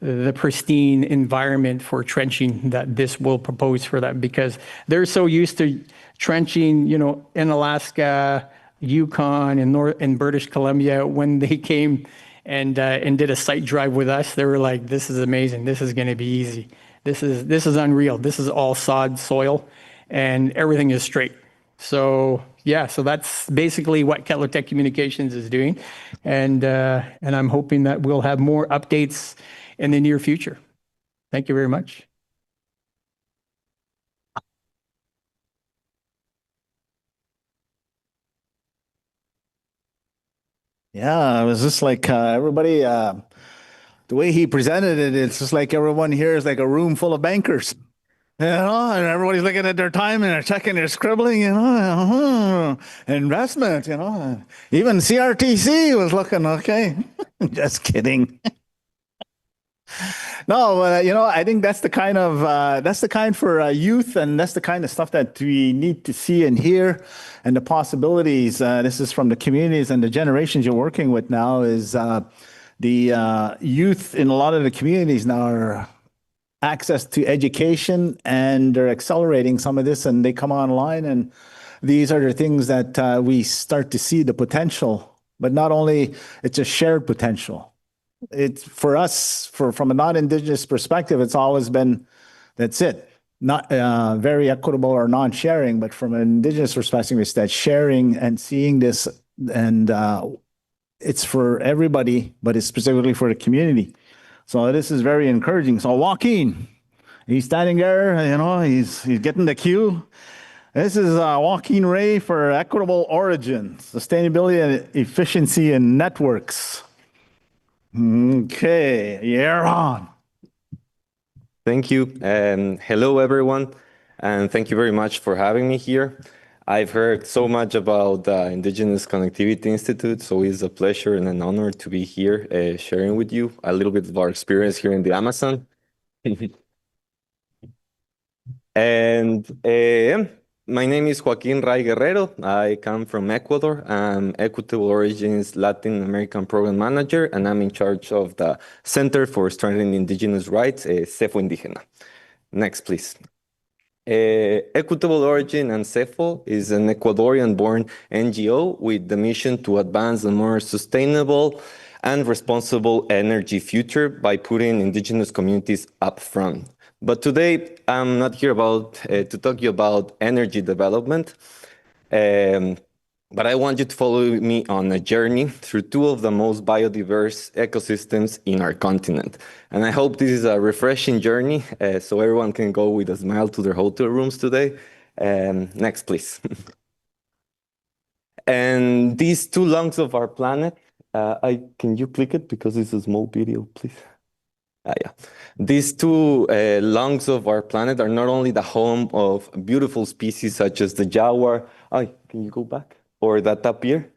the pristine environment for trenching that this will propose for them, because they're so used to trenching, in Alaska, Yukon, and British Columbia. When they came and did a site drive with us, they were like, "This is amazing. This is going to be easy. This is unreal. This is all sod soil, and everything is straight." So yeah, so that's basically what KatloTech Communications is doing, and I'm hoping that we'll have more updates in the near future. Thank you very much. Yeah, it was just like everybody, the way he presented it, it's just like everyone here is like a room full of bankers, and everybody's looking at their time and they're checking, they're scribbling, investment, even CRTC was looking, okay. Just kidding. No, I think that's the kind for youth, and that's the kind of stuff that we need to see and hear, and the possibilities. This is from the communities and the generations you're working with now. Is the youth in a lot of the communities now are access to education, and they're accelerating some of this, and they come online, and these are the things that we start to see the potential. But not only it's a shared potential. It's for us, from a non-Indigenous perspective, it's always been, that's it, not very equitable or non-sharing. But from an Indigenous perspective, it's that sharing and seeing this, and it's for everybody, but it's specifically for the community. So this is very encouraging. So Joaquin, he's standing there, he's getting the cue. This is Joaquin Ray for Equitable Origin, Sustainability and Efficiency in Networks. Okay, you're on. Thank you. Hello, everyone. And thank you very much for having me here. I've heard so much about the Indigenous Connectivity Institute, so it's a pleasure and an honor to be here sharing with you a little bit of our experience here in the Amazon. And my name is Joaquin Ray Guerrero. I come from Ecuador. I'm Equitable Origins Latin American Program Manager, and I'm in charge of the Center for Strengthening Indigenous Rights, CEFO Indígena. Next, please. Equitable Origin and CEFO is an Ecuadorian-born NGO with the mission to advance a more sustainable and responsible energy future by putting indigenous communities up front. But today, I'm not here to talk to you about energy development, but I want you to follow me on a journey through two of the most biodiverse ecosystems in our continent. And I hope this is a refreshing journey so everyone can go with a smile to their hotel rooms today. Next, please. And these two lungs of our planet, can you click it because it's a small video, please? Yeah. These two lungs of our planet are not only the home of beautiful species such as the jaguar. Can you go back? Or that tapir?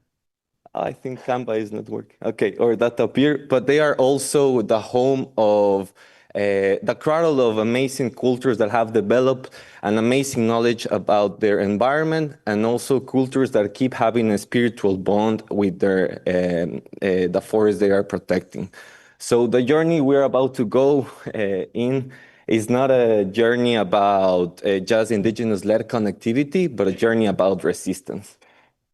I think Canva is not working. Okay, or that tapir, but they are also the home of the cradle of amazing cultures that have developed an amazing knowledge about their environment, and also cultures that keep having a spiritual bond with their the forest they are protecting. So the journey we're about to go in is not a journey about just indigenous-led connectivity, but a journey about resistance.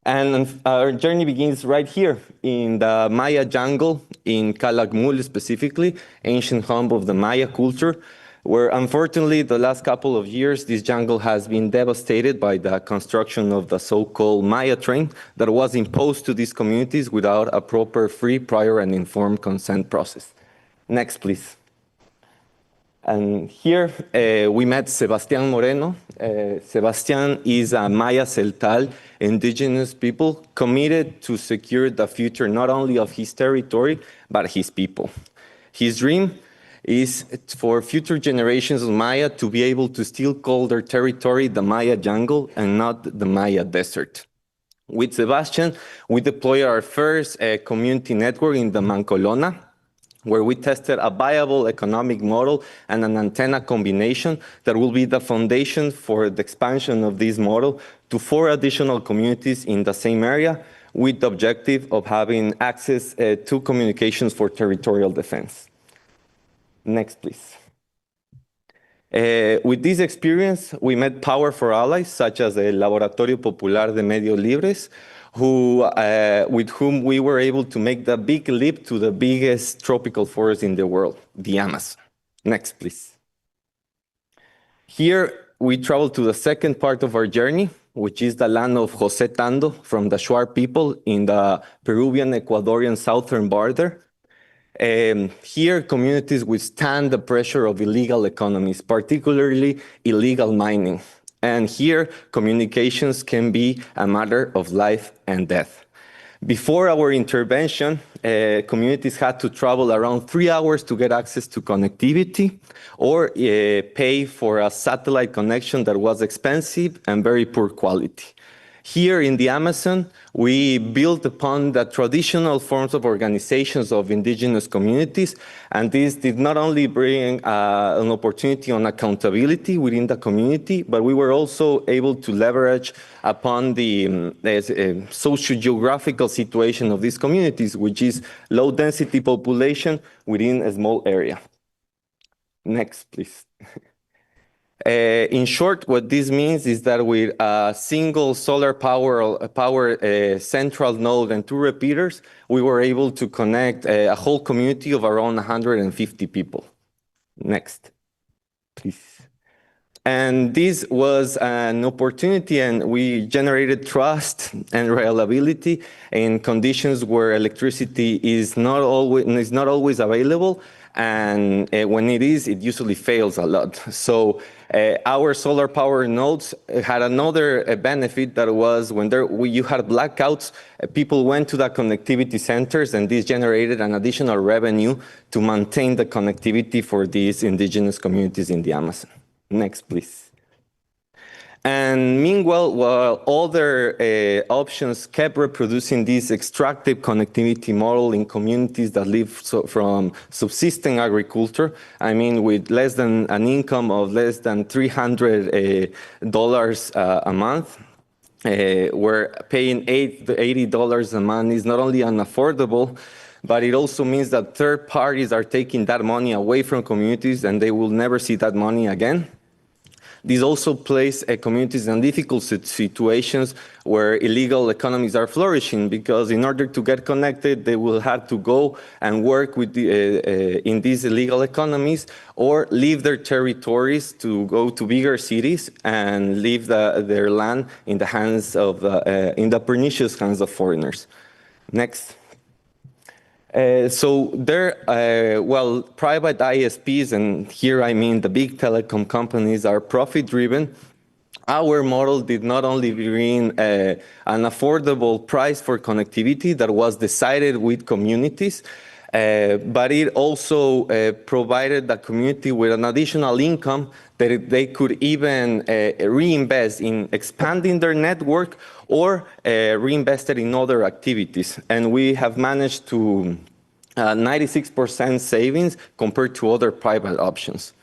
And our journey begins right here in the Maya jungle in Calakmul specifically, ancient home of the Maya culture, where unfortunately the last couple of years, this jungle has been devastated by the construction of the so-called Maya train that was imposed to these communities without a proper, free, prior, and informed consent process. Next, please. And here we met Sebastián Moreno. Sebastián is a Maya Celtal indigenous people committed to secure the future not only of his territory, but his people. His dream is for future generations of Maya to be able to still call their territory the Maya jungle and not the Maya desert. With Sebastián, we deployed our first community network in the Mancolona, where we tested a viable economic model and an antenna combination that will be the foundation for the expansion of this model to 4 additional communities in the same area, with the objective of having access to communications for territorial defense. Next, please. With this experience, we met powerful allies such as the Laboratorio Popular de Medios Libres, with whom we were able to make the big leap to the biggest tropical forest in the world, the Amazon. Next, please. Here, we travel to the second part of our journey, which is the land of José Tando from the Shuar people in the Peruvian-Ecuadorian southern border. Here, communities withstand the pressure of illegal economies, particularly illegal mining. And here, communications can be a matter of life and death. Before our intervention, communities had to travel around 3 hours to get access to connectivity or pay for a satellite connection that was expensive and very poor quality. Here in the Amazon, we built upon the traditional forms of organizations of indigenous communities, and this did not only bring an opportunity on accountability within the community, but we were also able to leverage upon the socio-geographical situation of these communities, which is low-density population within a small area. Next, please. In short, what this means is that with a single solar power central node and 2 repeaters, we were able to connect a whole community of around 150 people. Next, please. And this was an opportunity, and we generated trust and reliability in conditions where electricity is not always available. And when it is, it usually fails a lot. So our solar power nodes had another benefit that was when you had blackouts, people went to the connectivity centers, and this generated an additional revenue to maintain the connectivity for these indigenous communities in the Amazon. Next, please. And meanwhile, while other options kept reproducing this extractive connectivity model in communities that live from subsisting agriculture, I mean, with less than an income of less than $300 a month, where paying $80 a month is not only unaffordable, but it also means that third parties are taking that money away from communities and they will never see that money again. This also places communities in difficult situations where illegal economies are flourishing, because in order to get connected, they will have to go and work with in these illegal economies, or leave their territories to go to bigger cities and leave their land in the hands of in the pernicious hands of foreigners. Next. So there, well, private ISPs, and here I mean the big telecom companies, are profit-driven. Our model did not only bring an affordable price for connectivity that was decided with communities, but it also provided the community with an additional income that they could even reinvest in expanding their network or reinvested in other activities. And we have managed to 96% savings compared to other private options.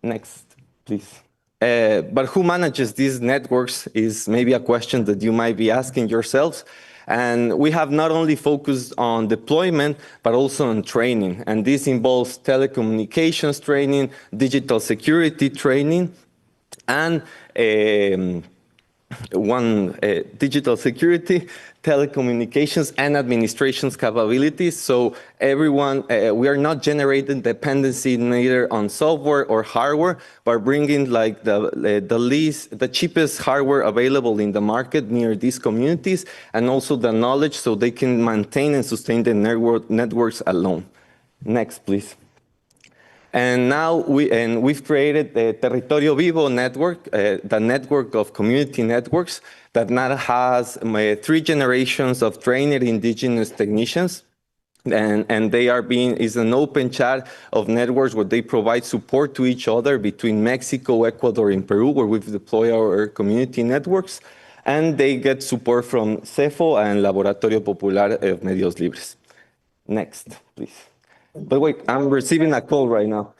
Next, please. But who manages these networks is maybe a question that you might be asking yourselves. And we have not only focused on deployment, but also on training. And this involves telecommunications training, digital security training, and digital security, telecommunications, and administration's capabilities. So everyone, we are not generating dependency neither on software or hardware, but bringing like the cheapest hardware available in the market near these communities, and also the knowledge so they can maintain and sustain the networks alone. Next, please. And now we've created the Territorio Vivo network, the network of community networks that now has 3 generations of trained indigenous technicians. And they are is an open chat of networks where they provide support to each other between Mexico, Ecuador, and Peru, where we've deployed our community networks. And they get support from CEFO and Laboratorio Popular of Medios Libres. Next, please. But wait, I'm receiving a call right now.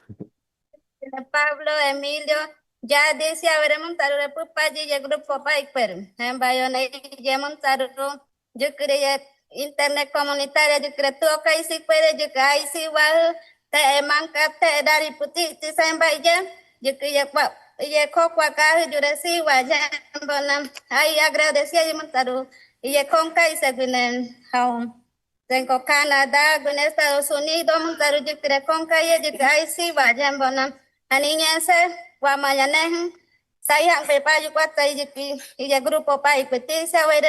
Pablo Emilio, ya decía haber montado el pupaji y el grupo Piper. En Bayona ya montaron, yo quería internet comunitaria, yo creo que si puede, yo que ahí si igual te manca te dar y putiti en Bayona, yo quería y coco acá, yo recibo allá, bueno, ahí agradecía y montaron, y con que se vienen a tengo Canadá, en Estados Unidos, montaron yo creo con que ahí si vayan, bueno, a niñas, guamayanejan, sayang pepayu cuata y el grupo pai peticia, wede,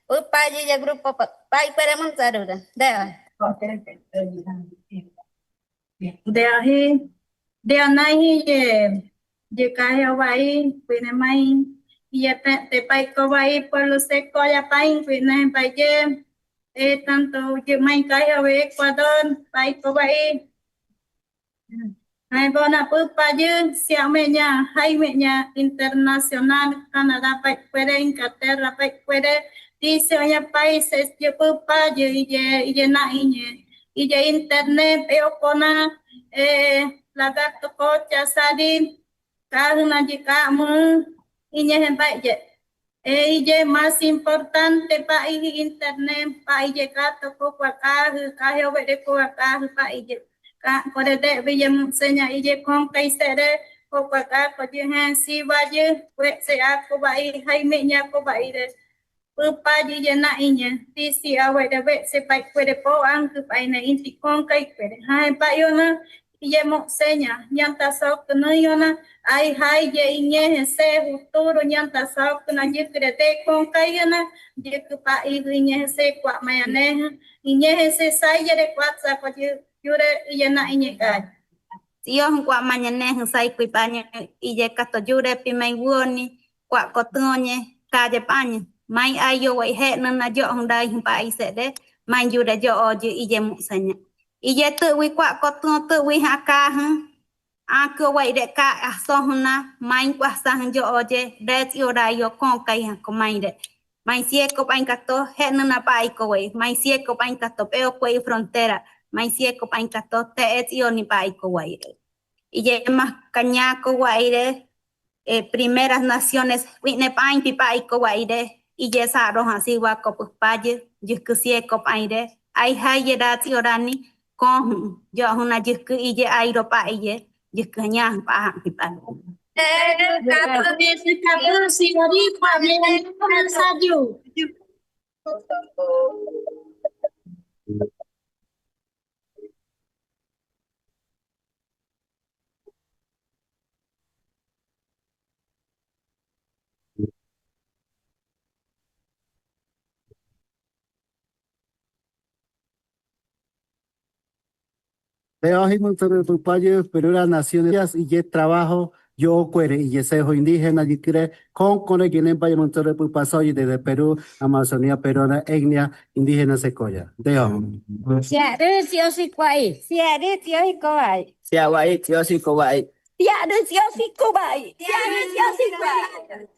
upayi y el grupo pai para montaron, de ahí, de ahí, de cae away, viene mai, y te pai kawai por los secos ya pai, viene pai tanto yo mai cae away Ecuador, pai kawai. Hai bona pupa yun siang menya hai menya internacional Canadá pai puede Inglaterra pai puede dice onya países yo pupa yo y na y internet veo kona lagarto cocha sadin kahuna jika mu inya pai je más importante pai internet pai je gato ko kwa kahyo de ko pai je por el de Villa Seña y de con que se de por acá por je si vaya pues se ha ko bai Jaime nya ko bai de pupa je na inya ti si awe de ve se pai puede po ang ku pai na inti con que puede hai pai yo na y mo seña nyanta sok no yo na ai hai je inya se futuro nyanta sok na je krete con que yo na je ku pai inya se kwa mayane inya se sai je de kwa sa ko je yure iyana inyeka yo kwa mañana sai kuipaña iye kato yure pimaiguoni kwa kotonye kaje paña mai ayo wai he na yo hondai pai sede mai yure yo oju iye musanya iye tu wi kwa koton tu wi haka Ako wai de ka asohna main kwa sanjo oje det yora yo kon kai ha komai de. Mai sie ko pain kato he na pai ko wai. Mai sie ko pain kato peo kwei frontera. Mai sie ko pain kato te et yo ni pai ko wai. Y ye más caña ko wai de primeras naciones witne pain pi pai ko wai de. Y ye sa ro ha si wa ko pu paje yuk sie ko pain de. Ai ha ye dat yorani kon yo huna yuk y ye ai ro pai ye. Jikanya paham kita. Pero las naciones y trabajo yo cuere y ese indígena y cree con el que en país montero pasó y desde Perú, Amazonía, peruana, etnia indígena secoya. Dejo. Siare tio si kwai. Siare tio si kwai. Siawai, tío, sí, cobay. Siare tio si kwai. Siare tio si kwai.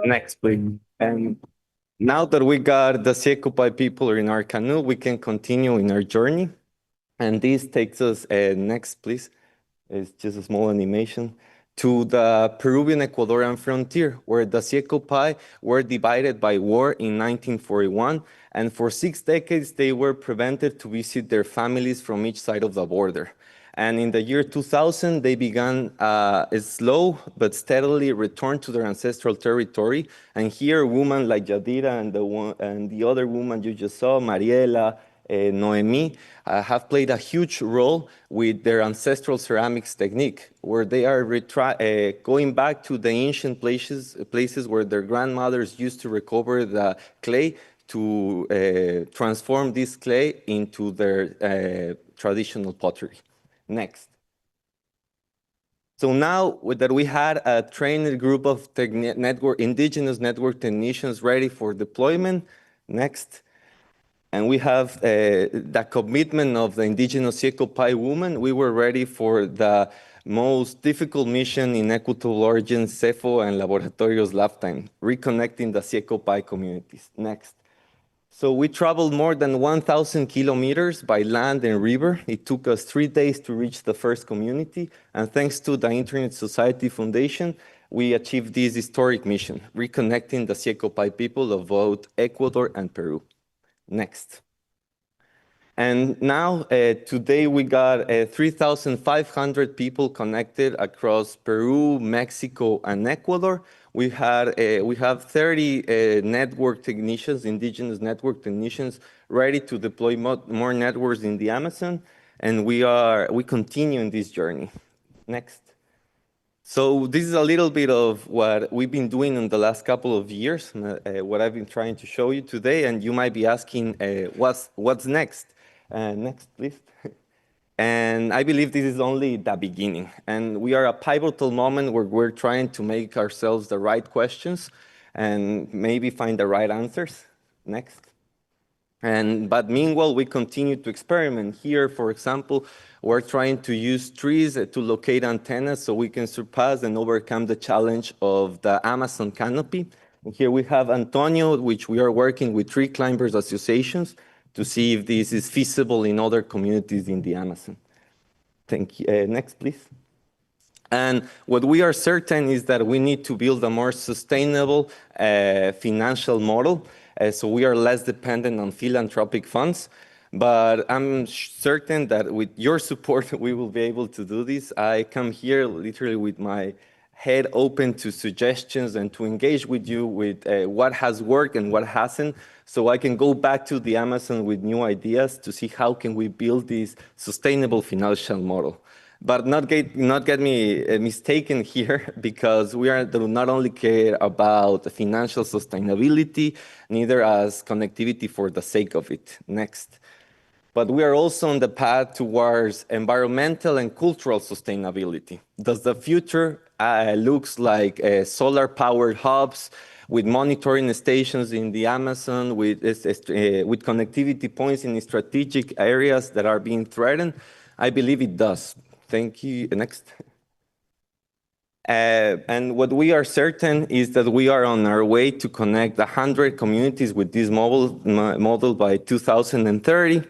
Next, please. And now that we got the Sekopai people in our canoe, we can continue in our journey. And this takes us, next, please. It's just a small animation, to the Peruvian-Ecuadorian frontier, where the Sekopai were divided by war in 1941. And for 6 decades, they were prevented to visit their families from each side of the border. And in the year 2000, they began a slow but steadily return to their ancestral territory. And here, women like Yadira and the other woman you just saw, Mariela, Noemi, have played a huge role with their ancestral ceramics technique, where they are going back to the ancient places where their grandmothers used to recover the clay to transform this clay into their traditional pottery. Next. So now that we had a trained group of indigenous network technicians ready for deployment, next. And we have the commitment of the indigenous Sekopai women. We were ready for the most difficult mission in equitable origin, CEFO and Laboratorios lifetime, reconnecting the Sekopai communities. Next. So we traveled more than 1,000 kilometers by land and river. It took us 3 days to reach the first community. And thanks to the Internet Society Foundation, we achieved this historic mission, reconnecting the Sekopai people of both Ecuador and Peru. Next. And now, today we got 3,500 people connected across Peru, Mexico, and Ecuador. We have 30 network technicians, indigenous network technicians, ready to deploy more networks in the Amazon, and we continue in this journey. Next. So this is a little bit of what we've been doing in the last couple of years, what I've been trying to show you today, and you might be asking, what's next? Next, please. And I believe this is only the beginning. And we are at a pivotal moment where we're trying to make ourselves the right questions and maybe find the right answers. Next. But meanwhile, we continue to experiment. Here, for example, we're trying to use trees to locate antennas so we can surpass and overcome the challenge of the Amazon canopy. And here we have Antonio, which we are working with tree climbers associations to see if this is feasible in other communities in the Amazon. Thank you. Next, please. And what we are certain is that we need to build a more sustainable financial model, so we are less dependent on philanthropic funds. But I'm certain that with your support, we will be able to do this. I come here literally with my head open to suggestions and to engage with you with what has worked and what hasn't, so I can go back to the Amazon with new ideas to see how can we build this sustainable financial model. But not get me mistaken here, because we do not only care about financial sustainability, neither as connectivity for the sake of it. Next. But we are also on the path towards environmental and cultural sustainability. Does the future looks like solar-powered hubs, with monitoring stations in the Amazon, with connectivity points in strategic areas that are being threatened? I believe it does. Thank you. Next. And what we are certain is that we are on our way to connect 100 communities with this model by 2030.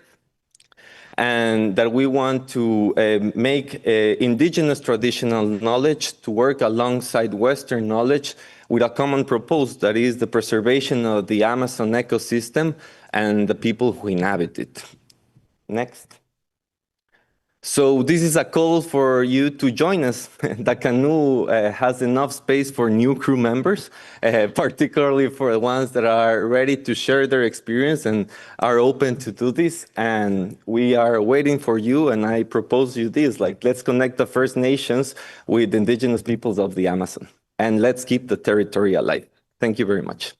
And that we want to make indigenous traditional knowledge to work alongside Western knowledge with a common purpose, that is the preservation of the Amazon ecosystem and the people who inhabit it. Next. So this is a call for you to join us. The canoe has enough space for new crew members, particularly for the ones that are ready to share their experience and are open to do this. And we are waiting for you, and I propose you this, like, let's connect the First Nations with indigenous peoples of the Amazon, and let's keep the territory alive. Thank you very much.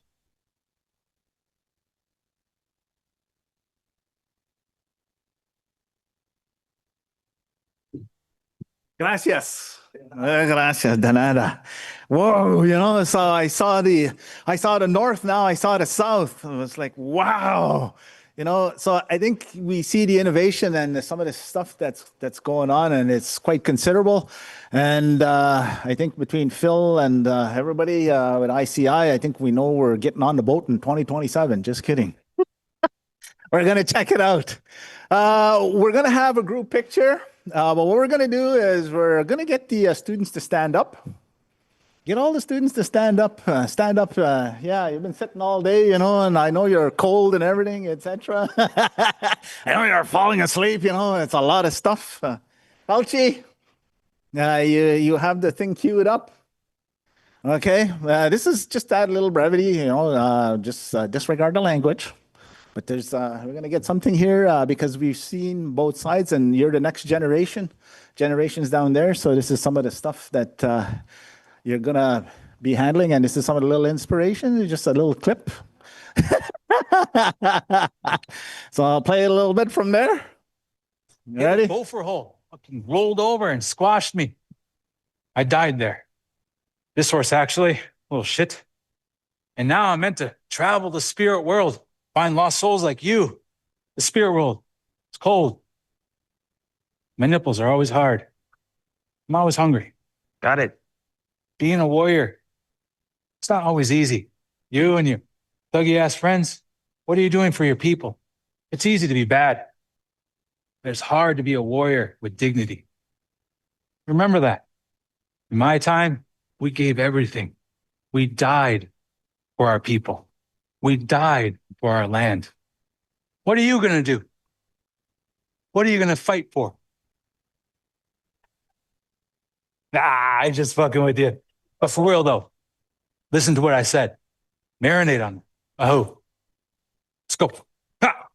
Gracias. Gracias, de nada. Whoa, you know, so I saw the north, now I saw the south. It was like, wow. You know, so I think we see the innovation and some of the stuff that's going on, and it's quite considerable. And I think between Phil and everybody with ICI, I think we know we're getting on the boat in 2027. Just kidding. We're going to check it out. We're going to have a group picture. But what we're going to do is we're going to get the students to stand up. Get all the students to stand up. Stand up. Yeah, you've been sitting all day, you know, and I know you're cold and everything, etc. I know you're falling asleep, you know. It's a lot of stuff. Falchi, you have the thing queued up. Okay. This is just that little brevity, you know. Just disregard the language. But there's we're going to get something here because we've seen both sides, and you're the next generations down there. So this is some of the stuff that you're going to be handling, and this is some of the little inspiration, just a little clip. So I'll play it a little bit from there. You ready? Gopher hole fucking rolled over and squashed me. I died there. This horse actually, little shit. And now I'm meant to travel the spirit world. Find lost souls like you. The spirit world. It's cold. My nipples are always hard. I'm always hungry. Got it. Being a warrior, it's not always easy. You and your thuggy ass friends, what are you doing for your people? It's easy to be bad, but it's hard to be a warrior with dignity. Remember that. In my time, we gave everything. We died for our people. We died for our land. What are you going to do? What are you going to fight for? Nah, I'm just fucking with you. But for real, though, listen to what I said. Marinate on it. Oh, let's go. Ha!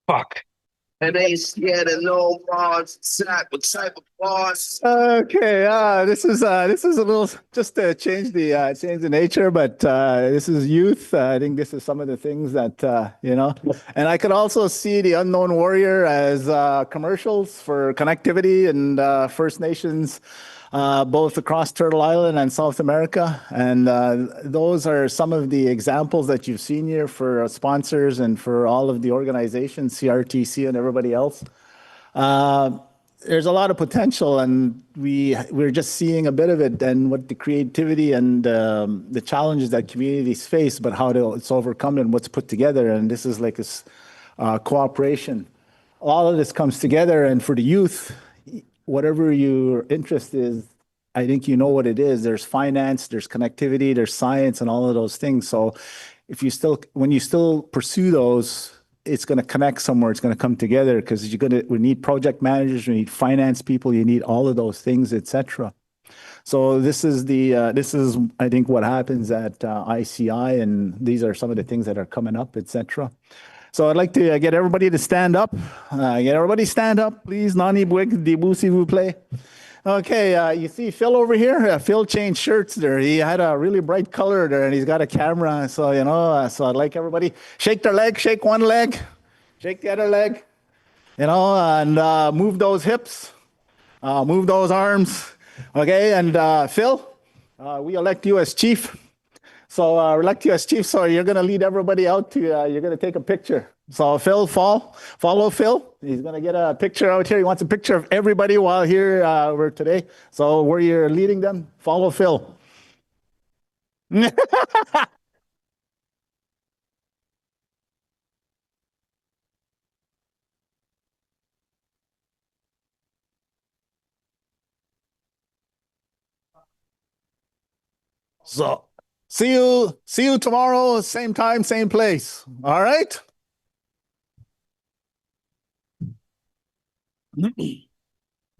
Fuck. And they ain't scared of no bars. What type of bars? Okay, this is a little just to change the nature, but this is youth. I think this is some of the things that you know. And I could also see the Unknown Warrior as commercials for connectivity and First Nations, both across Turtle Island and South America. And those are some of the examples that you've seen here for sponsors and for all of the organizations, CRTC and everybody else. There's a lot of potential, and we're just seeing a bit of it, and what the creativity and the challenges that communities face, but how it's overcome and what's put together. And this is like a cooperation. All of this comes together, and for the youth, whatever your interest is, I think you know what it is. There's finance, there's connectivity, there's science, and all of those things. So when you still pursue those, it's going to connect somewhere. It's going to come together because we need project managers, we need finance people, you need all of those things, etc. So this is I think what happens at ICI, and these are some of the things that are coming up, etc. So I'd like to get everybody to stand up. Get everybody stand up, please. Nani Bwig, Dibu, s'il vous plaît. Okay, you see Phil over here? Phil changed shirts there. He had a really bright color there, and he's got a camera. So, you know, so I'd like everybody, shake their leg, shake one leg, shake the other leg, you know, and move those hips. Move those arms. Okay, and Phil, we elect you as chief. So elect you as chief, so you're going to lead everybody out to, you're going to take a picture. So Phil, follow Phil. He's going to get a picture out here. He wants a picture of everybody while here we're today. So where you're leading them, follow Phil. So see you tomorrow, same time, same place. All right?